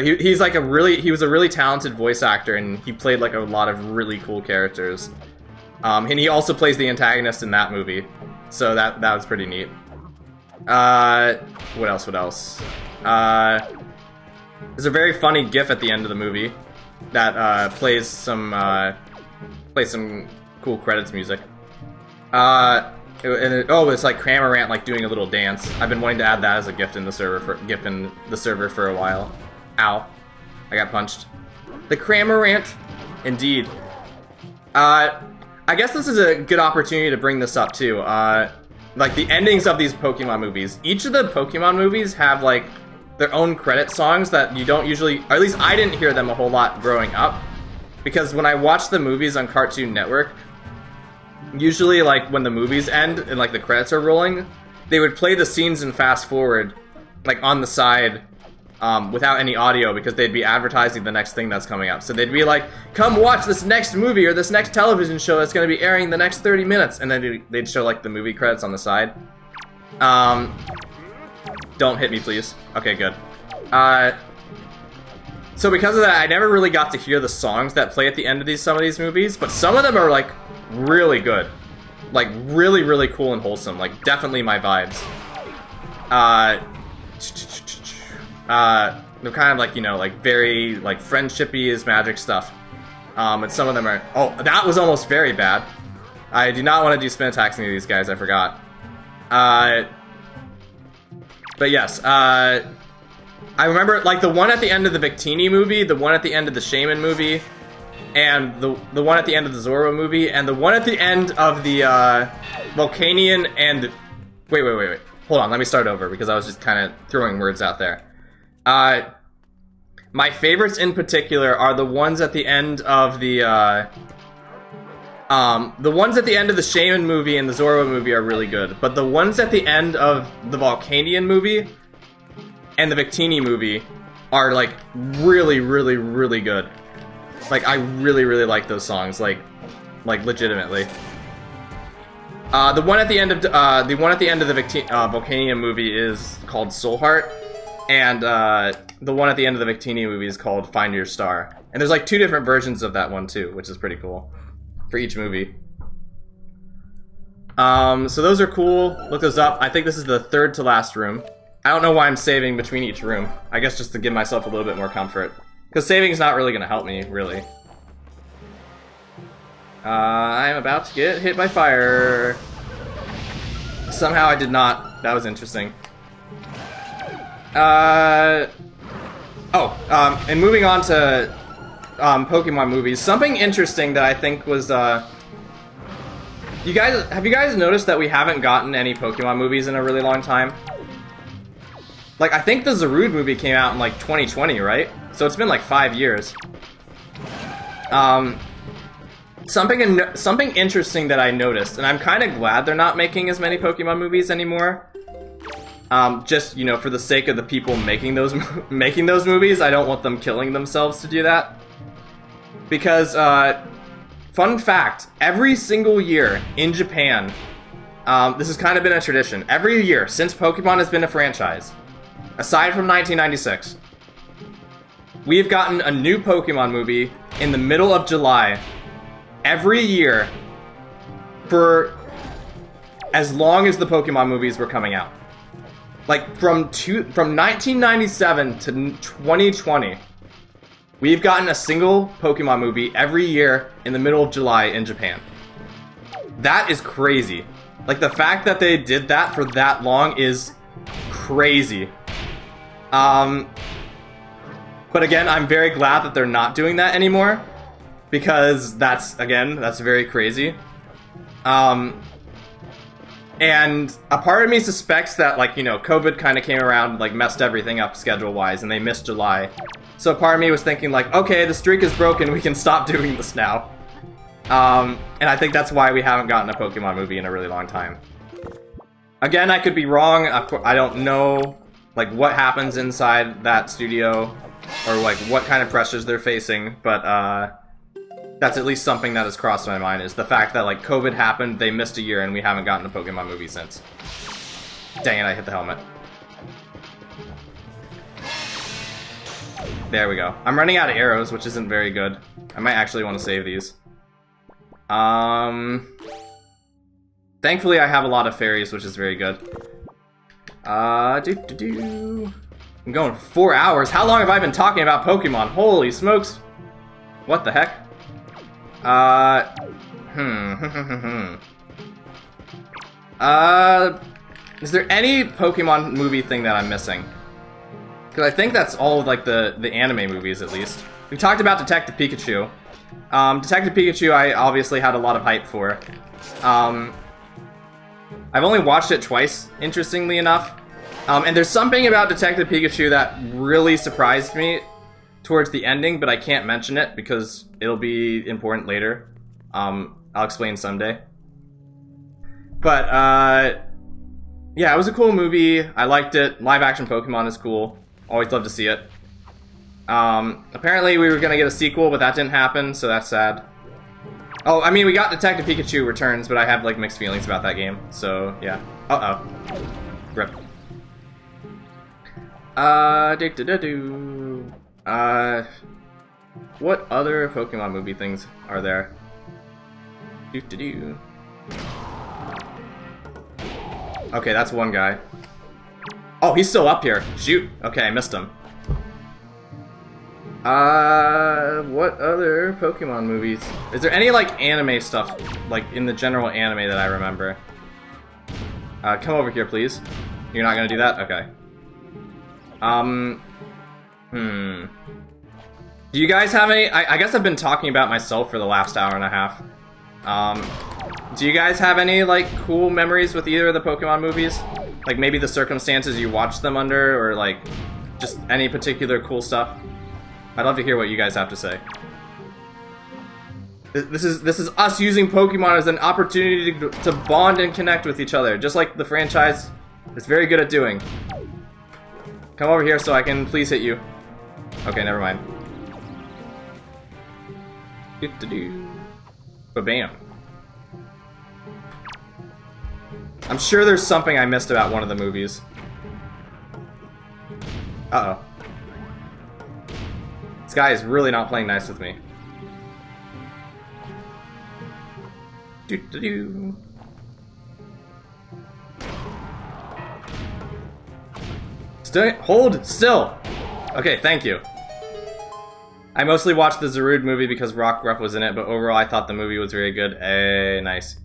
he's like he was a really talented voice actor, and he played like a lot of really cool characters. And he also plays the antagonist in that movie, so that was pretty neat. What else? There's a very funny GIF at the end of the movie that plays some cool credits music. It's like Cramorant like doing a little dance. I've been wanting to add that as a GIF in the server for a while. Ow. I got punched. The Cramorant, indeed. I guess this is a good opportunity to bring this up too. Like the endings of these Pokemon movies. Each of the Pokemon movies have like their own credit songs that you don't usually, or at least I didn't hear them a whole lot growing up. Because when I watched the movies on Cartoon Network, usually like when the movies end and like the credits are rolling, they would play the scenes in fast forward, like on the side, without any audio, because they'd be advertising the next thing that's coming up. So they'd be like, come watch this next movie or this next television show that's going to be airing the next 30 minutes. And then they'd show like the movie credits on the side. Don't hit me, please. Okay, good. So because of that, I never really got to hear the songs that play at the end of some of these movies, but some of them are like really good. Like really, really cool and wholesome. Like definitely my vibes. They're kind of like, you know, like very like friendshipy as magic stuff. And some of them are, oh, that was almost very bad. I do not want to do spin attacks any of these guys, I forgot. But yes, I remember like the one at the end of the Victini movie, the one at the end of the Shaman movie, and the one at the end of the Zorro movie, and the one at the end of the Volcanion and... Wait. Hold on, let me start over, because I was just kind of throwing words out there. My favorites in particular are the ones at the end of the ones at the end of the Shaman movie and the Zorro movie are really good, but the ones at the end of the Volcanion movie and the Victini movie are like really, really, really good. Like I really, really like those songs, like legitimately. The one at the end of the Volcanion movie is called Soul Heart, and the one at the end of the Victini movie is called Find Your Star. And there's like 2 different versions of that one too, which is pretty cool for each movie. So those are cool. Look those up. I think this is the 3rd to last room. I don't know why I'm saving between each room. I guess just to give myself a little bit more comfort. Because saving is not really going to help me, really. I'm about to get hit by fire. Somehow I did not. That was interesting. And moving on to Pokemon movies, something interesting that I think was, have you guys noticed that we haven't gotten any Pokemon movies in a really long time? Like, I think the Zarude movie came out in like 2020, right? So it's been like 5 years. Something interesting that I noticed, and I'm kind of glad they're not making as many Pokemon movies anymore. Just, you know, for the sake of the people making those movies, I don't want them killing themselves to do that. Because, fun fact, every single year in Japan, this has kind of been a tradition. Every year since Pokemon has been a franchise, aside from 1996, we have gotten a new Pokemon movie in the middle of July every year for as long as the Pokemon movies were coming out. Like, from 1997 to 2020, we've gotten a single Pokemon movie every year in the middle of July in Japan. That is crazy. Like, the fact that they did that for that long is crazy. But again, I'm very glad that they're not doing that anymore, because that's very crazy. And a part of me suspects that, like, you know, COVID kind of came around, like, messed everything up schedule-wise, and they missed July. So part of me was thinking, like, okay, the streak is broken, we can stop doing this now. And I think that's why we haven't gotten a Pokemon movie in a really long time. Again, I could be wrong. I don't know, like, what happens inside that studio, or, like, what kind of pressures they're facing, but, That's at least something that has crossed my mind, is the fact that, like, COVID happened, they missed a year, and we haven't gotten a Pokemon movie since. Dang it, I hit the helmet. There we go. I'm running out of arrows, which isn't very good. I might actually want to save these. Thankfully, I have a lot of fairies, which is very good. I'm going for 4 hours. How long have I been talking about Pokemon? Holy smokes. What the heck? Is there any Pokemon movie thing that I'm missing? Because I think that's all of, like, the anime movies, at least. We talked about Detective Pikachu. Detective Pikachu, I obviously had a lot of hype for. I've only watched it twice, interestingly enough. And there's something about Detective Pikachu that really surprised me towards the ending, but I can't mention it because it'll be important later. I'll explain someday. But, yeah, it was a cool movie. I liked it. Live-action Pokemon is cool. Always love to see it. Apparently we were gonna get a sequel, but that didn't happen, so that's sad. Oh, I mean, we got Detective Pikachu Returns, but I have, like, mixed feelings about that game, so, yeah. Uh-oh. Rip. What other Pokemon movie things are there? Okay, that's one guy. Oh, he's still up here. Shoot. Okay, I missed him. What other Pokemon movies? Is there any, like, anime stuff, like, in the general anime that I remember? Come over here, please. You're not gonna do that? Okay. Do you guys have any... I guess I've been talking about myself for the last hour and a half. Do you guys have any, like, cool memories with either of the Pokemon movies? Like, maybe the circumstances you watched them under, or, like, just any particular cool stuff? I'd love to hear what you guys have to say. This is us using Pokemon as an opportunity to bond and connect with each other, just like the franchise is very good at doing. Come over here so I can please hit you. Okay, never mind. Ba-bam. I'm sure there's something I missed about one of the movies. Uh-oh. This guy is really not playing nice with me. Hold still! Okay, thank you. I mostly watched the Zarude movie because Rockruff was in it, but overall I thought the movie was very good. Nice.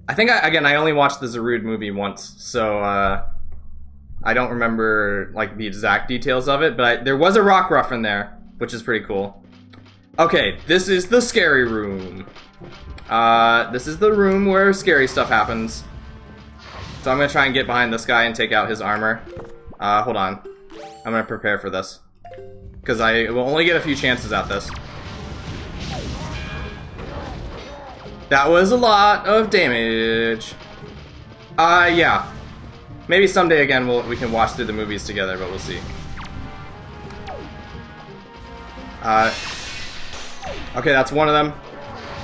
I think, I only watched the Zarude movie once, so, I don't remember, like, the exact details of it, but there was a Rockruff in there, which is pretty cool. Okay, this is the scary room. This is the room where scary stuff happens. So I'm gonna try and get behind this guy and take out his armor. Hold on. I'm gonna prepare for this. Because I will only get a few chances at this. That was a lot of damage. Yeah. Maybe someday again we can watch through the movies together, but we'll see. Okay, that's one of them.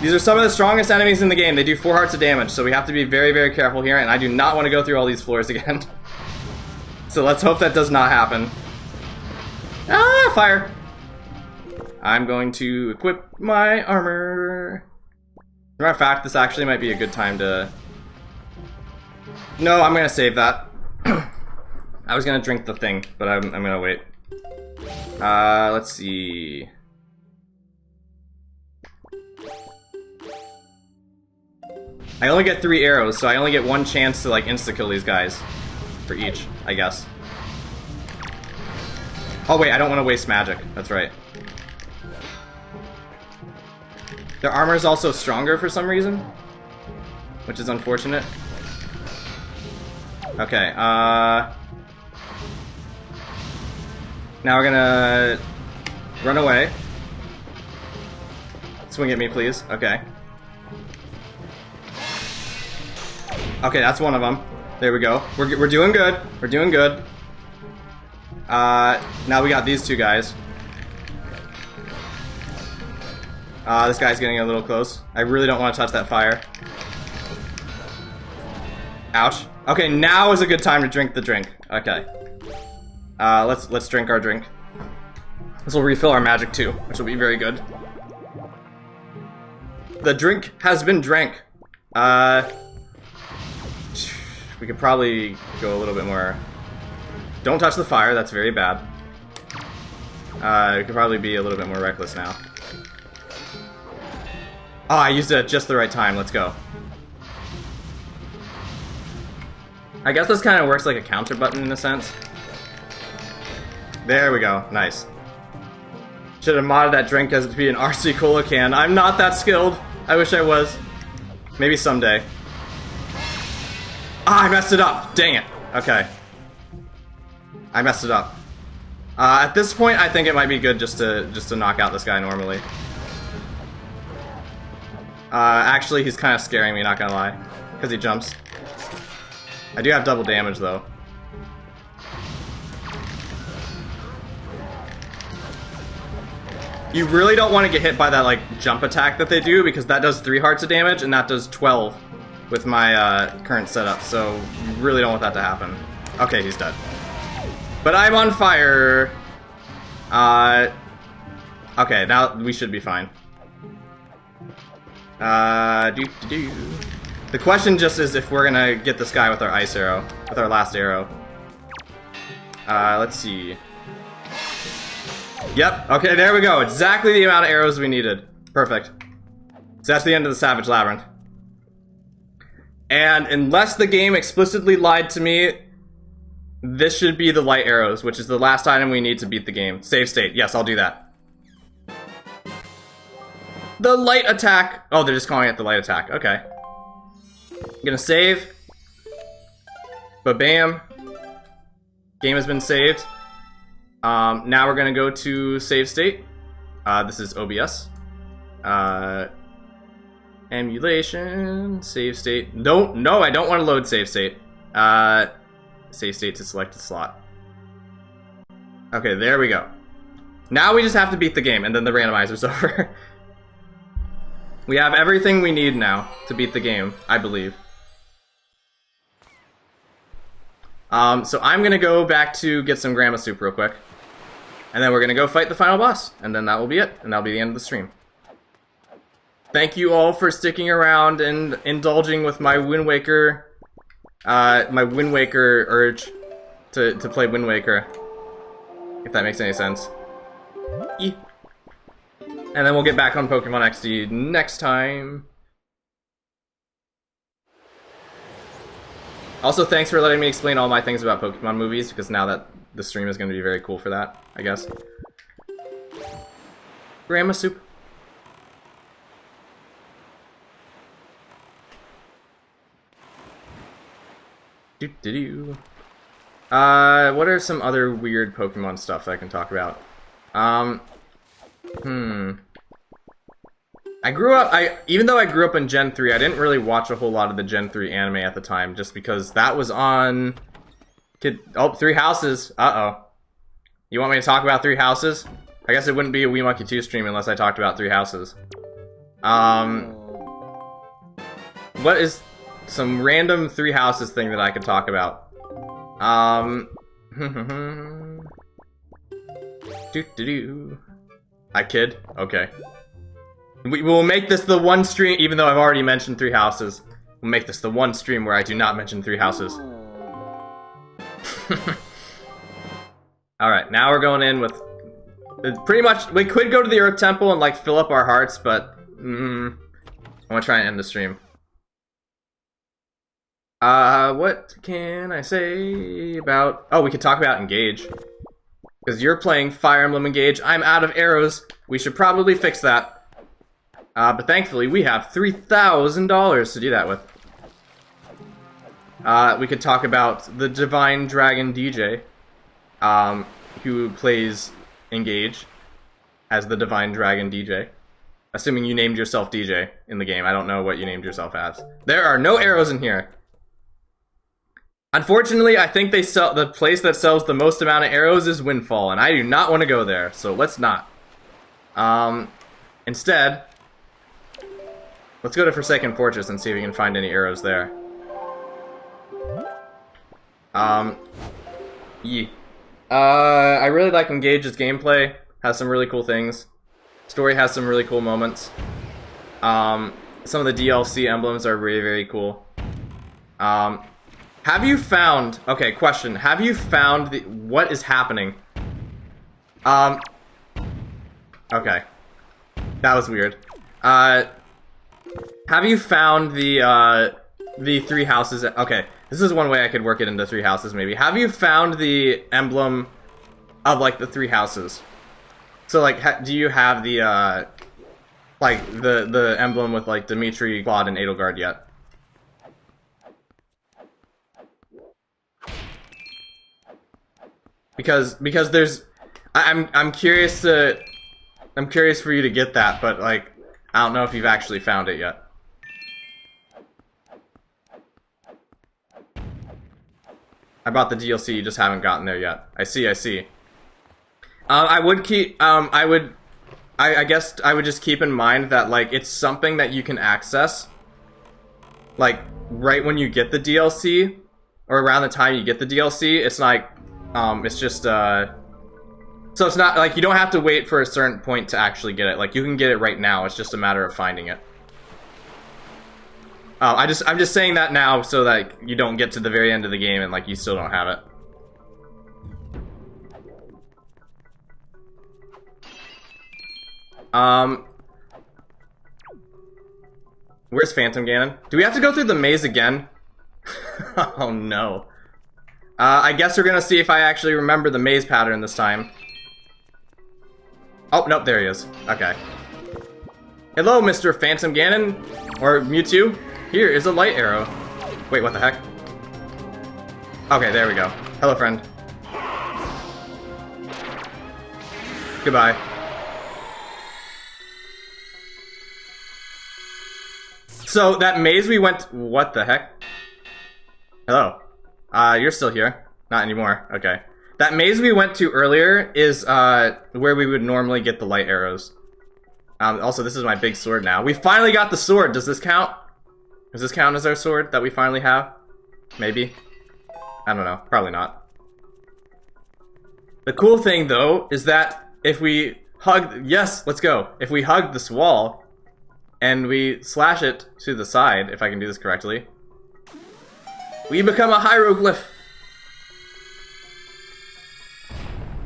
These are some of the strongest enemies in the game. They do 4 hearts of damage, so we have to be very, very careful here, and I do not want to go through all these floors again. So let's hope that does not happen. Ah, fire! I'm going to equip my armor. As a matter of fact, this actually might be a good time to... No, I'm gonna save that. I was gonna drink the thing, but I'm gonna wait. Let's see... I only get 3 arrows, so I only get 1 chance to, like, insta-kill these guys. For each, I guess. Oh wait, I don't want to waste magic. That's right. Their armor is also stronger for some reason, which is unfortunate. Okay, now we're gonna run away. Swing at me, please. Okay. Okay, that's one of them. There we go. We're doing good. We're doing good. Now we got these 2 guys. This guy's getting a little close. I really don't want to touch that fire. Ouch. Okay, now is a good time to drink the drink. Okay. Let's drink our drink. This will refill our magic too, which will be very good. The drink has been drank. We could probably go a little bit more. Don't touch the fire, that's very bad. We could probably be a little bit more reckless now. Oh, I used it at just the right time, let's go. I guess this kind of works like a counter button in a sense. There we go, nice. Should have modded that drink as to be an RC Cola can. I'm not that skilled. I wish I was. Maybe someday. Ah, I messed it up. Dang it. Okay. I messed it up. At this point, I think it might be good just to knock out this guy normally. Actually, he's kind of scaring me, not gonna lie, because he jumps. I do have double damage though. You really don't want to get hit by that, like, jump attack that they do, because that does 3 hearts of damage, and that does 12 with my current setup, so you really don't want that to happen. Okay, he's dead. But I'm on fire! Okay, now we should be fine. The question just is if we're gonna get this guy with our ice arrow, with our last arrow. Let's see. Yep, okay, there we go. Exactly the amount of arrows we needed. Perfect. So that's the end of the Savage Labyrinth. And unless the game explicitly lied to me, this should be the light arrows, which is the last item we need to beat the game. Save state. Yes, I'll do that. The light attack. Oh, they're just calling it the light attack. Okay. I'm gonna save. Ba-bam. Game has been saved. Now we're gonna go to save state. This is OBS. Emulation, save state. No, I don't want to load save state. Save state to select a slot. Okay, there we go. Now we just have to beat the game, and then the randomizer's over. We have everything we need now to beat the game, I believe. So I'm gonna go back to get some grandma soup real quick. And then we're gonna go fight the final boss, and then that will be it, and that'll be the end of the stream. Thank you all for sticking around and indulging with my Wind Waker, urge to play Wind Waker, if that makes any sense. And then we'll get back on Pokemon XD next time. Also, thanks for letting me explain all my things about Pokemon movies, because now that the stream is going to be very cool for that, I guess. Grandma soup. Doo-doo-doo. What are some other weird Pokemon stuff that I can talk about? Even though I grew up in Gen 3, I didn't really watch a whole lot of the Gen 3 anime at the time, just because that was on... Oh, Three Houses. Uh-oh. You want me to talk about Three Houses? I guess it wouldn't be a Wee Monkey 2 stream unless I talked about Three Houses. What is some random Three Houses thing that I could talk about? I kid? Okay. We will make this the one stream, even though I've already mentioned Three Houses. We'll make this the one stream where I do not mention Three Houses. Alright, now we're going in with... Pretty much, we could go to the Earth Temple and, like, fill up our hearts, but... I want to try and end the stream. What can I say about... Oh, we could talk about Engage. Because you're playing Fire Emblem Engage. I'm out of arrows. We should probably fix that. But thankfully, we have $3,000 to do that with. We could talk about the Divine Dragon DJ, who plays Engage as the Divine Dragon DJ. Assuming you named yourself DJ in the game. I don't know what you named yourself as. There are no arrows in here. Unfortunately, I think they sell the place that sells the most amount of arrows is Windfall, and I do not want to go there, so let's not. Instead, Let's go to Forsaken Fortress and see if we can find any arrows there. Yeah. I really like Engage's gameplay. Has some really cool things. Story has some really cool moments. Some of the DLC emblems are very, very cool. Have you found... Okay, question. Have you found the... What is happening? Okay. That was weird. Have you found the 3 houses? Okay, this is one way I could work it into 3 houses, maybe. Have you found the emblem of, like, the 3 houses? So, like, do you have the, like, the emblem with, like, Dimitri, Claude, and Edelgard yet? Because there's... I'm curious for you to get that, but, like, I don't know if you've actually found it yet. I bought the DLC, you just haven't gotten there yet. I see. I would keep, I guess I would just keep in mind that, like, it's something that you can access, like, right when you get the DLC, or around the time you get the DLC. It's like, it's just, so it's not, like, you don't have to wait for a certain point to actually get it. Like, you can get it right now, it's just a matter of finding it. I'm just saying that now so that you don't get to the very end of the game and, like, you still don't have it. Where's Phantom Ganon? Do we have to go through the maze again? Oh no. I guess we're gonna see if I actually remember the maze pattern this time. Oh, nope, there he is. Okay. Hello, Mr. Phantom Ganon. Or Mewtwo. Here is a light arrow. Wait, what the heck? Okay, there we go. Hello, friend. Goodbye. So, that maze we went... What the heck? Hello. You're still here. Not anymore. Okay. That maze we went to earlier is, where we would normally get the light arrows. Also, this is my big sword now. We finally got the sword! Does this count? Does this count as our sword that we finally have? Maybe? I don't know. Probably not. The cool thing, though, is that if we hug... Yes, let's go. If we hug this wall, and we slash it to the side, if I can do this correctly, we become a hieroglyph!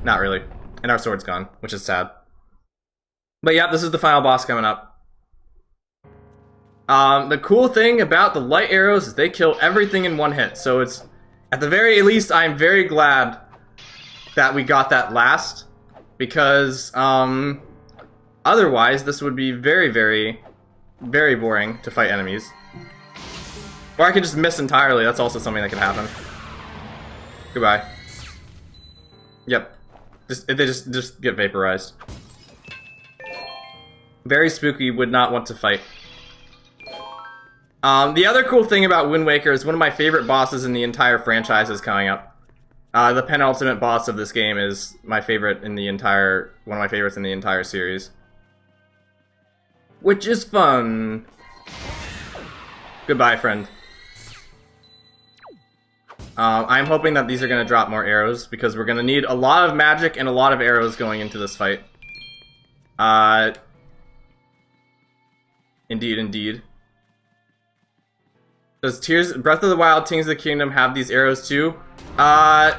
Not really. And our sword's gone, which is sad. But yeah, this is the final boss coming up. The cool thing about the light arrows is they kill everything in one hit, so it's... At the very least, I'm very glad that we got that last, because, otherwise, this would be very, very, very boring to fight enemies. Or I could just miss entirely, that's also something that could happen. Goodbye. Yep. They just get vaporized. Very spooky, would not want to fight. The other cool thing about Wind Waker is one of my favorite bosses in the entire franchise is coming up. The penultimate boss of this game is my favorite in the entire... one of my favorites in the entire series. Which is fun. Goodbye, friend. I'm hoping that these are going to drop more arrows, because we're going to need a lot of magic and a lot of arrows going into this fight. Indeed. Does Breath of the Wild Tears of the Kingdom have these arrows too? Have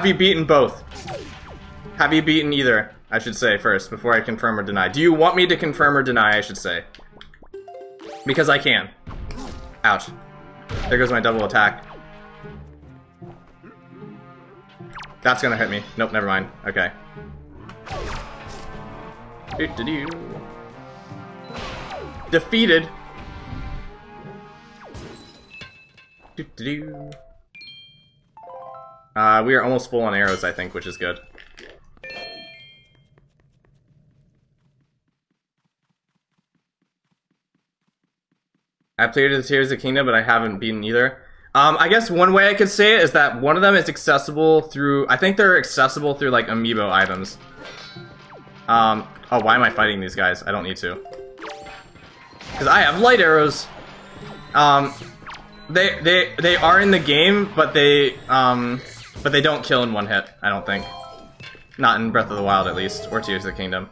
you beaten both? Have you beaten either, I should say first, before I confirm or deny. Do you want me to confirm or deny, I should say? Because I can. Ouch. There goes my double attack. That's gonna hit me. Nope, never mind. Okay. Doo-doo-doo. Defeated. Doo-doo-doo. We are almost full on arrows, I think, which is good. I played the Tears of the Kingdom, but I haven't beaten either. I guess one way I could say it is that one of them is accessible through... I think they're accessible through, like, amiibo items. Oh, Oh, why am I fighting these guys? I don't need to. Because I have light arrows. They are in the game, but they don't kill in one hit, I don't think. Not in Breath of the Wild, at least, or Tears of the Kingdom.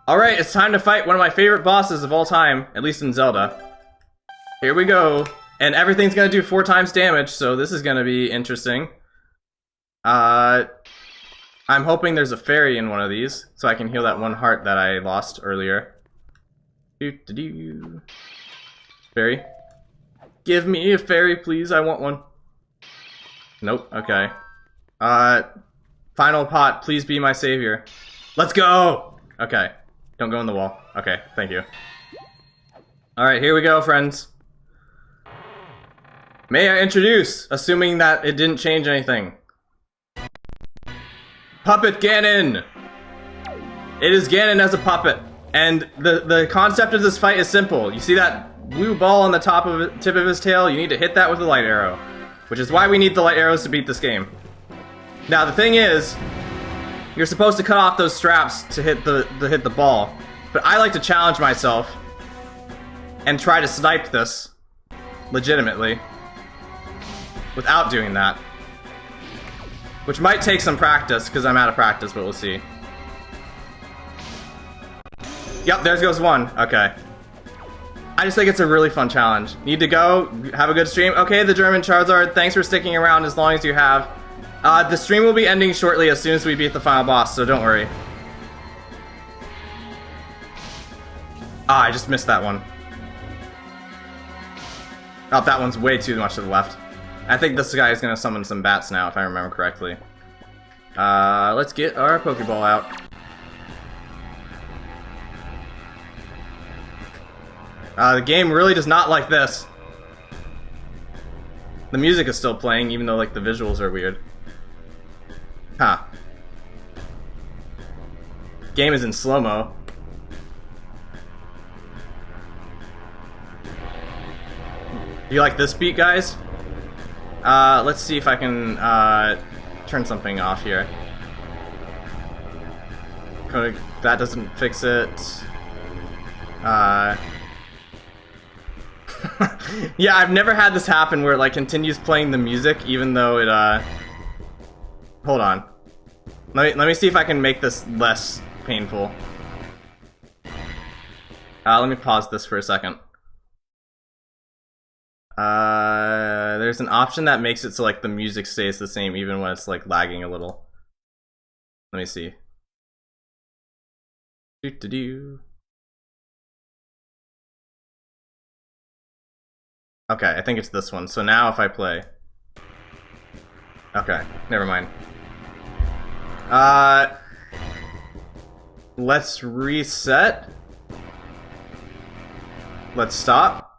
Alright, it's time to fight one of my favorite bosses of all time, at least in Zelda. Here we go. And everything's gonna do 4 times damage, so this is gonna be interesting. I'm hoping there's a fairy in one of these, so I can heal that 1 heart that I lost earlier. Fairy. Give me a fairy, please, I want one. Nope, okay. Final pot, please be my savior. Let's go! Okay. Don't go in the wall. Okay, thank you. Alright, here we go, friends. May I introduce, assuming that it didn't change anything. Puppet Ganon! It is Ganon as a puppet. And the concept of this fight is simple. You see that blue ball on the tip of his tail? You need to hit that with a light arrow. Which is why we need the light arrows to beat this game. Now the thing is, you're supposed to cut off those straps to hit the ball, but I like to challenge myself and try to snipe this legitimately without doing that, which might take some practice because I'm out of practice, but we'll see. Yep, there goes 1. Okay. I just think it's a really fun challenge. Need to go, have a good stream. Okay, the German Charizard, thanks for sticking around as long as you have. The stream will be ending shortly as soon as we beat the final boss, so don't worry. Ah, I just missed that one. Oh, that one's way too much to the left. I think this guy is gonna summon some bats now, if I remember correctly. Let's get our Pokeball out. The game really does not like this. The music is still playing, even though, like, the visuals are weird. Huh. Game is in slow-mo. Do you like this beat, guys? Let's see if I can, turn something off here. That doesn't fix it. Yeah, I've never had this happen where it, like, continues playing the music even though it, Hold on. Let me see if I can make this less painful. Let me pause this for a second. There's an option that makes it so, like, the music stays the same even when it's, like, lagging a little. Let me see. Okay, I think it's this one. So now if I play... Okay, never mind. Let's reset. Let's stop.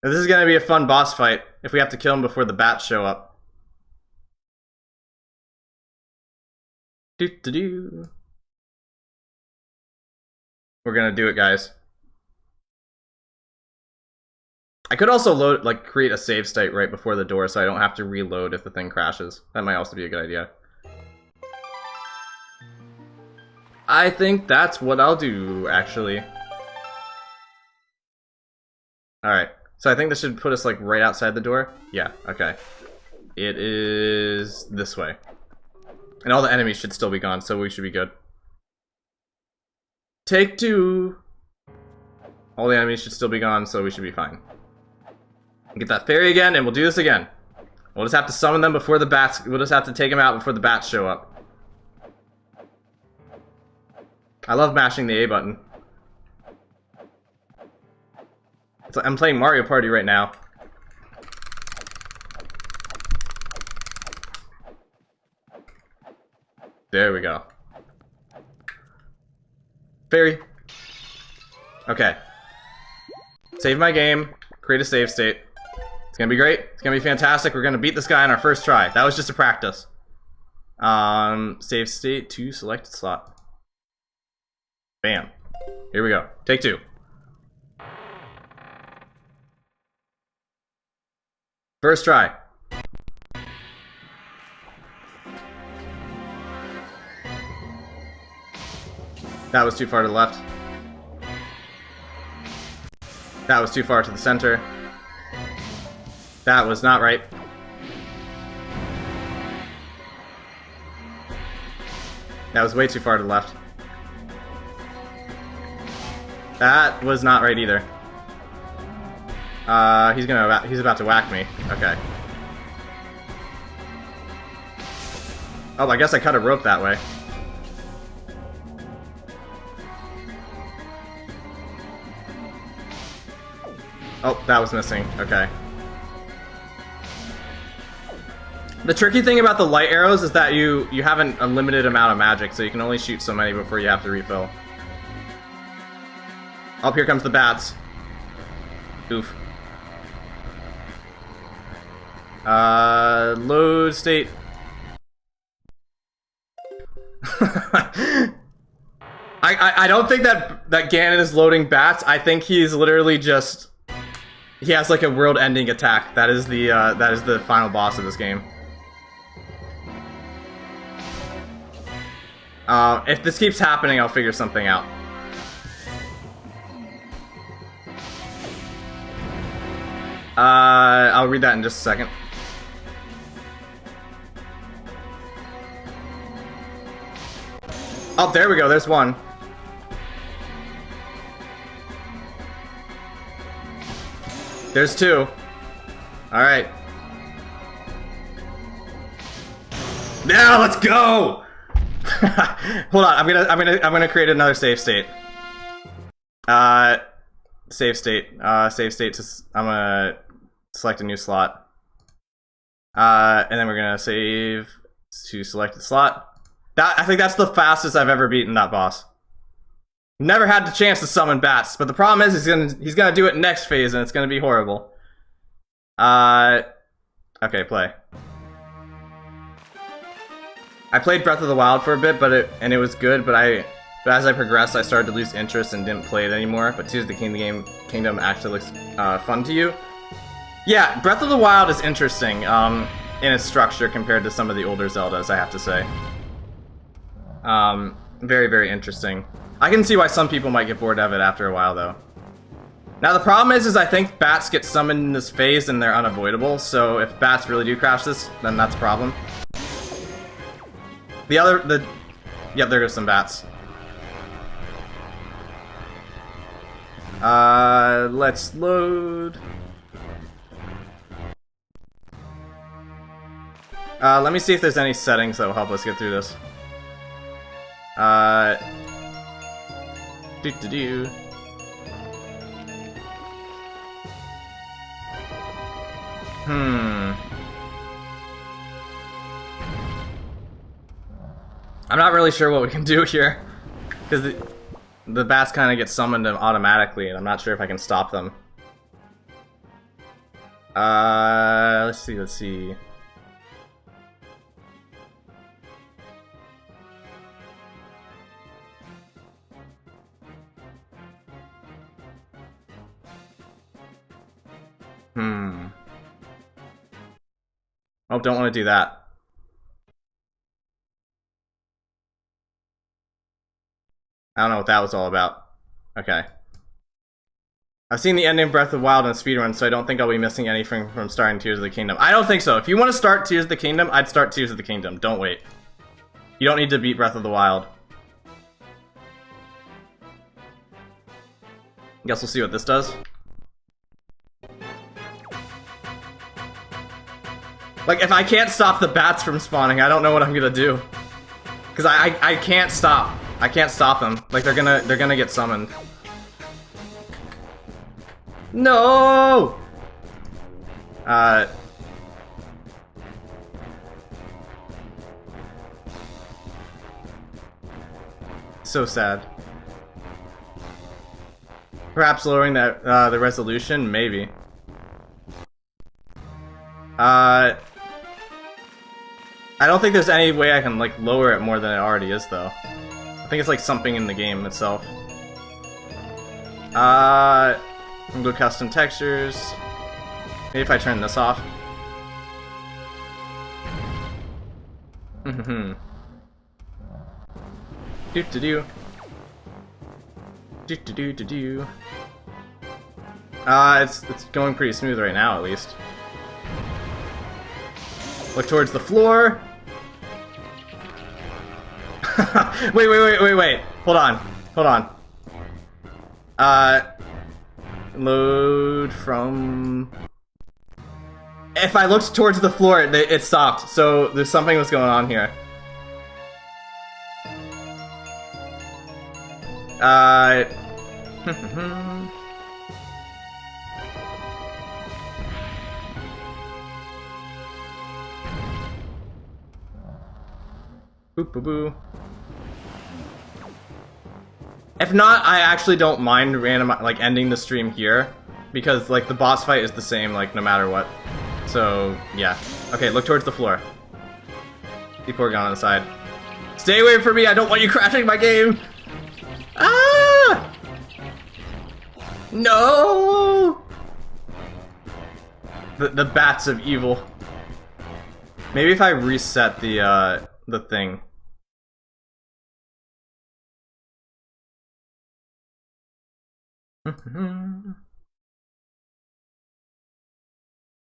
This is gonna be a fun boss fight if we have to kill him before the bats show up. We're gonna do it, guys. I could also load, like, create a save state right before the door so I don't have to reload if the thing crashes. That might also be a good idea. I think that's what I'll do, actually. Alright, so I think this should put us, like, right outside the door? Yeah, okay. It is this way. And all the enemies should still be gone, so we should be good. Take 2! All the enemies should still be gone, so we should be fine. Get that fairy again, and we'll do this again. We'll just have to summon them before the bats... We'll just have to take them out before the bats show up. I love mashing the A button. It's like I'm playing Mario Party right now. There we go. Fairy. Okay. Save my game. Create a save state. It's gonna be great. It's gonna be fantastic. We're gonna beat this guy on our first try. That was just a practice. Save state to selected slot. Bam. Here we go. Take 2. That was too far to the left. That was too far to the center. That was not right. That was way too far to the left. That was not right either. He's about to whack me. Okay. Oh, I guess I cut a rope that way. Oh, that was missing. Okay. The tricky thing about the light arrows is that you have a limited amount of magic, so you can only shoot so many before you have to refill. Oh, here comes the bats. Oof. Load state. I don't think that Ganon is loading bats. I think he's literally just... He has like a world-ending attack. That is the final boss of this game. If this keeps happening, I'll figure something out. I'll read that in just a second. Oh, there we go. There's one. There's two. All right. Now let's go. Hold on. I'm gonna create another save state. Save state. Save state. I'm gonna select a new slot. And then we're gonna save to selected slot. I think that's the fastest I've ever beaten that boss. Never had the chance to summon bats, but the problem is he's gonna do it next phase, and it's gonna be horrible. Okay, play. I played Breath of the Wild for a bit, and it was good, but as I progressed, I started to lose interest and didn't play it anymore. But Tears of the Kingdom actually looks fun to you. Yeah, Breath of the Wild is interesting in its structure compared to some of the older Zeldas, I have to say. Very, very interesting. I can see why some people might get bored of it after a while, though. Now, the problem is I think bats get summoned in this phase and they're unavoidable, so if bats really do crash this, then that's a problem. Yep, there goes some bats. Let's load. Let me see if there's any settings that will help us get through this. Do-do-do. I'm not really sure what we can do here, because the bats kind of get summoned automatically, and I'm not sure if I can stop them. Let's see. Oh, don't want to do that. I don't know what that was all about. Okay. I've seen the ending of Breath of the Wild in a speedrun, so I don't think I'll be missing anything from starting Tears of the Kingdom. I don't think so. If you want to start Tears of the Kingdom, I'd start Tears of the Kingdom. Don't wait. You don't need to beat Breath of the Wild. Guess we'll see what this does. Like, if I can't stop the bats from spawning, I don't know what I'm gonna do. Because I can't stop. I can't stop them. Like, they're gonna get summoned. No! So sad. Perhaps lowering that the resolution, maybe. I don't think there's any way I can like lower it more than it already is, though. I think it's like something in the game itself. I'm gonna go custom textures. Maybe if I turn this off. Do. Do. It's going pretty smooth right now, at least. Look towards the floor. wait. Hold on. Load from... If I looked towards the floor, it stopped, so there's something was going on here. Boop boo boo. If not, I actually don't mind ending the stream here, because like the boss fight is the same like no matter what. So yeah. Okay, look towards the floor. People are gone on the side. Stay away from me! I don't want you crashing my game. Ah! No! The bats of evil. Maybe if I reset the thing.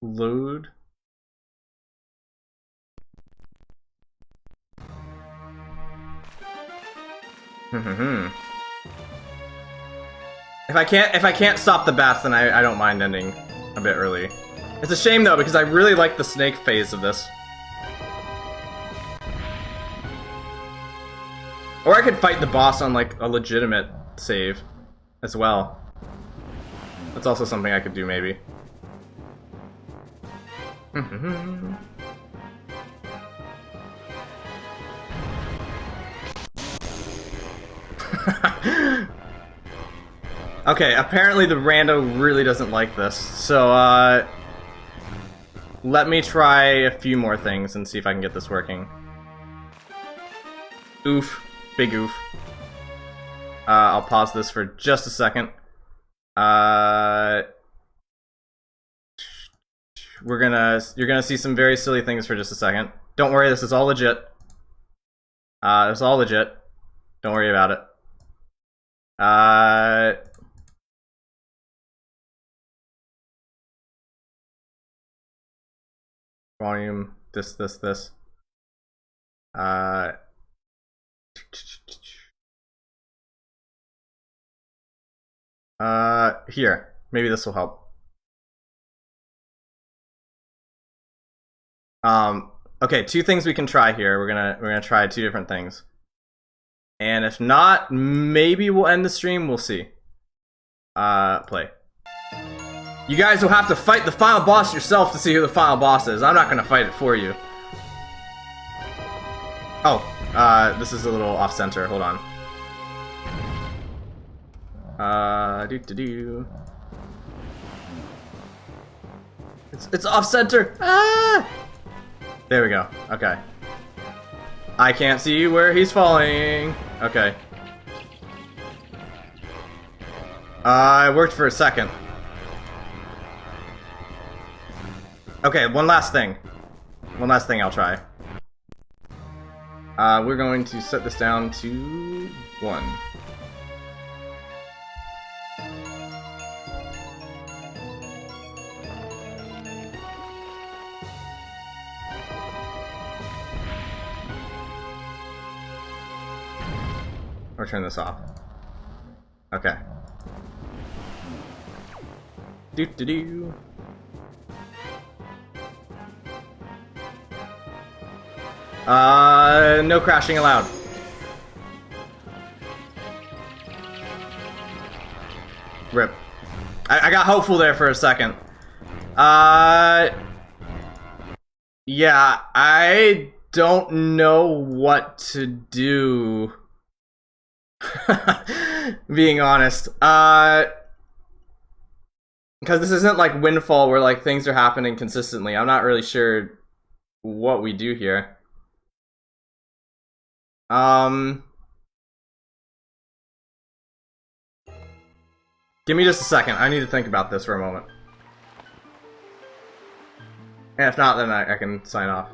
Load. If I can't stop the bats, then I don't mind ending a bit early. It's a shame though, because I really like the snake phase of this. Or I could fight the boss on like a legitimate save as well. That's also something I could do maybe. Okay, apparently the rando really doesn't like this, so let me try a few more things and see if I can get this working. Oof. Big oof. I'll pause this for just a second. You're gonna see some very silly things for just a second. Don't worry, this is all legit. It's all legit. Don't worry about it. Volume, this. Here. Maybe this will help. Okay, two things we can try here. We're gonna try two different things. And if not, maybe we'll end the stream, we'll see. Play. You guys will have to fight the final boss yourself to see who the final boss is. I'm not gonna fight it for you. Oh, this is a little off-center, hold on. It's off-center! Ah! There we go, okay. I can't see where he's falling. Okay. It worked for a second. Okay, one last thing. One last thing I'll try. We're going to set this down to 1. Or turn this off. Okay. Doo-doo-doo. No crashing allowed. Rip. I got hopeful there for a second. Yeah, I don't know what to do. Being honest. Because this isn't like Windfall where like things are happening consistently. I'm not really sure what we do here. Give me just a second. I need to think about this for a moment. And if not, then I can sign off.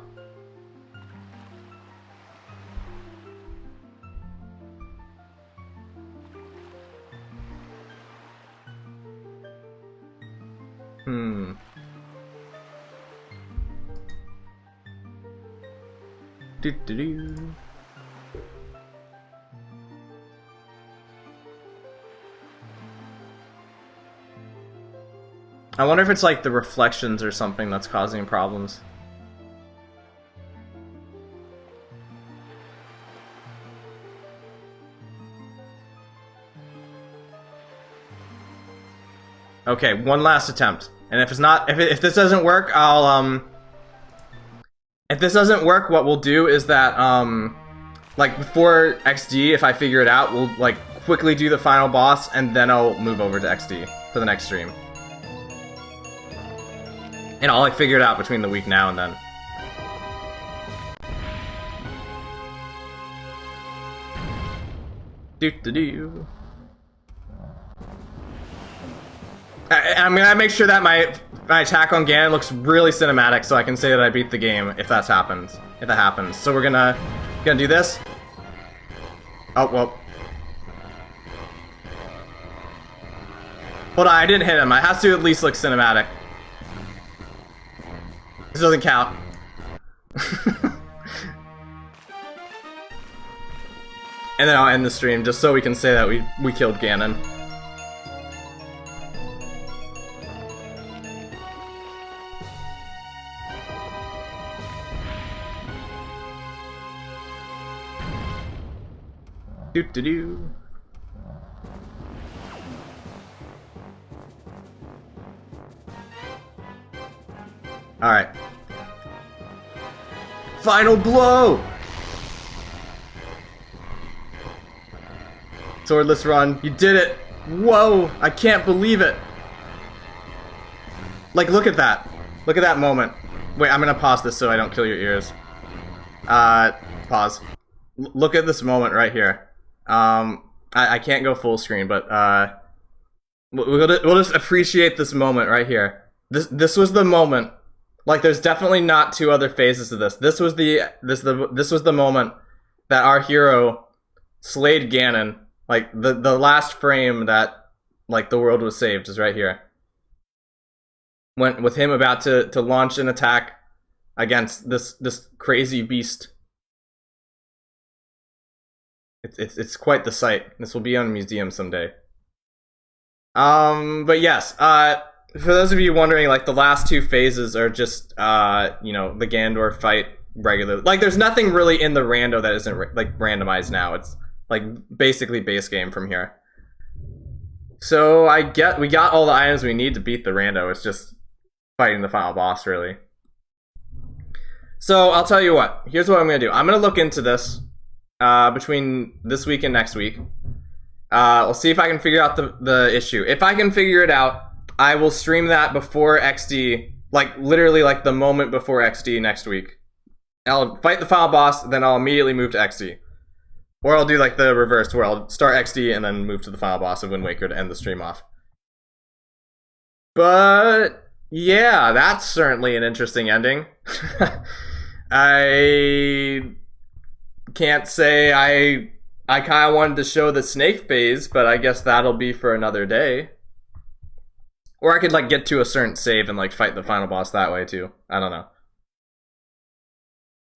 Do-do-do. I wonder if it's like the reflections or something that's causing problems. Okay, one last attempt. And if it's not, if this doesn't work, I'll, if this doesn't work, what we'll do is that, like, before XD, if I figure it out, we'll, like, quickly do the final boss, and then I'll move over to XD for the next stream. And I'll, like, figure it out between the week now and then. Do-do-do. I'm gonna make sure that my attack on Ganon looks really cinematic, so I can say that I beat the game if that happens. So we're gonna do this. Oh well. Hold on, I didn't hit him. It has to at least look cinematic. This doesn't count. And then I'll end the stream just so we can say that we killed Ganon. Do-do-do. Alright. Final blow! Swordless run. You did it! Whoa! I can't believe it! Like, look at that. Look at that moment. Wait, I'm gonna pause this so I don't kill your ears. Pause. Look at this moment right here. I can't go full screen, but we'll just appreciate this moment right here. This was the moment. Like, there's definitely not two other phases to this. This was the moment that our hero slayed Ganon. Like the last frame that like the world was saved is right here. Went with him about to launch an attack against this crazy beast. It's quite the sight. This will be on a museum someday. But yes, for those of you wondering, like, the last two phases are just, you know, the Ganondorf fight regularly. Like, there's nothing really in the rando that isn't, like, randomized now. It's, like, basically base game from here. So, we got all the items we need to beat the rando. It's just fighting the final boss, really. So, I'll tell you what. Here's what I'm gonna do. I'm gonna look into this. Between this week and next week. We'll see if I can figure out the issue. If I can figure it out, I will stream that before XD, like literally like the moment before XD next week. I'll fight the final boss, then I'll immediately move to XD. Or I'll do like the reverse, where I'll start XD and then move to the final boss of Wind Waker to end the stream off. But yeah, that's certainly an interesting ending. I can't say I kind of wanted to show the snake phase, but I guess that'll be for another day. Or I could like get to a certain save and like fight the final boss that way too. I don't know.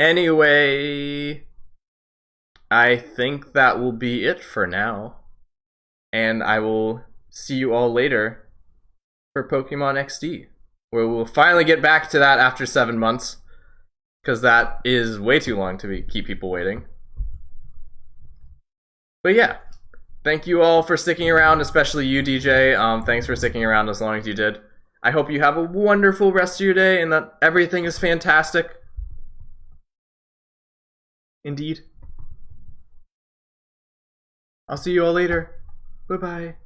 Anyway, I think that will be it for now. And I will see you all later for Pokemon XD, where we'll finally get back to that after 7 months. Because that is way too long to keep people waiting. But yeah, thank you all for sticking around, especially you, DJ. Thanks for sticking around as long as you did. I hope you have a wonderful rest of your day and that everything is fantastic. Indeed. I'll see you all later. Bye-bye.